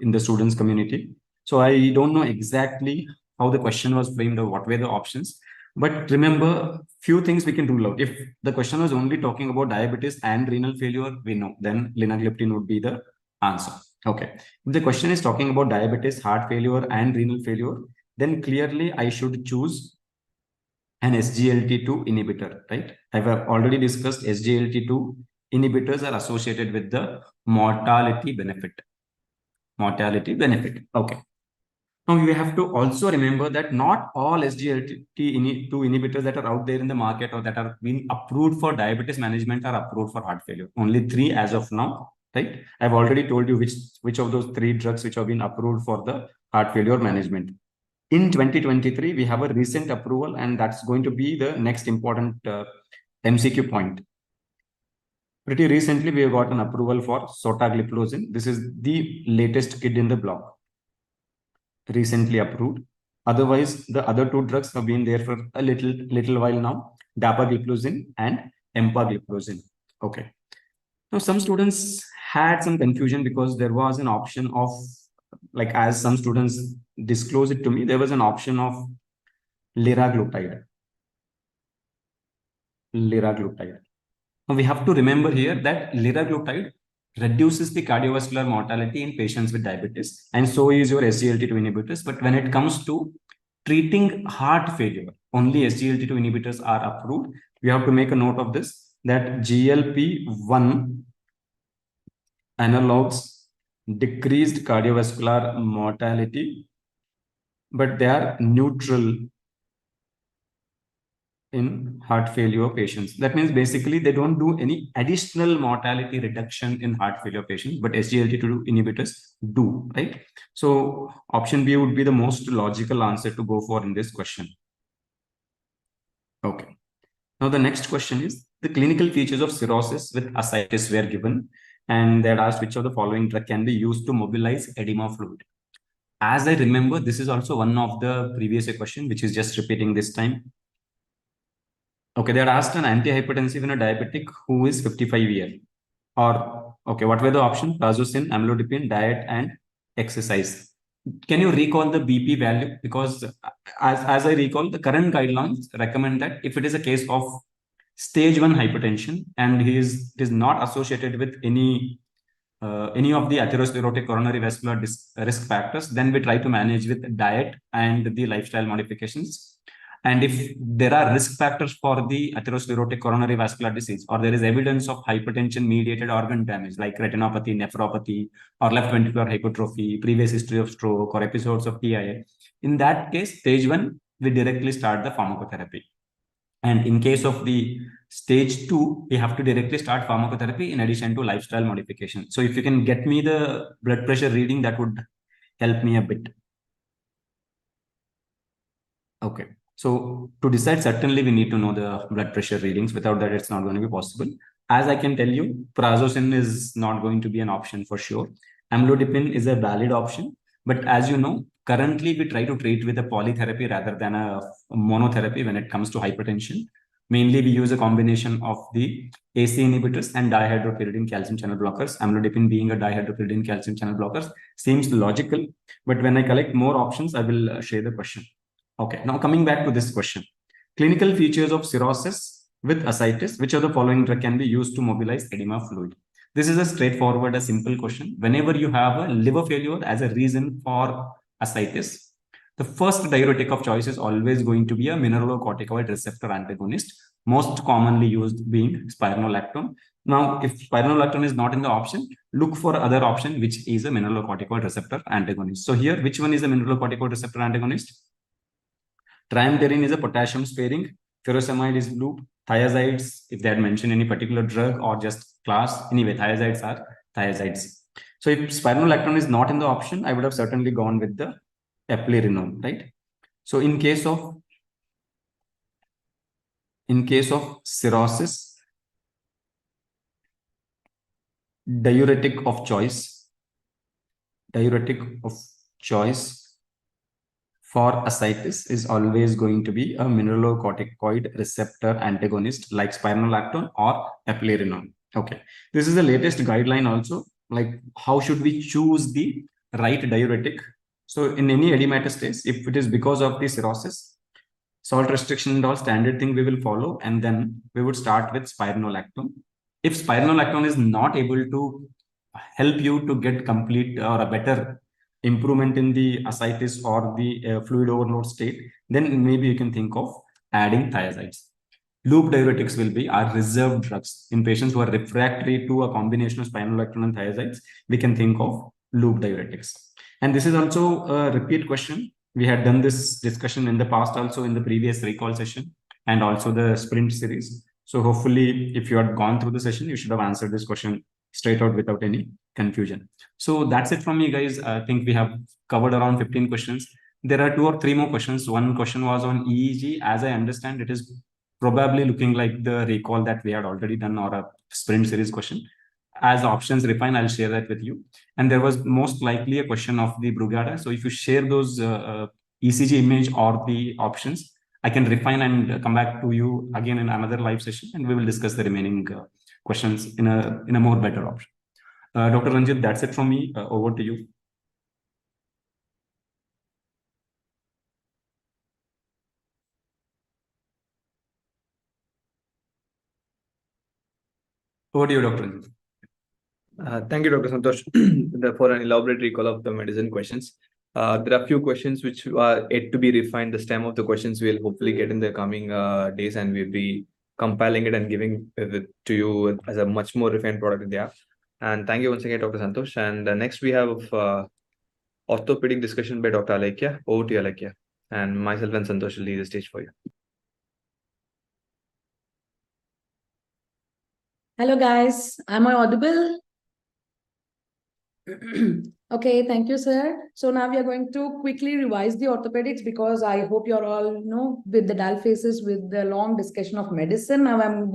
in the students community. So I don't know exactly how the question was framed or what were the options. But remember, few things we can rule out. If the question was only talking about diabetes and renal failure, we know then linagliptin would be the answer. Okay. If the question is talking about diabetes, heart failure, and renal failure, then clearly I should choose an SGLT2 inhibitor, right? I've already discussed SGLT2 inhibitors are associated with the mortality benefit. mortality benefit. Okay. Now we have to also remember that not all SGLT2 inhibitors that are out there in the market or that are being approved for diabetes management are approved for heart failure. Only 3 as of now, right? I've already told you which of those 3 drugs which have been approved for the heart failure management. In 2023, we have a recent approval, and that's going to be the next important MCQ point. Pretty recently, we have got an approval for sotagliflozin. This is the latest kid in the block, recently approved. Otherwise, the other 2 drugs have been there for a little while now, dapagliflozin and empagliflozin. Okay. Now, some students had some confusion because there was an option of, like, as some students disclosed it to me, there was an option of liraglutide. Now, we have to remember here that liraglutide reduces the cardiovascular mortality in patients with diabetes, and so is your SGLT2 inhibitors. But when it comes to treating heart failure, only SGLT2 inhibitors are approved. We have to make a note of this, that GLP-1 analogs decreased cardiovascular mortality, but they are neutral in heart failure patients. That means basically they don't do any additional mortality reduction in heart failure patients, but SGLT2 inhibitors do, right? So option B would be the most logical answer to go for in this question. Okay. Now the next question is, the clinical features of cirrhosis with ascites were given, and they had asked which of the following drug can be used to mobilize edema fluid. As I remember, this is also one of the previous question, which is just repeating this time. Okay, they had asked an antihypertensive in a diabetic who is 55 years. Or, okay, what were the options? Prazosin, amlodipine, diet, and exercise. Can you recall the BP value? Because as I recall, the current guidelines recommend that if it is a case of stage 1 hypertension and it is not associated with any of the atherosclerotic coronary vascular risk factors, then we try to manage with diet and the lifestyle modifications. And if there are risk factors for the atherosclerotic coronary vascular disease, or there is evidence of hypertension mediated organ damage like retinopathy, nephropathy, or left ventricular hypertrophy, previous history of stroke, or episodes of TIA, in that case, stage 1, we directly start the pharmacotherapy. And in case of the stage 2, we have to directly start pharmacotherapy in addition to lifestyle modification. So if you can get me the blood pressure reading, that would help me a bit. Okay. So to decide, certainly we need to know the blood pressure readings. Without that, it's not going to be possible. As I can tell you, prazosin is not going to be an option for sure. Amlodipine is a valid option. But as you know, currently we try to treat with a polytherapy rather than a monotherapy when it comes to hypertension. Mainly we use a combination of the AC inhibitors and dihydropyridine calcium channel blockers. Amlodipine being a dihydropyridine calcium channel blockers seems logical. But when I collect more options, I will share the question. Okay, now coming back to this question. Clinical features of cirrhosis with ascites, which of the following drug can be used to mobilize edema fluid? This is a straightforward, a simple question. Whenever you have a liver failure as a reason for ascites, the first diuretic of choice is always going to be a mineralocorticoid receptor antagonist, most commonly used being spironolactone. Now, if spironolactone is not in the option, look for other option, which is a mineralocorticoid receptor antagonist. So here, which one is a mineralocorticoid receptor antagonist? Triamterene is a potassium sparing, furosemide is loop, thiazides, if they had mentioned any particular drug or just class, anyway, thiazides are thiazides. So if spironolactone is not in the option, I would have certainly gone with the eplerenone, right? So in case of cirrhosis, diuretic of choice for ascites is always going to be a mineralocorticoid receptor antagonist like spironolactone or eplerenone. Okay, this is the latest guideline also, like how should we choose the right diuretic. So in any edematous case, if it is because of the cirrhosis, salt restriction and all standard thing we will follow, and then we would start with spironolactone. If spironolactone is not able to help you to get complete or a better improvement in the ascites or the fluid overload state, then maybe you can think of adding thiazides. Loop diuretics will be our reserved drugs. In patients who are refractory to a combination of spironolactone and thiazides, we can think of loop diuretics. And this is also a repeat question. We had done this discussion in the past also in the previous recall session and also the sprint series. So hopefully, if you had gone through the session, you should have answered this question straight out without any confusion. So that's it from me, guys. I think we have covered around 15 questions. There are 2 or 3 more questions. One question was on EEG. As I understand, it is probably looking like the recall that we had already done or a sprint series question. As options refine, I'll share that with you. And there was most likely a question of the Brugada. So if you share those ECG image or the options, I can refine and come back to you again in another live session, and we will discuss the remaining questions in a more better option. Dr. Ranjit, that's it from me. Over to you. Over to you, Dr. Ranjit. Thank you, Dr. Santosh, for an elaborate recall of the medicine questions. There are a few questions which are yet to be refined. The stem of the questions we'll hopefully get in the coming days, and we'll be compiling it and giving it to you as a much more refined product in the app. And thank you once again, Dr. Santosh. And next we have orthopedic discussion by Dr. 𝐒𝐿𝐴𝐀𝐄𝐝. Over to you, 𝐒𝐿𝐴𝐀𝐄𝐝. And myself and Santosh will lead the stage for you. Hello, guys. Am I audible? Okay, thank you, sir. So now we are going to quickly revise the orthopedics, because I hope you're all, with the dull faces with the long discussion of medicine. Now I'm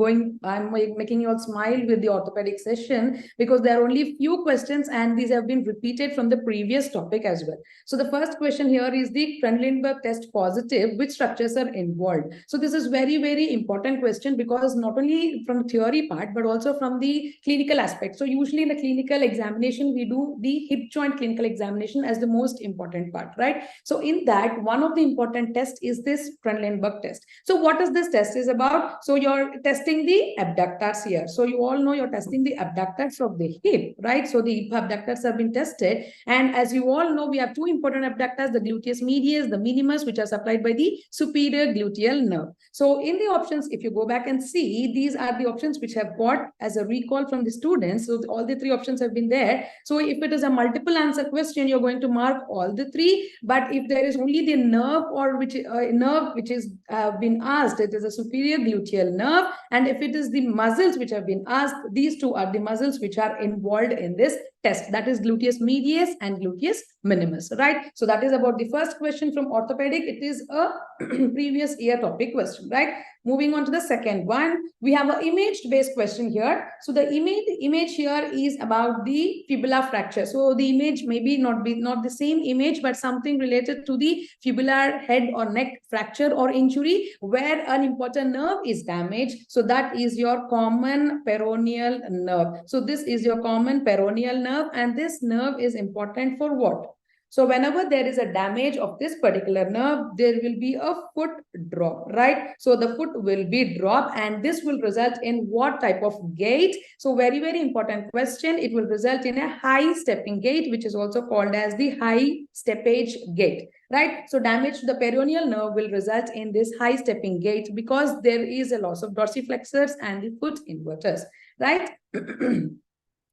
making you all smile with the orthopedic session, because there are only few questions and these have been repeated from the previous topic as well. So the first question here is the Trendelenburg test positive, which structures are involved? So this is very, very important question, because not only from the theory part, but also from the clinical aspect. So usually in the clinical examination, we do the hip joint clinical examination as the most important part, right? So in that, one of the important tests is this Trendelenburg test. So what is this test is about? So you're testing the abductors here. So you all know you're testing the abductors of the hip, right? So the hip abductors have been tested. And as you all know, we have 2 important abductors, the gluteus medius, the minimus, which are supplied by the superior gluteal nerve. So in the options, if you go back and see, these are the options which have got as a recall from the students. So all the 3 options have been there. So if it is a multiple answer question, you're going to mark all the 3. But if there is only the nerve or which is been asked, it is a superior gluteal nerve. And if it is the muscles which have been asked, these 2 are the muscles which are involved in this test. That is gluteus medius and gluteus minimus, right? So that is about the first question from orthopedic. It is a previous year topic question, right? Moving on to the second one, we have an image-based question here. So the image here is about the fibula fracture. So the image may be not the same image, but something related to the fibular head or neck fracture or injury where an important nerve is damaged. So that is your common peroneal nerve. So this is your common peroneal nerve, and this nerve is important for what? So whenever there is a damage of this particular nerve, there will be a foot drop, right? So the foot will be dropped, and this will result in what type of gait? So very, very important question. It will result in a high stepping gait, which is also called as the high steppage gait, right? So damage to the peroneal nerve will result in this high stepping gait because there is a loss of dorsiflexors and the foot inverters, right?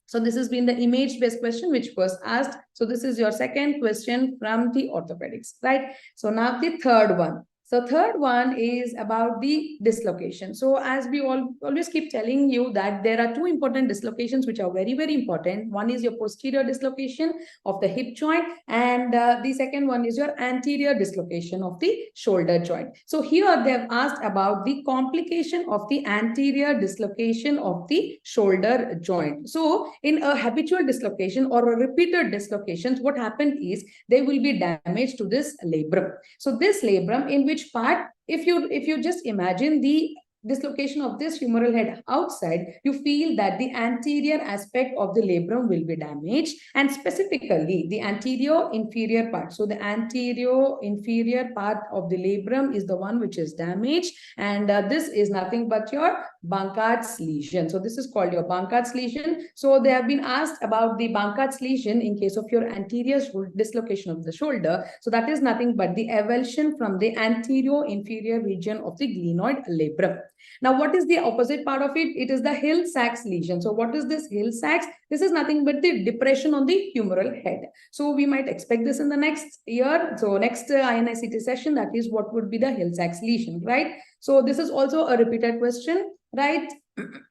So this has been the image-based question which was asked. So this is your second question from the orthopedics, right? So now the third one. So third one is about the dislocation. So as we always keep telling you that there are 2 important dislocations which are very, very important. One is your posterior dislocation of the hip joint, and the second one is your anterior dislocation of the shoulder joint. So here they have asked about the complication of the anterior dislocation of the shoulder joint. So in a habitual dislocation or a repeated dislocations, what happened is there will be damage to this labrum. So this labrum, in which part, if you just imagine the dislocation of this humeral head outside, you feel that the anterior aspect of the labrum will be damaged, and specifically the anterior inferior part. So the anterior inferior part of the labrum is the one which is damaged, and this is nothing but your Bankardt's lesion. So this is called your Bankardt's lesion. So they have been asked about the Bankardt's lesion in case of your anterior dislocation of the shoulder. So that is nothing but the avulsion from the anterior inferior region of the glenoid labrum. Now, what is the opposite part of it? It is the Hill-Sachs lesion. So what is this Hill-Sachs? This is nothing but the depression on the humeral head. So we might expect this in the next year. So next INICET session, that is what would be the Hill-Sachs lesion, right? So this is also a repeated question, right?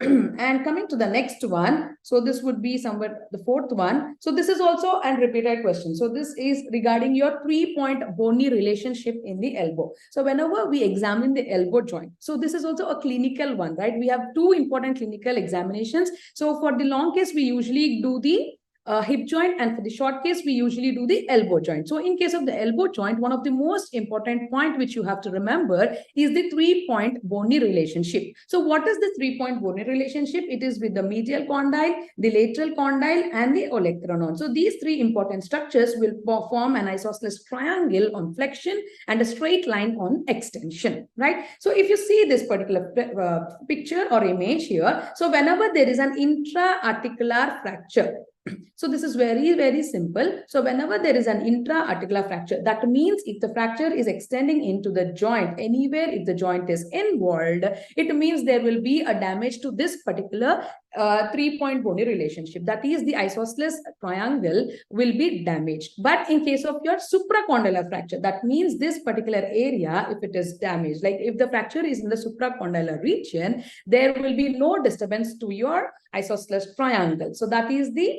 And coming to the next one, so this would be somewhere the fourth one. So this is also a repeated question. So this is regarding your 3-point bony relationship in the elbow. So whenever we examine the elbow joint, so this is also a clinical one, right? We have two important clinical examinations. So for the long case, we usually do the hip joint, and for the short case, we usually do the elbow joint. So in case of the elbow joint, one of the most important point which you have to remember is the 3-point bony relationship. So what is the 3-point bony relationship? It is with the medial condyle, the lateral condyle, and the olecranon. So these three important structures will form an isosceles triangle on flexion and a straight line on extension, right? So if you see this particular picture or image here, so whenever there is an intra-articular fracture, so this is very, very simple. So whenever there is an intra-articular fracture, that means if the fracture is extending into the joint, anywhere if the joint is involved, it means there will be a damage to this particular 3-point bony relationship. That is, the isosceles triangle will be damaged. But in case of your supracondylar fracture, that means this particular area, if it is damaged, like if the fracture is in the supracondylar region, there will be no disturbance to your isosceles triangle. So that is the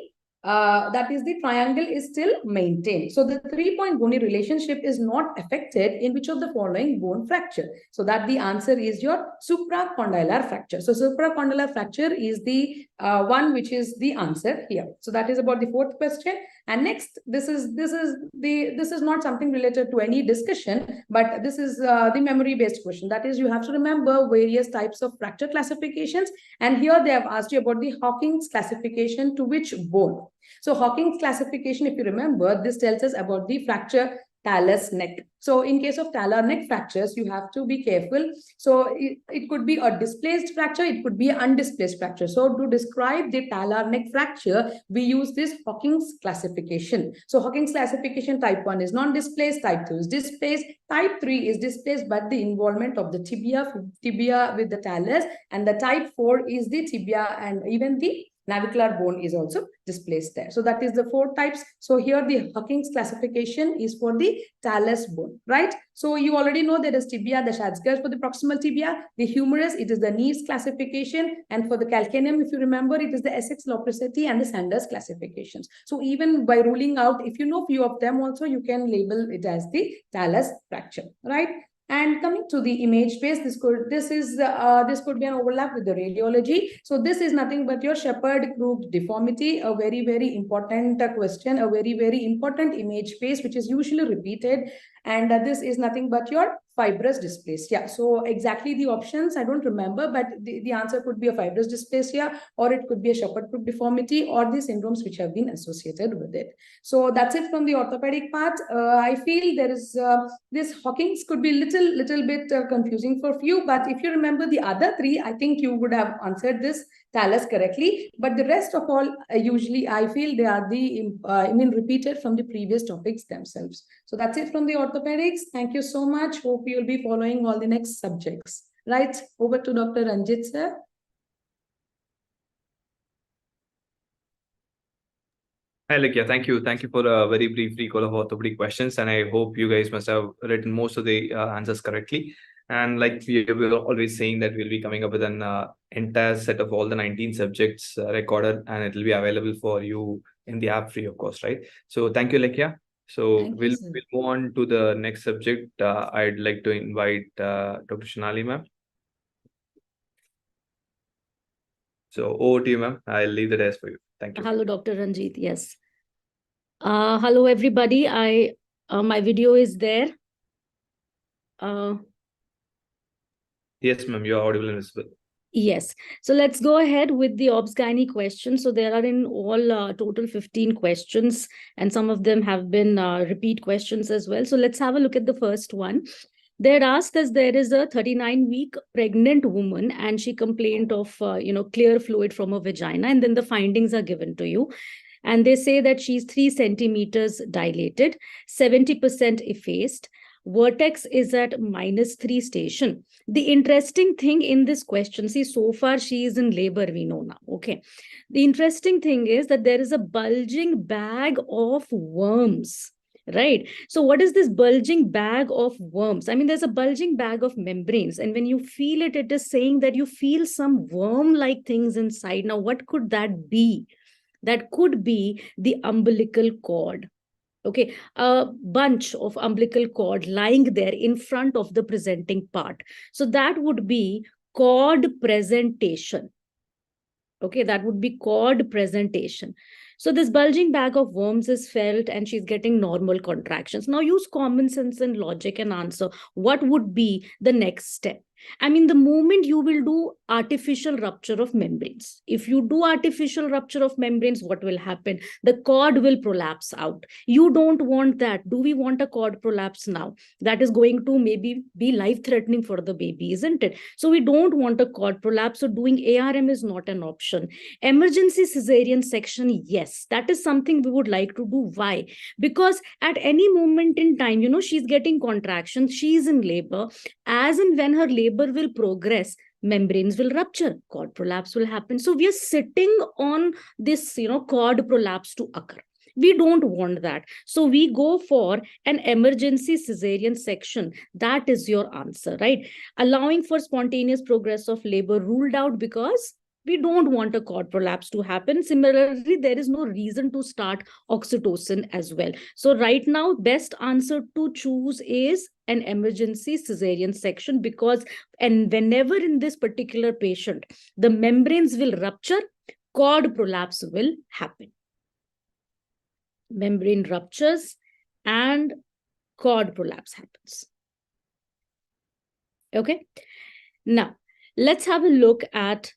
triangle is still maintained. So the 3-point bony relationship is not affected in which of the following bone fracture? So that the answer is your supracondylar fracture. So supracondylar fracture is the one which is the answer here. So that is about the fourth question. And next, this is not something related to any discussion, but this is the memory-based question. That is, you have to remember various types of fracture classifications. And here they have asked you about the Hawking's classification to which bone. So Hawking's classification, if you remember, this tells us about the fracture talus neck. So in case of talar neck fractures, you have to be careful. So it could be a displaced fracture, it could be an undisplaced fracture. So to describe the talar neck fracture, we use this Hawking's classification. So Hawking's classification, type 1 is non-displaced, type 2 is displaced, type 3 is displaced, but the involvement of the tibia with the talus, and the type 4 is the tibia and even the navicular bone is also displaced there. So that is the 4 types. So here the Hawking's classification is for the talus bone, right? So you already know there is tibia, the Schatzger's for the proximal tibia, the humerus, it is the NExT classification, and for the calcaneum, if you remember, it is the Essex Lopricity and the Sanders classifications. So even by ruling out, if you know few of them also, you can label it as the talus fracture, right? And coming to the image base, this could be an overlap with the radiology. So this is nothing but your Shepard-Krug deformity, a very, very important question, a very, very important image base, which is usually repeated. And this is nothing but your fibrous dysplasia. So exactly the options, I don't remember, but the answer could be a fibrous dysplasia, or it could be a Shepard-Krug deformity, or the syndromes which have been associated with it. So that's it from the orthopedic part. I feel there is this Hawking's could be little bit confusing for few, but if you remember the other 3, I think you would have answered this talus correctly. But the rest of all, usually I feel they are repeated from the previous topics themselves. So that's it from the orthopedics. Thank you so much. Hope you will be following all the next subjects. Right, over to Dr. Ranjit, sir. Hi, Lakia. Thank you. Thank you for a very brief recall of orthopedic questions. And I hope you guys must have written most of the answers correctly. And like we were always saying that we'll be coming up with an entire set of all the 19 subjects recorded, and it will be available for you in the app free of cost, right? So thank you, Lakia. So we'll move on to the next subject. I'd like to invite Dr. Shanali, ma'am. So over to you, ma'am. I'll leave the desk for you. Thank you. Hello, Dr. Ranjit. Yes. Hello, everybody. My video is there. Yes, ma'am. You are audible and visible. Yes. So let's go ahead with the Obs Gynae questions. So there are in all total 15 questions, and some of them have been repeat questions as well. So let's have a look at the first one. They're asked as there is a 39-week pregnant woman, and she complained of, clear fluid from her vagina, and then the findings are given to you. And they say that she's 3 centimeters dilated, 70% effaced, Vertex is at -3 station. The interesting thing in this question, see, so far she is in labor, we know now, okay. The interesting thing is that there is a bulging bag of worms, right? So what is this bulging bag of worms? I mean, there's a bulging bag of membranes, and when you feel it, it is saying that you feel some worm-like things inside. Now, what could that be? That could be the umbilical cord. Okay, a bunch of umbilical cord lying there in front of the presenting part. So that would be cord presentation. Okay, that would be cord presentation. So this bulging bag of worms is felt and she's getting normal contractions. Now use common sense and logic and answer what would be the next step. I mean, the moment you will do artificial rupture of membranes, if you do artificial rupture of membranes, what will happen? The cord will prolapse out. You don't want that. Do we want a cord prolapse now? That is going to maybe be life-threatening for the baby, isn't it? So we don't want a cord prolapse. So doing ARM is not an option. Emergency cesarean section, yes, that is something we would like to do. Why? Because at any moment in time, you know, she's getting contractions, she's in labor. As and when her labor will progress, membranes will rupture, cord prolapse will happen. So we are sitting on this, you know, cord prolapse to occur. We don't want that. So we go for an emergency cesarean section. That is your answer, right? Allowing for spontaneous progress of labor ruled out because we don't want a cord prolapse to happen. Similarly, there is no reason to start oxytocin as well. So right now, best answer to choose is an emergency cesarean section, because and whenever in this particular patient, the membranes will rupture, cord prolapse will happen. Membrane ruptures and cord prolapse happens. Okay. Now, let's have a look at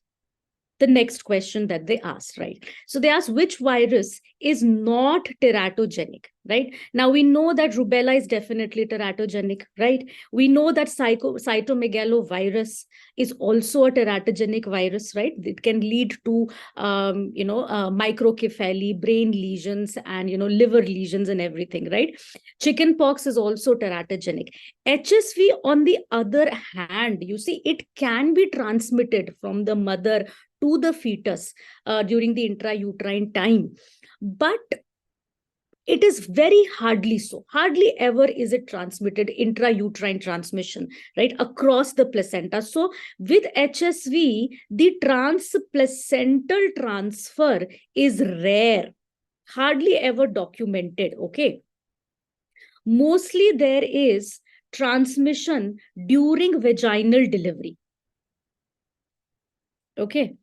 the next question that they asked, right? So they asked which virus is not teratogenic, right? Now we know that rubella is definitely teratogenic, right? We know that cytomegalovirus is also a teratogenic virus, right? It can lead to, microcephaly, brain lesions, and, liver lesions and everything, right? Chickenpox is also teratogenic. HSV, on the other hand, you see, it can be transmitted from the mother to the fetus during the intrauterine time, but it is very hardly so. Hardly ever is it transmitted, intrauterine transmission, right, across the placenta. So with HSV, the transplacental transfer is rare, hardly ever documented, okay? Mostly there is transmission during vaginal delivery, okay?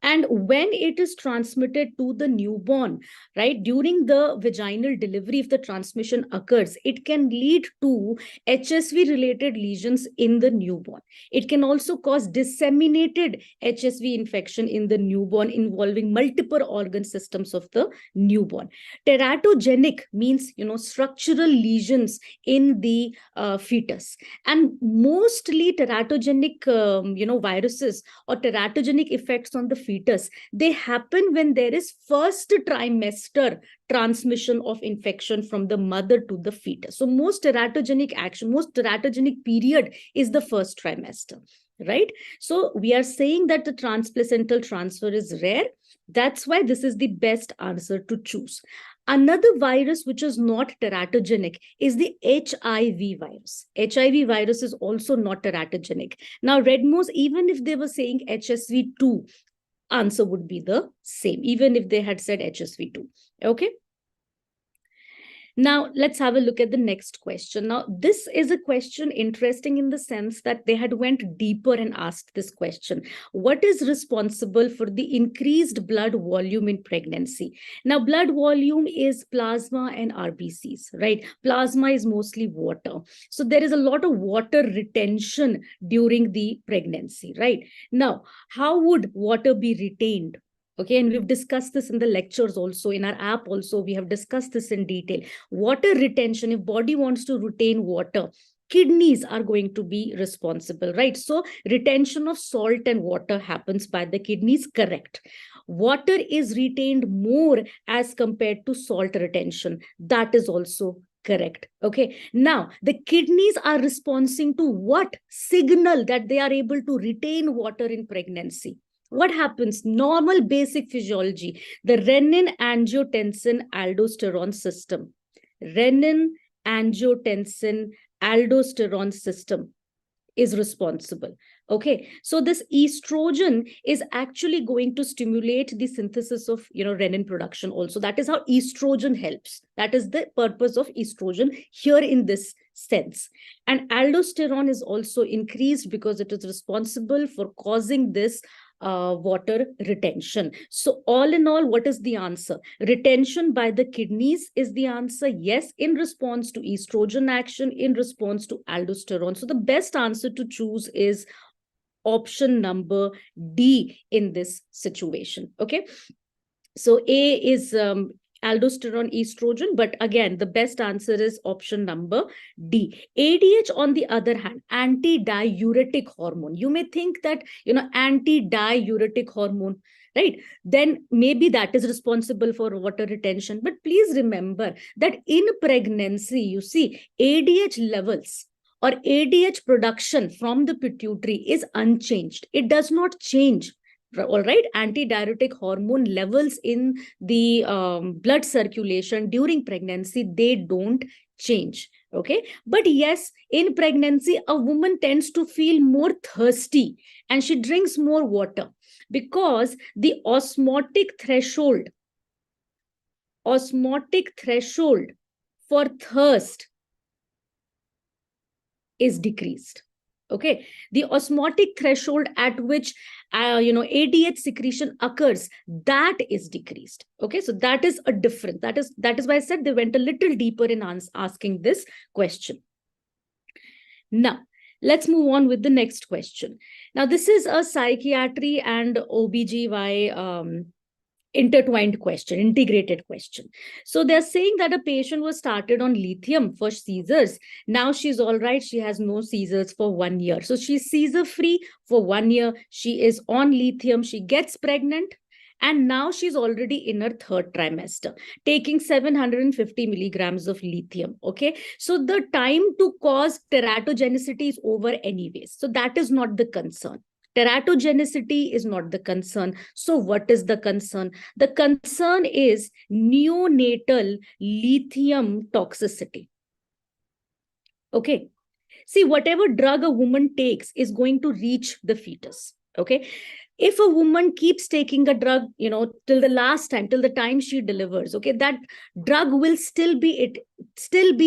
And when it is transmitted to the newborn, right, during the vaginal delivery, if the transmission occurs, it can lead to HSV-related lesions in the newborn. It can also cause disseminated HSV infection in the newborn involving multiple organ systems of the newborn. Teratogenic means, structural lesions in the fetus. And mostly teratogenic, viruses or teratogenic effects on the fetus, they happen when there is first trimester transmission of infection from the mother to the fetus. So most teratogenic action, most teratogenic period is the first trimester, right? So we are saying that the transplacental transfer is rare. That's why this is the best answer to choose. Another virus which is not teratogenic is the HIV virus. HIV virus is also not teratogenic. Now, Redmose, even if they were saying HSV2, answer would be the same, even if they had said HSV2. Okay. Now, let's have a look at the next question. Now, this is a question interesting in the sense that they had went deeper and asked this question. What is responsible for the increased blood volume in pregnancy? Now, blood volume is plasma and RBCs, right? Plasma is mostly water. So there is a lot of water retention during the pregnancy, right? Now, how would water be retained? Okay, and we've discussed this in the lectures also, in our app also, we have discussed this in detail. Water retention, if body wants to retain water, kidneys are going to be responsible, right? So retention of salt and water happens by the kidneys, correct. water is retained more as compared to salt retention. That is also correct. Okay. Now, the kidneys are responding to what signal that they are able to retain water in pregnancy? What happens? Normal basic physiology, the renin-angiotensin-aldosterone system. Renin-angiotensin-aldosterone system is responsible. Okay, so this estrogen is actually going to stimulate the synthesis of, renin production also. That is how estrogen helps. That is the purpose of estrogen here in this sense. And aldosterone is also increased because it is responsible for causing this water retention. So all in all, what is the answer? Retention by the kidneys is the answer. Yes, in response to estrogen action, in response to aldosterone. So the best answer to choose is option number D in this situation. Okay. So A is aldosterone, estrogen, but again, the best answer is option number D. ADH, on the other hand, anti-diuretic hormone. You may think that, anti-diuretic hormone, right? Then maybe that is responsible for water retention. But please remember that in pregnancy, you see, ADH levels or ADH production from the pituitary is unchanged. It does not change. All right, antidiuretic hormone levels in the blood circulation during pregnancy, they don't change. Okay, but yes, in pregnancy, a woman tends to feel more thirsty and she drinks more water because the osmotic threshold for thirst is decreased. Okay, the osmotic threshold at which ADH secretion occurs, that is decreased. Okay, so that is a difference. That is why I said they went a little deeper in asking this question. Now, let's move on with the next question. Now, this is a psychiatry and OBGY intertwined question, integrated question. So they're saying that a patient was started on lithium for seizures. Now she's all right. She has no seizures for 1 year. So she's seizure free for 1 year. She is on lithium. She gets pregnant. And now she's already in her 3rd trimester, taking 750 milligrams of lithium. Okay. So the time to cause teratogenicity is over anyways. So that is not the concern. Teratogenicity is not the concern. So what is the concern? The concern is neonatal lithium toxicity. Okay. See, whatever drug a woman takes is going to reach the fetus. Okay. If a woman keeps taking a drug, till the time she delivers, okay, that drug will still be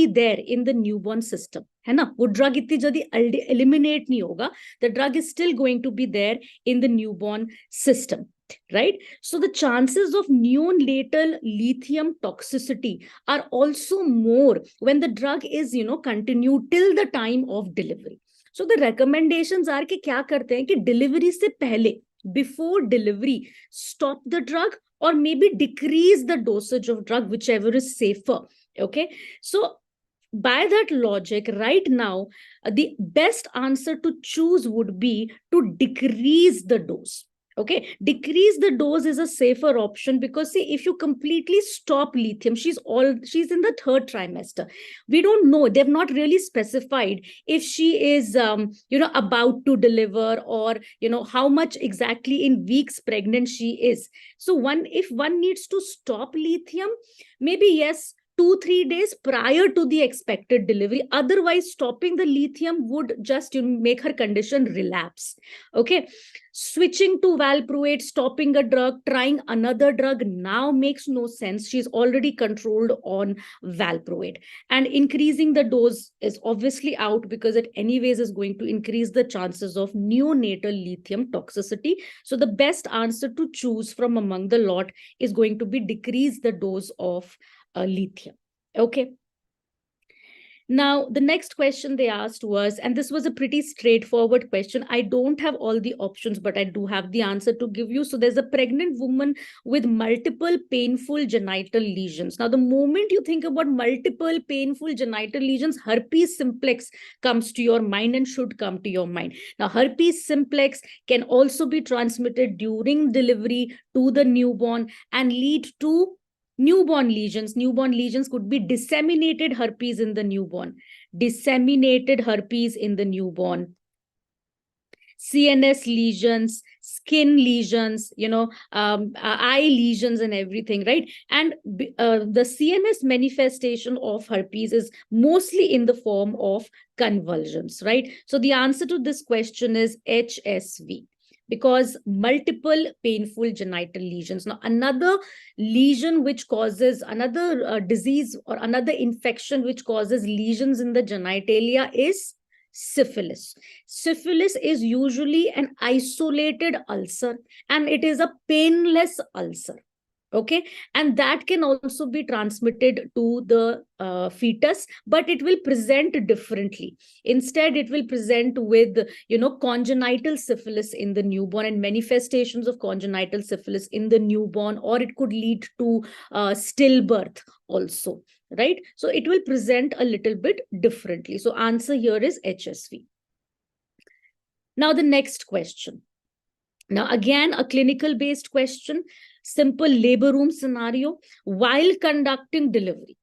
there in the newborn system. है ना? वो drug इतनी जल्दी eliminate नहीं होगा. The drug is still going to be there in the newborn system, right? So the chances of neonatal lithium toxicity are also more when the drug is, continued till the time of delivery. So the recommendations are कि क्या करते हैं कि delivery से पहले, before delivery, stop the drug or maybe decrease the dosage of drug, whichever is safer. Okay. So by that logic, right now, the best answer to choose would be to decrease the dose. Okay, decrease the dose is a safer option because see, if you completely stop lithium, she's in the 3rd trimester. We don't know. They've not really specified if she is, about to deliver or, how much exactly in weeks pregnant she is. So if one needs to stop lithium, maybe yes, 2-3 days prior to the expected delivery. Otherwise, stopping the lithium would just make her condition relapse. Okay. Switching to valproate, stopping a drug, trying another drug now makes no sense. She's already controlled on valproate. And increasing the dose is obviously out because it anyways is going to increase the chances of neonatal lithium toxicity. So the best answer to choose from among the lot is going to be decrease the dose of lithium. Okay. Now, the next question they asked was, and this was a pretty straightforward question. I don't have all the options, but I do have the answer to give you. So there's a pregnant woman with multiple painful genital lesions. Now, the moment you think about multiple painful genital lesions, herpes simplex comes to your mind and should come to your mind. Now, herpes simplex can also be transmitted during delivery to the newborn and lead to newborn lesions. Newborn lesions could be disseminated herpes in the newborn. Disseminated herpes in the newborn. CNS lesions, skin lesions, eye lesions and everything, right? And the CNS manifestation of herpes is mostly in the form of convulsions, right? So the answer to this question is HSV. Because multiple painful genital lesions. Now, another lesion which causes another disease or another infection which causes lesions in the genitalia is syphilis. Syphilis is usually an isolated ulcer and it is a painless ulcer. Okay, and that can also be transmitted to the fetus, but it will present differently. Instead, it will present with, congenital syphilis in the newborn and manifestations of congenital syphilis in the newborn, or it could lead to stillbirth also, right? So it will present a little bit differently. So answer here is HSV. Now the next question. Now again, a clinical based question. Simple labor room scenario. While conducting delivery,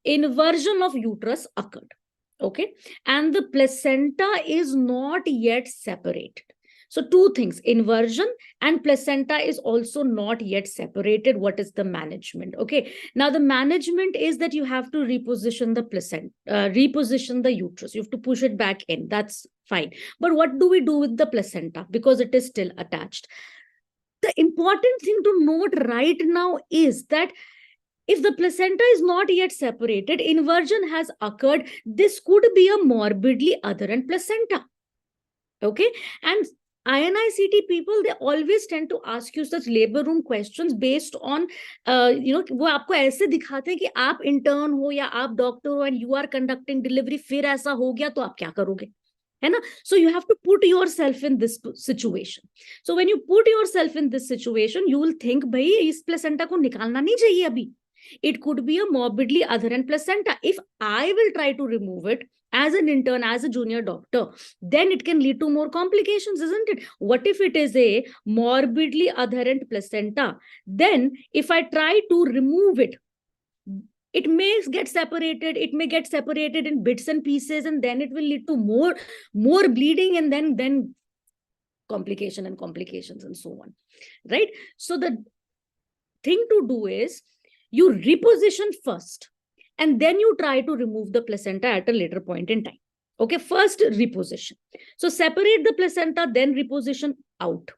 inversion of uterus occurred, okay, and the placenta is not yet separated. So two things, inversion and placenta is also not yet separated. What is the management? Okay, now the management is that you have to reposition the placenta, reposition the uterus. You have to push it back in. That's fine. But what do we do with the placenta? Because it is still attached. The important thing to note right now is that if the placenta is not yet separated, inversion has occurred, this could be a morbidly adherent placenta. Okay, and INICT people, they always tend to ask you such labor room questions based on, वो आपको ऐसे दिखाते हैं कि आप intern हो या आप doctor हो and you are conducting delivery, फिर ऐसा हो गया तो आप क्या करोगे? है ना? So you have to put yourself in this situation. So when you put yourself in this situation, you will think, भाई इस placenta को निकालना नहीं चाहिए अभी. It could be a morbidly adherent placenta. If I will try to remove it as an intern, as a junior doctor, then it can lead to more complications, isn't it? What if it is a morbidly adherent placenta? Then if I try to remove it, it may get separated. It may get separated in bits and pieces, and then it will lead to more bleeding, and then complications and so on, right? So the thing to do is you reposition first, and then you try to remove the placenta at a later point in time. Okay, first reposition. So separate the placenta, then reposition out.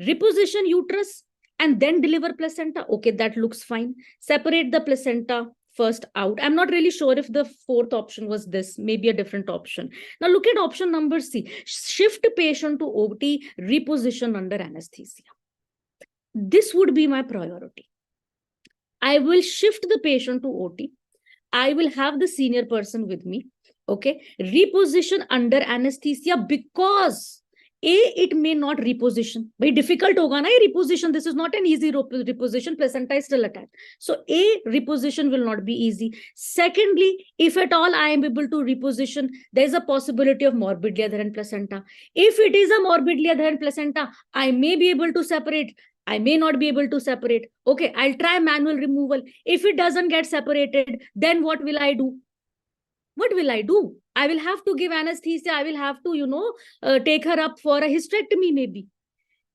Reposition uterus, and then deliver placenta. Okay, that looks fine. Separate the placenta first out. I'm not really sure if the fourth option was this, maybe a different option. Now look at option number C. Shift patient to OT, reposition under anesthesia. This would be my priority. I will shift the patient to OT. I will have the senior person with me. Okay, reposition under anesthesia because it may not reposition. Very difficult hoga na reposition. This is not an easy reposition. Placenta is still attached. So reposition will not be easy. Secondly, if at all I am able to reposition, there is a possibility of morbidly adherent placenta. If it is a morbidly adherent placenta, I may be able to separate. I may not be able to separate. Okay, I'll try manual removal. If it doesn't get separated, then what will I do? What will I do? I will have to give anesthesia. I will have to, take her up for a hysterectomy maybe.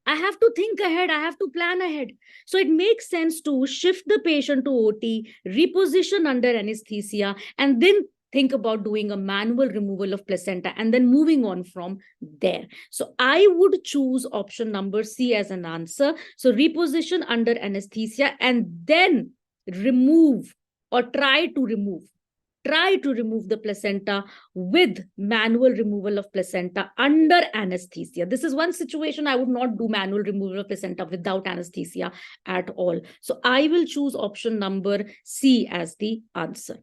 I have to think ahead. I have to plan ahead. So it makes sense to shift the patient to OT, reposition under anesthesia, and then think about doing a manual removal of placenta and then moving on from there. So I would choose option number C as an answer. So reposition under anesthesia and then remove or try to remove the placenta with manual removal of placenta under anesthesia. This is one situation I would not do manual removal of placenta without anesthesia at all. So I will choose option number C as the answer.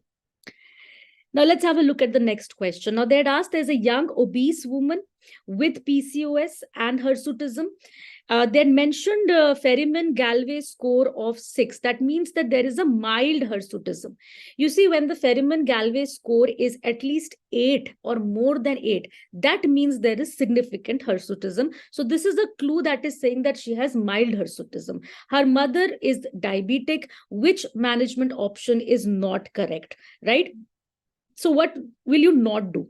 Now let's have a look at the next question. Now they had asked, there's a young obese woman with PCOS and hirsutism. They had mentioned Ferriman-Galway score of 6. That means that there is a mild hirsutism. You see, when the Ferriman-Galway score is at least 8 or more than 8, that means there is significant hirsutism. So this is a clue that is saying that she has mild hirsutism. Her mother is diabetic. Which management option is not correct, right? So what will you not do?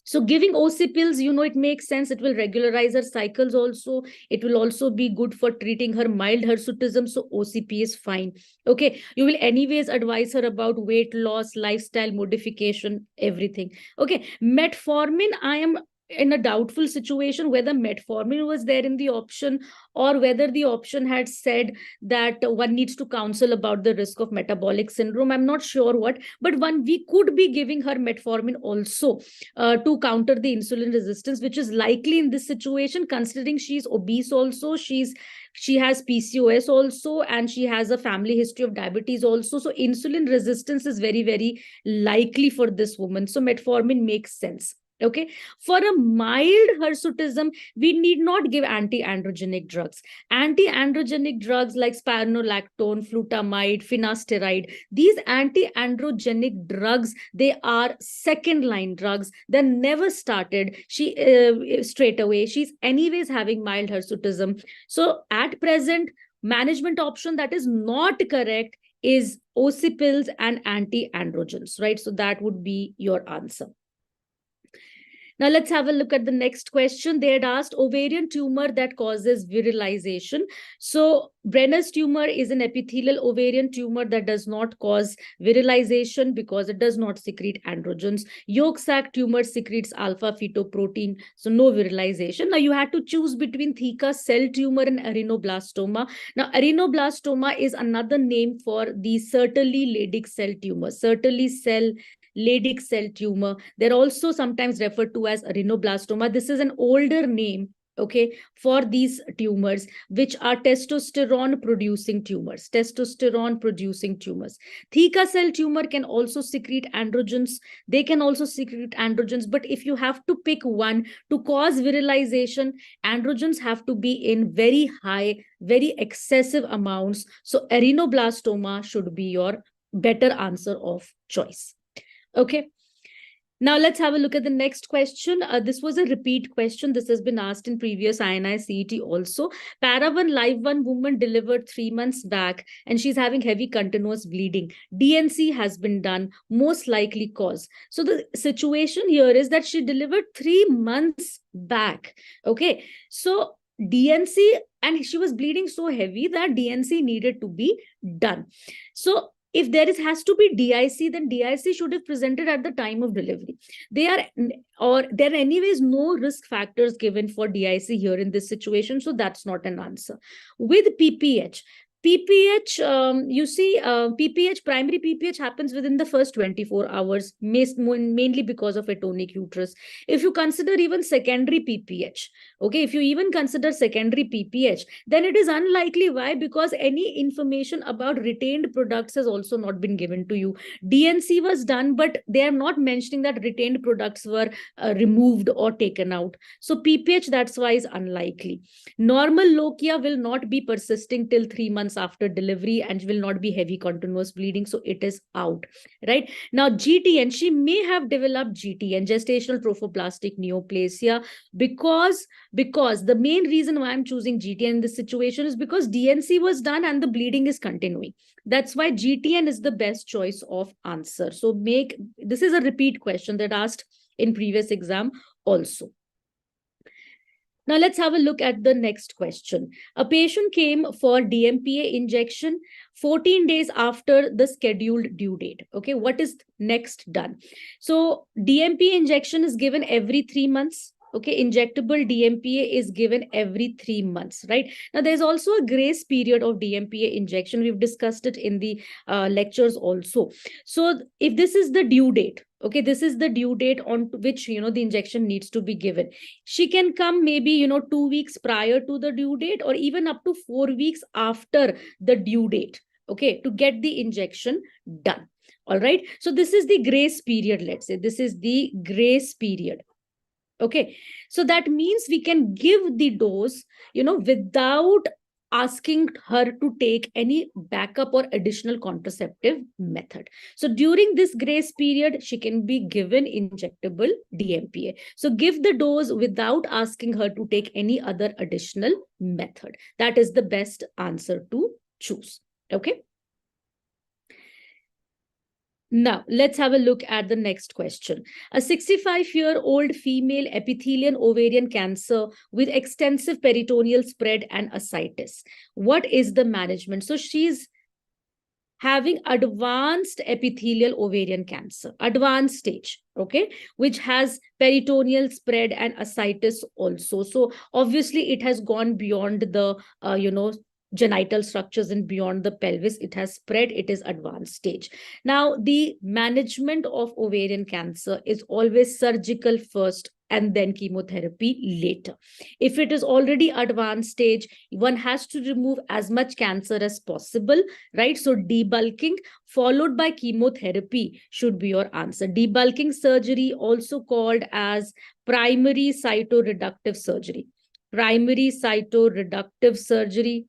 So giving OC pills, it makes sense. It will regularize her cycles also. It will also be good for treating her mild hirsutism. So OCP is fine. Okay. You will anyways advise her about weight loss, lifestyle modification, everything. Okay. Metformin, I am in a doubtful situation whether metformin was there in the option or whether the option had said that one needs to counsel about the risk of metabolic syndrome. I'm not sure what, but we could be giving her metformin also to counter the insulin resistance, which is likely in this situation, considering she's obese also, she has PCOS also, and she has a family history of diabetes also. So insulin resistance is very, very likely for this woman. So metformin makes sense. Okay, for a mild hirsutism, we need not give anti-androgenic drugs. Anti-androgenic drugs like spironolactone, flutamide, finasteride, these anti-androgenic drugs, they are second-line drugs. They're never started straight away. She's anyways having mild hirsutism. So at present, management option that is not correct is OC pills and anti-androgens, right? So that would be your answer. Now let's have a look at the next question. They had asked ovarian tumor that causes virilization. So Brenner's tumor is an epithelial ovarian tumor that does not cause virilization because it does not secrete androgens. Yolk sac tumor secretes alpha fetoprotein, so no virilization. Now you had to choose between theca cell tumor and arenablastoma. Now arenablastoma is another name for the Sertoli Leydig cell tumor. Sertoli cell Leydig cell tumor. They're also sometimes referred to as arenablastoma. This is an older name, okay, for these tumors, which are testosterone-producing tumors. Testosterone-producing tumors. Theca cell tumor can also secrete androgens. They can also secrete androgens, but if you have to pick one to cause virilization, androgens have to be in very high, very excessive amounts. So arenablastoma should be your better answer of choice. Okay. Now let's have a look at the next question. This was a repeat question. This has been asked in previous INICET also. Para1 Live 1 woman delivered 3 months back and she's having heavy continuous bleeding. DNC has been done, most likely cause. So the situation here is that she delivered 3 months back. Okay. So DNC, and she was bleeding so heavy that DNC needed to be done. So if there has to be DIC, then DIC should have presented at the time of delivery. There are anyways no risk factors given for DIC here in this situation, so that's not an answer. With PPH, you see, primary PPH happens within the first 24 hours, mainly because of atonic uterus. If you consider even secondary PPH, okay, if you even consider secondary PPH, then it is unlikely. Why? Because any information about retained products has also not been given to you. DNC was done, but they are not mentioning that retained products were removed or taken out. So PPH, that's why, is unlikely. Normal lochia will not be persisting till 3 months after delivery and will not be heavy continuous bleeding, so it is out. Right now, GTN, she may have developed GTN, gestational trophoblastic neoplasia, because the main reason why I'm choosing GTN in this situation is because DNC was done and the bleeding is continuing. That's why GTN is the best choice of answer. So this is a repeat question that asked in previous exam also. Now let's have a look at the next question. A patient came for DMPA injection 14 days after the scheduled due date. Okay, what is next done? So DMPA injection is given every 3 months. Okay, injectable DMPA is given every 3 months, right? Now, there's also a grace period of DMPA injection. We've discussed it in the lectures also. So if this is the due date, okay, this is the due date on which, the injection needs to be given. She can come maybe, 2 weeks prior to the due date or even up to 4 weeks after the due date, okay, to get the injection done. All right. So this is the grace period. Let's say this is the grace period. Okay. So that means we can give the dose, without asking her to take any backup or additional contraceptive method. So during this grace period, she can be given injectable DMPA. So give the dose without asking her to take any other additional method. That is the best answer to choose. Okay. Now, let's have a look at the next question. A 65-year-old female epithelial ovarian cancer with extensive peritoneal spread and ascites. What is the management? So she's having advanced epithelial ovarian cancer, advanced stage, okay, which has peritoneal spread and ascites also. So obviously it has gone beyond the, genital structures and beyond the pelvis. It has spread. It is advanced stage. Now, the management of ovarian cancer is always surgical first and then chemotherapy later. If it is already advanced stage, one has to remove as much cancer as possible, right? So debulking followed by chemotherapy should be your answer. Debulking surgery, also called as primary cytoreductive surgery. Primary cytoreductive surgery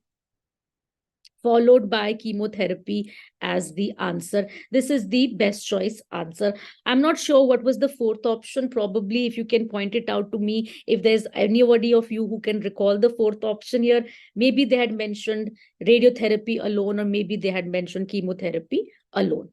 followed by chemotherapy as the answer. This is the best choice answer. I'm not sure what was the fourth option. Probably if you can point it out to me, if there's anybody of you who can recall the fourth option here, maybe they had mentioned radiotherapy alone, or maybe they had mentioned chemotherapy alone.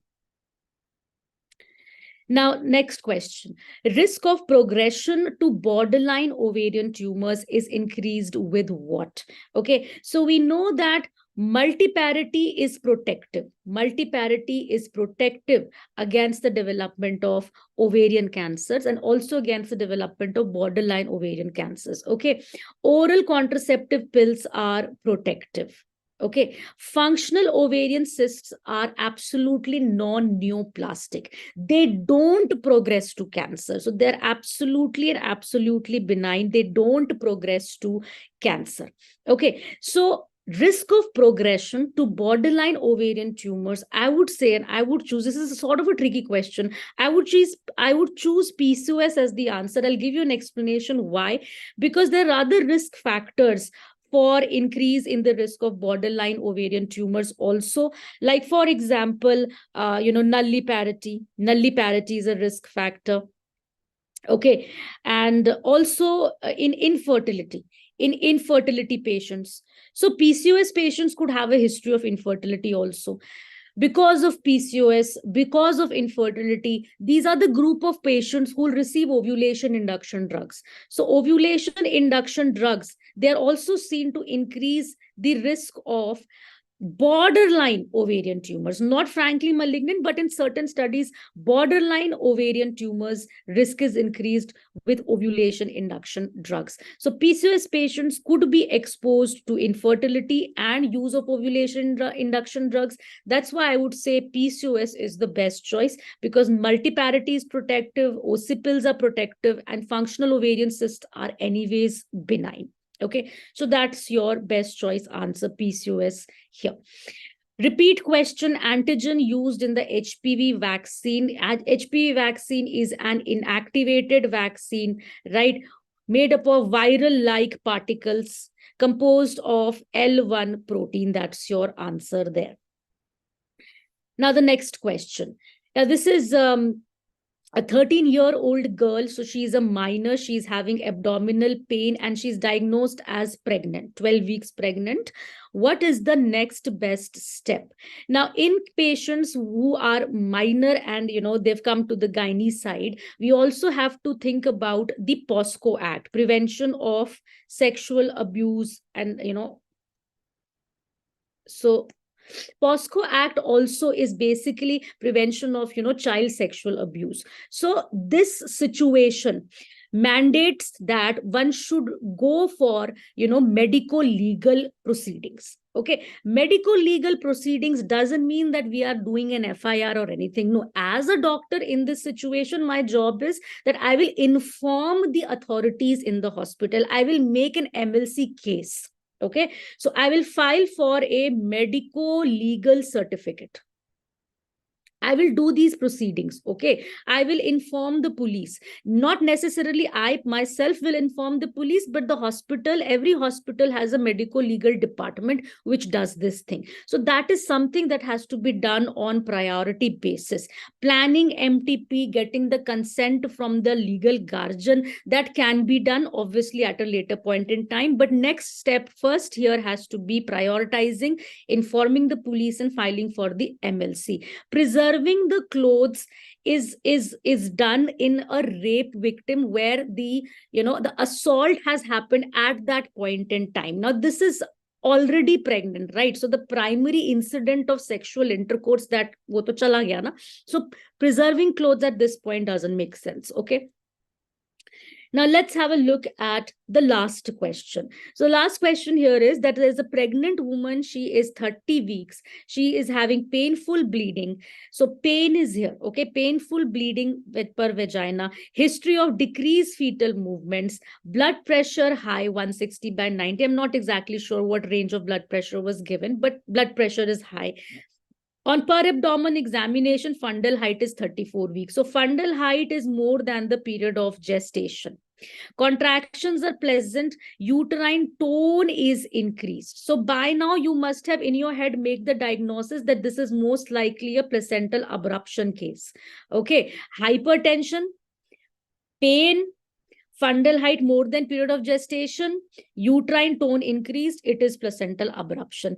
Now, next question. Risk of progression to borderline ovarian tumors is increased with what? Okay, so we know that multiparity is protective. Multiparity is protective against the development of ovarian cancers and also against the development of borderline ovarian cancers. Okay, oral contraceptive pills are protective. Okay, functional ovarian cysts are absolutely non-neoplastic. They don't progress to cancer. So they're absolutely and absolutely benign. They don't progress to cancer. Okay, so risk of progression to borderline ovarian tumors, I would say, and I would choose, this is a sort of a tricky question, I would choose PCOS as the answer. I'll give you an explanation why. Because there are other risk factors for increase in the risk of borderline ovarian tumors also. Like, for example, nulliparity. Nulliparity is a risk factor. Okay, and also in infertility patients. So PCOS patients could have a history of infertility also. Because of PCOS, because of infertility, these are the group of patients who will receive ovulation induction drugs. So ovulation induction drugs, they are also seen to increase the risk of borderline ovarian tumors, not frankly malignant, but in certain studies, borderline ovarian tumors risk is increased with ovulation induction drugs. So PCOS patients could be exposed to infertility and use of ovulation induction drugs. That's why I would say PCOS is the best choice, because multiparity is protective, OC pills are protective, and functional ovarian cysts are anyways benign. Okay, so that's your best choice answer, PCOS here. Repeat question, antigen used in the HPV vaccine. HPV vaccine is an inactivated vaccine, right? Made up of viral-like particles composed of L1 protein. That's your answer there. Now, the next question. Now, this is a 13-year-old girl, so she's a minor, she's having abdominal pain and she's diagnosed as pregnant, 12 weeks pregnant. What is the next best step? Now, in patients who are minor and, they've come to the gynae side, we also have to think about the POSCO Act, Prevention of Sexual Abuse and, so POSCO Act also is basically prevention of, child sexual abuse. So this situation mandates that one should go for, medico-legal proceedings. Okay, medico-legal proceedings doesn't mean that we are doing an FIR or anything. No, as a doctor in this situation, my job is that I will inform the authorities in the hospital. I will make an MLC case. Okay, so I will file for a medico-legal certificate. I will do these proceedings, okay? I will inform the police. Not necessarily I myself will inform the police, but the hospital, every hospital has a medico-legal department which does this thing. So that is something that has to be done on priority basis. Planning MTP, getting the consent from the legal guardian, that can be done obviously at a later point in time. But next step first here has to be prioritizing, informing the police and filing for the MLC. Preserving the clothes is done in a rape victim where the assault has happened at that point in time. Now this is already pregnant, right? So the primary incident of sexual intercourse, that wo to chala gaya na. So preserving clothes at this point doesn't make sense, okay? Now let's have a look at the last question. So last question here is that there's a pregnant woman. She is 30 weeks. She is having painful bleeding. So pain is here, okay? Painful bleeding per vagina. History of decreased fetal movements. Blood pressure high, 160/90. I'm not exactly sure what range of blood pressure was given, but blood pressure is high. On per abdomen examination, fundal height is 34 weeks. So fundal height is more than the period of gestation. Contractions are pleasant. Uterine tone is increased. So by now you must have in your head make the diagnosis that this is most likely a placental abruption case. Okay. Hypertension, pain, fundal height more than period of gestation, uterine tone increased, it is placental abruption.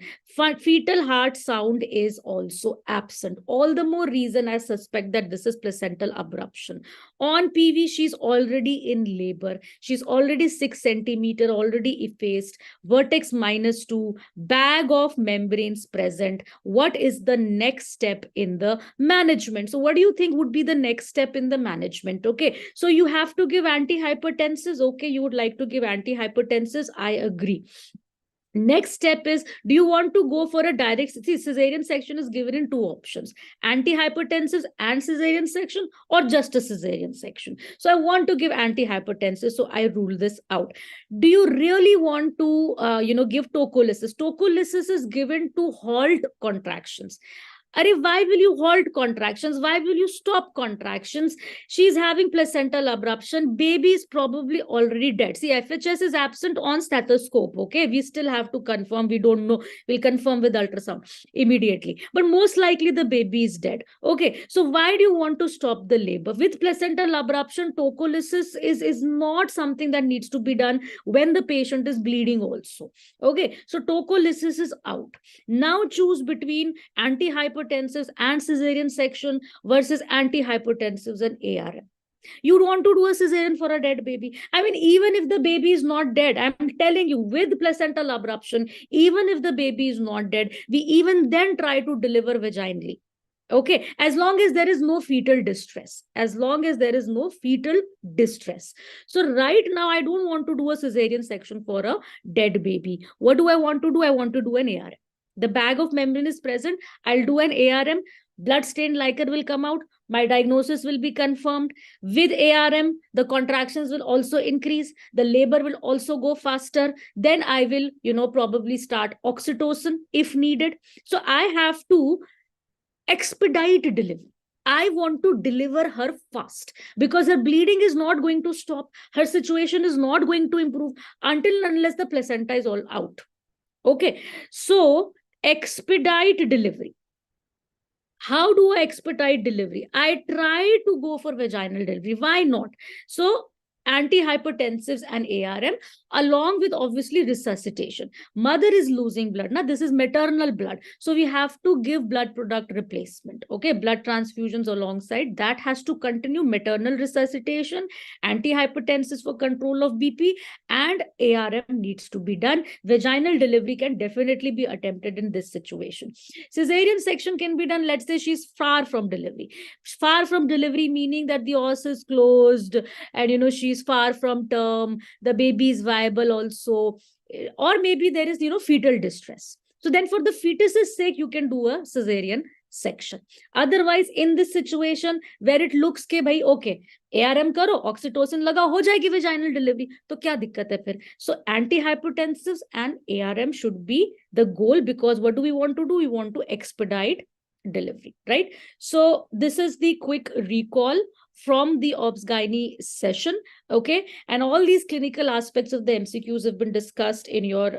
Fetal heart sound is also absent. All the more reason I suspect that this is placental abruption. On PV, she's already in labor. She's already 6 centimeter, already effaced, vertex -2, bag of membranes present. What is the next step in the management? So what do you think would be the next step in the management? Okay, so you have to give antihypertensives. Okay, you would like to give antihypertensives. I agree. Next step is, do you want to go for a direct, see, cesarean section is given in 2 options, antihypertensives and cesarean section, or just a cesarean section. So I want to give antihypertensives, so I rule this out. Do you really want to, give tocolysis? Tocolysis is given to halt contractions. Why will you halt contractions? Why will you stop contractions? She's having placental abruption. Baby is probably already dead. See, FHS is absent on stethoscope. Okay, we still have to confirm. We don't know. We'll confirm with ultrasound immediately. But most likely the baby is dead. Okay, so why do you want to stop the labor? With placental abruption, tocolysis is not something that needs to be done when the patient is bleeding also. Okay, so tocolysis is out. Now choose between antihypertensives and cesarean section versus antihypertensives and ARM. You want to do a cesarean for a dead baby. I mean, even if the baby is not dead, I'm telling you, with placental abruption, even if the baby is not dead, we even then try to deliver vaginally. Okay, as long as there is no fetal distress. As long as there is no fetal distress. So right now, I don't want to do a cesarean section for a dead baby. What do I want to do? I want to do an ARM. The bag of membrane is present. I'll do an ARM. Blood-stained LICR will come out. My diagnosis will be confirmed. With ARM, the contractions will also increase. The labor will also go faster. Then I will, probably start oxytocin if needed. So I have to expedite delivery. I want to deliver her fast because her bleeding is not going to stop. Her situation is not going to improve until and unless the placenta is all out. Okay, so expedite delivery. How do I expedite delivery? I try to go for vaginal delivery. Why not? So antihypertensives and ARM, along with obviously resuscitation. Mother is losing blood. Now, this is maternal blood. So we have to give blood product replacement. Okay, blood transfusions alongside. That has to continue. Maternal resuscitation, antihypertensives for control of BP, and ARM needs to be done. Vaginal delivery can definitely be attempted in this situation. Cesarean section can be done. Let's say she's far from delivery. Far from delivery meaning that the os is closed and she's far from term, the baby is viable also, or maybe there is fetal distress. So then for the fetus's sake, you can do a cesarean section. Otherwise, in this situation where it looks ke bhai, okay, ARM karo, oxytocin lagao, ho jayegi vaginal delivery, to kya dikkat hai phir? So antihypertensives and ARM should be the goal, because what do we want to do? We want to expedite delivery, right? So this is the quick recall from the Obs Gynae session, okay? And all these clinical aspects of the MCQs have been discussed in your,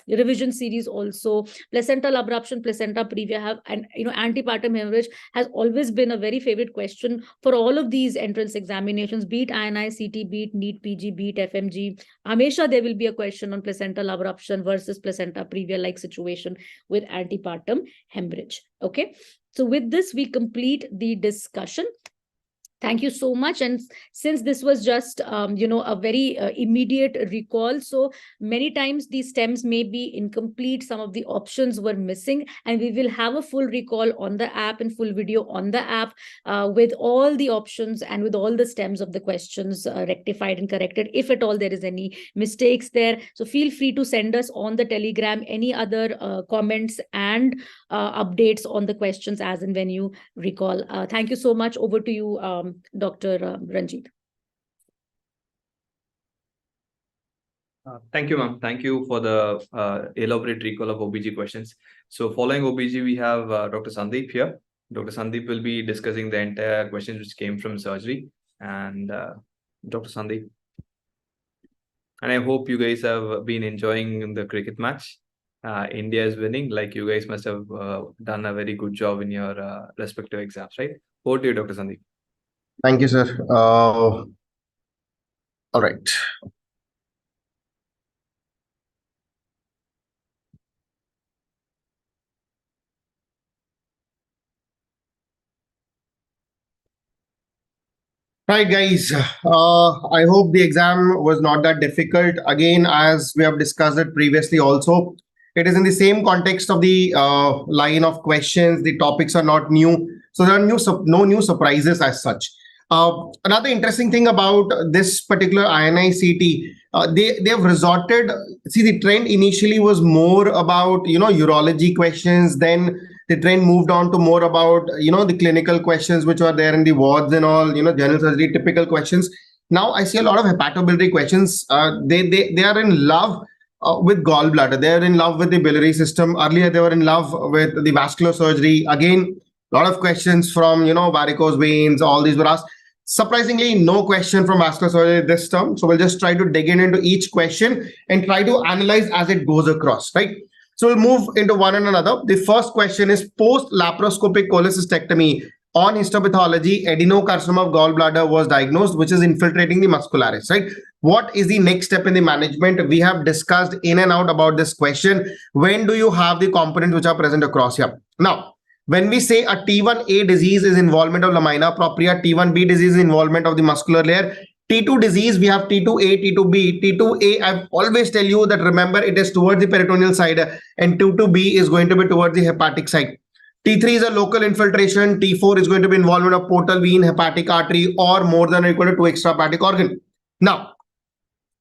revision series also. Placental abruption, placenta previa have, and, antepartum hemorrhage has always been a very favorite question for all of these entrance examinations, be it INICET, be it NEET PG, be it FMG. Hamesha there will be a question on placental abruption versus placenta previa like situation with antepartum hemorrhage, okay? So with this, we complete the discussion. Thank you so much. And since this was just, a very immediate recall, so many times these stems may be incomplete. Some of the options were missing, and we will have a full recall on the app and full video on the app with all the options and with all the stems of the questions rectified and corrected, if at all there is any mistakes there. So feel free to send us on the Telegram any other comments and updates on the questions as and when you recall. Thank you so much. Over to you, Dr. Ranjit. Thank you, ma'am. Thank you for the elaborate recall of OBG questions. So following OBG, we have Dr. Sandeep here. Dr. Sandeep will be discussing the entire questions which came from surgery. And Dr. Sandeep. And I hope you guys have been enjoying the cricket match. India is winning. Like, you guys must have done a very good job in your respective exams, right? Over to you, Dr. Sandeep. Thank you, sir. All right. Right, guys. I hope the exam was not that difficult. Again, as we have discussed it previously also, it is in the same context of the line of questions. The topics are not new. So there are no new surprises as such. Another interesting thing about this particular INICET, they have resorted, see, the trend initially was more about, urology questions. Then the trend moved on to more about, the clinical questions which were there in the wards and all, general surgery, typical questions. Now I see a lot of hepatobiliary questions. They are in love with gallbladder. They are in love with the biliary system. Earlier, they were in love with the vascular surgery. Again, a lot of questions from, varicose veins, all these were asked. Surprisingly, no question from vascular surgery this term. So we'll just try to dig into each question and try to analyze as it goes across, right? So we'll move into one and another. The first question is post-laparoscopic cholecystectomy on histopathology, adenocarcinoma of gallbladder was diagnosed, which is infiltrating the muscularis, right? What is the next step in the management? We have discussed in and out about this question. When do you have the components which are present across here? Now, when we say a T1A disease is involvement of lamina propria, T1B disease is involvement of the muscular layer, T2 disease, we have T2A, T2B. T2A, I always tell you that, remember, it is towards the peritoneal side, and T2B is going to be towards the hepatic side. T3 is a local infiltration. T4 is going to be involvement of portal vein, hepatic artery, or more than or equal to 2 extrahepatic organ. Now,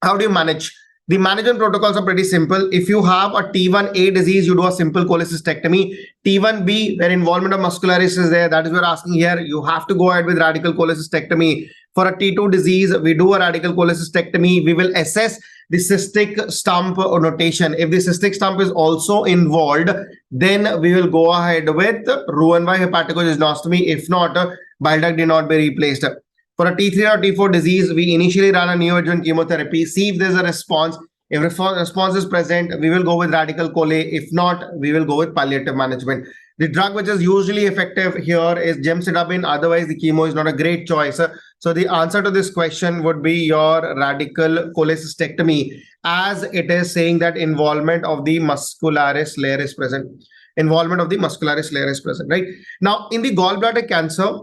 how do you manage? The management protocols are pretty simple. If you have a T1A disease, you do a simple cholecystectomy. T1B, where involvement of muscularis is there, that is what we're asking here. You have to go ahead with radical cholecystectomy. For a T2 disease, we do a radical cholecystectomy. We will assess the cystic stump notation. If the cystic stump is also involved, then we will go ahead with Roux-en-Y hepatocystectomy. If not, bile duct did not be replaced. For a T3 or T4 disease, we initially run a neoadjuvant chemotherapy, see if there's a response. If response is present, we will go with radical chole. If not, we will go with palliative management. The drug which is usually effective here is gemcitabine. Otherwise, the chemo is not a great choice. So the answer to this question would be your radical cholecystectomy, as it is saying that involvement of the muscularis layer is present. Involvement of the muscularis layer is present, right? Now, in the gallbladder cancer,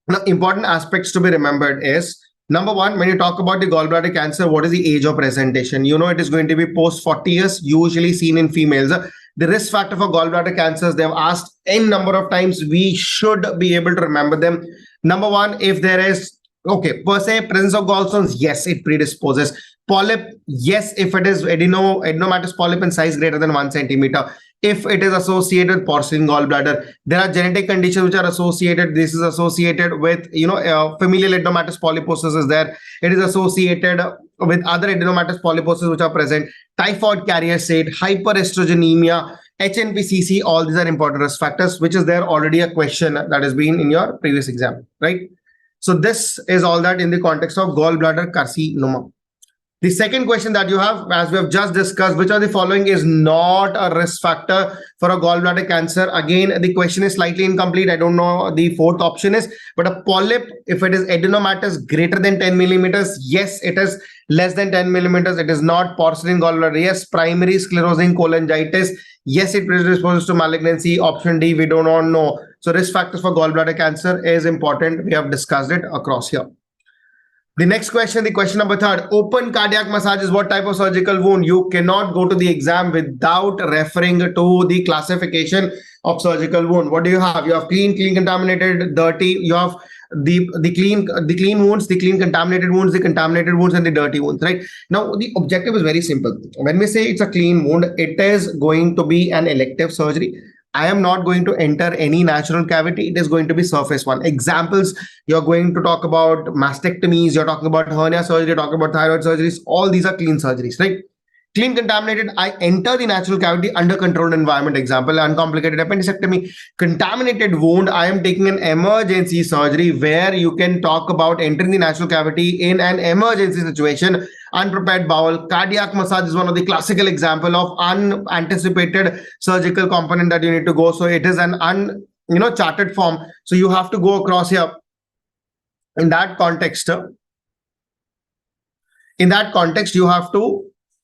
now, important aspects to be remembered is, number one, when you talk about the gallbladder cancer, what is the age of presentation? It is going to be post 40 years, usually seen in females. The risk factor for gallbladder cancers, they have asked n number of times. We should be able to remember them. Number one, if there is, per se, presence of gallstones, yes, it predisposes. Polyp, yes, if it is adenomatous polyp in size greater than 1 centimeter. If it is associated with porcine gallbladder, there are genetic conditions which are associated. This is associated with, familial adenomatous polyposis is there. It is associated with other adenomatous polyposis which are present. Typhoid carrier state, hyperestrogenemia. HNP-CC, all these are important risk factors, which is there already a question that has been in your previous exam, right? So this is all that in the context of gallbladder carcinoma. The second question that you have, as we have just discussed, which of the following is not a risk factor for a gallbladder cancer? Again, the question is slightly incomplete. I don't know the fourth option is, but a polyp, if it is adenomatous greater than 10 millimeters, yes, it is less than 10 millimeters. It is not porcelain gallbladder. Yes, primary sclerosing cholangitis. Yes, it predisposes to malignancy. Option D, we do not know. So risk factors for gallbladder cancer is important. We have discussed it across here. The next question, the question number 3, open cardiac massage is what type of surgical wound? You cannot go to the exam without referring to the classification of surgical wound. What do you have? You have clean, contaminated, dirty. You have the clean wounds, the clean contaminated wounds, the contaminated wounds, and the dirty wounds, right? Now, the objective is very simple. When we say it's a clean wound, it is going to be an elective surgery. I am not going to enter any natural cavity. It is going to be surface one. Examples, you're going to talk about mastectomies, you're talking about hernia surgery, you're talking about thyroid surgeries. All these are clean surgeries, right? Clean contaminated, I enter the natural cavity under controlled environment. Example, uncomplicated appendicectomy. Contaminated wound, I am taking an emergency surgery where you can talk about entering the natural cavity in an emergency situation. Unprepared bowel. Cardiac massage is one of the classical example of unanticipated surgical component that you need to go. So it is an charted form. So you have to go across here. In that context, you have to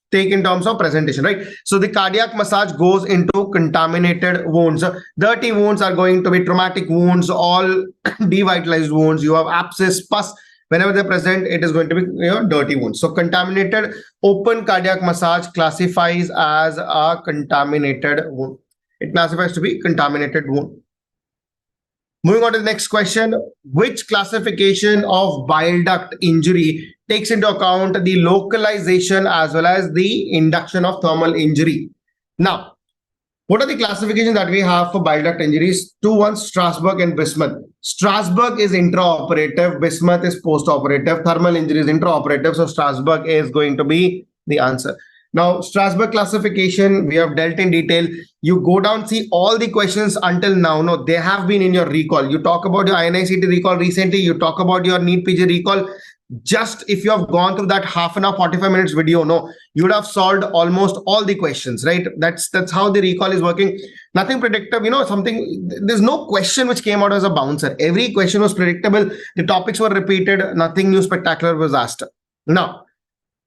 take in terms of presentation, right? So the cardiac massage goes into contaminated wounds. Dirty wounds are going to be traumatic wounds, all devitalized wounds. You have abscess, pus. Whenever they're present, it is going to be dirty wounds. So contaminated open cardiac massage classifies as a contaminated wound. It classifies to be contaminated wound. Moving on to the next question, which classification of bile duct injury takes into account the localization as well as the induction of thermal injury? Now, what are the classifications that we have for bile duct injuries? 2, 1, Strasbourg and Bismuth. Strasbourg is intraoperative, Bismuth is postoperative, thermal injury is intraoperative, so Strasbourg is going to be the answer. Now, Strasbourg classification, we have dealt in detail. You go down, see all the questions until now. No, they have been in your recall. You talk about your INICET recall recently. You talk about your NEET PG recall. Just if you have gone through that half an hour, 45 minutes video, no, you would have solved almost all the questions, right? That's how the recall is working. Nothing predictive, there's no question which came out as a bouncer. Every question was predictable. The topics were repeated. Nothing new spectacular was asked. Now,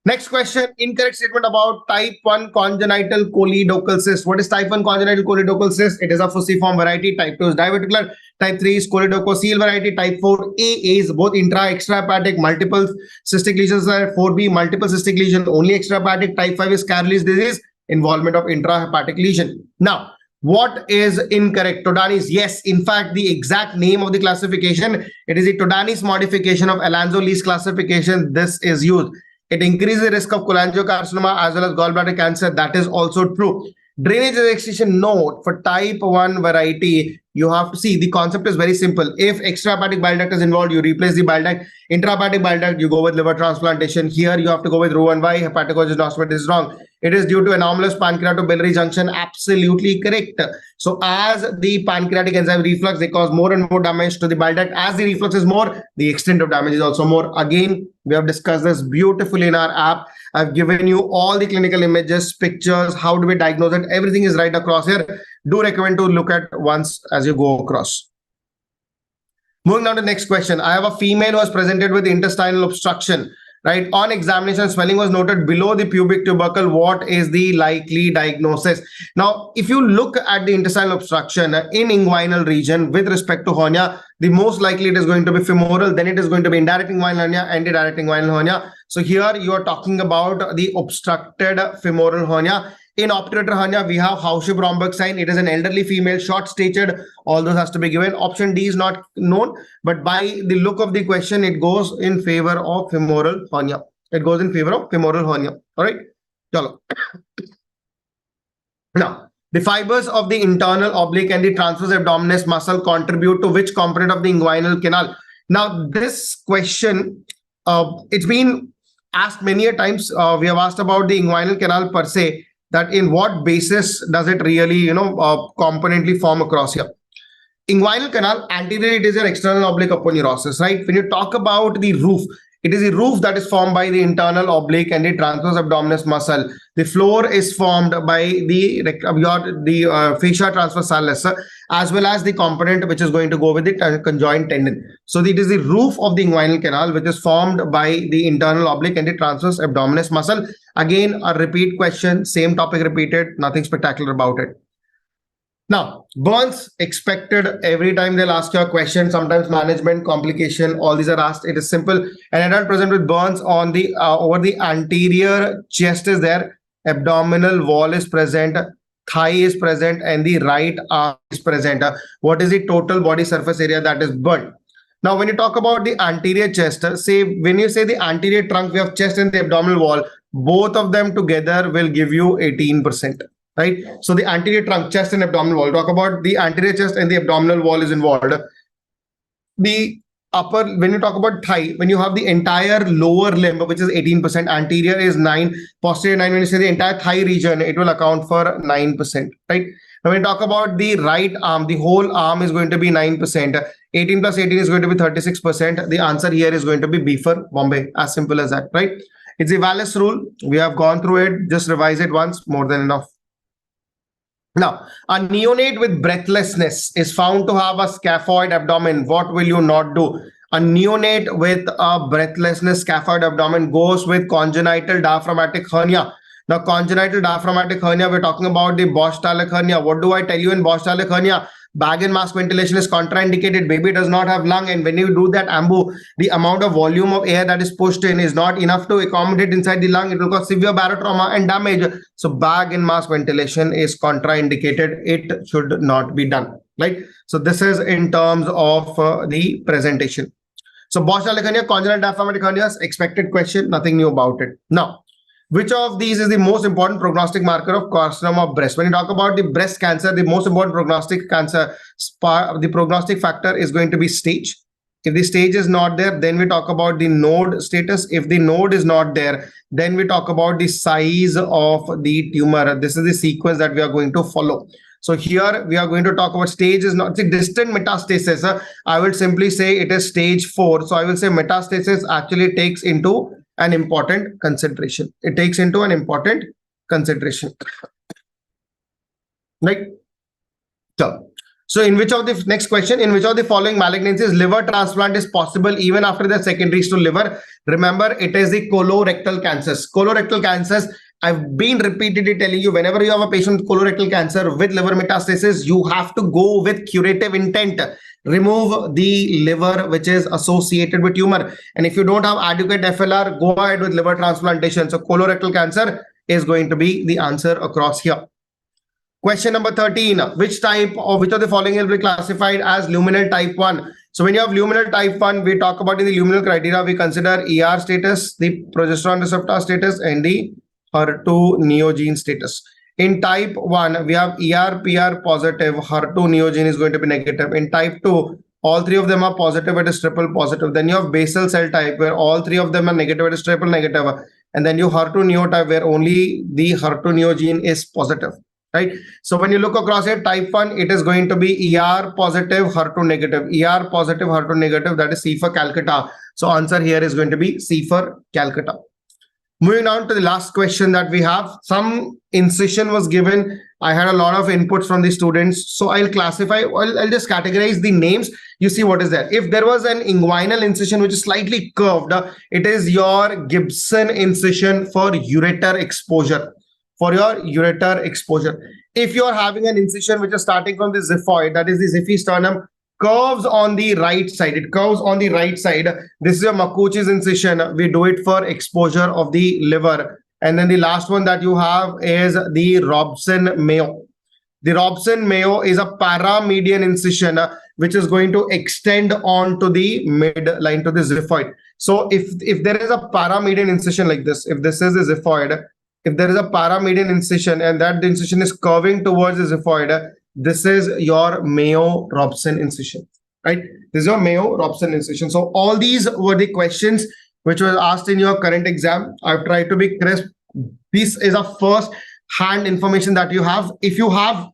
next question, incorrect statement about type 1 congenital choledochal cyst. What is type 1 congenital choledochal cyst? It is a fusiform variety. Type 2 is diverticular. Type 3 is choledococele variety. Type 4A is both intra-extrahepatic, multiple cystic lesions. 4B, multiple cystic lesion, only extrahepatic. Type 5 is Carli's disease, involvement of intrahepatic lesion. Now, what is incorrect? Todanis, yes. In fact, the exact name of the classification, it is the Todanis modification of Alonso-Lees classification. This is used. It increases the risk of cholangiocarcinoma as well as gallbladder cancer. That is also true. Drainage excision, no. For type 1 variety, you have to see the concept is very simple. If extrahepatic bile duct is involved, you replace the bile duct. Intrahepatic bile duct, you go with liver transplantation. Here, you have to go with Roux-en-Y. Hepatocoagulation is wrong. It is due to anomalous pancreatobiliary junction. Absolutely correct. So as the pancreatic enzyme reflux, they cause more and more damage to the bile duct. As the reflux is more, the extent of damage is also more. Again, we have discussed this beautifully in our app. I've given you all the clinical images, pictures, how do we diagnose it? Everything is right across here. Do recommend to look at once as you go across. Moving on to the next question. I have a female who was presented with intestinal obstruction. Right, on examination, swelling was noted below the pubic tubercle. What is the likely diagnosis? Now, if you look at the intestinal obstruction in inguinal region with respect to hernia, the most likely it is going to be femoral, then it is going to be indirect inguinal hernia, antidirect inguinal hernia. So here you are talking about the obstructed femoral hernia. In obturator hernia, we have Hausche-Bromberg sign. It is an elderly female, short-statured. All those has to be given. Option D is not known, but by the look of the question, it goes in favor of femoral hernia. It goes in favor of femoral hernia. All right. Chalo. Now, the fibers of the internal oblique and the transverse abdominis muscle contribute to which component of the inguinal canal? Now, this question, it's been asked many a times. We have asked about the inguinal canal per se. that in what basis does it really, componently form across here. Inguinal canal, anterior it is an external oblique aponeurosis, right? When you talk about the roof, it is the roof that is formed by the internal oblique and the transverse abdominis muscle. The floor is formed by the fascia transversalis, as well as the component which is going to go with the conjoint tendon. So it is the roof of the inguinal canal which is formed by the internal oblique and the transverse abdominis muscle. Again, a repeat question, same topic repeated, nothing spectacular about it. Now, burns expected every time they'll ask you a question. Sometimes management, complication, all these are asked. It is simple. An adult present with burns on the over the anterior chest is there, abdominal wall is present, thigh is present, and the right arm is present. What is the total body surface area that is burnt? Now, when you talk about the anterior chest, when you say the anterior trunk, we have chest and the abdominal wall. Both of them together will give you 18%. Right? So the anterior trunk, chest and abdominal wall. Talk about the anterior chest and the abdominal wall is involved. The upper, when you talk about thigh, when you have the entire lower limb, which is 18%, anterior is 9, posterior 9. When you say the entire thigh region, it will account for 9%. Right? Now, when you talk about the right arm, the whole arm is going to be 9%. 18 plus 18 is going to be 36%. The answer here is going to be B for Bombay. As simple as that. Right? It's the Wallace rule. We have gone through it. Just revise it once, more than enough. Now, a neonate with breathlessness is found to have a scaphoid abdomen. What will you not do? A neonate with a breathlessness scaphoid abdomen goes with congenital diaphragmatic hernia. Now, congenital diaphragmatic hernia, we're talking about the Bosch-Talek hernia. What do I tell you in Bosch-Talek hernia? Bag and mask ventilation is contraindicated. Baby does not have lung, and when you do that ambu, the amount of volume of air that is pushed in is not enough to accommodate inside the lung. It will cause severe barotrauma and damage. So bag and mask ventilation is contraindicated. It should not be done, right? So this is in terms of the presentation. So Bosch-Talek hernia, congenital diaphragmatic hernias, expected question, nothing new about it. Now, which of these is the most important prognostic marker of carcinoma of breast? When you talk about the breast cancer, the most important prognostic cancer, the prognostic factor is going to be stage. If the stage is not there, then we talk about the node status. If the node is not there, then we talk about the size of the tumor. This is the sequence that we are going to follow. So here we are going to talk about stage is not the distant metastasis. I will simply say it is stage 4. So I will say metastasis actually takes into an important consideration. It takes into an important consideration. Right? So in which of the next question, in which of the following malignancies liver transplant is possible even after the secondaries to liver? Remember, it is the colorectal cancers. Colorectal cancers, I've been repeatedly telling you, whenever you have a patient with colorectal cancer with liver metastasis, you have to go with curative intent. Remove the liver which is associated with tumor. And if you don't have adequate FLR, go ahead with liver transplantation. So colorectal cancer is going to be the answer across here. Question number 13. Which of the following will be classified as luminal type 1? So when you have luminal type 1, we talk about in the luminal criteria, we consider ER status, the progesterone receptor status, and the HER2 neogene status. In type 1, we have ER, PR positive, HER2 neogene is going to be negative. In type 2, all three of them are positive, it is triple positive. Then you have basal cell type where all three of them are negative, it is triple negative. And then you HER2 neotype where only the HER2 neogene is positive, right? So when you look across here, type 1, it is going to be ER positive, HER2 negative. ER positive, HER2 negative, that is C for Calcutta. So answer here is going to be C for Calcutta. Moving on to the last question that we have, some incision was given. I had a lot of inputs from the students. So I'll classify, I'll just categorize the names. You see what is there. If there was an inguinal incision which is slightly curved, it is your Gibson incision for ureter exposure. For your ureter exposure. If you're having an incision which is starting from the xiphoid, that is the xiphisternum, curves on the right side. It curves on the right side. This is your Makuchi's incision. We do it for exposure of the liver. And then the last one that you have is the Robson-Mayo. The Robson-Mayo is a paramedian incision which is going to extend on to the midline to the xiphoid. So if there is a paramedian incision like this, if this is the xiphoid, if there is a paramedian incision and that the incision is curving towards the xiphoid, this is your Mayo-Robson incision, right? This is your Mayo-Robson incision. So all these were the questions which were asked in your current exam. I've tried to be crisp. This is a first hand information that you have. If you have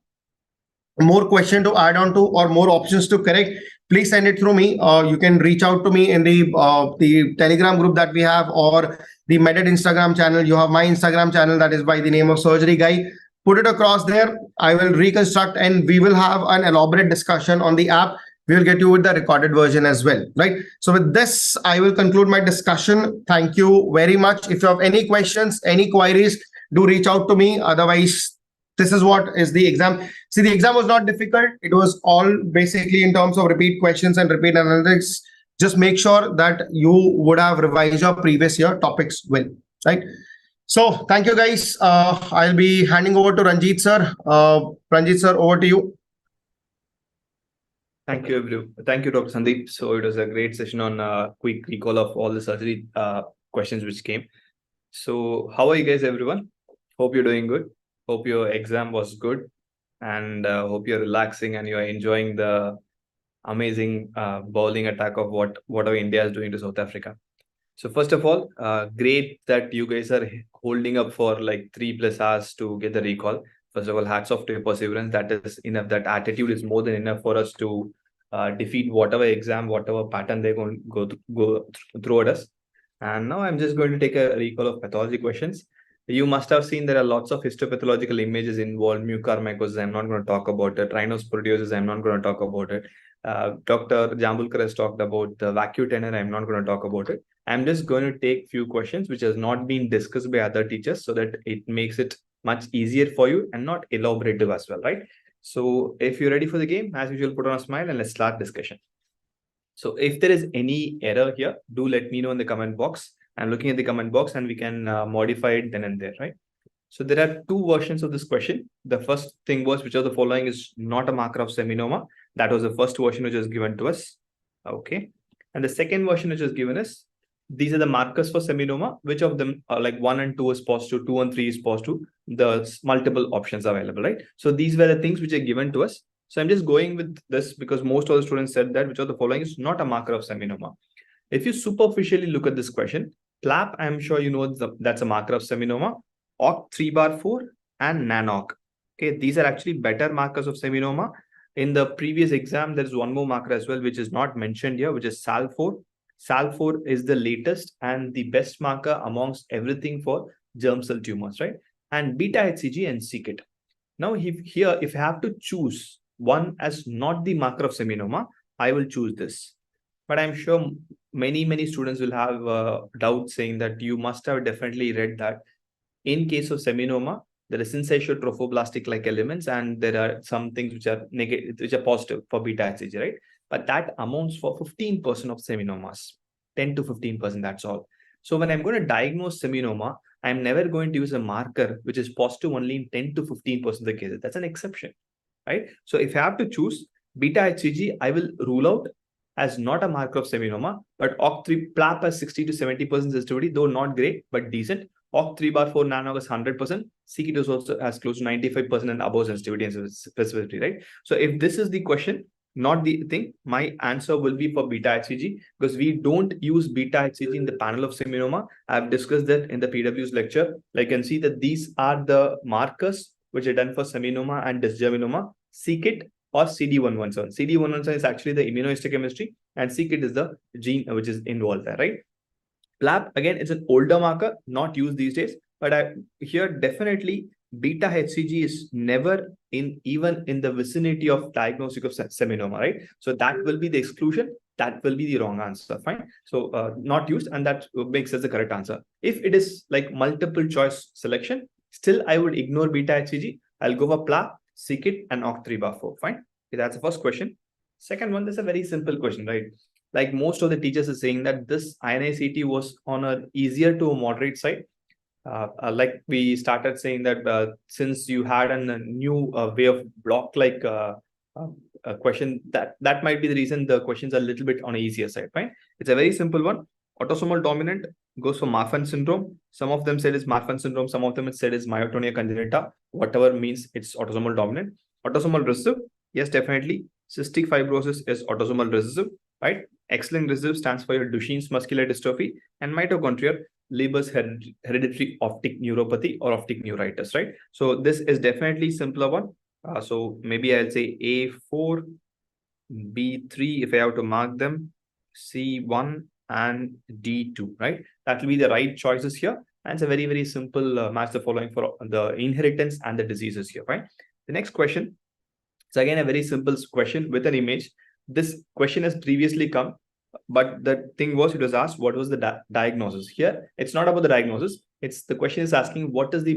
more question to add on to or more options to correct, please send it through me. You can reach out to me in the Telegram group that we have, or the MedEd Instagram channel. You have my Instagram channel that is by the name of Surgery Guy. Put it across there. I will reconstruct and we will have an elaborate discussion on the app. We will get you with the recorded version as well, right? So with this, I will conclude my discussion. Thank you very much. If you have any questions, any queries, do reach out to me. Otherwise, this is what is the exam. See, the exam was not difficult. It was all basically in terms of repeat questions and repeat analytics. Just make sure that you would have revised your previous year topics well, right? So thank you, guys. I'll be handing over to Ranjit sir. Ranjit sir, over to you. Thank you, everyone. Thank you, Dr. Sandeep. So it was a great session on quick recall of all the surgery questions which came. So how are you guys, everyone? Hope you're doing good. Hope your exam was good, and hope you're relaxing and you're enjoying the amazing bowling attack of whatever India is doing to South Africa. So first of all, great that you guys are holding up for like 3+ hours to get the recall. First of all, hats off to your perseverance. That is enough. That attitude is more than enough for us to defeat whatever exam, whatever pattern they're going to go throw at us. And now I'm just going to take a recall of pathology questions. You must have seen there are lots of histopathological images involved. Mucormycosis, I'm not going to talk about it. Rhinosporidiosis, I'm not going to talk about it. Dr. Jambulkar has talked about the vacuum tenor. I'm not going to talk about it. I'm just going to take few questions which has not been discussed by other teachers so that it makes it much easier for you and not elaborative as well, right? So if you're ready for the game, as usual, put on a smile and let's start discussion. So if there is any error here, do let me know in the comment box. I'm looking at the comment box and we can modify it then and there, right? So there are two versions of this question. The first thing was, which of the following is not a marker of seminoma? That was the first version which was given to us. Okay. And the second version which was given us, these are the markers for seminoma. Which of them are like 1 and 2 is positive, 2 and 3 is positive. The multiple options available, right? So these were the things which are given to us. So I'm just going with this because most of the students said that which of the following is not a marker of seminoma. If you superficially look at this question, PLAP, I'm sure you know that's a marker of seminoma. 𝐒𝐿3/4 and NaNOG. Okay, these are actually better markers of seminoma. In the previous exam, there's one more marker as well, which is not mentioned here, which is SAL4. SAL4 is the latest and the best marker amongst everything for germ cell tumors, right? And beta-HCG and 𝐒𝐿. Now, if I have to choose one as not the marker of seminoma, I will choose this. But I'm sure many students will have doubts saying that you must have definitely read that in case of seminoma, there is syncytial trophoblastic-like elements, and there are some things which are negative, which are positive for beta-HCG, right? But that amounts for 15% of seminomas, 10 to 15%, that's all. So when I'm going to diagnose seminoma, I'm never going to use a marker which is positive only in 10 to 15% of the cases. That's an exception, right? So if I have to choose beta-HCG, I will rule out as not a marker of seminoma, but 𝐸3 PLAP has 60 to 70% sensitivity, though not great, but decent. 𝐸3/4 NaNOG is 100%. 𝐒𝐿 also has close to 95% and above sensitivity and specificity, right? So if this is the question, not the thing, my answer will be for beta-HCG because we don't use beta-HCG in the panel of seminoma. I've discussed that in the PW's lecture. Like you can see that these are the markers which are done for seminoma and dysgerminoma. 𝐒𝐿 or CD117. CD117 is actually the immunohistochemistry and 𝐒𝐿 is the gene which is involved there, right? PLAP, again, it's an older marker, not used these days, but here definitely beta-HCG is never even in the vicinity of diagnostic of seminoma, right? So that will be the exclusion. That will be the wrong answer, fine? So not used, and that makes us the correct answer. If it is like multiple choice selection, still I would ignore beta-HCG. I'll go for PLAP, 𝐒𝐿, and 𝐸3/4, fine? Okay, that's the first question. Second one, this is a very simple question, right? Like most of the teachers are saying that this INICET was on an easier to moderate side. Like we started saying that since you had a new way of block-like question, that might be the reason the questions are a little bit on the easier side, right? It's a very simple one. Autosomal dominant goes for Marfan syndrome. Some of them said it's Marfan syndrome. Some of them said it's myotonia congenita. Whatever means it's autosomal dominant. Autosomal recessive, yes, definitely. Cystic fibrosis is autosomal recessive, right? X-linked recessive stands for your Duchenne's muscular dystrophy, and mitochondria Leber's hereditary optic neuropathy or optic neuritis, right? So this is definitely simpler one. So maybe I'll say A4, B3 if I have to mark them, C1 and D2, right? That will be the right choices here. And it's a very, very simple match the following for the inheritance and the diseases here, right? The next question is again a very simple question with an image. This question has previously come, but the thing was, it was asked what was the diagnosis. Here it's not about the diagnosis, it's the question is asking what is the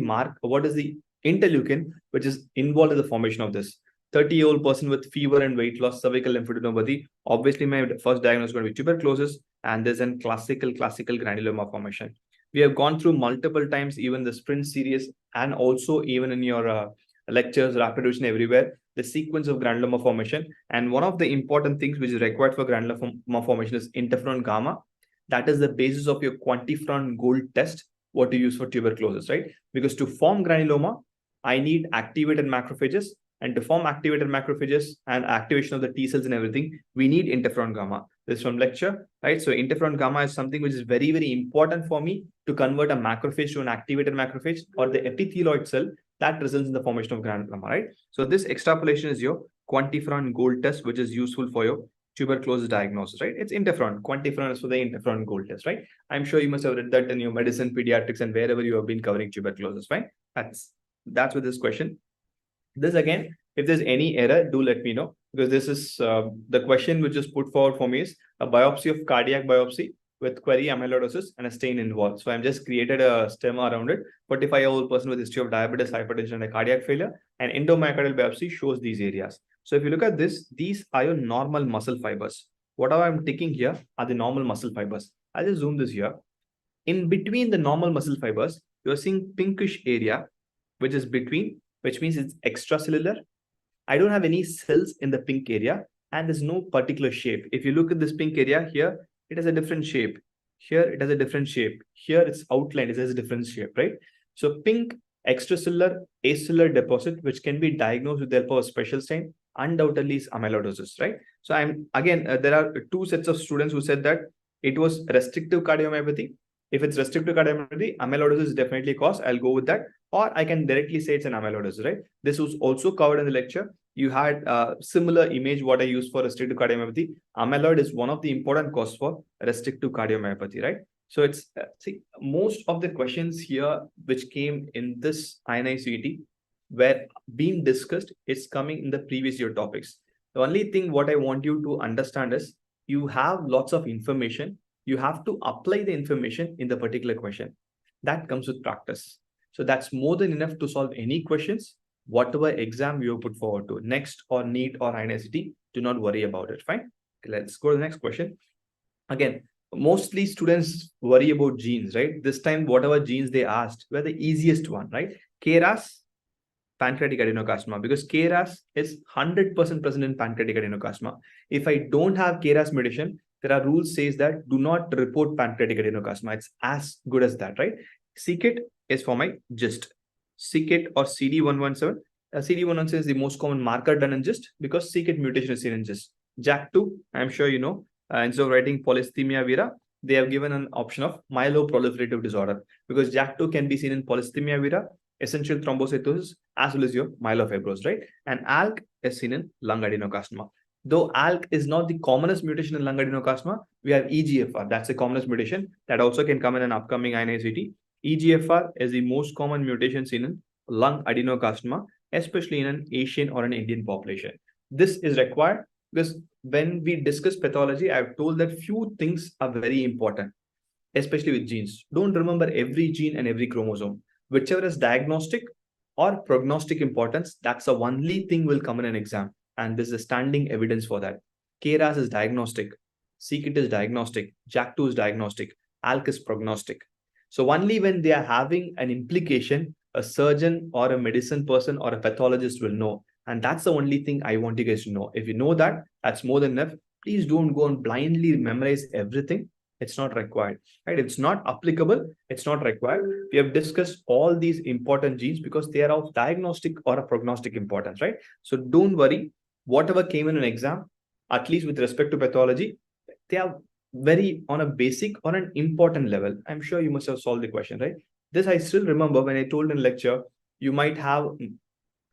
interleukin which is involved in the formation of this. 30-year-old person with fever and weight loss, cervical lymphadenopathy. Obviously my first diagnosis is going to be tuberculosis, and there's a classical granuloma formation. We have gone through multiple times, even the sprint series, and also even in your lectures, rapid revision everywhere, the sequence of granuloma formation. And one of the important things which is required for granuloma formation is interferon gamma. That is the basis of your quantiferon gold test, what to use for tuberculosis, right? Because to form granuloma, I need activated macrophages. And to form activated macrophages and activation of the T cells and everything, we need interferon gamma. This is from lecture, right? So interferon gamma is something which is very, very important for me to convert a macrophage to an activated macrophage or the epithelioid cell that results in the formation of granuloma, right? So this extrapolation is your quantiferon gold test, which is useful for your tuberculosis diagnosis, right? It's interferon. Quantiferon is for the interferon gold test, right? I'm sure you must have read that in your medicine, pediatrics, and wherever you have been covering tuberculosis, right? That's with this question. This again, if there's any error, do let me know, because this is the question which is put forward for me is a biopsy of cardiac biopsy with query amyloidosis and a stain involved. So I'm just created a stem around it. 45-year-old person with history of diabetes, hypertension, and a cardiac failure, and endomyocardial biopsy shows these areas. So if you look at this, these are your normal muscle fibers. Whatever I'm taking here are the normal muscle fibers. I'll just zoom this here. In between the normal muscle fibers, you're seeing pinkish area, which is between, which means it's extracellular. I don't have any cells in the pink area, and there's no particular shape. If you look at this pink area here, it has a different shape. Here, it has a different shape. Here, it's outlined. It has a different shape, right? So pink extracellular acellular deposit, which can be diagnosed with the help of a special stain, undoubtedly is amyloidosis, right? So I'm again, there are two sets of students who said that it was restrictive cardiomyopathy. If it's restrictive cardiomyopathy, amyloidosis is definitely a cause. I'll go with that. Or I can directly say it's an amyloidosis, right? This was also covered in the lecture. You had a similar image, what I used for restrictive cardiomyopathy. Amyloid is one of the important causes for restrictive cardiomyopathy, right? So it's, see, most of the questions here which came in this INICET were being discussed, it's coming in the previous year topics. The only thing what I want you to understand is you have lots of information. You have to apply the information in the particular question. That comes with practice. So that's more than enough to solve any questions, whatever exam you put forward to, NExT or NEET or INICET, do not worry about it, fine? Okay, let's go to the next question. Again, mostly students worry about genes, right? This time, whatever genes they asked were the easiest one, right? KRAS, pancreatic adenocarcinoma, because KRAS is 100% present in pancreatic adenocarcinoma. If I don't have KRAS mutation, there are rules says that do not report pancreatic adenocarcinoma. It's as good as that, right? 𝐒𝐿 is for my GIST. 𝐒𝐿 or CD117. CD117 is the most common marker done in GIST because 𝐒𝐿 mutation is seen in GIST. JAK2, I'm sure you know, instead of writing polycythemia vera, they have given an option of myeloproliferative disorder because JAK2 can be seen in polycythemia vera, essential thrombocytosis, as well as your myelofibrosis, right? And ALK is seen in lung adenocarcinoma. Though ALK is not the commonest mutation in lung adenocarcinoma, we have EGFR. That's the commonest mutation that also can come in an upcoming INICET. EGFR is the most common mutation seen in lung adenocarcinoma, especially in an Asian or an Indian population. This is required because when we discuss pathology, I've told that few things are very important, especially with genes. Don't remember every gene and every chromosome. Whichever is diagnostic or prognostic importance, that's the only thing will come in an exam. And this is standing evidence for that. KRAS is diagnostic, 𝐒𝐿 is diagnostic, JAK2 is diagnostic, ALK is prognostic. So only when they are having an implication, a surgeon or a medicine person or a pathologist will know. And that's the only thing I want you guys to know. If you know that, that's more than enough. Please don't go and blindly memorize everything. It's not required, right? It's not applicable. It's not required. We have discussed all these important genes because they are of diagnostic or a prognostic importance, right? So don't worry. Whatever came in an exam, at least with respect to pathology, they are very on a basic or an important level. I'm sure you must have solved the question, right? This I still remember when I told in lecture, you might have,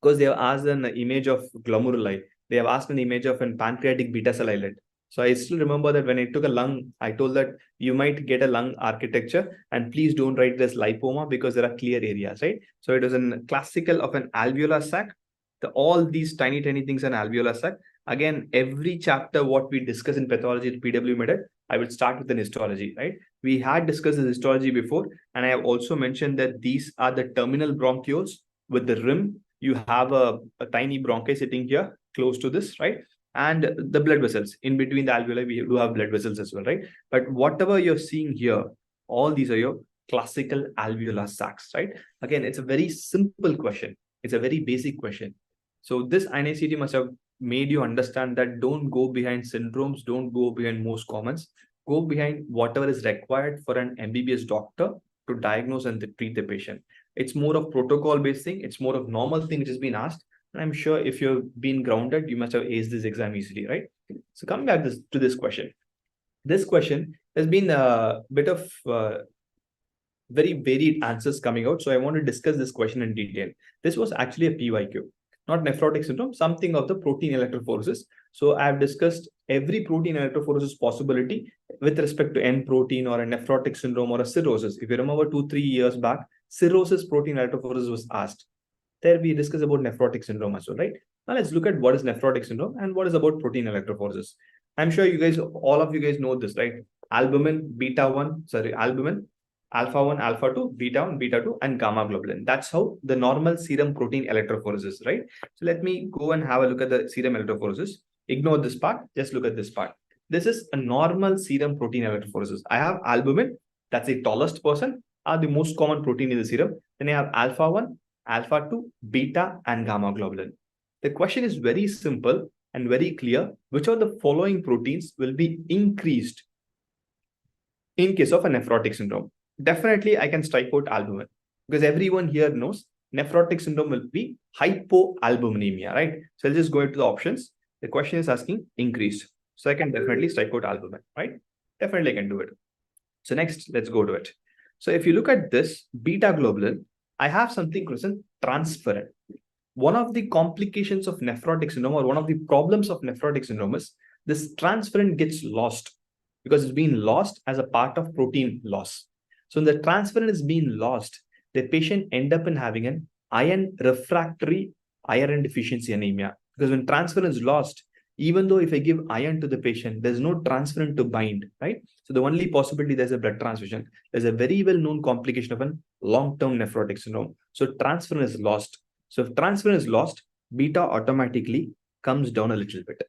because they have asked an image of glomeruli, they have asked an image of an pancreatic beta cell islet. So I still remember that when I took a lung, I told that you might get a lung architecture and please don't write this lipoma because there are clear areas, right? So it was a classical of an alveolar sac. All these tiny things an alveolar sac. Again, every chapter what we discuss in pathology at PW MedEd, I will start with an histology, right? We had discussed the histology before, and I have also mentioned that these are the terminal bronchioles with the rim. You have a tiny bronchi sitting here close to this, right? And the blood vessels in between the alveoli, we do have blood vessels as well, right? But whatever you're seeing here, all these are your classical alveolar sacs, right? Again, it's a very simple question. It's a very basic question. So this INICET must have made you understand that don't go behind syndromes, don't go behind most commons, go behind whatever is required for an MBBS doctor to diagnose and to treat the patient. It's more of protocol-based thing. It's more of normal thing which has been asked. And I'm sure if you've been grounded, you must have aced this exam easily, right? So coming back to this question. This question has been a bit of very varied answers coming out. So I want to discuss this question in detail. This was actually a PYQ, not nephrotic syndrome, something of the protein electrophoresis. So I have discussed every protein electrophoresis possibility with respect to N protein or a nephrotic syndrome or a cirrhosis. If you remember 2-3 years back, cirrhosis protein electrophoresis was asked. There we discussed about nephrotic syndrome as well, right? Now let's look at what is nephrotic syndrome and what is about protein electrophoresis. I'm sure you guys, all of you guys know this, right? Albumin, albumin, alpha-1, alpha-2, beta-1, beta-2, and gamma globulin. That's how the normal serum protein electrophoresis, right? So let me go and have a look at the serum electrophoresis. Ignore this part, just look at this part. This is a normal serum protein electrophoresis. I have albumin, that's the tallest person, are the most common protein in the serum. Then I have alpha-1, alpha-2, beta, and gamma globulin. The question is very simple and very clear. Which of the following proteins will be increased in case of a nephrotic syndrome? Definitely, I can strike out albumin because everyone here knows nephrotic syndrome will be hypoalbuminemia, right? So I'll just go into the options. The question is asking increased. So I can definitely strike out albumin, right? Definitely I can do it. So next, let's go to it. So if you look at this beta globulin, I have something called transferrin. One of the complications of nephrotic syndrome or one of the problems of nephrotic syndrome is this transferrin gets lost because it's been lost as a part of protein loss. So when the transferrin is being lost, the patient end up in having an iron refractory iron deficiency anemia. Because when transferrin is lost, even though if I give iron to the patient, there's no transferrin to bind, right? So the only possibility there's a blood transfusion. There's a very well-known complication of a long-term nephrotic syndrome. So transferrin is lost. So if transferrin is lost, beta automatically comes down a little bit.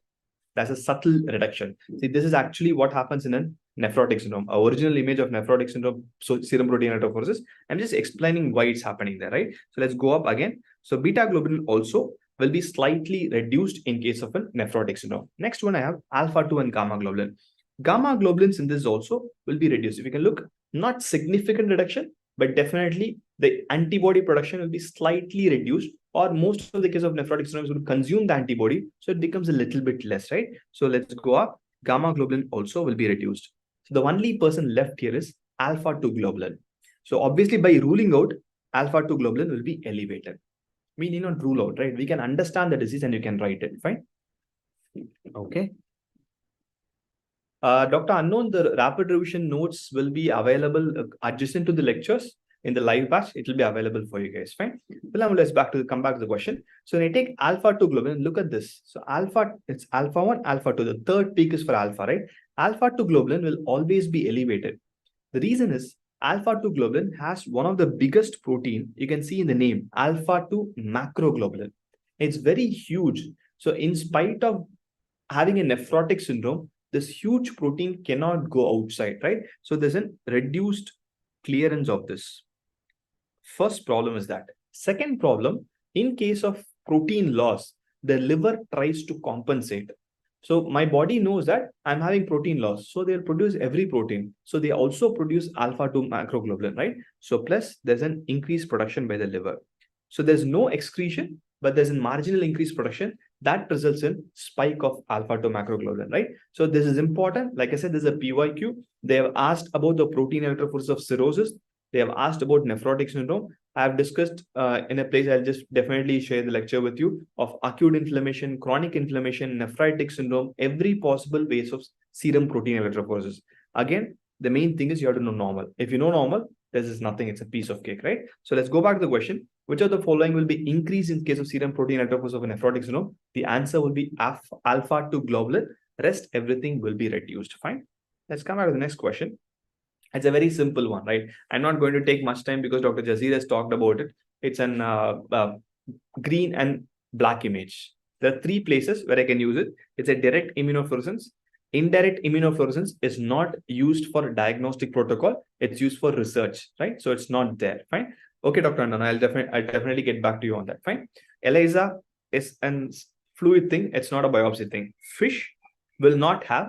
That's a subtle reduction. See, this is actually what happens in a nephrotic syndrome. Our original image of nephrotic syndrome, so serum protein electrophoresis. I'm just explaining why it's happening there, right? So let's go up again. So beta globulin also will be slightly reduced in case of a nephrotic syndrome. Next one I have alpha-2 and gamma globulin. Gamma globulin synthesis also will be reduced. If you can look, not significant reduction, but definitely the antibody production will be slightly reduced, or most of the case of nephrotic syndromes will consume the antibody, so it becomes a little bit less, right? So let's go up. Gamma globulin also will be reduced. So the only person left here is alpha-2 globulin. So obviously by ruling out, alpha-2 globulin will be elevated. We need not rule out, right? We can understand the disease and you can write it, fine? Okay. Dr. Unknown, the rapid revision notes will be available adjacent to the lectures in the live batch. It will be available for you guys, fine? Well, now let's come back to the question. So when I take alpha-2 globulin, look at this. So alpha, it's alpha-1, alpha-2. The third peak is for alpha, right? Alpha-2 globulin will always be elevated. The reason is alpha-2 globulin has one of the biggest protein. You can see in the name, alpha-2 macroglobulin. It's very huge. So in spite of having a nephrotic syndrome, this huge protein cannot go outside, right? So there's a reduced clearance of this. First problem is that. Second problem, in case of protein loss, the liver tries to compensate. So my body knows that I'm having protein loss. So they'll produce every protein. So they also produce alpha-2 macroglobulin, right? So plus there's an increased production by the liver. So there's no excretion, but there's a marginal increased production. that results in spike of alpha 2 macroglobulin, right? So this is important. Like I said, this is a PYQ. They have asked about the protein electrophoresis of cirrhosis. They have asked about nephrotic syndrome. I have discussed in a place, I'll just definitely share the lecture with you of acute inflammation, chronic inflammation, nephritic syndrome, every possible ways of serum protein electrophoresis. Again, the main thing is you have to know normal. If you know normal, this is nothing. It's a piece of cake, right? So let's go back to the question. Which of the following will be increased in case of serum protein electrophoresis of a nephrotic syndrome? The answer will be alpha 2 globulin. Rest, everything will be reduced. Fine. Let's come back to the next question. It's a very simple one, right? I'm not going to take much time because Dr. Jazir has talked about it. It's an green and black image. There are three places where I can use it. It's a direct immunofluorescence. Indirect immunofluorescence is not used for diagnostic protocol. It's used for research, right? So it's not there. Fine. Okay, Dr. Andan, I'll definitely get back to you on that. Fine. ELISA is a fluid thing. It's not a biopsy thing. Fish will not have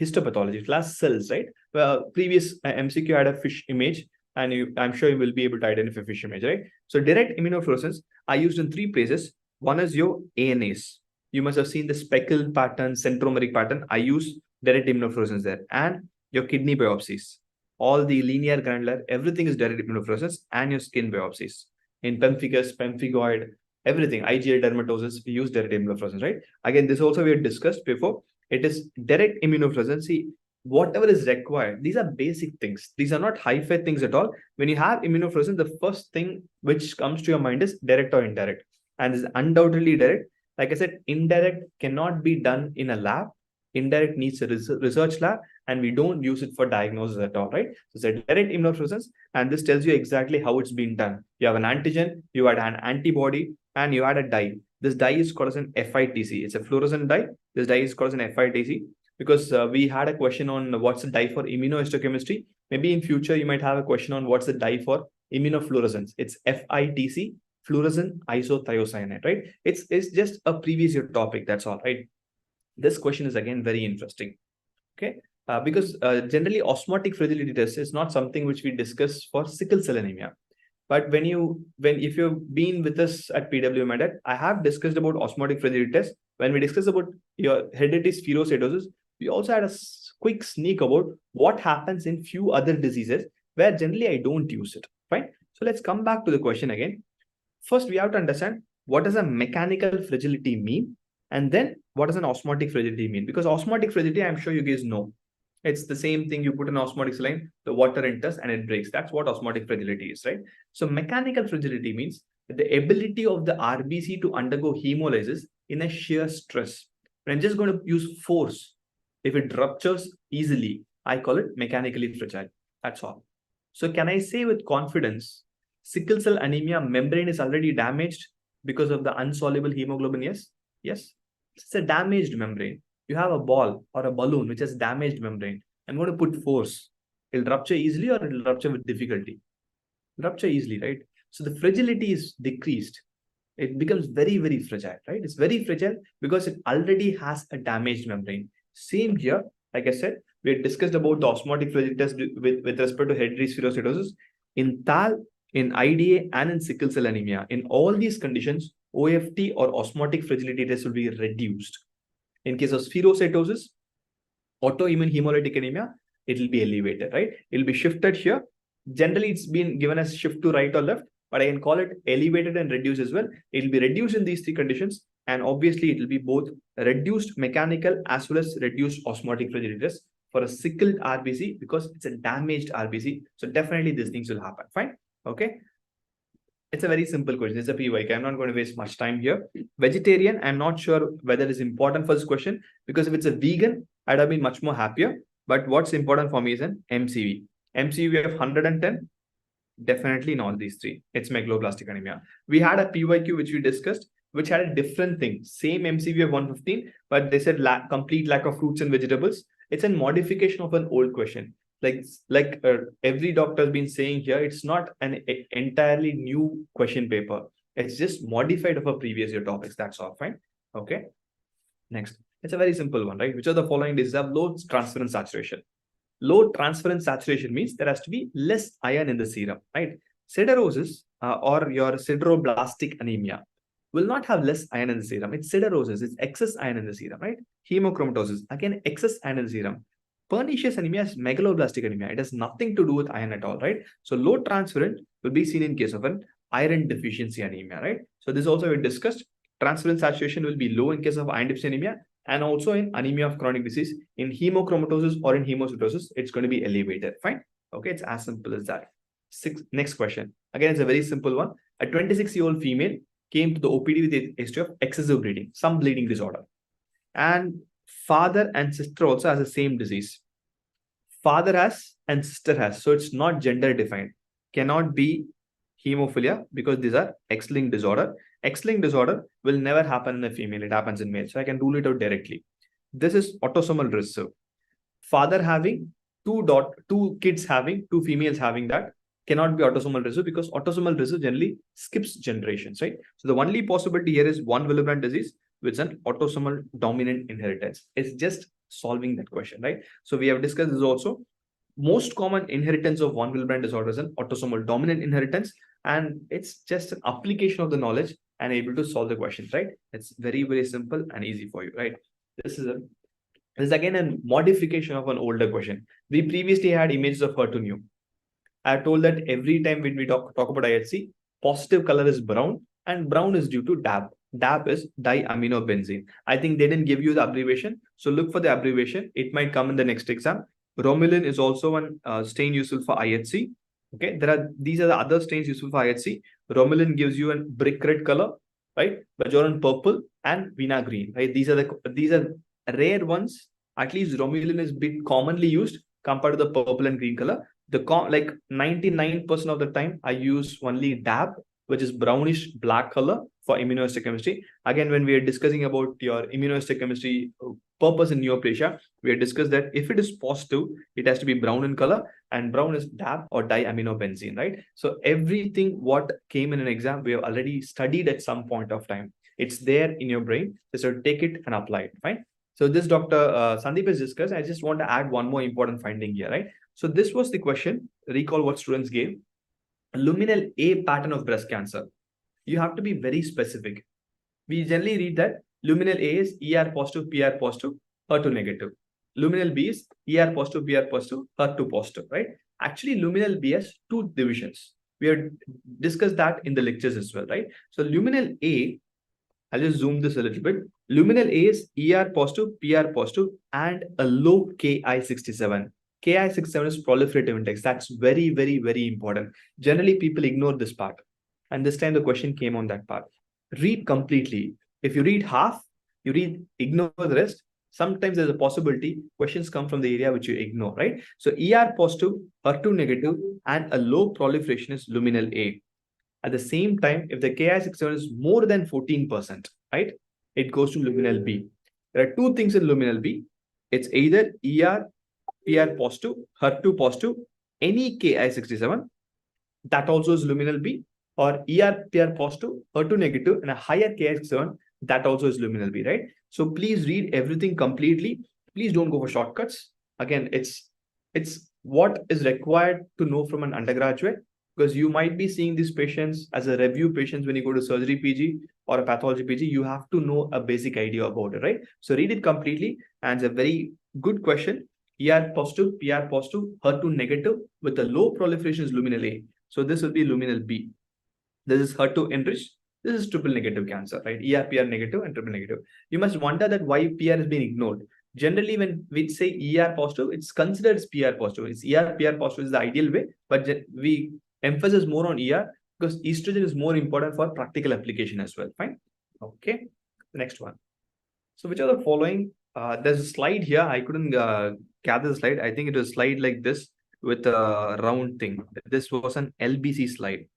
histopathology. It has cells, right? Well, previous MCQ had a fish image, and I'm sure you will be able to identify fish image, right? So direct immunofluorescence are used in three places. One is your ANAs. You must have seen the speckle pattern, centromeric pattern. I use direct immunofluorescence there. And your kidney biopsies. All the linear granular, everything is direct immunofluorescence, and your skin biopsies. In pemphigus, pemphigoid, everything, IgA dermatosis, we use direct immunofluorescence, right? Again, this also we had discussed before. It is direct immunofluorescence. See, whatever is required, these are basic things. These are not high-fi things at all. When you have immunofluorescence, the first thing which comes to your mind is direct or indirect. And this is undoubtedly direct. Like I said, indirect cannot be done in a lab. Indirect needs a research lab, and we don't use it for diagnosis at all, right? So it's a direct immunofluorescence, and this tells you exactly how it's been done. You have an antigen, you add an antibody, and you add a dye. This dye is called as an FITC. It's a fluorescent dye. This dye is called as an FITC because we had a question on what's the dye for immunohistochemistry. Maybe in future, you might have a question on what's the dye for immunofluorescence. It's FITC, fluorescent isothiocyanate, right? It's just a previous year topic. That's all, right? This question is again very interesting, okay? Because generally osmotic fragility test is not something which we discuss for sickle cell anemia. But if you've been with us at PW MedEd, I have discussed about osmotic fragility test. When we discussed about your hereditary spherocytosis, we also had a quick sneak about what happens in few other diseases where generally I don't use it, fine? So let's come back to the question again. First, we have to understand what does a mechanical fragility mean? And then what does an osmotic fragility mean? Because osmotic fragility, I'm sure you guys know. It's the same thing. You put an osmotic saline, the water enters and it breaks. That's what osmotic fragility is, right? So mechanical fragility means the ability of the RBC to undergo hemolysis in a shear stress. And I'm just going to use force. If it ruptures easily, I call it mechanically fragile. That's all. So can I say with confidence, sickle cell anemia membrane is already damaged because of the insoluble hemoglobin? Yes. Yes. It's a damaged membrane. You have a ball or a balloon which has damaged membrane. I'm going to put force. It'll rupture easily or it'll rupture with difficulty. Rupture easily, right? So the fragility is decreased. It becomes very, very fragile, right? It's very fragile because it already has a damaged membrane. Same here, like I said, we had discussed about the osmotic fragility test with respect to hereditary spherocytosis. In TAL, in IDA, and in sickle cell anemia. In all these conditions, OFT or osmotic fragility test will be reduced. In case of spherocytosis, autoimmune hemolytic anemia, it will be elevated, right? It will be shifted here. Generally, it's been given as shift to right or left, but I can call it elevated and reduced as well. It will be reduced in these three conditions, and obviously it will be both reduced mechanical as well as reduced osmotic fragility test for a sickled RBC because it's a damaged RBC. So definitely these things will happen. Fine. Okay. It's a very simple question. It's a PYK. I'm not going to waste much time here. Vegetarian, I'm not sure whether it's important for this question because if it's a vegan, I'd have been much more happier. But what's important for me is an MCV. MCV we have 110. Definitely in all these three. It's megaloblastic anemia. We had a PYQ which we discussed, which had a different thing. Same MCV of 115, but they said complete lack of fruits and vegetables. It's a modification of an old question. Like every doctor has been saying here, it's not an entirely new question paper. It's just modified of a previous year topics. That's all, fine. Okay. Next. It's a very simple one, right? Which of the following diseases have low transferrin saturation? Low transferrin saturation means there has to be less iron in the serum, right? Siderosis or your sideroblastic anemia will not have less iron in the serum. It's siderosis, it's excess iron in the serum, right? Hemochromatosis, again, excess iron in the serum. Pernicious anemia is megaloblastic anemia. It has nothing to do with iron at all, right? So low transferrin will be seen in case of an iron deficiency anemia, right? So this also we discussed. Transferrin saturation will be low in case of iron deficiency anemia, and also in anemia of chronic disease. In hemochromatosis or in hemocytosis, it's going to be elevated. Fine. Okay, it's as simple as that. Next question. Again, it's a very simple one. A 26-year-old female came to the OPD with a history of excessive bleeding, some bleeding disorder. And father and sister also has the same disease. Father has and sister has. So it's not gender defined. Cannot be hemophilia because these are X-linked disorder. X-linked disorder will never happen in a female. It happens in male. So I can rule it out directly. This is autosomal recessive. Father having two females having that cannot be autosomal recessive because autosomal recessive generally skips generations, right? So the only possibility here is one Willebrand disease with an autosomal dominant inheritance. It's just solving that question, right? So we have discussed this also. Most common inheritance of von Willebrand disorder is an autosomal dominant inheritance, and it's just an application of the knowledge and able to solve the question, right? It's very, very simple and easy for you, right? This is again a modification of an older question. We previously had images of HER2/neu. I have told that every time when we talk about IHC, positive color is brown, and brown is due to DAB. DAB is diaminobenzene. I think they didn't give you the abbreviation, so look for the abbreviation. It might come in the next exam. Romulin is also one stain useful for IHC. Okay, these are the other stains useful for IHC. Romulin gives you a brick red color, right? Bajoran purple and Vena green, right? These are rare ones. At least Romulin is bit commonly used compared to the purple and green color. Like 99% of the time, I use only DAB, which is brownish black color for immunohistochemistry. Again, when we are discussing about your immunohistochemistry purpose in neoplasia, we have discussed that if it is positive, it has to be brown in color, and brown is DAB or diaminobenzene, right? So everything what came in an exam, we have already studied at some point of time. It's there in your brain. So take it and apply it, fine? So this Dr. Sandeep has discussed. I just want to add one more important finding here, right? So this was the question. Recall what students gave. Luminal A pattern of breast cancer. You have to be very specific. We generally read that luminal A is ER positive, PR positive, HER2 negative. Luminal B is ER positive, PR positive, HER2 positive, right? Actually, luminal B has two divisions. We have discussed that in the lectures as well, right? So luminal A, I'll just zoom this a little bit. Luminal A is ER positive, PR positive, and a low Ki67. Ki67 is proliferative index. That's very, very, very important. Generally, people ignore this part. And this time the question came on that part. Read completely. If you read half, ignore the rest. Sometimes there's a possibility questions come from the area which you ignore, right? So ER positive, HER2 negative, and a low proliferation is luminal A. At the same time, if the Ki67 is more than 14%, right, it goes to luminal B. There are two things in luminal B. It's either ER, PR positive, HER2 positive, any Ki67, that also is luminal B, or ER, PR positive, HER2 negative, and a higher Ki67, that also is luminal B, right? So please read everything completely. Please don't go for shortcuts. Again, it's what is required to know from an undergraduate, because you might be seeing these patients as a review patients when you go to surgery PG or a pathology PG. You have to know a basic idea about it, right? So read it completely, and it's a very good question. ER positive, PR positive, HER2 negative with a low proliferation is luminal A. So this will be luminal B. This is HER2 enriched. This is triple negative cancer, right? ER, PR negative and triple negative. You must wonder that why PR is being ignored. Generally, when we say ER positive, it's considered as PR positive. It's ER, PR positive is the ideal way, but we emphasize more on ER because estrogen is more important for practical application as well. Fine. Okay. The next one. So which are the following? There's a slide here. I couldn't gather the slide. I think it was a slide like this with a round thing. This was an LBC slide.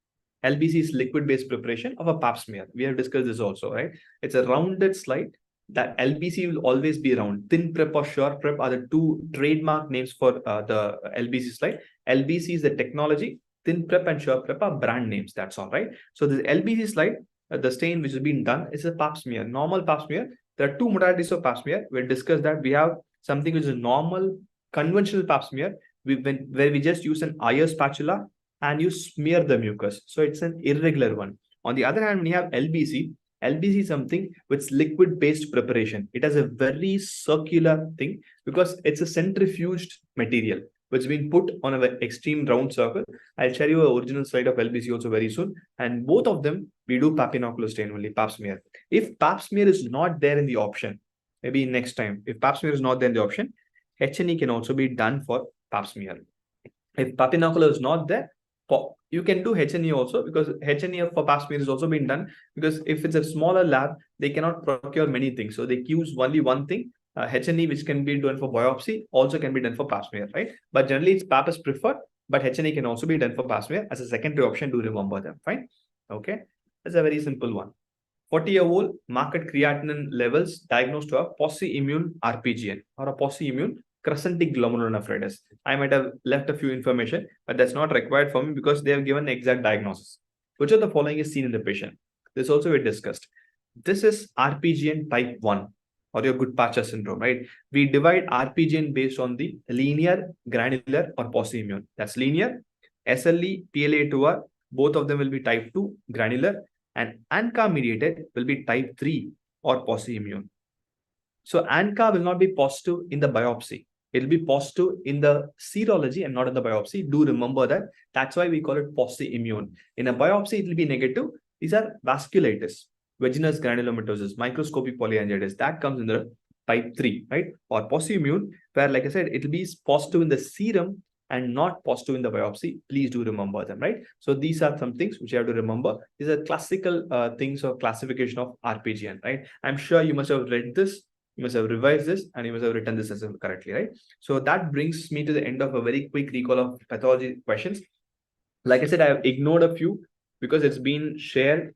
LBC is liquid-based preparation of a pap smear. We have discussed this also, right? It's a rounded slide. That LBC will always be round. Thin prep or sure prep are the two trademark names for the LBC slide. LBC is the technology. Thin prep and sure prep are brand names. That's all, right? So the LBC slide, the stain which has been done is a pap smear. Normal pap smear. There are two modalities of pap smear. We'll discuss that. We have something which is normal, conventional pap smear, where we just use an Ayer spatula and you smear the mucus. So it's an irregular one. On the other hand, when you have LBC, LBC is something with liquid-based preparation. It has a very circular thing because it's a centrifuged material which has been put on an extreme round circle. I'll share you an original slide of LBC also very soon. And both of them, we do papinocular stain only, pap smear. If pap smear is not there in the option, maybe next time, if pap smear is not there in the option, H&E can also be done for pap smear. If papinocular is not there, you can do H&E also, because H&E for pap smear is also being done, because if it's a smaller lab, they cannot procure many things. So they use only one thing. H&E, which can be done for biopsy, also can be done for pap smear, right? But generally, it's pap is preferred, but H&E can also be done for pap smear as a secondary option. Do remember them, fine? Okay, that's a very simple one. 40-year-old market creatinine levels diagnosed to have post-immune RPGN or a post-immune crescentic glomerulonephritis. I might have left a few information, but that's not required for me because they have given the exact diagnosis. Which of the following is seen in the patient? This also we discussed. This is RPGN type 1 or your Goodpasture syndrome, right? We divide RPGN based on the linear, granular, or post-immune. That's linear. SLE, PLA2R, both of them will be type 2, granular, and ANCA mediated will be type 3 or post-immune. So ANCA will not be positive in the biopsy. It will be positive in the serology and not in the biopsy. Do remember that. That's why we call it post-immune. In a biopsy, it will be negative. These are vasculitis, vaginous granulomatosis, microscopic polyangiitis. That comes in the type 3, right? Or post-immune, where, like I said, it will be positive in the serum and not positive in the biopsy. Please do remember them, right? So these are some things which you have to remember. These are classical things of classification of RPGN, right? I'm sure you must have read this, you must have revised this, and you must have written this as correctly, right? So that brings me to the end of a very quick recall of pathology questions. Like I said, I have ignored a few because it's been shared.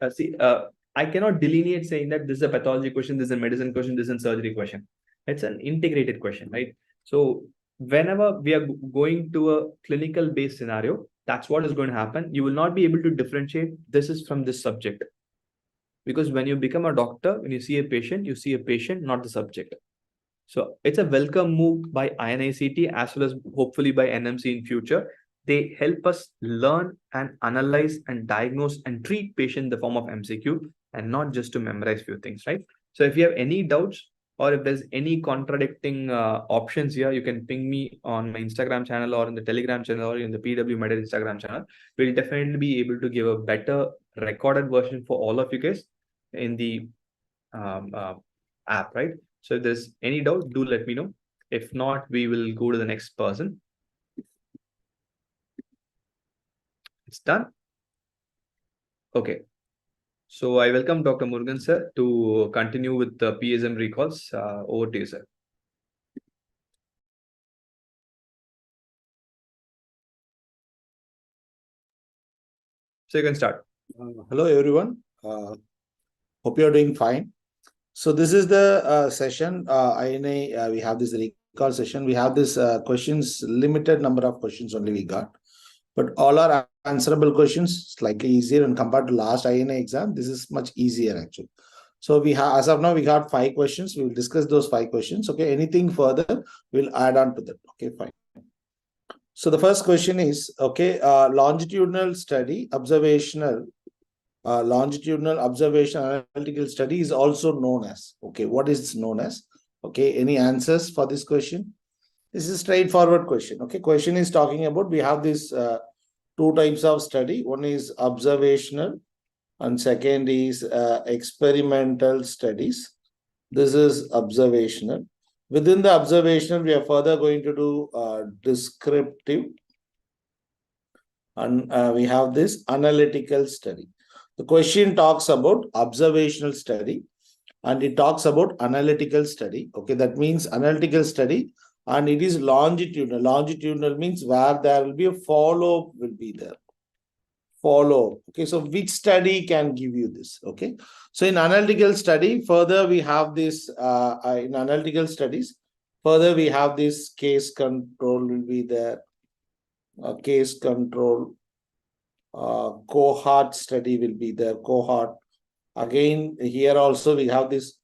I cannot delineate saying that this is a pathology question, this is a medicine question, this is a surgery question. It's an integrated question, right? So whenever we are going to a clinical based scenario, that's what is going to happen. You will not be able to differentiate this is from this subject. Because when you become a doctor, when you see a patient, not the subject. So it's a welcome move by INICET as well as hopefully by NMC in future. They help us learn and analyze and diagnose and treat patient in the form of MCQ and not just to memorize few things, right? So if you have any doubts or if there's any contradicting options here, you can ping me on my Instagram channel or in the Telegram channel or in the PW MedEd Instagram channel. We'll definitely be able to give a better recorded version for all of you guys in the app, right? So if there's any doubt, do let me know. If not, we will go to the next person. It's done. Okay. So I welcome Dr. Murugan sir to continue with the PSM recalls. Over to you, sir. So you can start. Hello, everyone. Hope you're doing fine. So this is the session. We have this recall session. We have this questions, limited number of questions only we got. But all are answerable questions, slightly easier, and compared to last INA exam, this is much easier actually. So we have, as of now, we got 5 questions. We will discuss those 5 questions. Okay, anything further, we'll add on to that. Okay, fine. So the first question is, okay, longitudinal study, observational analytical study is also known as. Okay, what is known as? Okay, any answers for this question? This is a straightforward question. Okay, question is talking about, we have this 2 types of study. One is observational and second is experimental studies. This is observational. Within the observational, we are further going to do descriptive, and we have this analytical study. The question talks about observational study and it talks about analytical study. Okay, that means analytical study. And it is longitudinal. Longitudinal means where there will be a follow-up will be there. Follow-up. Okay, so which study can give you this? Okay, so in analytical study, further we have this, in analytical studies, further we have this case control will be there. Case control. Cohort study will be there. Cohort. Again, here also we have this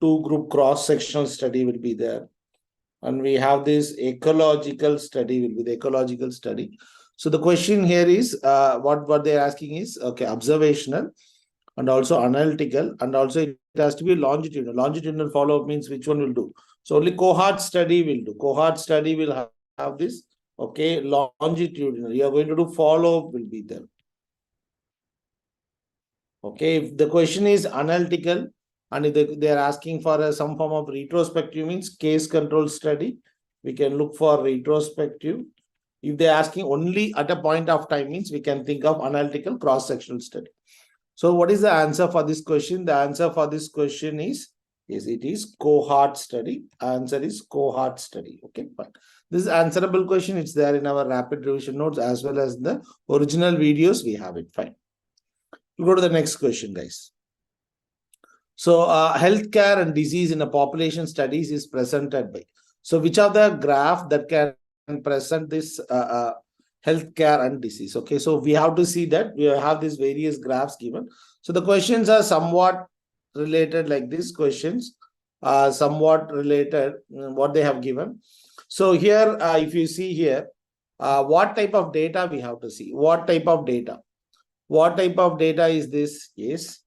2-group cross-sectional study will be there. And we have this ecological study will be the ecological study. So the question here is, what they're asking is, okay, observational. and also analytical, and also it has to be longitudinal. Longitudinal follow-up means which one will do. So only cohort study will do. Cohort study will have this. Okay, longitudinal. You are going to do follow-up will be there. Okay, if the question is analytical and if they are asking for some form of retrospective means case control study, we can look for retrospective. If they're asking only at a point of time means we can think of analytical cross-sectional study. So what is the answer for this question? The answer for this question is, yes, it is cohort study. Answer is cohort study. Okay, fine. This is answerable question. It's there in our rapid revision notes as well as the original videos. We have it. Fine. We'll go to the next question, guys. So healthcare and disease in a population studies is presented by. So which of the graph that can present this healthcare and disease? Okay, so we have to see that we have these various graphs given. So the questions are somewhat related like these questions, somewhat related what they have given. So here, if you see here, what type of data we have to see? What type of data? What type of data is this? Yes.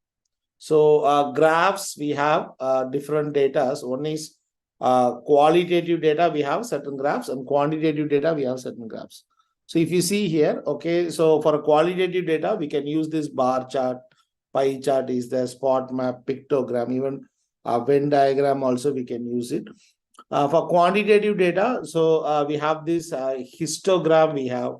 So graphs, we have different data. One is qualitative data, we have certain graphs, and quantitative data, we have certain graphs. So if you see here, okay, so for a qualitative data, we can use this bar chart, pie chart is there, spot map, pictogram, even a Venn diagram also we can use it. For quantitative data, so we have this histogram, we have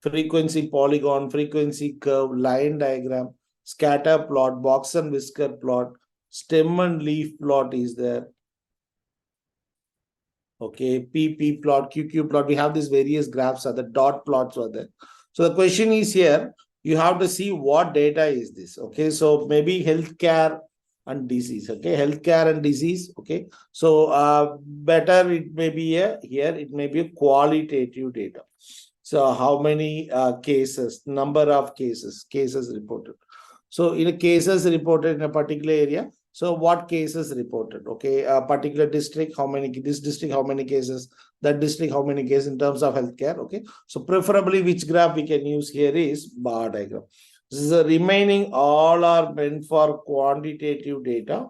frequency polygon, frequency curve, line diagram, scatter plot, box and whisker plot, stem and leaf plot is there. Okay, PP plot, QQ plot, we have these various graphs, the dot plots are there. So the question is here, you have to see what data is this. Okay, so maybe healthcare and disease. Okay, healthcare and disease. Okay, so better it may be here, it may be a qualitative data. So how many cases, number of cases reported. So in a cases reported in a particular area, so what cases reported? Okay, a particular district, how many, this district, how many cases, that district, how many cases in terms of healthcare. Okay, so preferably which graph we can use here is bar diagram. This is the remaining, all are meant for quantitative data.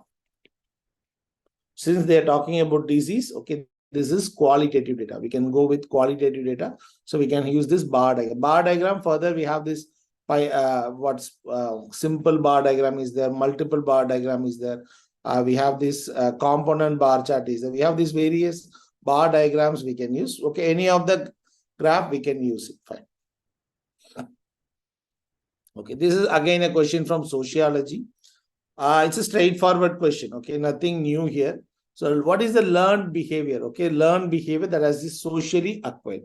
Since they are talking about disease, okay, this is qualitative data. We can go with qualitative data. So we can use this bar diagram. Bar diagram, further we have this by what's simple bar diagram is there, multiple bar diagram is there. We have this component bar chart is there. We have these various bar diagrams we can use. Okay, any of the graph we can use it. Fine. Okay, this is again a question from sociology. It's a straightforward question. Okay, nothing new here. So what is the learned behavior? Okay, learned behavior that has this socially acquired.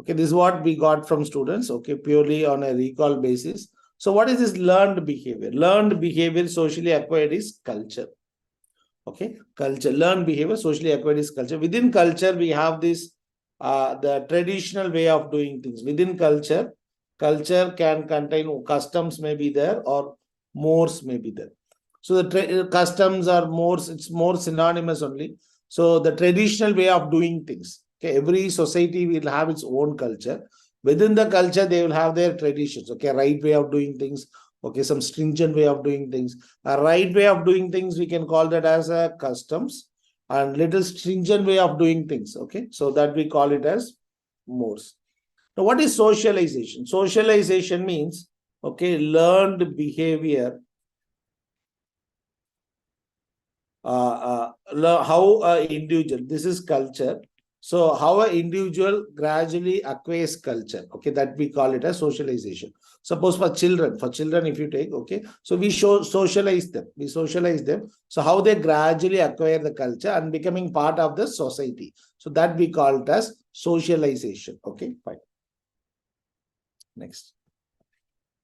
Okay, this is what we got from students, okay, purely on a recall basis. So what is this learned behavior? Learned behavior socially acquired is culture. Okay, culture, learned behavior socially acquired is culture. Within culture, we have this, the traditional way of doing things. Within culture, culture can contain customs may be there or mores may be there. So the customs or mores, it's more synonymous only. So the traditional way of doing things. Okay, every society will have its own culture. Within the culture, they will have their traditions. Okay, right way of doing things. Okay, some stringent way of doing things. A right way of doing things, we can call that as a customs, and little stringent way of doing things. Okay, so that we call it as mores. Now, what is socialization? Socialization means, okay, learned behavior. How an individual, this is culture. So how an individual gradually acquires culture, okay, that we call it as socialization. Suppose for children, if you take, okay, so we socialize them, So how they gradually acquire the culture and becoming part of the society. So that we call it as socialization. Okay, fine. Next.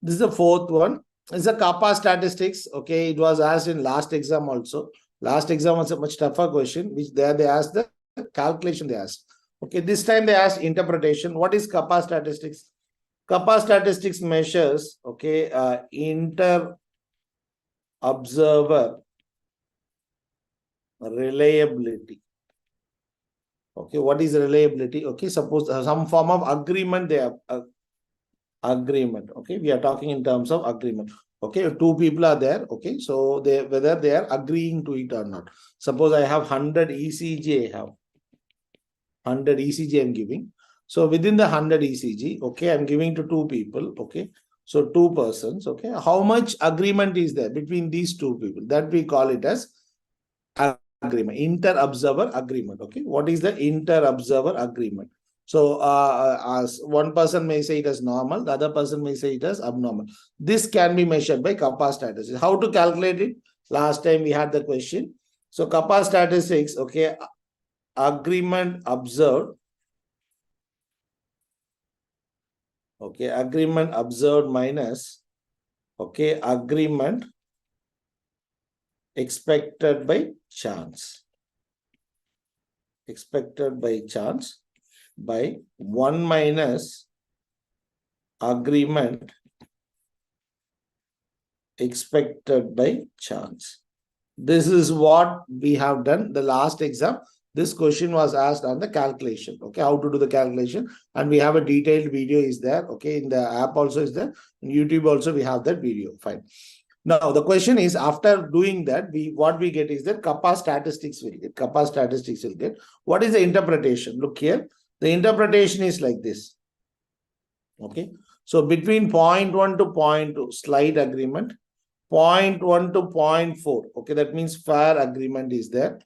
This is the fourth one. It's a kappa statistics. Okay, it was asked in last exam also. Last exam was a much tougher question, which there they asked the calculation they asked. Okay, this time they asked interpretation. What is kappa statistics? Kappa statistics measures, okay, inter-observer reliability. Okay, what is reliability? Okay, suppose some form of agreement they have. Agreement. Okay, we are talking in terms of agreement. Okay, 2 people are there. Okay, so whether they are agreeing to it or not. Suppose I have 100 ECG, I have 100 ECG I'm giving. So within the 100 ECG, okay, I'm giving to 2 people. Okay, so 2 persons. Okay, how much agreement is there between these 2 people? That we call it as agreement, inter-observer agreement. Okay, what is the inter-observer agreement? So as one person may say it as normal, the other person may say it as abnormal. This can be measured by kappa statistics. How to calculate it? Last time we had the question. So kappa statistics, okay, agreement observed. Okay, agreement observed minus, okay, agreement expected by chance. Expected by chance by 1 minus agreement expected by chance. This is what we have done the last exam. This question was asked on the calculation. Okay, how to do the calculation, and we have a detailed video is there. Okay, in the app also is there. In YouTube also we have that video. Fine. Now the question is, after doing that, what we get is that kappa statistics will get. Kappa statistics will get. What is the interpretation? Look here. The interpretation is like this. Okay. So between 0.1 to 0.2, slight agreement. 0.1 to 0.4. Okay, that means fair agreement is there.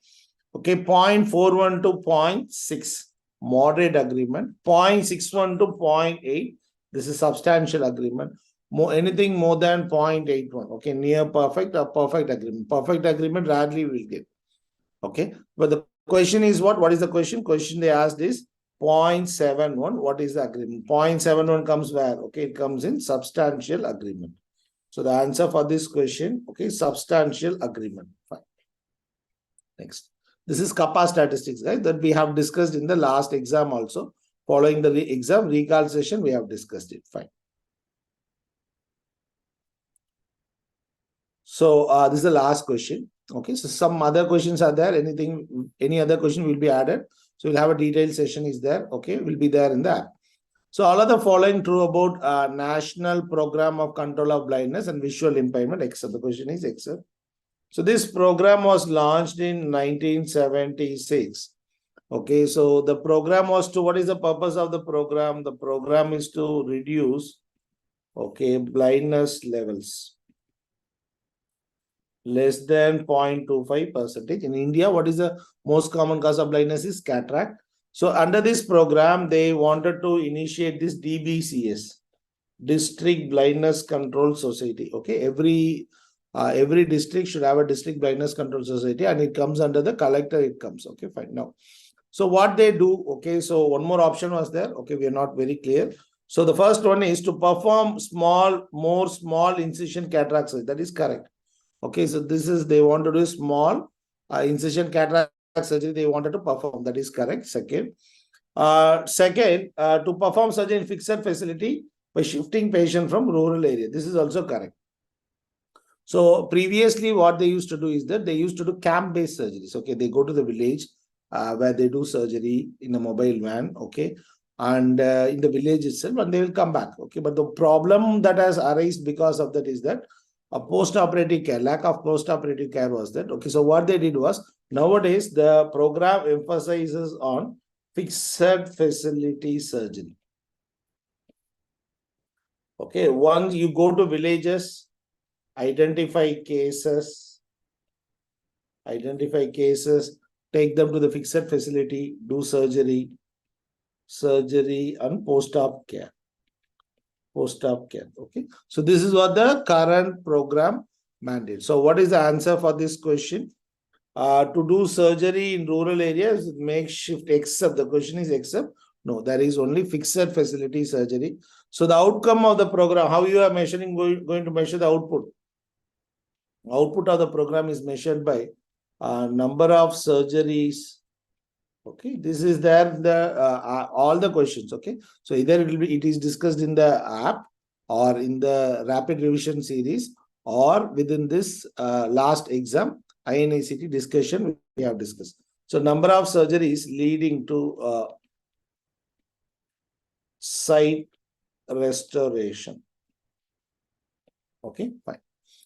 Okay, 0.41 to 0.6, moderate agreement. 0.61 to 0.8, this is substantial agreement. Anything more than 0.81, okay, near perfect or perfect agreement. Perfect agreement rarely will get. Okay, but the question is what? What is the question? Question they asked is 0.71. What is the agreement? 0.71 comes where? Okay, it comes in substantial agreement. So the answer for this question, okay, substantial agreement. Fine. Next. This is kappa statistics, guys, that we have discussed in the last exam also. Following the exam recall session, we have discussed it. Fine. So this is the last question. Okay, so some other questions are there. Any other question will be added. So we'll have a detailed session is there. Okay, will be there in the app. So all of the following true about National Program of Control of Blindness and Visual Impairment, except the question is except. So this program was launched in 1976. Okay, so the program was to, what is the purpose of the program? The program is to reduce, okay, blindness levels less than 0.25%. In India, what is the most common cause of blindness is cataract. So under this program, they wanted to initiate this DBCS, District Blindness Control Society. Okay, every district should have a District Blindness Control Society, and it comes under the collector. It comes. Okay, fine. Now, so what they do? Okay, so one more option was there. Okay, we are not very clear. So the first one is to perform more small incision cataract surgery. That is correct. Okay, so this is they want to do small incision cataract surgery. They wanted to perform. That is correct. Second, to perform surgery in fixed facility by shifting patient from rural area. This is also correct. So previously, what they used to do is that they used to do camp-based surgeries. Okay, they go to the village where they do surgery in a mobile van. Okay, and in the village itself, and they will come back. Okay, but the problem that has arisen because of that is that a post-operative care, lack of post-operative care was that. Okay, so what they did was, nowadays the program emphasizes on fixed facility surgery. Okay, once you go to villages, identify cases, take them to the fixed facility, do surgery and post-op care. Okay, so this is what the current program mandates. So what is the answer for this question? To do surgery in rural areas, makeshift, except, the question is except. No, there is only fixed facility surgery. So the outcome of the program, how you are measuring, going to measure the output? Output of the program is measured by number of surgeries. Okay, this is there all the questions. Okay, so either it is discussed in the app or in the rapid revision series or within this last exam INICET discussion we have discussed. So number of surgeries leading to sight restoration. Okay, fine.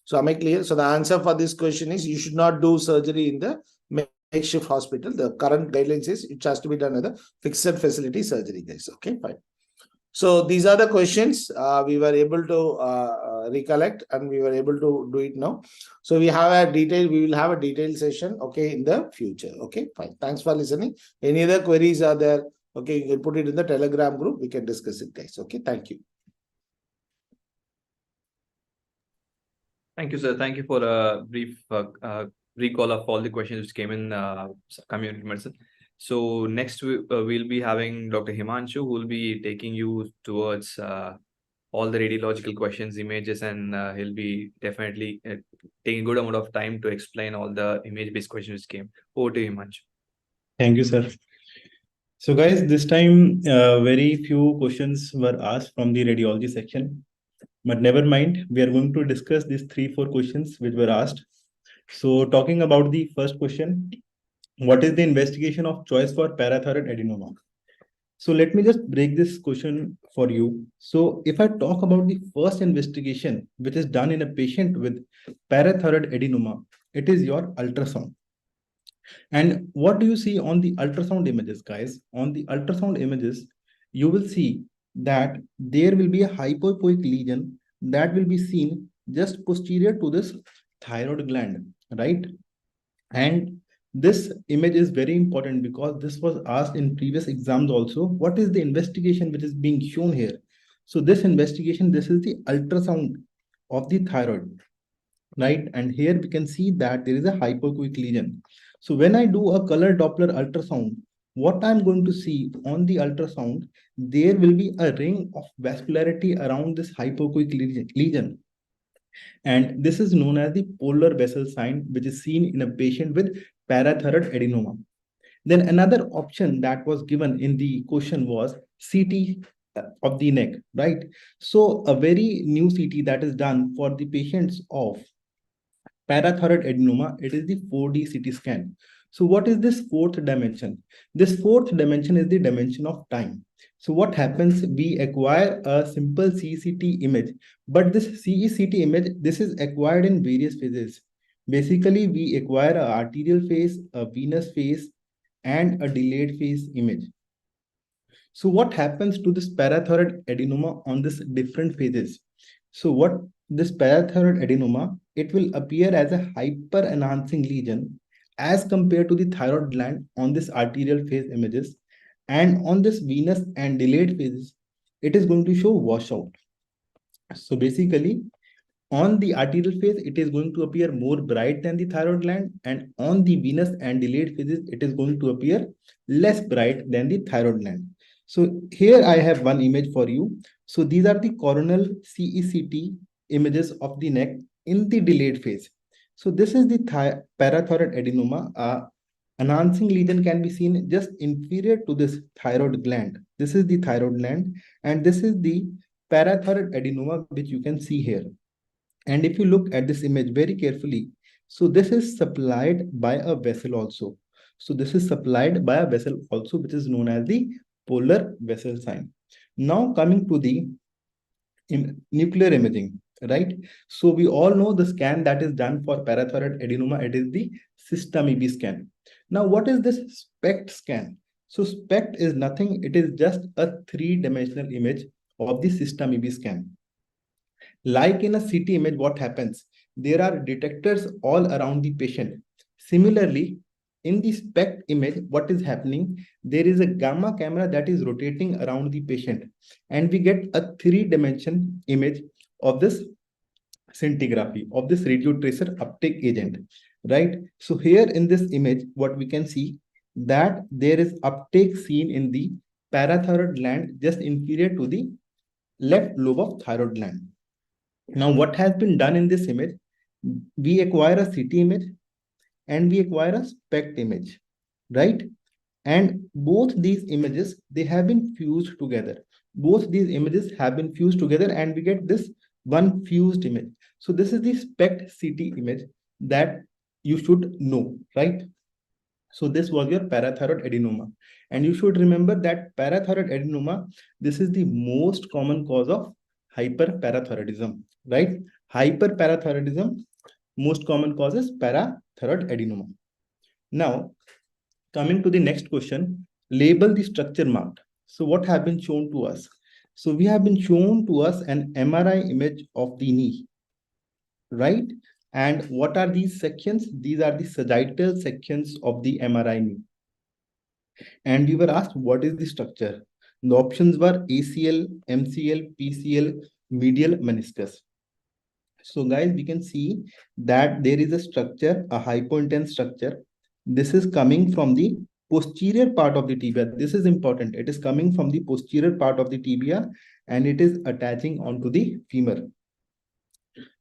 So am I clear? So the answer for this question is you should not do surgery in the makeshift hospital. The current guidelines is it has to be done at the fixed facility surgery, guys. Okay, fine. So these are the questions we were able to recollect, and we were able to do it now. So we will have a detailed session, okay, in the future. Okay, fine. Thanks for listening. Any other queries are there? Okay, you can put it in the Telegram group. We can discuss it, guys. Okay, thank you. Thank you, sir. Thank you for a brief recall of all the questions which came in community medicine. So next we'll be having Dr. Himanshu, who will be taking you towards all the radiological questions, images, and he'll be definitely taking a good amount of time to explain all the image-based questions which came. Over to Himanshu. Thank you, sir. So guys, this time very few questions were asked from the radiology section. But never mind, we are going to discuss these 3-4 questions which were asked. So talking about the first question, what is the investigation of choice for parathyroid adenoma? So let me just break this question for you. So if I talk about the first investigation which is done in a patient with parathyroid adenoma, it is your ultrasound. And what do you see on the ultrasound images, guys? On the ultrasound images, you will see that there will be a hypoechoic lesion that will be seen just posterior to this thyroid gland, right? And this image is very important because this was asked in previous exams also. What is the investigation which is being shown here? So this investigation, this is the ultrasound of the thyroid, right? And here we can see that there is a hypoechoic lesion. So when I do a color Doppler ultrasound, what I'm going to see on the ultrasound, there will be a ring of vascularity around this hypoechoic lesion. And this is known as the polar vessel sign, which is seen in a patient with parathyroid adenoma. Then another option that was given in the question was CT of the neck, right? So a very new CT that is done for the patients of parathyroid adenoma, it is the 4D CT scan. So what is this fourth dimension? This fourth dimension is the dimension of time. So what happens, we acquire a simple CCT image, but this CECT image, this is acquired in various phases. Basically, we acquire an arterial phase, a venous phase, and a delayed phase image. So what happens to this parathyroid adenoma on this different phases? So what this parathyroid adenoma, it will appear as a hyper enhancing lesion as compared to the thyroid gland on this arterial phase images, and on this venous and delayed phases, it is going to show washout. So basically, on the arterial phase, it is going to appear more bright than the thyroid gland, and on the venous and delayed phases, it is going to appear less bright than the thyroid gland. So here I have one image for you. So these are the coronal CECT images of the neck in the delayed phase. So this is the parathyroid adenoma. Enhancing lesion can be seen just inferior to this thyroid gland. This is the thyroid gland, and this is the parathyroid adenoma, which you can see here. And if you look at this image very carefully, so this is supplied by a vessel also. So this is supplied by a vessel also, which is known as the polar vessel sign. Now coming to the nuclear imaging, right? So we all know the scan that is done for parathyroid adenoma, it is the system EB scan. Now, what is this SPECT scan? So SPECT is nothing, it is just a 3-dimensional image of the system EB scan. Like in a CT image, what happens? There are detectors all around the patient. Similarly, in the SPECT image, what is happening? There is a gamma camera that is rotating around the patient, and we get a 3-dimension image of this scintigraphy, of this radiotracer uptake agent, right? So here in this image, what we can see that there is uptake seen in the parathyroid gland just inferior to the left lobe of thyroid gland. Now, what has been done in this image? We acquire a CT image and we acquire a SPECT image, right? And both these images, they have been fused together. Both these images have been fused together, and we get this one fused image. So this is the SPECT CT image that you should know, right? So this was your parathyroid adenoma. And you should remember that parathyroid adenoma, this is the most common cause of hyperparathyroidism, right? Hyperparathyroidism, most common cause is parathyroid adenoma. Now, coming to the next question, label the structure marked. So what have been shown to us? So we have been shown to us an MRI image of the knee, right? And what are these sections? These are the sagittal sections of the MRI knee. And we were asked, what is the structure? The options were ACL, MCL, PCL, medial meniscus. So guys, we can see that there is a structure, a hypointense structure. This is coming from the posterior part of the tibia. This is important. It is coming from the posterior part of the tibia and it is attaching onto the femur.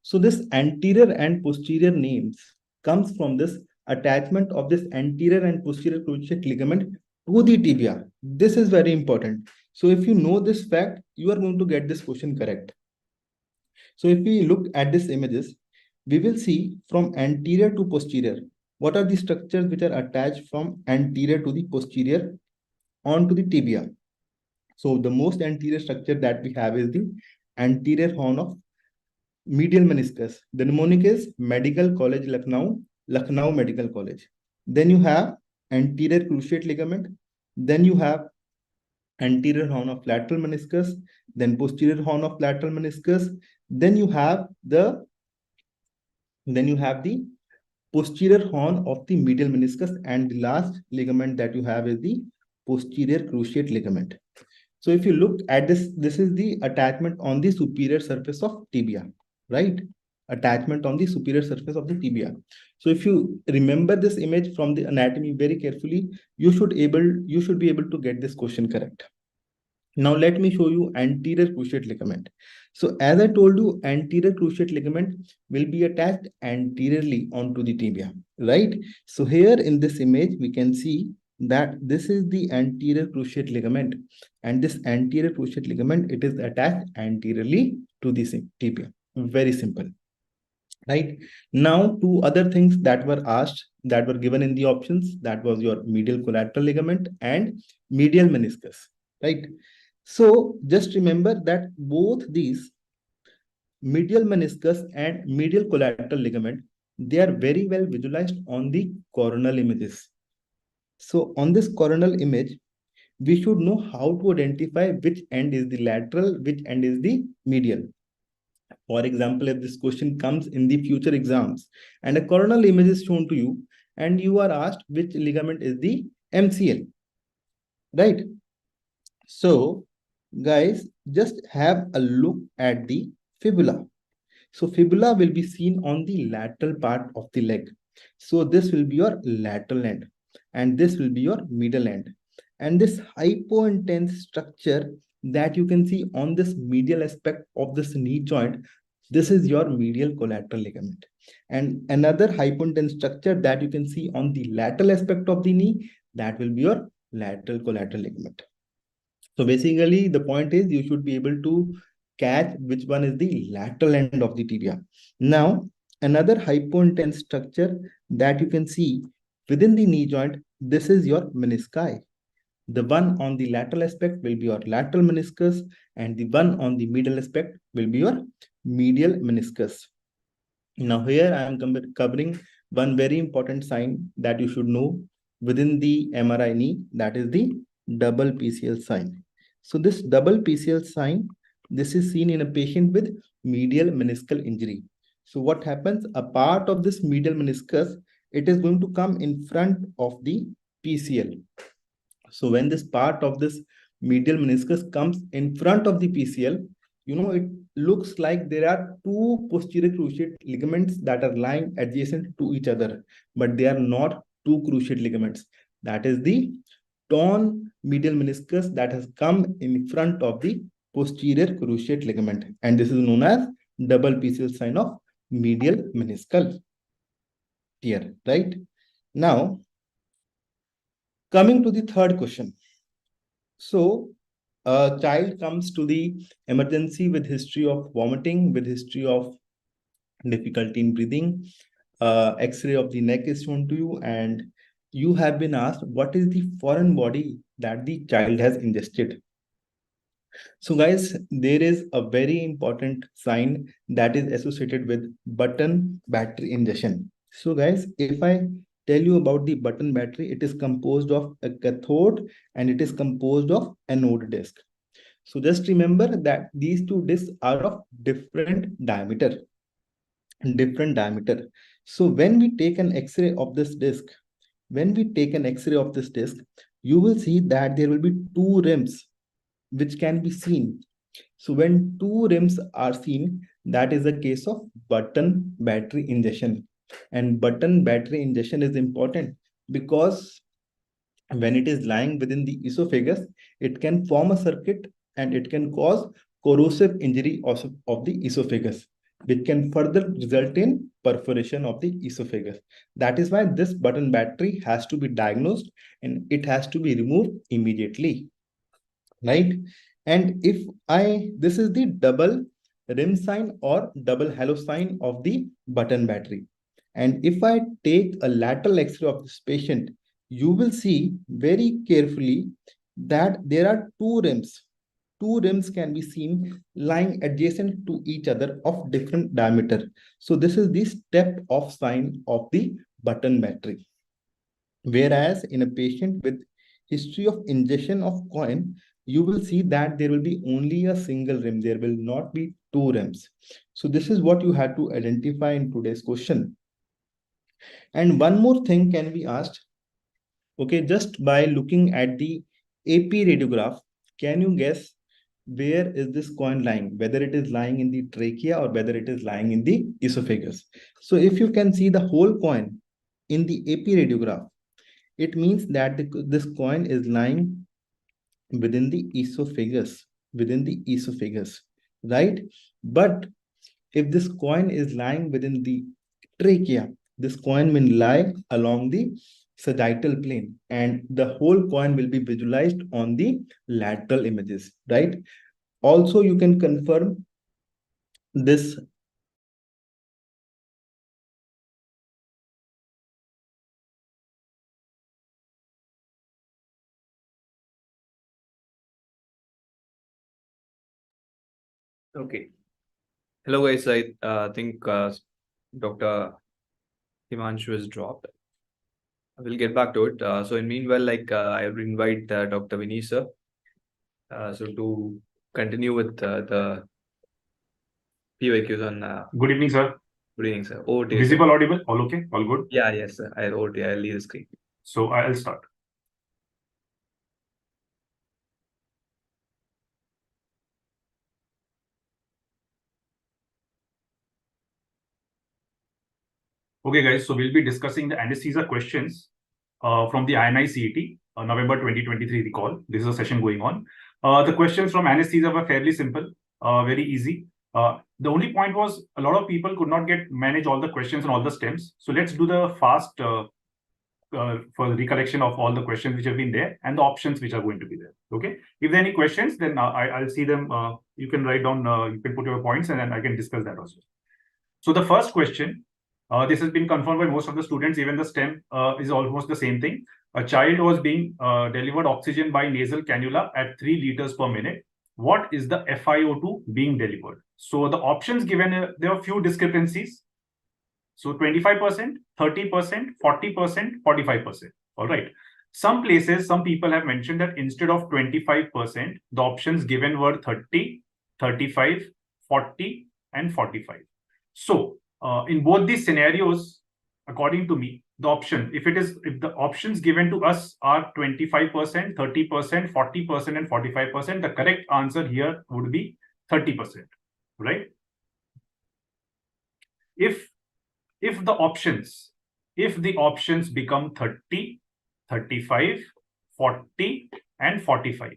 So this anterior and posterior names comes from this attachment of this anterior and posterior cruciate ligament to the tibia. This is very important. So if you know this fact, you are going to get this question correct. So if we look at these images, we will see from anterior to posterior, what are the structures which are attached from anterior to the posterior onto the tibia. So the most anterior structure that we have is the anterior horn of medial meniscus. The mnemonic is Medical College Lucknow, Lucknow Medical College. Then you have anterior cruciate ligament. Then you have anterior horn of lateral meniscus, then posterior horn of lateral meniscus. Then you have the posterior horn of the medial meniscus, and the last ligament that you have is the posterior cruciate ligament. So if you look at this, this is the attachment on the superior surface of tibia, right? Attachment on the superior surface of the tibia. So if you remember this image from the anatomy very carefully, you should be able to get this question correct. Now let me show you anterior cruciate ligament. So as I told you, anterior cruciate ligament will be attached anteriorly onto the tibia, right? So here in this image, we can see that this is the anterior cruciate ligament, and this anterior cruciate ligament, it is attached anteriorly to the tibia. Very simple, right? Now, two other things that were asked, that were given in the options, that was your medial collateral ligament and medial meniscus, right? So just remember that both these medial meniscus and medial collateral ligament, they are very well visualized on the coronal images. So on this coronal image, we should know how to identify which end is the lateral, which end is the medial. For example, if this question comes in the future exams and a coronal image is shown to you and you are asked which ligament is the MCL, right? So guys, just have a look at the fibula. So fibula will be seen on the lateral part of the leg. So this will be your lateral end and this will be your middle end. And this hypointense structure that you can see on this medial aspect of this knee joint, this is your medial collateral ligament. And another hypointense structure that you can see on the lateral aspect of the knee, that will be your lateral collateral ligament. So basically the point is you should be able to catch which one is the lateral end of the tibia. Now, another hypointense structure that you can see within the knee joint, this is your menisci. The one on the lateral aspect will be your lateral meniscus, and the one on the medial aspect will be your medial meniscus. Now here I am covering one very important sign that you should know within the MRI knee, that is the double PCL sign. So this double PCL sign, this is seen in a patient with medial meniscal injury. So what happens? A part of this medial meniscus, it is going to come in front of the PCL. So when this part of this medial meniscus comes in front of the PCL, you know, it looks like there are two posterior cruciate ligaments that are lying adjacent to each other, but they are not two cruciate ligaments. That is the torn medial meniscus that has come in front of the posterior cruciate ligament, and this is known as double PCL sign of medial meniscal tear, right? Now, coming to the third question. So a child comes to the emergency with history of vomiting, with history of difficulty in breathing. X-ray of the neck is shown to you, and you have been asked what is the foreign body that the child has ingested. So guys, there is a very important sign that is associated with button battery ingestion. So guys, if I tell you about the button battery, it is composed of a cathode and it is composed of anode disk. So just remember that these two disks are of different diameter. So when we take an X-ray of this disk, you will see that there will be two rims which can be seen. So when two rims are seen, that is a case of button battery ingestion. And button battery ingestion is important because when it is lying within the esophagus, it can form a circuit and it can cause corrosive injury of the esophagus, which can further result in perforation of the esophagus. That is why this button battery has to be diagnosed and it has to be removed immediately, right? And this is the double rim sign or double halo sign of the button battery. And if I take a lateral X-ray of this patient, you will see very carefully that there are two rims. Two rims can be seen lying adjacent to each other of different diameter. So this is the step-off sign of the button battery. Whereas in a patient with history of ingestion of coin, you will see that there will be only a single rim. There will not be two rims. So this is what you had to identify in today's question. And one more thing can be asked. Okay, just by looking at the AP radiograph, can you guess where is this coin lying? Whether it is lying in the trachea or whether it is lying in the esophagus. So if you can see the whole coin in the AP radiograph, it means that this coin is lying within the esophagus, right? But if this coin is lying within the trachea, this coin will lie along the sagittal plane and the whole coin will be visualized on the lateral images, right? Also, you can confirm this. Okay. Hello guys, I think Dr. Himanshu has dropped. I will get back to it. So in meanwhile, I will invite Dr. Vinny sir. So to continue with the PYQs on. Good evening, sir. Good evening, sir. Over to you, Visible, sir. audible, all okay, all good. Yeah, yes, sir. I'll leave the screen. So I'll start. Okay, guys, so we'll be discussing the anesthesia questions from the INICET November 2023 recall. This is a session going on. The questions from anesthesia were fairly simple, very easy. The only point was a lot of people could not manage all the questions and all the stems. So let's do the fast for the recollection of all the questions which have been there and the options which are going to be there. Okay. If there are any questions, then I'll see them. You can write down, you can put your points and then I can discuss that also. So the first question, this has been confirmed by most of the students, even the stem is almost the same thing. A child was being delivered oxygen by nasal cannula at 3 liters per minute. What is the FiO2 being delivered? So the options given, there are few discrepancies. So 25%, 30%, 40%, 45%. All right. Some places, some people have mentioned that instead of 25%, the options given were 30, 35, 40, and 45. So in both these scenarios, according to me, the option, if the options given to us are 25%, 30%, 40%, and 45%, the correct answer here would be 30%, right? If the options become 30, 35, 40, and 45,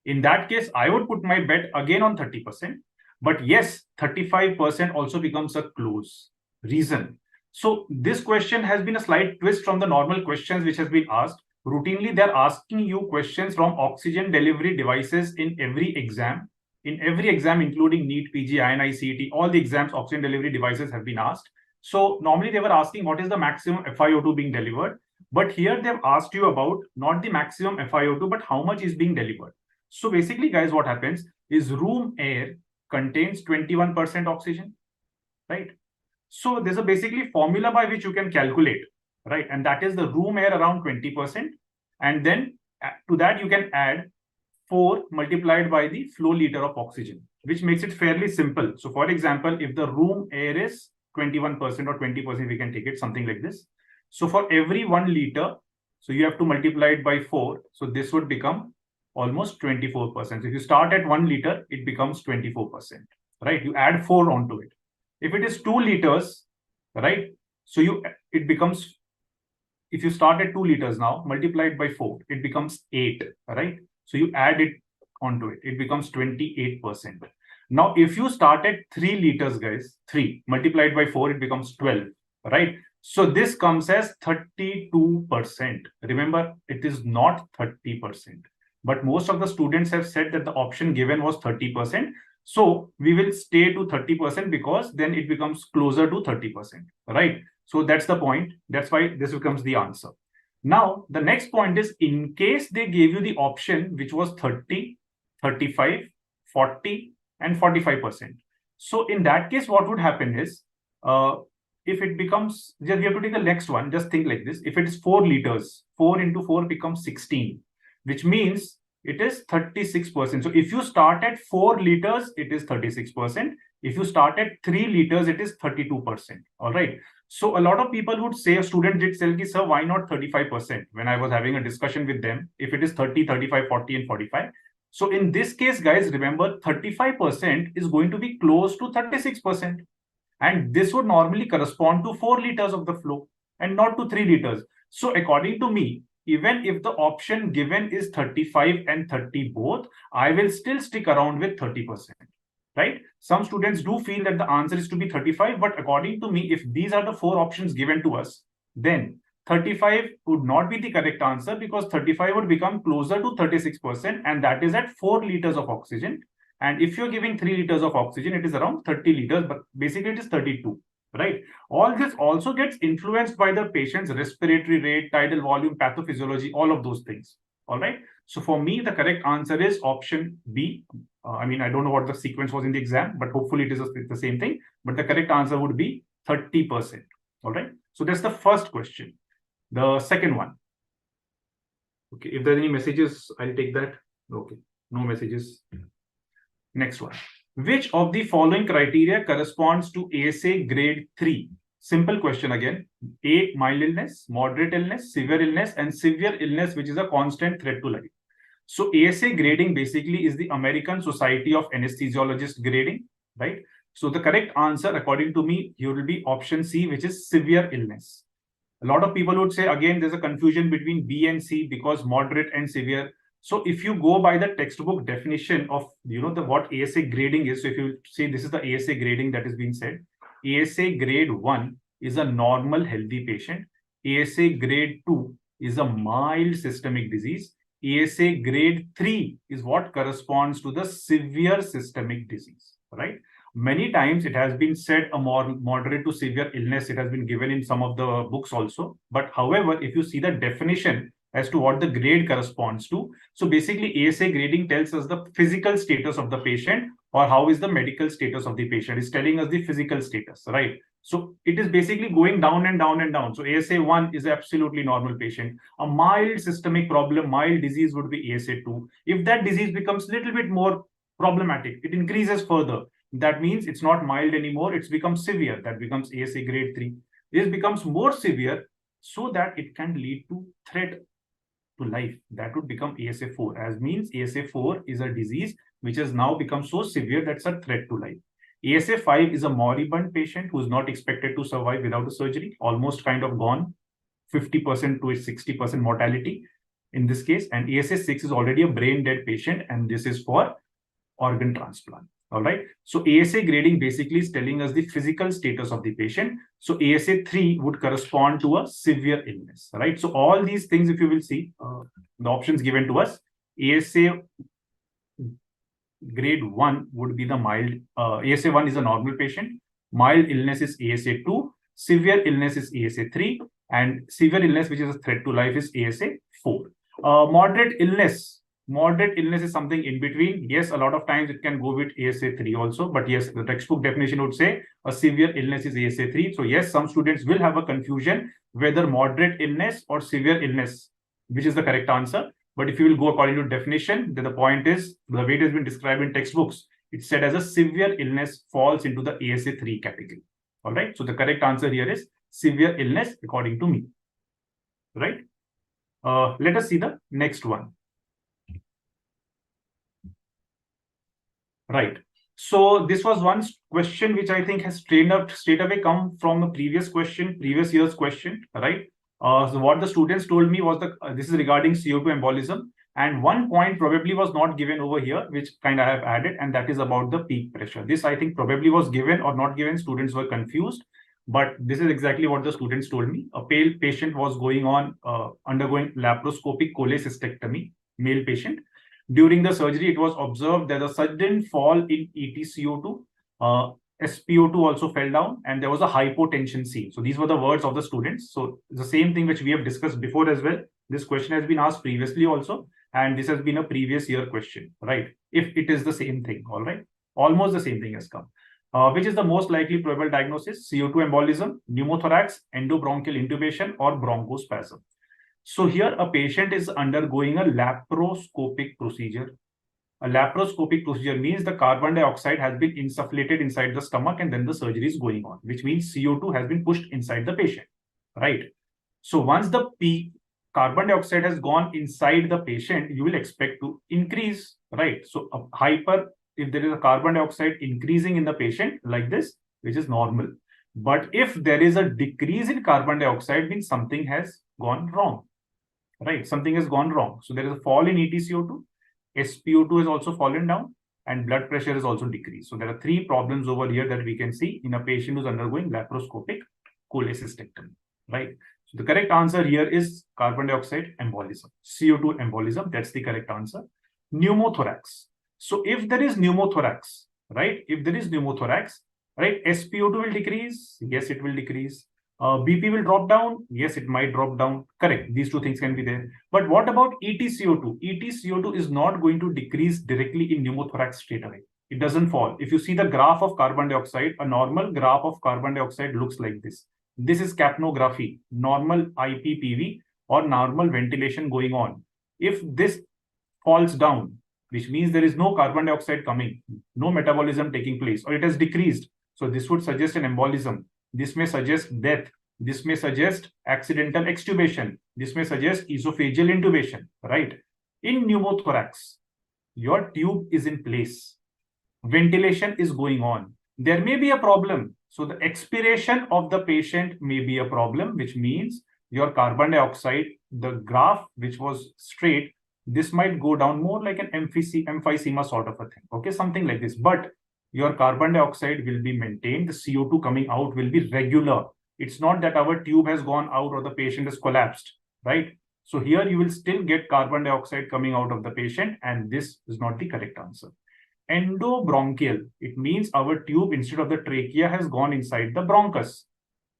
in that case, I would put my bet again on 30%. But yes, 35% also becomes a close reason. So this question has been a slight twist from the normal questions which has been asked. Routinely, they're asking you questions from oxygen delivery devices in every exam. In every exam, including NEET, PG, INICET, all the exams, oxygen delivery devices have been asked. So normally they were asking what is the maximum FiO2 being delivered. But here they've asked you about not the maximum FiO2, but how much is being delivered. So basically, guys, what happens is room air contains 21% oxygen, right? So there's a basically formula by which you can calculate, right? And that is the room air around 20%. And then to that, you can add 4 multiplied by the flow liter of oxygen, which makes it fairly simple. So for example, if the room air is 21% or 20%, we can take it something like this. So for every 1 liter, so you have to multiply it by 4. So this would become almost 24%. So if you start at 1 liter, it becomes 24%, right? You add 4 onto it. If it is 2 liters, right? So it becomes, if you start at 2 liters now, multiplied by 4, it becomes 8, right? So you add it onto it, it becomes 28%. Now, if you start at 3 liters, guys, 3 multiplied by 4, it becomes 12, right? So this comes as 32%. Remember, it is not 30%. But most of the students have said that the option given was 30%. So we will stay to 30% because then it becomes closer to 30%, right? So that's the point. That's why this becomes the answer. Now, the next point is, in case they gave you the option which was 30, 35, 40, and 45%. So in that case, what would happen is, if it becomes, just we have to take the next one, just think like this. If it is 4 liters, 4 into 4 becomes 16, which means it is 36%. So if you start at 4 liters, it is 36%. If you start at 3 liters, it is 32%. All right. So a lot of people would say, a student did say, sir, why not 35%? When I was having a discussion with them, if it is 30, 35, 40, and 45. So in this case, guys, remember 35% is going to be close to 36%. And this would normally correspond to 4 liters of the flow and not to 3 liters. So according to me, even if the option given is 35 and 30 both, I will still stick around with 30%, right? Some students do feel that the answer is to be 35, but according to me, if these are the 4 options given to us, then 35 would not be the correct answer, because 35 would become closer to 36%, and that is at 4 liters of oxygen. And if you're giving 3 liters of oxygen, it is around 30 liters, but basically it is 32. Right. All this also gets influenced by the patient's respiratory rate, tidal volume, pathophysiology, all of those things. All right. So for me, the correct answer is option B. I mean, I don't know what the sequence was in the exam, but hopefully it is the same thing. But the correct answer would be 30%. All right. So that's the first question. The second one. Okay. If there are any messages, I'll take that. Okay. No messages. Next one. Which of the following criteria corresponds to ASA grade 3? Simple question again. A, mild illness, moderate illness, severe illness, and severe illness, which is a constant threat to life. So ASA grading basically is the American Society of Anesthesiologists grading, right? So the correct answer, according to me, here will be option C, which is severe illness. A lot of people would say, again, there's a confusion between B and C because moderate and severe. So if you go by the textbook definition of, what ASA grading is, so if you say this is the ASA grading that is being said, ASA grade 1 is a normal healthy patient. ASA grade 2 is a mild systemic disease. ASA grade 3 is what corresponds to the severe systemic disease, right? Many times it has been said a more moderate to severe illness. It has been given in some of the books also. But however, if you see the definition as to what the grade corresponds to. So basically ASA grading tells us the physical status of the patient, or how is the medical status of the patient. It's telling us the physical status, right? So it is basically going down and down and down. So ASA 1 is absolutely normal patient. A mild systemic problem, mild disease would be ASA 2. If that disease becomes a little bit more problematic, it increases further. That means it's not mild anymore. It's become severe. That becomes ASA grade 3. This becomes more severe so that it can lead to threat to life. That would become ASA 4, as means ASA 4 is a disease which has now become so severe that's a threat to life. ASA 5 is a moribund patient who is not expected to survive without a surgery, almost kind of gone, 50% to 60% mortality in this case. And ASA 6 is already a brain dead patient, and this is for organ transplant. All right. So ASA grading basically is telling us the physical status of the patient. So ASA 3 would correspond to a severe illness, right? So all these things, if you will see the options given to us, ASA grade 1 would be the mild. ASA 1 is a normal patient. Mild illness is ASA 2. Severe illness is ASA 3. And severe illness, which is a threat to life, is ASA 4. Moderate illness Moderate illness is something in between. Yes, a lot of times it can go with ASA 3 also, but yes, the textbook definition would say a severe illness is ASA 3. So yes, some students will have a confusion whether moderate illness or severe illness, which is the correct answer. But if you will go according to definition, then the point is, the way it has been described in textbooks, it's said as a severe illness falls into the ASA 3 category. All right. So the correct answer here is severe illness according to me. Right. Let us see the next one. Right. So this was one question which I think has straight away come from a previous year's question. Right. So what the students told me was this is regarding CO2 embolism, and one point probably was not given over here, which kind of I have added, and that is about the peak pressure. This I think probably was given or not given. Students were confused, but this is exactly what the students told me. A pale patient was undergoing laparoscopic cholecystectomy, male patient. During the surgery, it was observed that a sudden fall in EtCO2. SpO2 also fell down, and there was a hypotension seen. So these were the words of the students. So the same thing which we have discussed before as well. This question has been asked previously also, and this has been a previous year question, right? If it is the same thing, all right? Almost the same thing has come. Which is the most likely probable diagnosis? CO2 embolism, pneumothorax, endobronchial intubation, or bronchospasm. So here a patient is undergoing a laparoscopic procedure. A laparoscopic procedure means the carbon dioxide has been insufflated inside the stomach, and then the surgery is going on, which means CO2 has been pushed inside the patient, right? So once the carbon dioxide has gone inside the patient, you will expect to increase, right? So if there is a carbon dioxide increasing in the patient like this, which is normal. But if there is a decrease in carbon dioxide, means something has gone wrong, right? Something has gone wrong. So there is a fall in EtCO2. SpO2 has also fallen down, and blood pressure is also decreased. So there are three problems over here that we can see in a patient who's undergoing laparoscopic cholecystectomy, right? So the correct answer here is carbon dioxide embolism, CO2 embolism. That's the correct answer. Pneumothorax. So if there is pneumothorax, right? If there is pneumothorax, right? SpO2 will decrease. Yes, it will decrease. BP will drop down. Yes, it might drop down. Correct. These two things can be there. But what about EtCO2? EtCO2 is not going to decrease directly in pneumothorax straight away. It doesn't fall. If you see the graph of carbon dioxide, a normal graph of carbon dioxide looks like this. This is capnography, normal IPPV or normal ventilation going on. If this falls down, which means there is no carbon dioxide coming, no metabolism taking place, or it has decreased. So this would suggest an embolism. This may suggest death. This may suggest accidental extubation. This may suggest esophageal intubation, right? In pneumothorax, your tube is in place. Ventilation is going on. There may be a problem. So the expiration of the patient may be a problem, which means your carbon dioxide, the graph which was straight, this might go down more like an emphysema sort of a thing. Okay, something like this. But your carbon dioxide will be maintained. The CO2 coming out will be regular. It's not that our tube has gone out or the patient has collapsed, right? So here you will still get carbon dioxide coming out of the patient, and this is not the correct answer. Endobronchial, it means our tube instead of the trachea has gone inside the bronchus,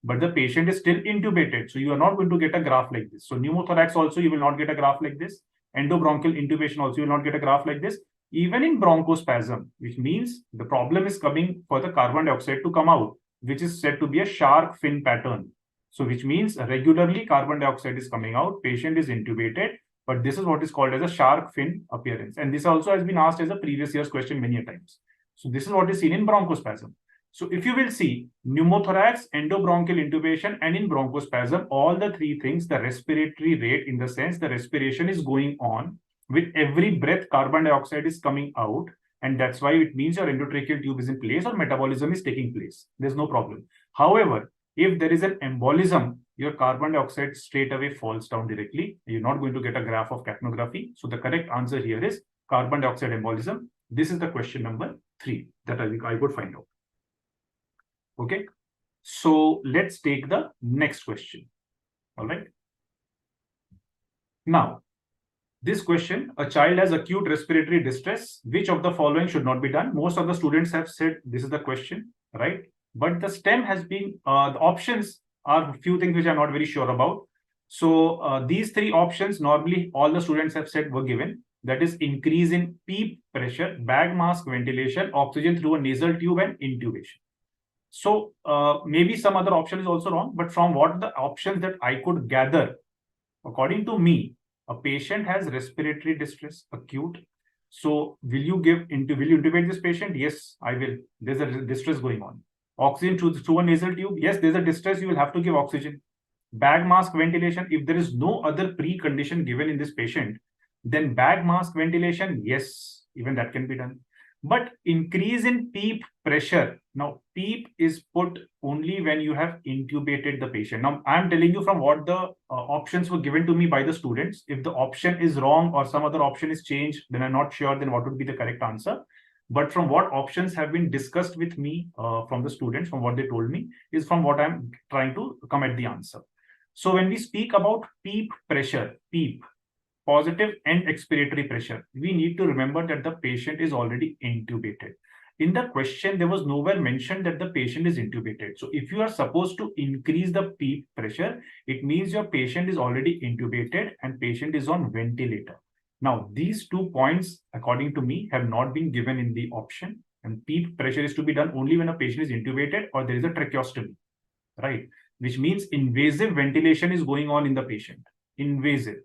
but the patient is still intubated. So you are not going to get a graph like this. So pneumothorax also, you will not get a graph like this. Endobronchial intubation also, you will not get a graph like this. Even in bronchospasm, which means the problem is coming for the carbon dioxide to come out, which is said to be a shark fin pattern. So which means regularly carbon dioxide is coming out, patient is intubated, but this is what is called as a shark fin appearance. And this also has been asked as a previous year's question many a times. So this is what is seen in bronchospasm. So if you will see pneumothorax, endobronchial intubation, and in bronchospasm, all the three things, the respiratory rate, in the sense the respiration is going on. With every breath, carbon dioxide is coming out, and that's why it means your endotracheal tube is in place or metabolism is taking place. There's no problem. However, if there is an embolism, your carbon dioxide straight away falls down directly. You're not going to get a graph of capnography. So the correct answer here is carbon dioxide embolism. This is the question number 3 that I think I could find out. Okay. So let's take the next question. All right. Now, this question, a child has acute respiratory distress. Which of the following should not be done? Most of the students have said this is the question, right? But the STEM has been, the options are a few things which I'm not very sure about. So these three options, normally all the students have said were given. that is increase in PEEP pressure, bag mask ventilation, oxygen through a nasal tube, and intubation. So maybe some other option is also wrong, but from what the options that I could gather, according to me, a patient has respiratory distress, acute. So will you intubate this patient? Yes, I will. There's a distress going on. Oxygen through a nasal tube. Yes, there's a distress. You will have to give oxygen. Bag mask ventilation. If there is no other precondition given in this patient, then bag mask ventilation, yes, even that can be done. But increase in PEEP pressure. Now, PEEP is put only when you have intubated the patient. Now, I'm telling you from what the options were given to me by the students. If the option is wrong or some other option is changed, then I'm not sure then what would be the correct answer. But from what options have been discussed with me from the students, from what they told me, is from what I'm trying to come at the answer. So when we speak about PEEP pressure, PEEP, positive end expiratory pressure, we need to remember that the patient is already intubated. In the question, there was nowhere mentioned that the patient is intubated. So if you are supposed to increase the PEEP pressure, it means your patient is already intubated and patient is on ventilator. Now, these 2 points, according to me, have not been given in the option. And PEEP pressure is to be done only when a patient is intubated or there is a tracheostomy, right? Which means invasive ventilation is going on in the patient. Invasive,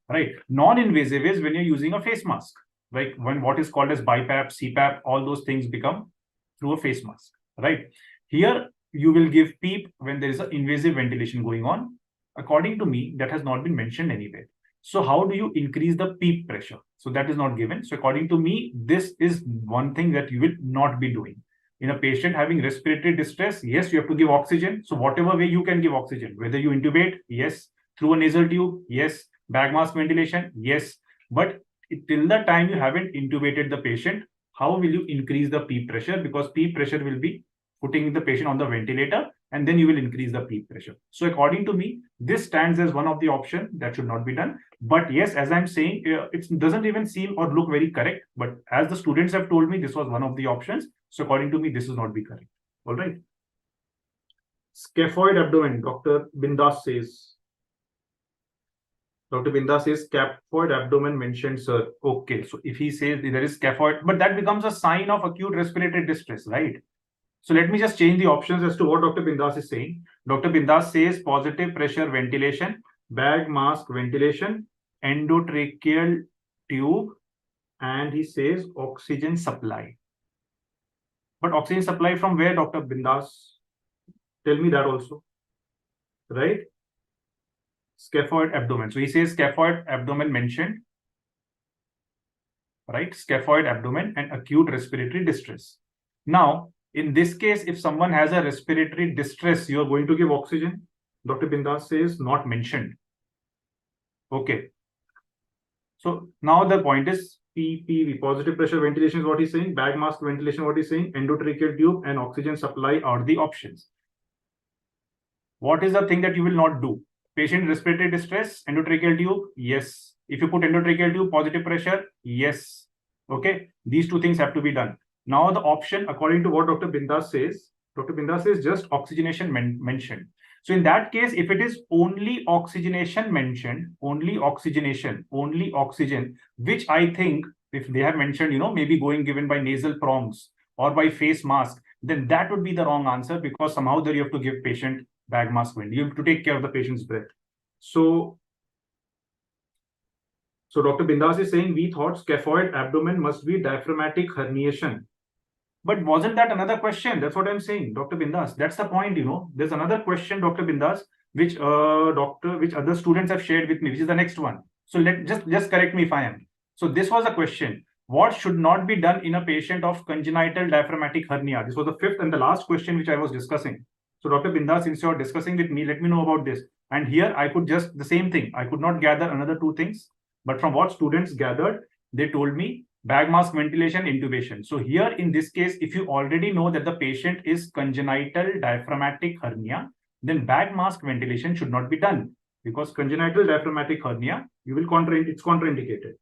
right? Non-invasive is when you're using a face mask, like when what is called as BiPAP, CPAP, all those things become through a face mask, right? Here, you will give PEEP when there is an invasive ventilation going on. According to me, that has not been mentioned anywhere. So how do you increase the PEEP pressure? So that is not given. So according to me, this is one thing that you will not be doing. In a patient having respiratory distress, yes, you have to give oxygen. So whatever way you can give oxygen, whether you intubate, yes, through a nasal tube, yes, bag mask ventilation, yes. But till the time you haven't intubated the patient, how will you increase the PEEP pressure? Because PEEP pressure will be putting the patient on the ventilator, and then you will increase the PEEP pressure. So according to me, this stands as one of the options that should not be done. But yes, as I'm saying, it doesn't even seem or look very correct. But as the students have told me, this was one of the options. So according to me, this is not be correct. All right. Scaphoid abdomen, Dr. Bindas says. Dr. Bindas says scaphoid abdomen mentioned, sir. Okay, so if he says there is scaphoid, but that becomes a sign of acute respiratory distress, right? So let me just change the options as to what Dr. Bindas is saying. Dr. Bindas says positive pressure ventilation, bag mask ventilation, endotracheal tube, and he says oxygen supply. But oxygen supply from where, Dr. Bindas? Tell me that also, right? Scaphoid abdomen. So he says scaphoid abdomen mentioned, right? Scaphoid abdomen and acute respiratory distress. Now, in this case, if someone has a respiratory distress, you are going to give oxygen. Dr. Bindas says not mentioned. Okay. So now the point is PPV, positive pressure ventilation is what he's saying. Bag mask ventilation, what he's saying. Endotracheal tube and oxygen supply are the options. What is the thing that you will not do? Patient respiratory distress, endotracheal tube, yes. If you put endotracheal tube, positive pressure, yes. Okay. These two things have to be done. Now the option, according to what Dr. Bindas says just oxygenation mentioned. So in that case, if it is only oxygenation mentioned, only oxygen, which I think if they have mentioned, maybe given by nasal prongs or by face mask, then that would be the wrong answer, because somehow there you have to give patient bag mask wind. You have to take care of the patient's breath. So Dr. Bindas is saying we thought scaphoid abdomen must be diaphragmatic herniation. But wasn't that another question? That's what I'm saying, Dr. Bindas. That's the point, There's another question, Dr. Bindas, which other students have shared with me, which is the next one. So just correct me if I am. So this was a question. What should not be done in a patient of congenital diaphragmatic hernia? This was the fifth and the last question which I was discussing. So Dr. Bindas, since you're discussing with me, let me know about this. And here I could just the same thing. I could not gather another two things, but from what students gathered, they told me bag mask ventilation, intubation. So here in this case, if you already know that the patient is congenital diaphragmatic hernia, then bag mask ventilation should not be done, because congenital diaphragmatic hernia, it's contraindicated.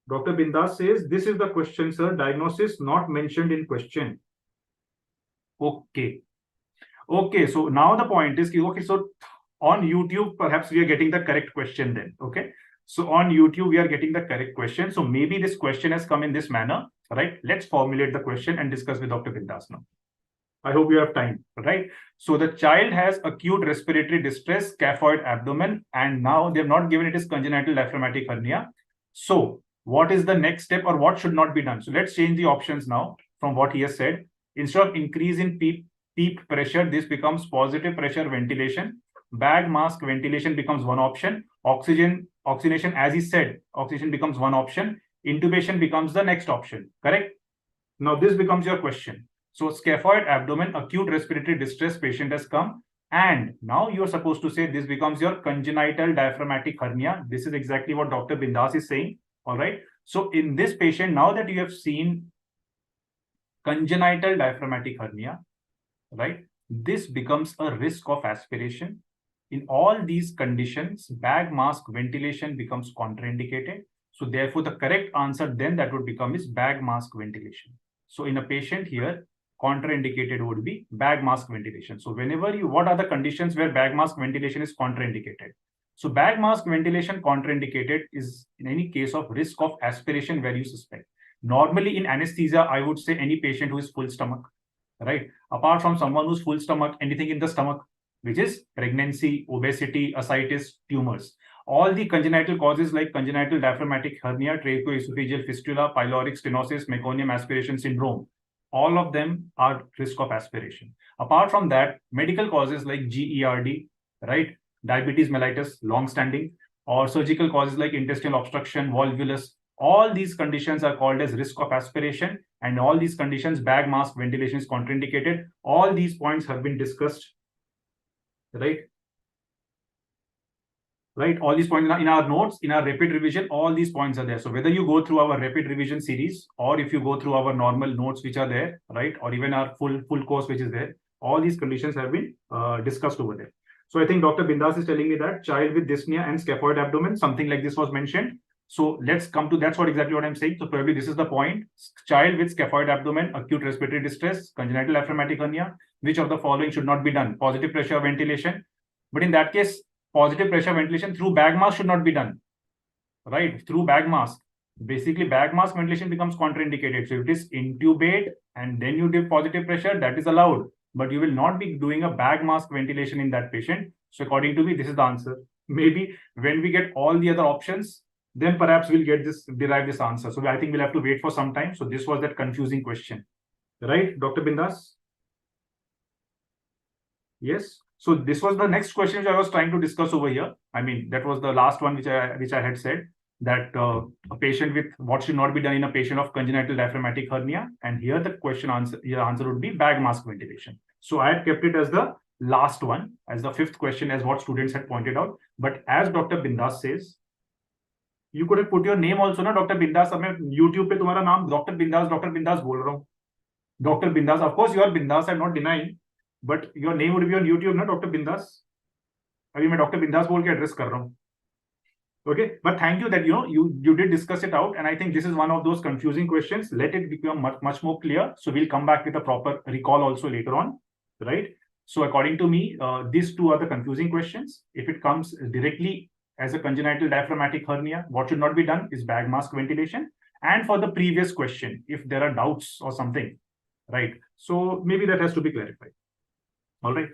Dr. Bindas says, this is the question, sir. Diagnosis not mentioned in question. Okay. So now the point is, okay, so on YouTube, perhaps we are getting the correct question then. Okay. So on YouTube, we are getting the correct question. So maybe this question has come in this manner, right? Let's formulate the question and discuss with Dr. Bindas now. I hope you have time, right? So the child has acute respiratory distress, scaphoid abdomen, and now they have not given it as congenital diaphragmatic hernia. So what is the next step, or what should not be done? So let's change the options now from what he has said. Instead of increase in PEEP pressure, this becomes positive pressure ventilation. Bag mask ventilation becomes one option. Oxygenation, as he said, oxygen becomes one option. Intubation becomes the next option, correct? Now this becomes your question. So scaphoid abdomen, acute respiratory distress patient has come. And now you're supposed to say this becomes your congenital diaphragmatic hernia. This is exactly what Dr. Bindas is saying. All right. So in this patient, now that you have seen congenital diaphragmatic hernia, right, this becomes a risk of aspiration. In all these conditions, bag mask ventilation becomes contraindicated. So therefore, the correct answer then that would become is bag mask ventilation. So in a patient here, contraindicated would be bag mask ventilation. So whenever you, what are the conditions where bag mask ventilation is contraindicated? So bag mask ventilation contraindicated is in any case of risk of aspiration where you suspect. Normally in anesthesia, I would say any patient who is full stomach, right? Apart from someone who's full stomach, anything in the stomach, which is pregnancy, obesity, ascites, tumors. All the congenital causes like congenital diaphragmatic hernia, tracheoesophageal fistula, pyloric stenosis, meconium aspiration syndrome, all of them are risk of aspiration. Apart from that, medical causes like GERD, right? Diabetes mellitus, long-standing, or surgical causes like intestinal obstruction, volvulus, all these conditions are called as risk of aspiration, and all these conditions, bag mask ventilation is contraindicated. All these points have been discussed, right? Right, all these points in our notes, in our rapid revision, all these points are there. So whether you go through our rapid revision series, or if you go through our normal notes which are there, right, or even our full course which is there, all these conditions have been discussed over there. So I think Dr. Bindas is telling me that child with dyspnea and scaphoid abdomen, something like this was mentioned. So let's come to, that's what exactly what I'm saying. So probably this is the point. Child with scaphoid abdomen, acute respiratory distress, congenital diaphragmatic hernia, which of the following should not be done? Positive pressure ventilation. But in that case, positive pressure ventilation through bag mask should not be done, right? Through bag mask. Basically, bag mask ventilation becomes contraindicated. So if it is intubate and then you give positive pressure, that is allowed. But you will not be doing a bag mask ventilation in that patient. So according to me, this is the answer. Maybe when we get all the other options, then perhaps we'll get this, derive this answer. So I think we'll have to wait for some time. So this was that confusing question, right, Dr. Bindas? Yes. So this was the next question which I was trying to discuss over here. I mean, that was the last one which I had said, that a patient with what should not be done in a patient of congenital diaphragmatic hernia. And here the question answer would be bag mask ventilation. So I had kept it as the last one, as the fifth question, as what students had pointed out. But as Dr. Bindas says, you could have put your name also, na, Dr. Bindas. अब मैं YouTube पे तुम्हारा नाम Dr. Bindas बोल रहा हूँ. Dr. Bindas, of course you are Bindas, I'm not denying. But your name would be on YouTube, na, Dr. Bindas. अभी मैं Dr. Bindas बोल के address कर रहा हूँ. Okay, but thank you that you did discuss it out, and I think this is one of those confusing questions. Let it become much more clear. So we'll come back with a proper recall also later on, right? So according to me, these two are the confusing questions. If it comes directly as a congenital diaphragmatic hernia, what should not be done is bag mask ventilation. And for the previous question, if there are doubts or something, right? So maybe that has to be clarified. All right.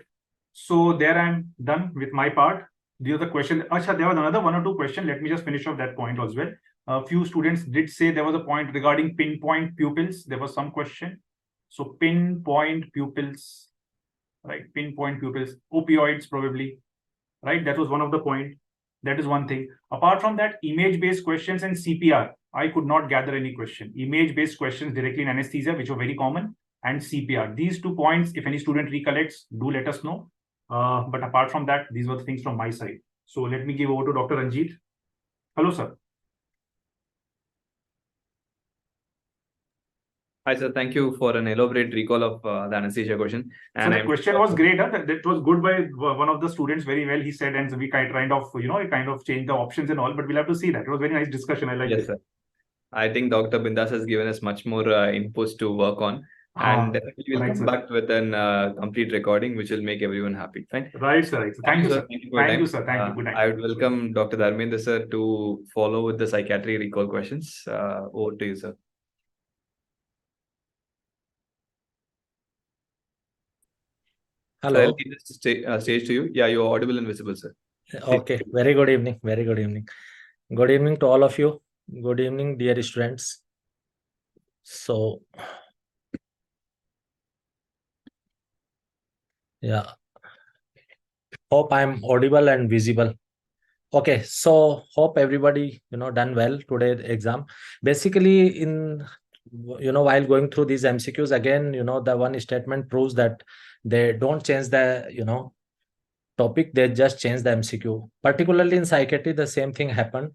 So there I'm done with my part. The other question, Achha, there was another one or two questions. Let me just finish off that point as well. A few students did say there was a point regarding pinpoint pupils. There was some question. So pinpoint pupils, right? Pinpoint pupils, opioids probably, right? That was one of the point. That is one thing. Apart from that, image-based questions and CPR, I could not gather any question. Image-based questions directly in anesthesia, which were very common, and CPR. These 2 points, if any student recollects, do let us know. But apart from that, these were the things from my side. So let me give over to Dr. Ranjit. Hello, sir. Hi, sir. Thank you for an elaborate recall of the anesthesia question. And so the question was great. Huh? That was good by one of the students very well. He said, and we kind of changed the options and all, but we'll have to see that. It was a very nice discussion. I like it. Yes, sir. I think Dr. Bindas has given us much more inputs to work on. And definitely we'll right, come sir. back with an complete recording, which will make everyone happy. Fine. Right, sir. Right, sir. Thank you, sir. Thank you for your Thank time. you, sir. Thank you. Good night. I would welcome Dr. Dharmendra, sir, to follow with the psychiatry recall questions. Over to you, sir. Hello. I'll give this stage to you. Yeah, you're audible and visible, sir. Okay. Very good evening. Very good evening. Good evening to all of you. Good evening, dear students. So, yeah. Hope I'm audible and visible. Okay. So, hope everybody, done well today exam. Basically, while going through these MCQs again, the one statement proves that they don't change the, topic, they just change the MCQ. Particularly in psychiatry, the same thing happened.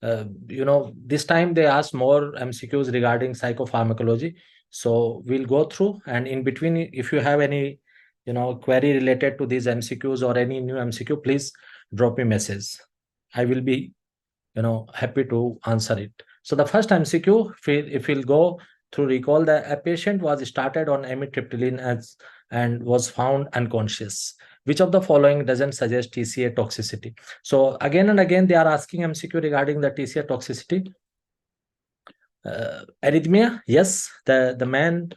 This time they asked more MCQs regarding psychopharmacology. So we'll go through, and in between, if you have any, query related to these MCQs or any new MCQ, please drop me a message. I will be, happy to answer it. So the first MCQ, if we'll go through recall, a patient was started on amitriptyline and was found unconscious. Which of the following doesn't suggest TCA toxicity? So again and again, they are asking MCQ regarding the TCA toxicity. Arrhythmia, yes, the main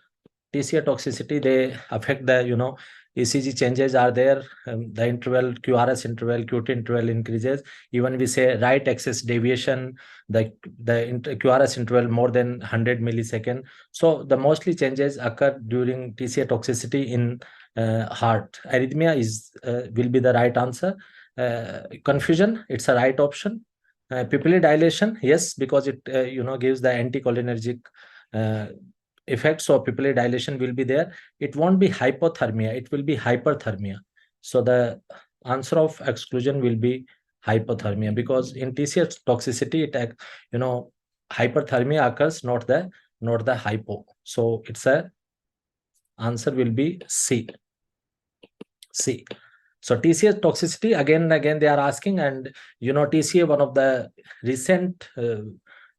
TCA toxicity, they affect the, ECG changes are there, the interval, QRS interval, QT interval increases. Even we say right axis deviation, the QRS interval more than 100 millisecond. So the mostly changes occur during TCA toxicity in heart. Arrhythmia will be the right answer. Confusion, it's a right option. Pupillary dilation, yes, because it gives the anticholinergic effect. So pupillary dilation will be there. It won't be hypothermia, it will be hyperthermia. So the answer of exclusion will be hypothermia, because in TCA toxicity, hyperthermia occurs, not the hypo. So it's a answer will be C. So TCA toxicity, again and again they are asking, and TCA, one of the recent,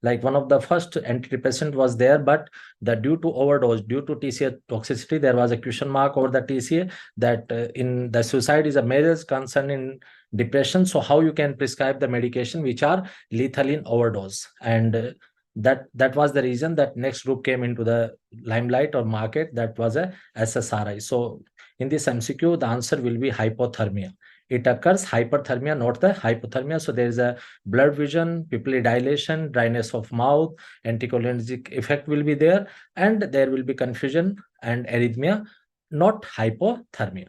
like one of the first antidepressant was there, but due to overdose, due to TCA toxicity, there was a question mark over the TCA that in the suicide is a major concern in depression. So how you can prescribe the medication which are lethal in overdose? And that was the reason that NExT group came into the limelight or market. That was a SSRI. So in this MCQ, the answer will be hypothermia. It occurs hyperthermia, not the hypothermia. So there is a blurred vision, pupillary dilation, dryness of mouth, anticholinergic effect will be there, and there will be confusion and arrhythmia, not hypothermia.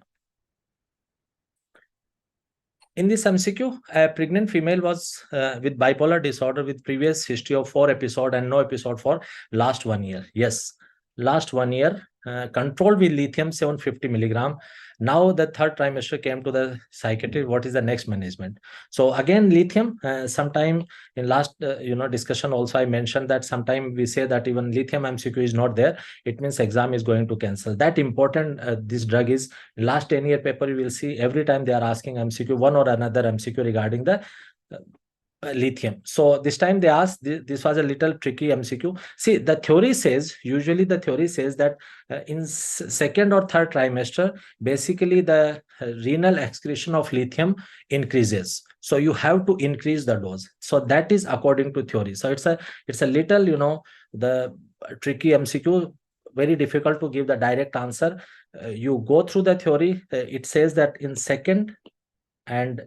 In this MCQ, a pregnant female was with bipolar disorder with previous history of 4 episodes and no episode for last 1 year. Yes, last 1 year, controlled with lithium 750 milligram. Now the 3rd trimester came to the psychiatry. What is the next management? So again, lithium, sometime in last discussion also I mentioned that sometime we say that even lithium MCQ is not there, it means exam is going to cancel. That important this drug is. Last 10-year paper you will see every time they are asking MCQ, one or another MCQ regarding the lithium. So this time they asked, this was a little tricky MCQ. See, the theory says, usually the theory says that in 2nd or 3rd trimester, basically the renal excretion of lithium increases. So you have to increase the dose. So that is according to theory. So it's a little, the tricky MCQ, very difficult to give the direct answer. You go through the theory, it says that in 2nd and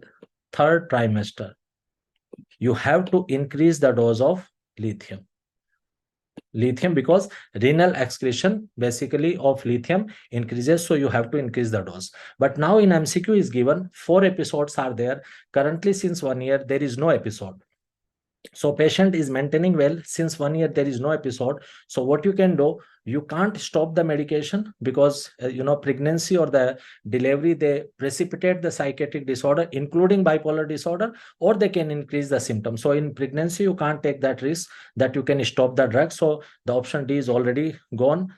3rd trimester, you have to increase the dose of lithium. Because renal excretion basically of lithium increases, so you have to increase the dose. But now in MCQ is given 4 episodes are there. Currently since 1 year, there is no episode. So patient is maintaining well since 1 year, there is no episode. So what you can do, you can't stop the medication because pregnancy or the delivery, they precipitate the psychiatric disorder, including bipolar disorder, or they can increase the symptoms. So in pregnancy, you can't take that risk that you can stop the drug. So the option D is already gone.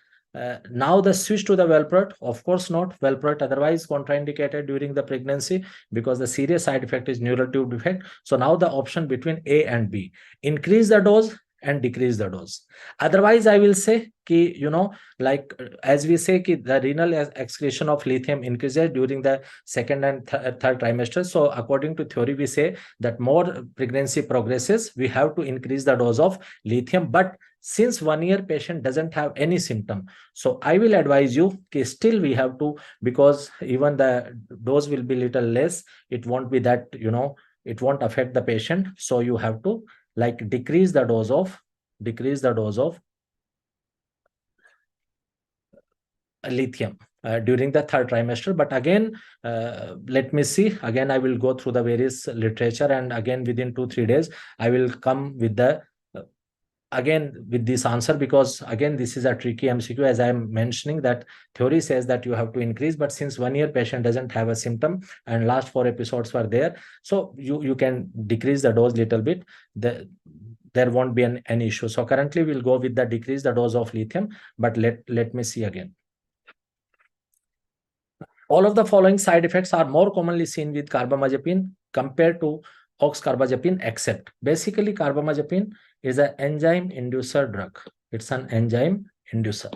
Now the switch to the valproate, of course not. Valproate otherwise contraindicated during the pregnancy because the serious side effect is neural tube defect. So now the option between A and B, increase the dose and decrease the dose. Otherwise, I will say ki, like as we say ki the renal excretion of lithium increases during the second and third trimester. So according to theory, we say that more pregnancy progresses, we have to increase the dose of lithium. But since 1 year patient doesn't have any symptom, so I will advise you ki still we have to, because even the dose will be little less, it won't be that, it won't affect the patient. So you have to like decrease the dose of lithium during the third trimester. But again, let me see, again I will go through the various literature, and again within 2-3 days I will come with the again with this answer, because again this is a tricky MCQ. As I am mentioning, that theory says that you have to increase, but since 1 year patient doesn't have a symptom and last 4 episodes were there, so you can decrease the dose little bit, there won't be an issue. So currently we'll go with the decrease the dose of lithium. But let me see again. All of the following side effects are more commonly seen with carbamazepine compared to oxcarbazepine, except basically carbamazepine is an enzyme inducer drug. It's an enzyme inducer.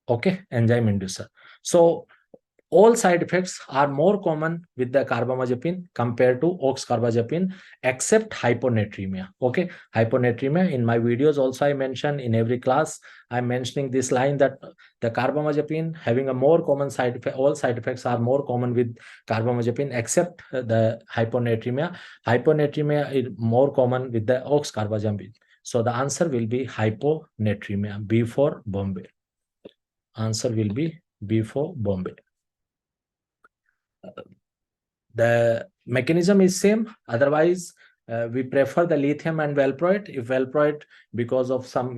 Okay, enzyme inducer. So all side effects are more common with the carbamazepine compared to oxcarbazepine, except hyponatremia. Okay, hyponatremia. In my videos also I mention, in every class I'm mentioning this line, that the carbamazepine having a more common side effect, all side effects are more common with carbamazepine except the hyponatremia. Hyponatremia is more common with the oxcarbazepine. So the answer will be hyponatremia. B for Bombay. Answer will be B for Bombay. The mechanism is same. Otherwise, we prefer the lithium and valproate. If valproate, because of some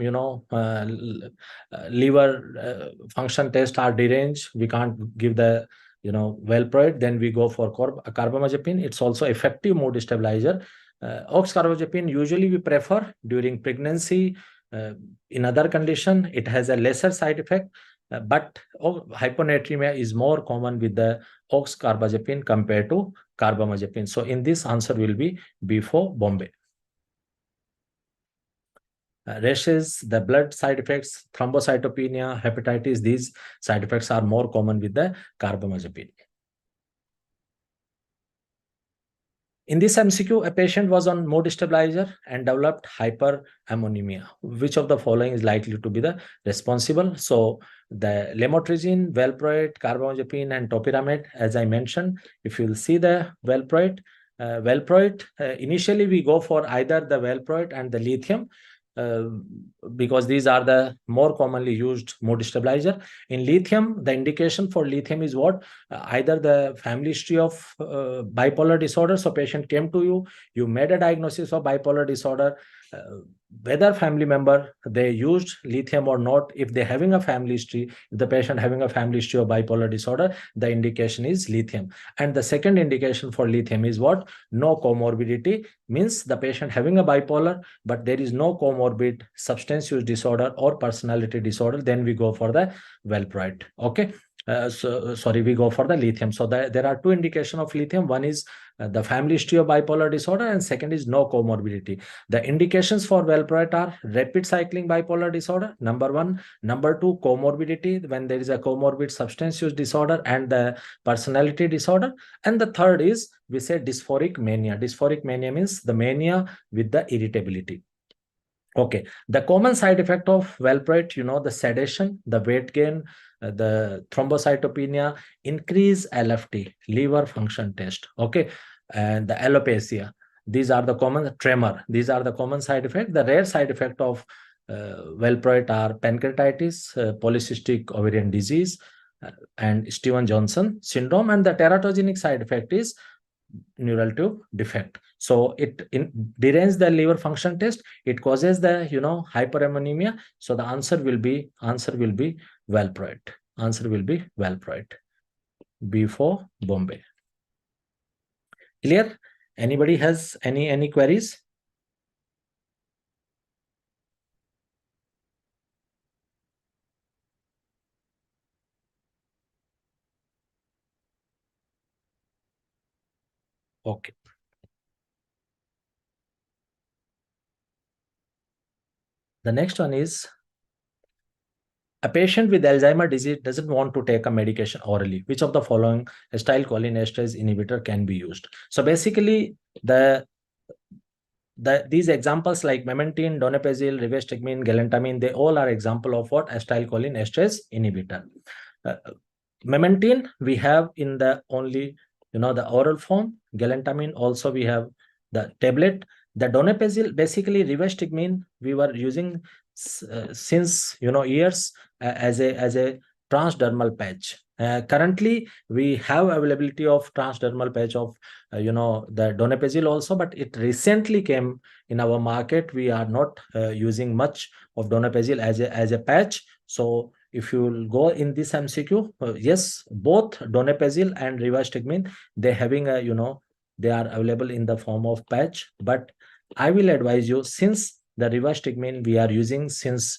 liver function test are deranged, we can't give the valproate, then we go for carbamazepine. It's also effective mood stabilizer. Oxcarbazepine usually we prefer during pregnancy. In other condition, it has a lesser side effect. But hyponatremia is more common with the oxcarbazepine compared to carbamazepine. So in this, answer will be B for Bombay. Rashes, the blood side effects, thrombocytopenia, hepatitis, these side effects are more common with the carbamazepine. In this MCQ, a patient was on mood stabilizer and developed hyperammonemia. Which of the following is likely to be the responsible? So the lamotrigine, valproate, carbamazepine, and topiramate, as I mentioned, if you'll see the valproate, initially we go for either the valproate and the lithium, because these are the more commonly used mood stabilizer. In lithium, the indication for lithium is what? Either the family history of bipolar disorder. So patient came to you, you made a diagnosis of bipolar disorder, whether family member they used lithium or not. If they're having a family history, if the patient having a family history of bipolar disorder, the indication is lithium. And the second indication for lithium is what? No comorbidity, means the patient having a bipolar, but there is no comorbid substance use disorder or personality disorder, then we go for the valproate. Okay. We go for the lithium. So there are two indications of lithium. One is the family history of bipolar disorder, and second is no comorbidity. The indications for valproate are rapid cycling bipolar disorder, number one. Number two, comorbidity, when there is a comorbid substance use disorder and the personality disorder. And the third is, we say, dysphoric mania. Dysphoric mania means the mania with the irritability. Okay, the common side effect of valproate, the sedation, the weight gain, the thrombocytopenia, increase LFT, liver function test. Okay, and the alopecia. These are the common tremor. These are the common side effects. The rare side effect of valproate are pancreatitis, polycystic ovarian disease, and Stevens-Johnson syndrome. And the teratogenic side effect is neural tube defect. So it deranges the liver function test. It causes the hyperammonemia. So the answer will be valproate. Answer will be valproate. B for Bombay. Clear? Anybody has any queries? Okay. The next one is, a patient with Alzheimer's disease doesn't want to take a medication orally. Which of the following acetylcholinesterase inhibitor can be used? So basically, these examples like memantine, donepezil, rivastigmine, galantamine, they all are example of what? Acetylcholinesterase inhibitor. Memantine we have in the only, the oral form. Galantamine also we have the tablet. The donepezil, basically rivastigmine, we were using since years as a transdermal patch. Currently, we have availability of transdermal patch of the donepezil also, but it recently came in our market. We are not using much of donepezil as a patch. So if you will go in this MCQ, yes, both donepezil and rivastigmine, they having a they are available in the form of patch. But I will advise you, since the rivastigmine we are using since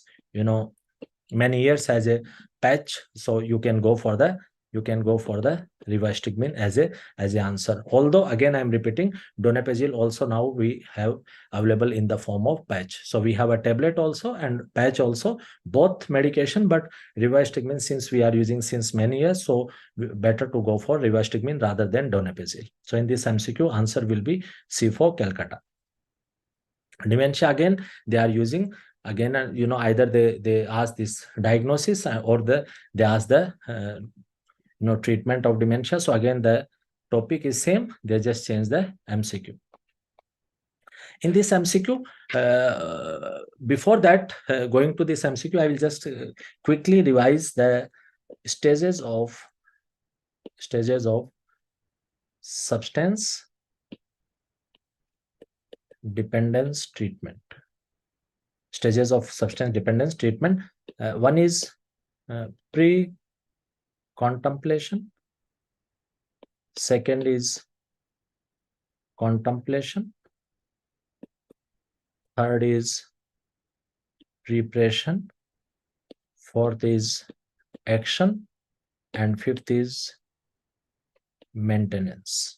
many years as a patch, so you can go for the rivastigmine as a answer. Although again I'm repeating, donepezil also now we have available in the form of patch. So we have a tablet also and patch also, both medication, but rivastigmine since we are using since many years, so better to go for rivastigmine rather than donepezil. So in this MCQ, answer will be C for Calcutta. Dementia, again they are using, again either they ask this diagnosis or they ask the treatment of dementia. So again the topic is same, they just change the MCQ. In this MCQ, before that, going to this MCQ, I will just quickly revise the stages of substance dependence treatment. Stages of substance dependence treatment. One is pre-contemplation. Second is contemplation. Third is preparation. Fourth is action. And fifth is maintenance.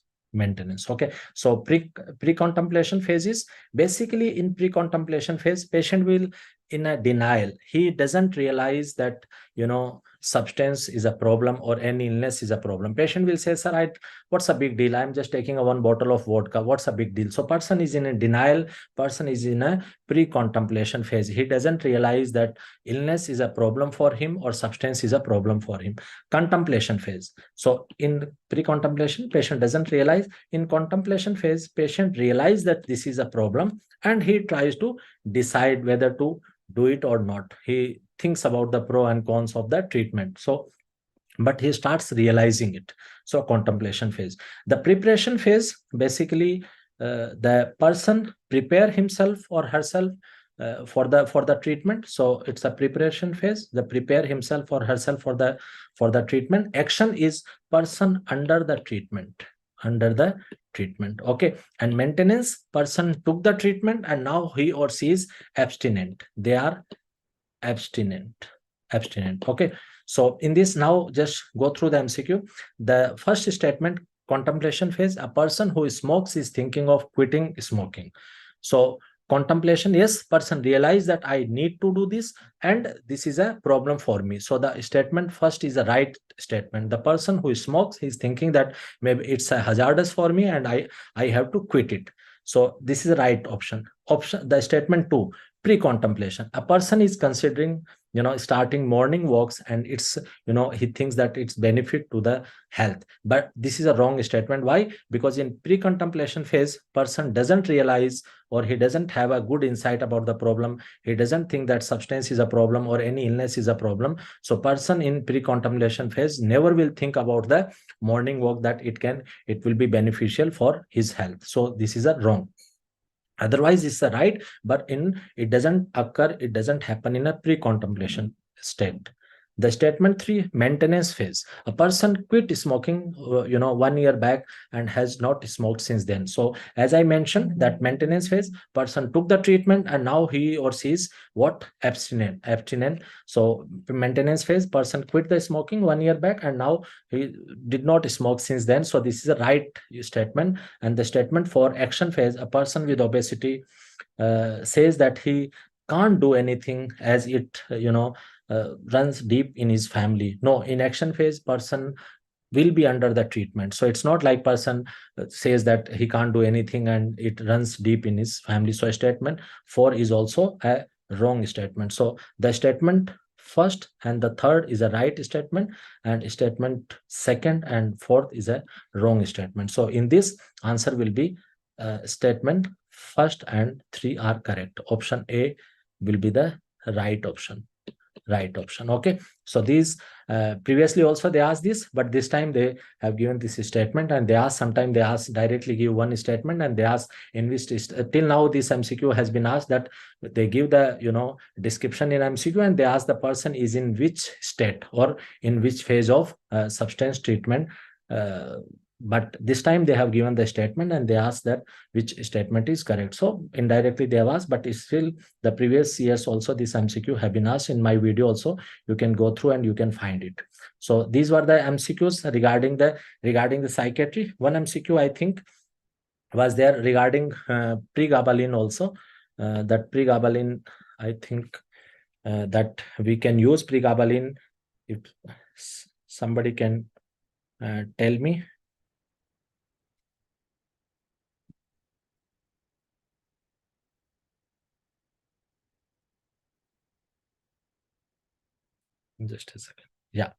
Okay, so pre-contemplation phase is basically, in pre-contemplation phase, patient will in a denial. He doesn't realize that substance is a problem or any illness is a problem. Patient will say, sir, what's a big deal? I'm just taking one bottle of vodka. What's a big deal? So person is in a denial. Person is in a pre-contemplation phase. He doesn't realize that illness is a problem for him or substance is a problem for him. Contemplation phase. So in pre-contemplation, patient doesn't realize. In contemplation phase, patient realizes that this is a problem and he tries to decide whether to do it or not. He thinks about the pro and cons of the treatment. So, but he starts realizing it. So contemplation phase. The preparation phase, basically the person prepare himself or herself for the treatment. So it's a preparation phase. The prepare himself or herself for the treatment. Action is person under the treatment. Okay, and maintenance, person took the treatment and now he or she is abstinent. They are abstinent. Okay, so in this, now just go through the MCQ. The first statement, contemplation phase, a person who smokes is thinking of quitting smoking. So contemplation, yes, person realize that I need to do this and this is a problem for me. So the statement first is a right statement. The person who smokes is thinking that maybe it's a hazardous for me and I have to quit it. So this is the right option. The statement 2, pre-contemplation. A person is considering starting morning walks and it's he thinks that it's benefit to the health, but this is a wrong statement. Why? Because in pre-contemplation phase, person doesn't realize or he doesn't have a good insight about the problem. He doesn't think that substance is a problem or any illness is a problem. So person in pre-contemplation phase never will think about the morning walk, that it will be beneficial for his health. So this is a wrong. Otherwise it's a right, but it doesn't happen in a pre-contemplation state. The statement 3, maintenance phase. A person quit smoking 1 year back and has not smoked since then. So as I mentioned, that maintenance phase, person took the treatment and now he or she is what? Abstinent. So maintenance phase, person quit the smoking 1 year back and now he did not smoke since then. So this is a right statement. And the statement for action phase, a person with obesity says that he can't do anything as it runs deep in his family. No, in action phase, person will be under the treatment. So it's not like person says that he can't do anything and it runs deep in his family. So statement 4 is also a wrong statement. So the statement first and the third is a right statement, and statement second and fourth is a wrong statement. So in this, answer will be statement first and 3 are correct. Option A will be the right option. Okay, so these previously also they asked this, but this time they have given this statement, and they ask, sometimes they ask directly give one statement, and they ask in which till now this MCQ has been asked that they give the description in MCQ, and they ask the person is in which state or in which phase of substance treatment. But this time they have given the statement, and they ask that which statement is correct. So indirectly they have asked, but it's still the previous years also this MCQ have been asked. In my video also you can go through and you can find it. So these were the MCQs regarding the psychiatry. One MCQ I think was there regarding pregabalin also. That pregabalin, I think that we can use pregabalin. If somebody can tell me. Just a second. Yeah.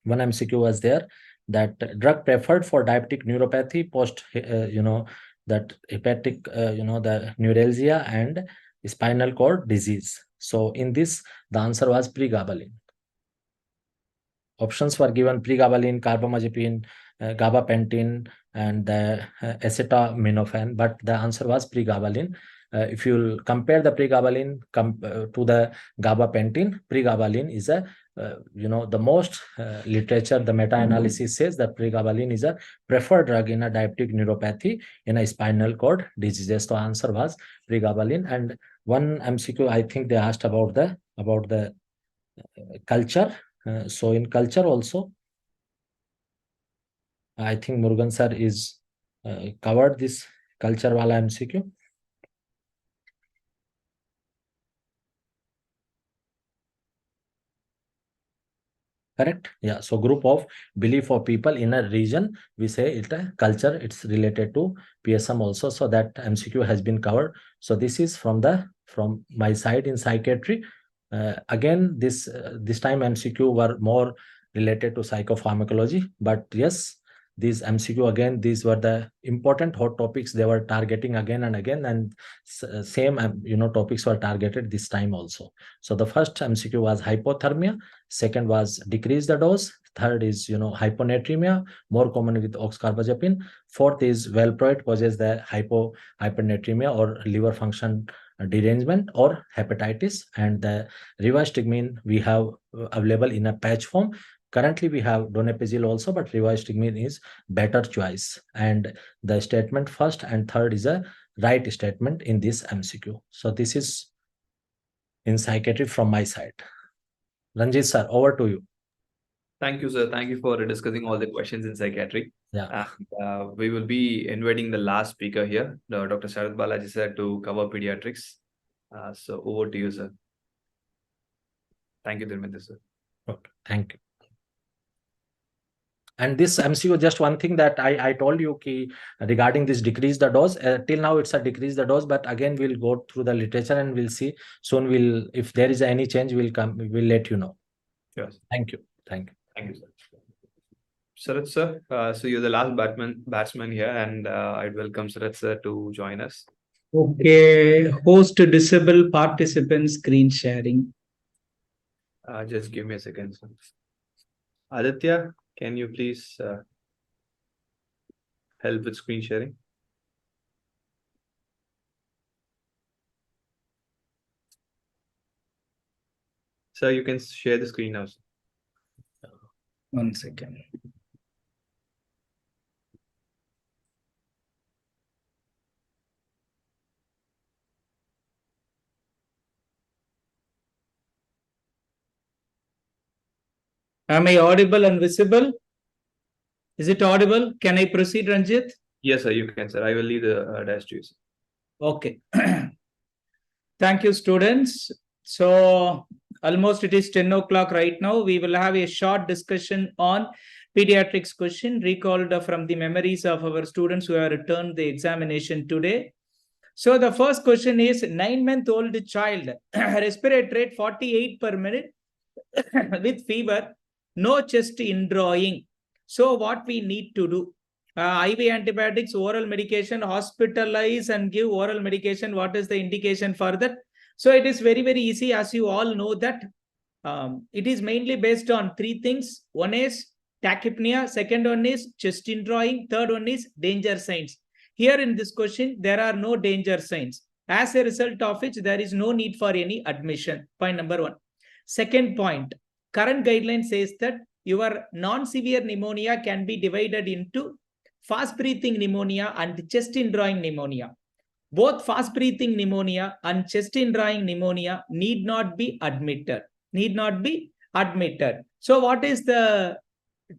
One MCQ was there that drug preferred for diabetic neuropathy post, that hepatic, the neuralgia and spinal cord disease. So in this, the answer was pregabalin. Options were given: pregabalin, carbamazepine, gabapentin, and acetaminophen, but the answer was pregabalin. If you compare the pregabalin to the gabapentin, pregabalin is a the most literature, the meta-analysis says that pregabalin is a preferred drug in a diabetic neuropathy in a spinal cord diseases. So answer was pregabalin. And one MCQ I think they asked about the culture. So in culture also, I think Murugan sir is covered this culture wala MCQ. Correct? Yeah. So group of belief of people in a region, we say it a culture. It's related to PSM also. So that MCQ has been covered. So this is from my side in psychiatry. Again, this time MCQ were more related to psychopharmacology. But yes, these MCQ again, these were the important hot topics they were targeting again and again, and same topics were targeted this time also. So the first MCQ was hypothermia, second was decrease the dose, third is hyponatremia, more common with oxcarbazepine, fourth is valproate causes the hyponatremia or liver function derangement or hepatitis, and the rivastigmine we have available in a patch form. Currently, we have donepezil also, but rivastigmine is better choice. And the statement first and third is a right statement in this MCQ. So this is in psychiatry from my side. Ranjit sir, over to you. Thank you, sir. Thank you for discussing all the questions in psychiatry. Yeah. We will be inviting the last speaker here, Dr. Sharath Balaji sir, to cover pediatrics. So over to you, sir. Thank you, Dharmendra sir. Okay, thank you. And this MCQ, just one thing that I told you regarding this decrease the dose, till now it's a decrease the dose, but again we'll go through the literature and we'll see soon. If there is any change, we'll let you know. Yes. Thank you. Thank you, sir. Sharath sir, so you're the last batsman here, and I'd welcome Sharath sir to join us. Okay, host to disable participant screen sharing. Just give me a second, sir. Aditya, can you please help with screen sharing? Sir, you can share the screen now, sir. 1 second. Am I audible and visible? Is it audible? Can I proceed, Ranjit? Yes, sir, you can, sir. I will leave the dash to you, sir. Okay. Thank you, students. So almost it is 10 o'clock right now. We will have a short discussion on pediatrics question recalled from the memories of our students who have returned the examination today. So the first question is 9-month-old child, respiratory rate 48 per minute with fever, no chest indrawing. So what we need to do? IV antibiotics, oral medication, hospitalize and give oral medication. What is the indication for that? So it is very, very easy, as you all know that it is mainly based on three things. One is tachypnea, second one is chest indrawing, third one is danger signs. Here in this question, there are no danger signs. As a result of which, there is no need for any admission. Point number one. Second point, current guideline says that your non-severe pneumonia can be divided into fast-breathing pneumonia and chest-indrawing pneumonia. Both fast-breathing pneumonia and chest-indrawing pneumonia need not be admitted. So what is the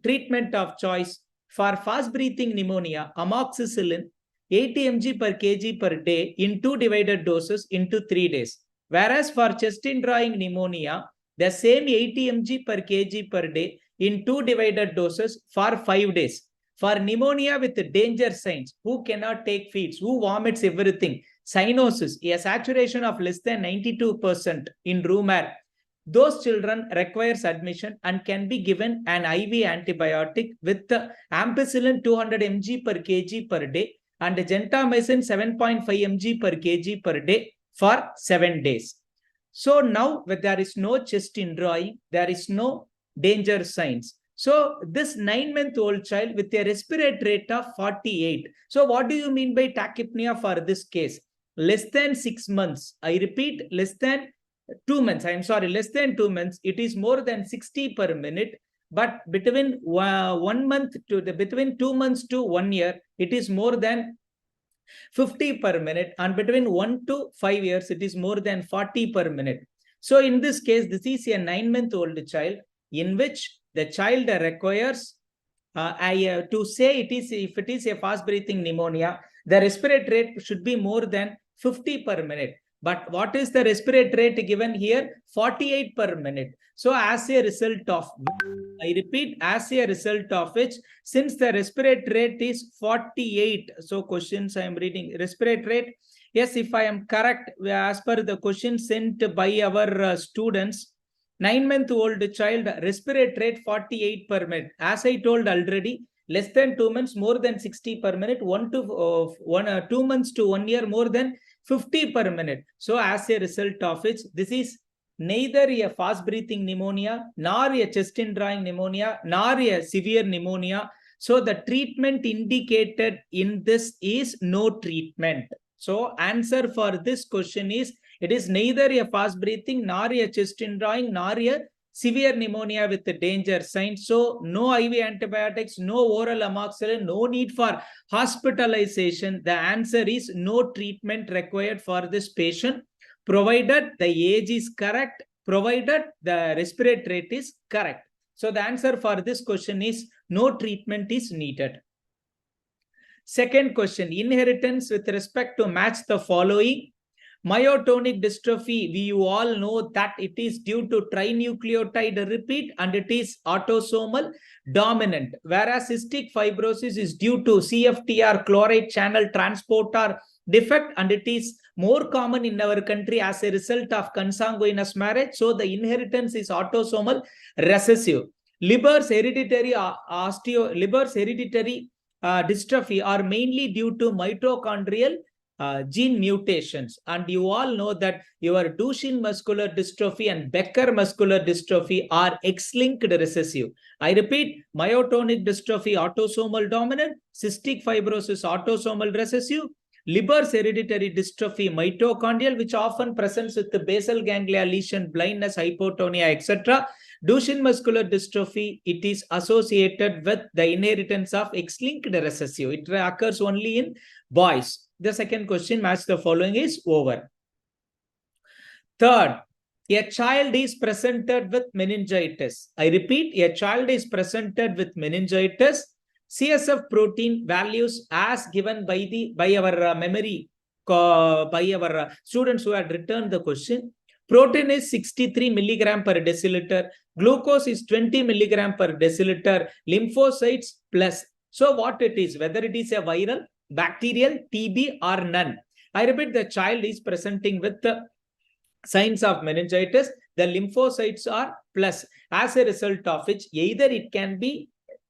treatment of choice? For fast-breathing pneumonia, amoxicillin 80 mg per kg per day in 2 divided doses into 3 days. Whereas for chest-indrawing pneumonia, the same 80 mg per kg per day in 2 divided doses for 5 days. For pneumonia with danger signs, who cannot take feeds, who vomits everything, cyanosis, a saturation of less than 92% in room air, those children requires admission and can be given an IV antibiotic with ampicillin 200 mg per kg per day and gentamicin 7.5 mg per kg per day for 7 days. So now when there is no chest indrawing, there is no danger signs. So this 9-month-old child with a respiratory rate of 48. So what do you mean by tachypnea for this case? Less than 6 months. I repeat, less than 2 months. I'm sorry, less than 2 months. It is more than 60 per minute. But between 1 month to between 2 months to 1 year, it is more than 50 per minute, and between 1 to 5 years, it is more than 40 per minute. So in this case, this is a 9-month-old child in which the child requires to say if it is a fast-breathing pneumonia, the respiratory rate should be more than 50 per minute. But what is the respiratory rate given here? 48 per minute. So as a result of, I repeat, as a result of which, since the respiratory rate is 48, so questions I am reading, respiratory rate, yes, if I am correct, as per the question sent by our students, 9-month-old child, respiratory rate 48 per minute. As I told already, less than 2 months, more than 60 per minute, 2 months to 1 year, more than 50 per minute. So as a result of which, this is neither a fast-breathing pneumonia, nor a chest-indrawing pneumonia, nor a severe pneumonia. So the treatment indicated in this is no treatment. So answer for this question is, it is neither a fast-breathing, nor a chest-indrawing, nor a severe pneumonia with the danger signs. So no IV antibiotics, no oral amoxicillin, no need for hospitalization. The answer is no treatment required for this patient, provided the age is correct, provided the respiratory rate is correct. So the answer for this question is no treatment is needed. Second question, inheritance with respect to match the following. Myotonic dystrophy, we all know that it is due to trinucleotide repeat and it is autosomal dominant, whereas cystic fibrosis is due to CFTR chloride channel transporter defect and it is more common in our country as a result of consanguineous marriage. So the inheritance is autosomal recessive. Leber's hereditary dystrophy are mainly due to mitochondrial gene mutations, and you all know that your Duchenne muscular dystrophy and Becker muscular dystrophy are X-linked recessive. I repeat, myotonic dystrophy autosomal dominant, cystic fibrosis autosomal recessive, Leber's hereditary dystrophy mitochondrial, which often presents with the basal ganglia lesion, blindness, hypotonia, etc. Duchenne muscular dystrophy, it is associated with the inheritance of X-linked recessive. It occurs only in boys. The second question, match the following, is over. Third, a child is presented with meningitis. I repeat, a child is presented with meningitis. CSF protein values as given by our memory by our students who had returned the question. Protein is 63 milligram per deciliter. Glucose is 20 milligram per deciliter. Lymphocytes plus. So what it is, whether it is a viral, bacterial, TB or none. I repeat, the child is presenting with the signs of meningitis. The lymphocytes are plus, as a result of which either it can be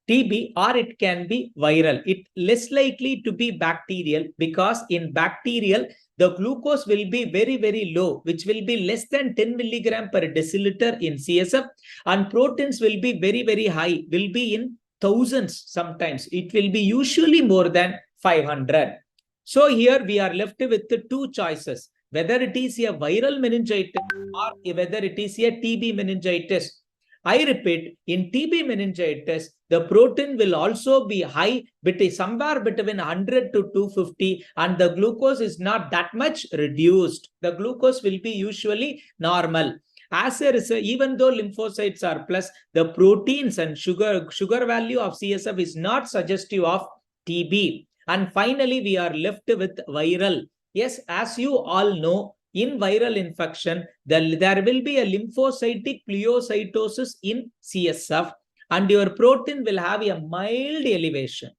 TB or it can be viral. It less likely to be bacterial, because in bacterial, the glucose will be very, very low, which will be less than 10 milligram per deciliter in CSF, and proteins will be very, very high, will be in thousands sometimes. It will be usually more than 500. So here we are left with the two choices, whether it is a viral meningitis or whether it is a TB meningitis. I repeat, in TB meningitis, the protein will also be high, somewhere between 100 to 250, and the glucose is not that much reduced. The glucose will be usually normal. As a result, even though lymphocytes are plus, the proteins and sugar value of CSF is not suggestive of TB. And finally, we are left with viral. Yes, as you all know, in viral infection, there will be a lymphocytic pleocytosis in CSF, and your protein will have a mild elevation.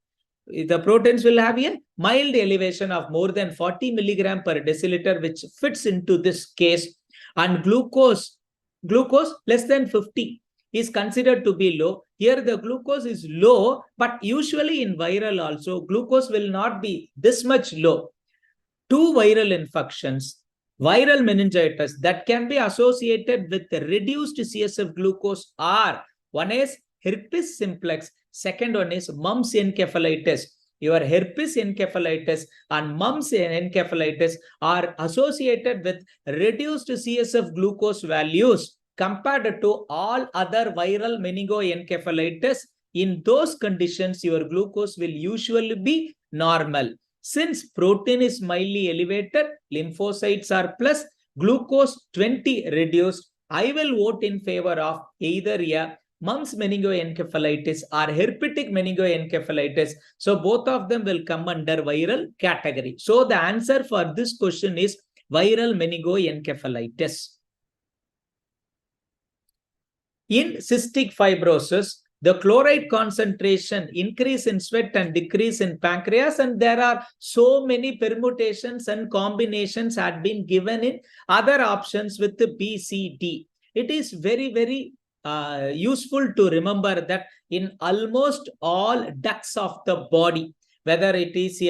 The proteins will have a mild elevation of more than 40 milligram per deciliter, which fits into this case. And glucose less than 50 is considered to be low. Here the glucose is low, but usually in viral also, glucose will not be this much low. Two viral infections, viral meningitis that can be associated with the reduced CSF glucose are, one is herpes simplex, second one is mumps encephalitis. Your herpes encephalitis and mumps encephalitis are associated with reduced CSF glucose values compared to all other viral meningoencephalitis. In those conditions, your glucose will usually be normal. Since protein is mildly elevated, lymphocytes are plus, glucose 20 reduced, I will vote in favor of either a mumps meningoencephalitis or herpetic meningoencephalitis. So both of them will come under viral category. So the answer for this question is viral meningoencephalitis. In cystic fibrosis, the chloride concentration increase in sweat and decrease in pancreas, and there are so many permutations and combinations had been given in other options with the B, C, D. It is very, very useful to remember that in almost all ducts of the body, whether it is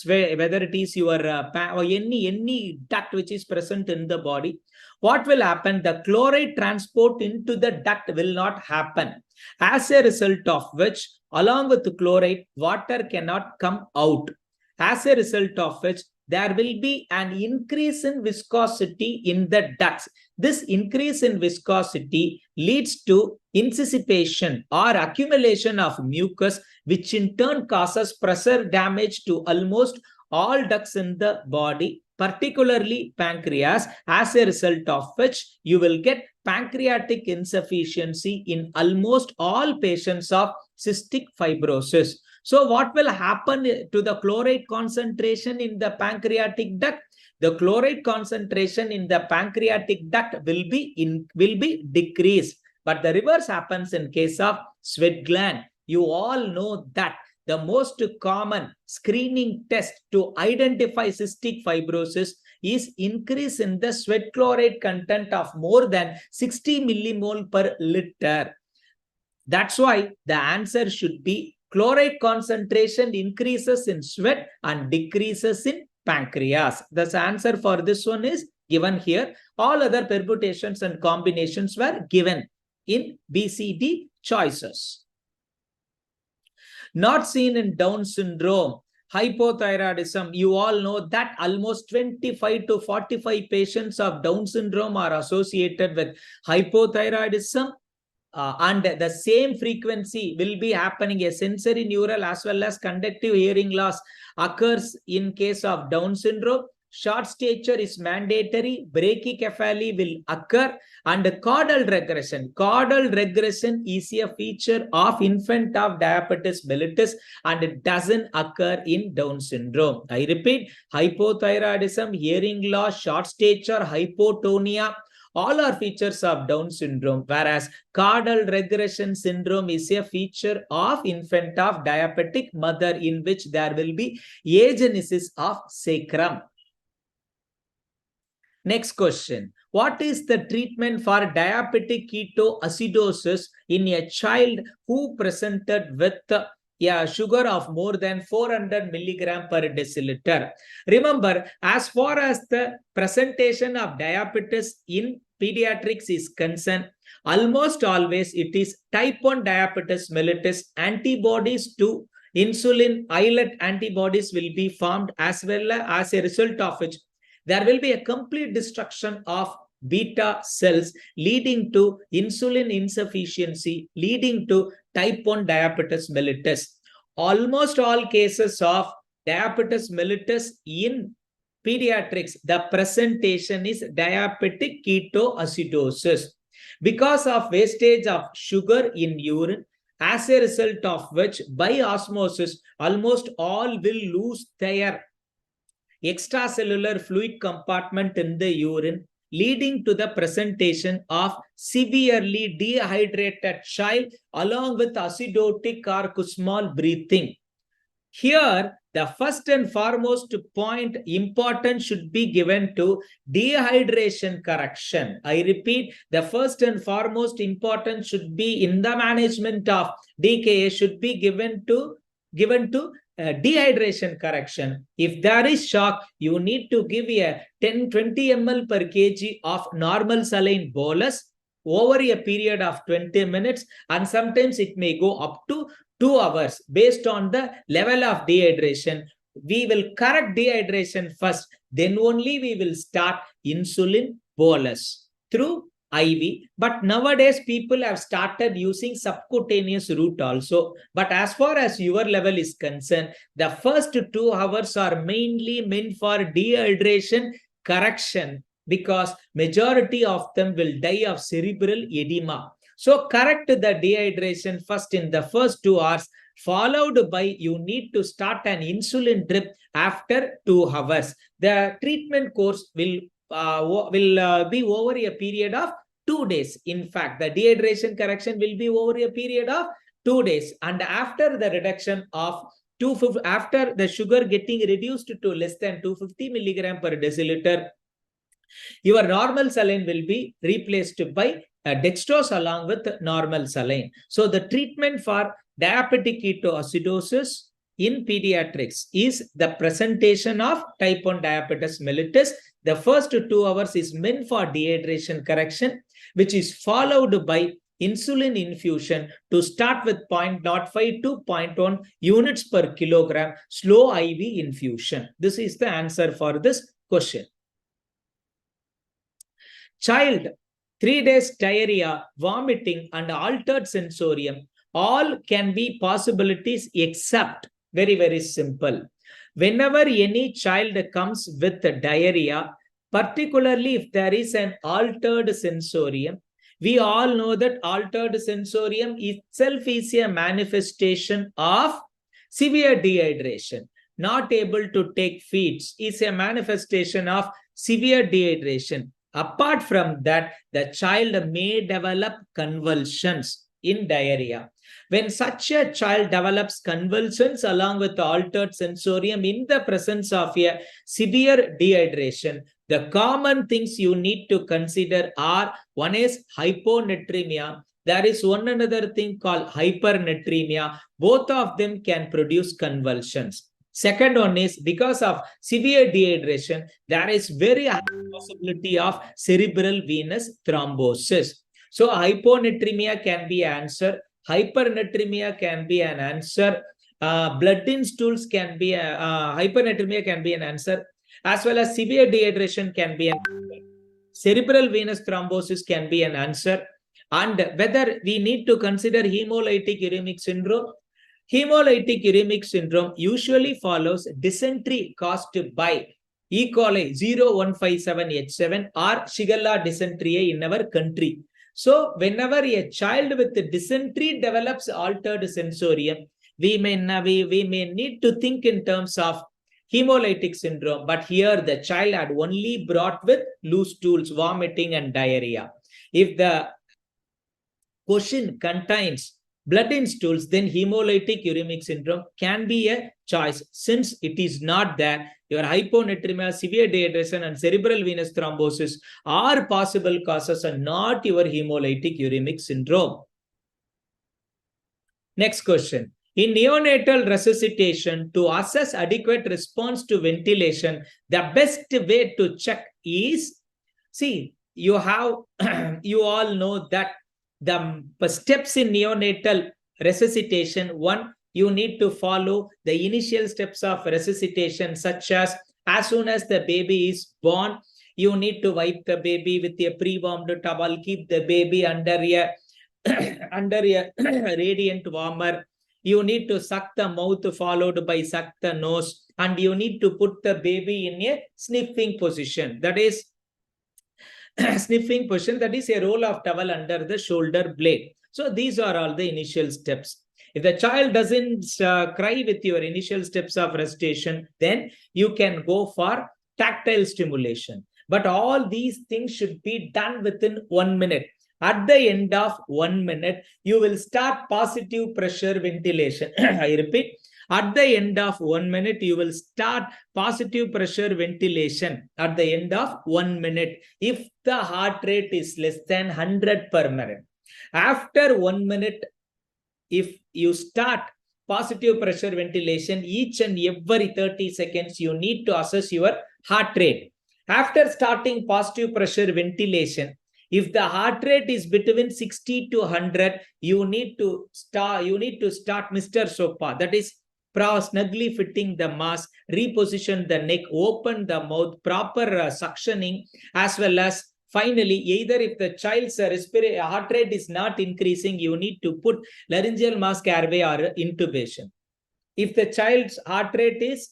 whether it is your or any duct which is present in the body, what will happen? The chloride transport into the duct will not happen. As a result of which, along with the chloride, water cannot come out. As a result of which, there will be an increase in viscosity in the ducts. This increase in viscosity leads to incisipation or accumulation of mucus, which in turn causes pressure damage to almost all ducts in the body, particularly pancreas, as a result of which you will get pancreatic insufficiency in almost all patients of cystic fibrosis. So what will happen to the chloride concentration in the pancreatic duct? The chloride concentration in the pancreatic duct will be decreased. But the reverse happens in case of sweat gland. You all know that the most common screening test to identify cystic fibrosis is increase in the sweat chloride content of more than 60 millimole per liter. That's why the answer should be chloride concentration increases in sweat and decreases in pancreas. The answer for this one is given here. All other permutations and combinations were given in BCD choices. Not seen in Down syndrome. Hypothyroidism, you all know that almost 25 to 45 patients of Down syndrome are associated with hypothyroidism. And the same frequency will be happening. A sensory neural as well as conductive hearing loss occurs in case of Down syndrome. short stature is mandatory, brachycephaly will occur, and caudal regression. Caudal regression is a feature of infant of diabetes mellitus and it doesn't occur in Down syndrome. I repeat, hypothyroidism, hearing loss, short stature, hypotonia, all are features of Down syndrome, whereas caudal regression syndrome is a feature of infant of diabetic mother in which there will be agenesis of sacrum. Next question. What is the treatment for diabetic ketoacidosis in a child who presented with sugar of more than 400 milligram per deciliter? Remember, as far as the presentation of diabetes in pediatrics is concerned, almost always it is type 1 diabetes mellitus. Antibodies to insulin islet antibodies will be formed, as well as a result of which there will be a complete destruction of beta cells, leading to insulin insufficiency, leading to type 1 diabetes mellitus. Almost all cases of diabetes mellitus in pediatrics, the presentation is diabetic ketoacidosis because of wastage of sugar in urine, as a result of which by osmosis almost all will lose their extracellular fluid compartment in the urine, leading to the presentation of severely dehydrated child along with acidotic or Kussmaul breathing. Here, the first and foremost point important should be given to dehydration correction. I repeat, the first and foremost important should be in the management of DKA should be given to dehydration correction. If there is shock, you need to give a 10-20 ml per kg of normal saline bolus over a period of 20 minutes, and sometimes it may go up to 2 hours based on the level of dehydration. We will correct dehydration first, then only we will start insulin bolus through IV. But nowadays people have started using subcutaneous route also. But as far as your level is concerned, the first 2 hours are mainly meant for dehydration correction, because majority of them will die of cerebral edema. So correct the dehydration first in the first 2 hours, followed by you need to start an insulin drip after 2 hours. The treatment course will be over a period of 2 days. In fact, the dehydration correction will be over a period of 2 days. And after the reduction of after the sugar getting reduced to less than 250 milligram per deciliter, your normal saline will be replaced by dextrose along with normal saline. So the treatment for diabetic ketoacidosis in pediatrics is the presentation of type 1 diabetes mellitus. The first 2 hours is meant for dehydration correction, which is followed by insulin infusion to start with 0.05 to 0.1 units per kilogram slow IV infusion. This is the answer for this question. Child, 3 days diarrhea, vomiting, and altered sensorium, all can be possibilities except, very, very simple. Whenever any child comes with diarrhea, particularly if there is an altered sensorium, we all know that altered sensorium itself is a manifestation of severe dehydration. Not able to take feeds is a manifestation of severe dehydration. Apart from that, the child may develop convulsions in diarrhea. When such a child develops convulsions along with altered sensorium in the presence of a severe dehydration, the common things you need to consider are, one is hyponatremia. There is one another thing called hypernatremia. Both of them can produce convulsions. Second one is, because of severe dehydration, there is very high possibility of cerebral venous thrombosis. So hyponatremia can be an answer. Hypernatremia can be an answer. Blood in stools can be hypernatremia can be an answer, as well as severe dehydration can be an answer. Cerebral venous thrombosis can be an answer. And whether we need to consider hemolytic uremic syndrome. Hemolytic uremic syndrome usually follows dysentery caused by coli 0157H7 or Shigella dysentery in our country. So whenever a child with dysentery develops altered sensorium, we may need to think in terms of hemolytic syndrome, but here the child had only brought with loose stools, vomiting and diarrhea. If the question contains blood in stools, then hemolytic uremic syndrome can be a choice. Since it is not there, your hyponatremia, severe dehydration and cerebral venous thrombosis are possible causes and not your hemolytic uremic syndrome. Next question. In neonatal resuscitation, to assess adequate response to ventilation, the best way to check is, see, you all know that the steps in neonatal resuscitation. One, you need to follow the initial steps of resuscitation, such as soon as the baby is born, you need to wipe the baby with a pre-warmed towel, keep the baby under a radiant warmer. You need to suck the mouth followed by suck the nose, and you need to put the baby in a sniffing position. That is sniffing position, that is a roll of towel under the shoulder blade. So these are all the initial steps. If the child doesn't cry with your initial steps of resuscitation, then you can go for tactile stimulation. But all these things should be done within 1 minute. At the end of 1 minute, you will start positive pressure ventilation. I repeat, at the end of 1 minute, you will start positive pressure ventilation at the end of 1 minute if the heart rate is less than 100 per minute. After 1 minute, if you start positive pressure ventilation, each and every 30 seconds, you need to assess your heart rate. After starting positive pressure ventilation, if the heart rate is between 60 to 100, you need to start Mr. Sopa. That is, snugly fitting the mask, reposition the neck, open the mouth, proper suctioning, as well as finally, either if the child's heart rate is not increasing, you need to put laryngeal mask airway or intubation. If the child's heart rate is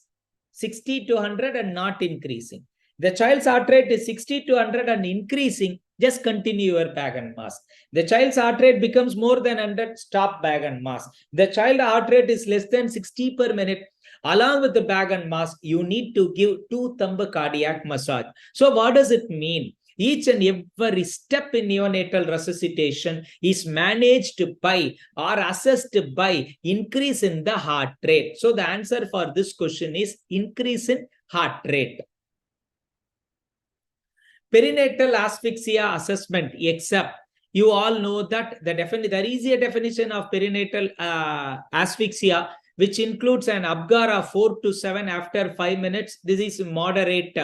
60 to 100 and not increasing, the child's heart rate is 60 to 100 and increasing, just continue your bag and mask. The child's heart rate becomes more than 100, stop bag and mask. The child heart rate is less than 60 per minute. Along with the bag and mask, you need to give 2-thumb cardiac massage. So what does it mean? Each and every step in neonatal resuscitation is managed by or assessed by increase in the heart rate. So the answer for this question is increase in heart rate. Perinatal asphyxia assessment, except you all know that there is a definition of perinatal asphyxia, which includes an Apgar of 4 to 7 after 5 minutes. This is moderate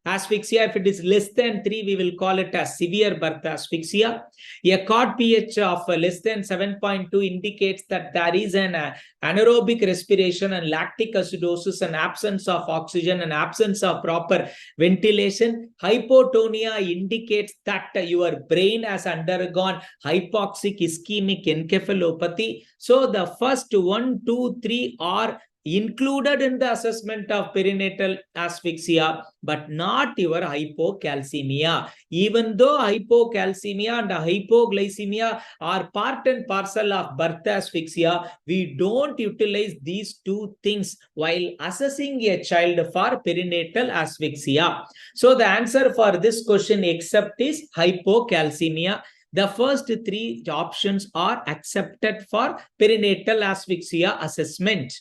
asphyxia. If it is less than 3, we will call it as severe birth asphyxia. A cord pH of less than 7.2 indicates that there is an anaerobic respiration and lactic acidosis and absence of oxygen and absence of proper ventilation. Hypotonia indicates that your brain has undergone hypoxic ischemic encephalopathy. So the first 1, 2, 3 are included in the assessment of perinatal asphyxia, but not your hypocalcemia. Even though hypocalcemia and hypoglycemia are part and parcel of birth asphyxia, we don't utilize these two things while assessing a child for perinatal asphyxia. So the answer for this question except is hypocalcemia. The first 3 options are accepted for perinatal asphyxia assessment.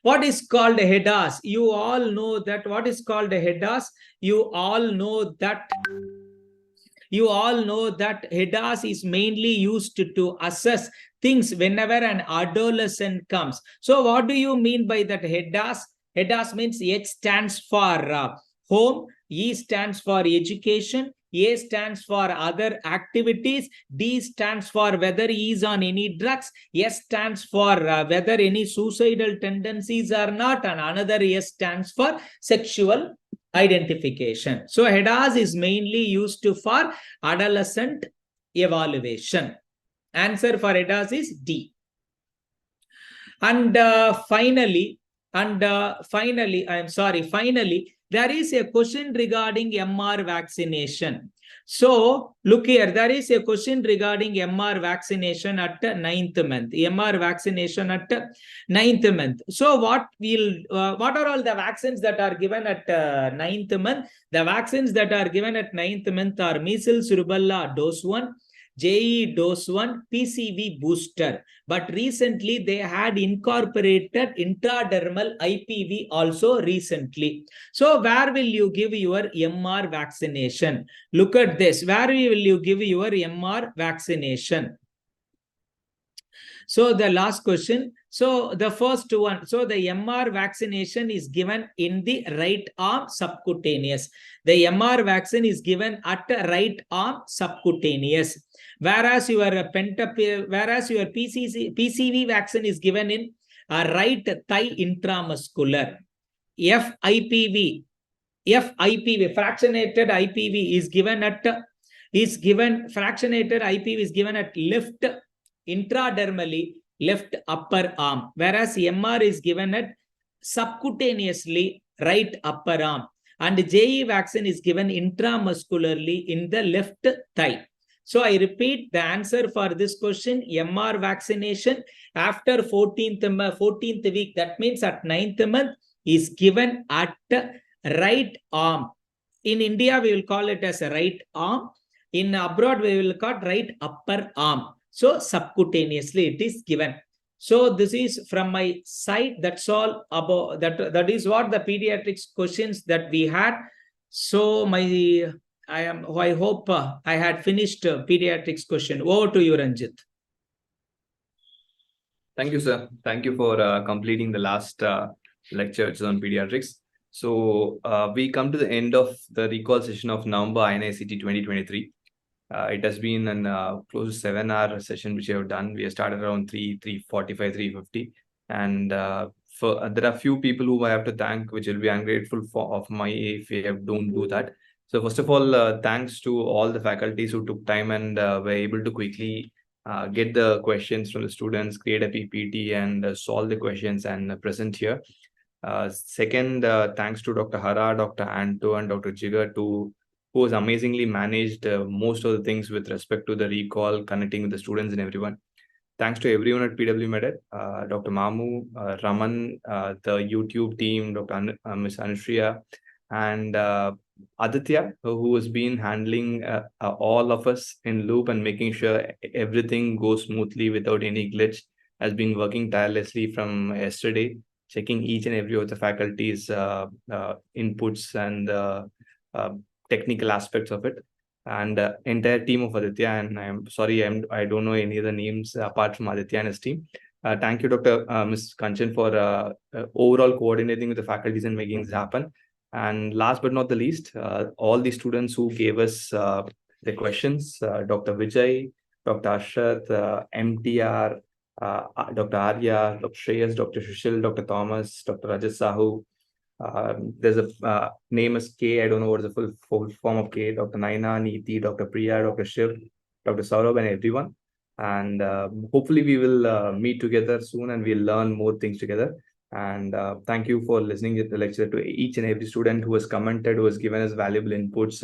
What is called HEDAS? You all know that what is called HEDAS. You all know that HEDAS is mainly used to assess things whenever an adolescent comes. So what do you mean by that HEDAS? HEDAS means H stands for home, E stands for education, A stands for other activities, D stands for whether he is on any drugs, S stands for whether any suicidal tendencies or not, and another S stands for sexual identification. So HEDAS is mainly used for adolescent evaluation. Answer for HEDAS is D. And finally, And finally, there is a question regarding MR vaccination. So look here, there is a question regarding MR vaccination at 9th month. MR vaccination at 9th month. So what are all the vaccines that are given at 9th month? The vaccines that are given at 9th month are measles, rubella dose 1, JE dose 1, PCV booster. But recently they had incorporated intradermal IPV also recently. So where will you give your MR vaccination? Look at this. Where will you give your MR vaccination? So the last question. So the first one. So the MR vaccination is given in the right arm subcutaneous. The MR vaccine is given at the right arm subcutaneous. Whereas your PCV vaccine is given in right thigh intramuscular. FIPV, fractionated IPV is given at fractionated IPV is given at left intradermally, left upper arm, whereas MR is given at subcutaneously, right upper arm, and JE vaccine is given intramuscularly in the left thigh. So I repeat the answer for this question: MR vaccination after 14th week, that means at 9th month, is given at right arm. In India, we will call it as a right arm. In abroad, we will call it right upper arm. So subcutaneously it is given. So this is from my side. That's all about that. That is what the pediatrics questions that we had. So I hope I had finished pediatrics question. Over to you, Ranjit. Thank you, sir. Thank you for completing the last lecture, which is on pediatrics. So we come to the end of the recall session of November INICET 2023. It has been an close to 7-hour session which we have done. We have started around 3:45, 3:50, and there are few people who I have to thank, which will be ungrateful of my if we don't do that. So first of all, thanks to all the faculties who took time and were able to quickly get the questions from the students, create a PPT, and solve the questions and present here. Second, thanks to Dr. Hara, Dr. Anto, and Dr. Jigar who has amazingly managed most of the things with respect to the recall, connecting with the students and everyone. Thanks to everyone at PW MedEd, Dr. Mamu, Raman, the YouTube team, Dr. Ms. Anushriya, and Aditya, who has been handling all of us in loop and making sure everything goes smoothly without any glitch, has been working tirelessly from yesterday, checking each and every of the faculty's inputs and technical aspects of it, and entire team of Aditya. And I'm sorry, I don't know any other names apart from Aditya and his team. Thank you, Dr. Ms. Kanchan, for overall coordinating with the faculties and making this happen. And last but not the least, all the students who gave us the questions, Dr. Vijay, Dr. Ashraf, MTR, Dr. Arya, Dr. Shreyas, Dr. Sushil, Dr. Thomas, Dr. Rajat Sahu. There's a name is K. I don't know what is the full form of K. Dr. Naina, Neeti, Dr. Priya, Dr. Shiv, Dr. Saurabh, and everyone. And hopefully we will meet together soon and we'll learn more things together. And thank you for listening to the lecture, to each and every student who has commented, who has given us valuable inputs.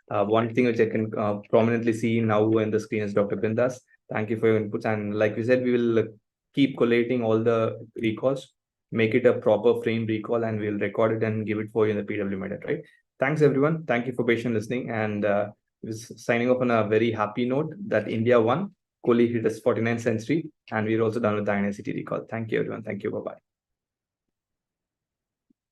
One thing which I can prominently see now in the screen is Dr. Bindas. Thank you for your inputs. And like we said, we will keep collating all the recalls, make it a proper frame recall, and we'll record it and give it for you in the PW MedEd, right? Thanks, everyone. Thank you for patient listening. And signing off on a very happy note that India won. Kohli hit his 49th century, and we're also done with the INICET recall. Thank you, everyone. Thank you. Bye-bye.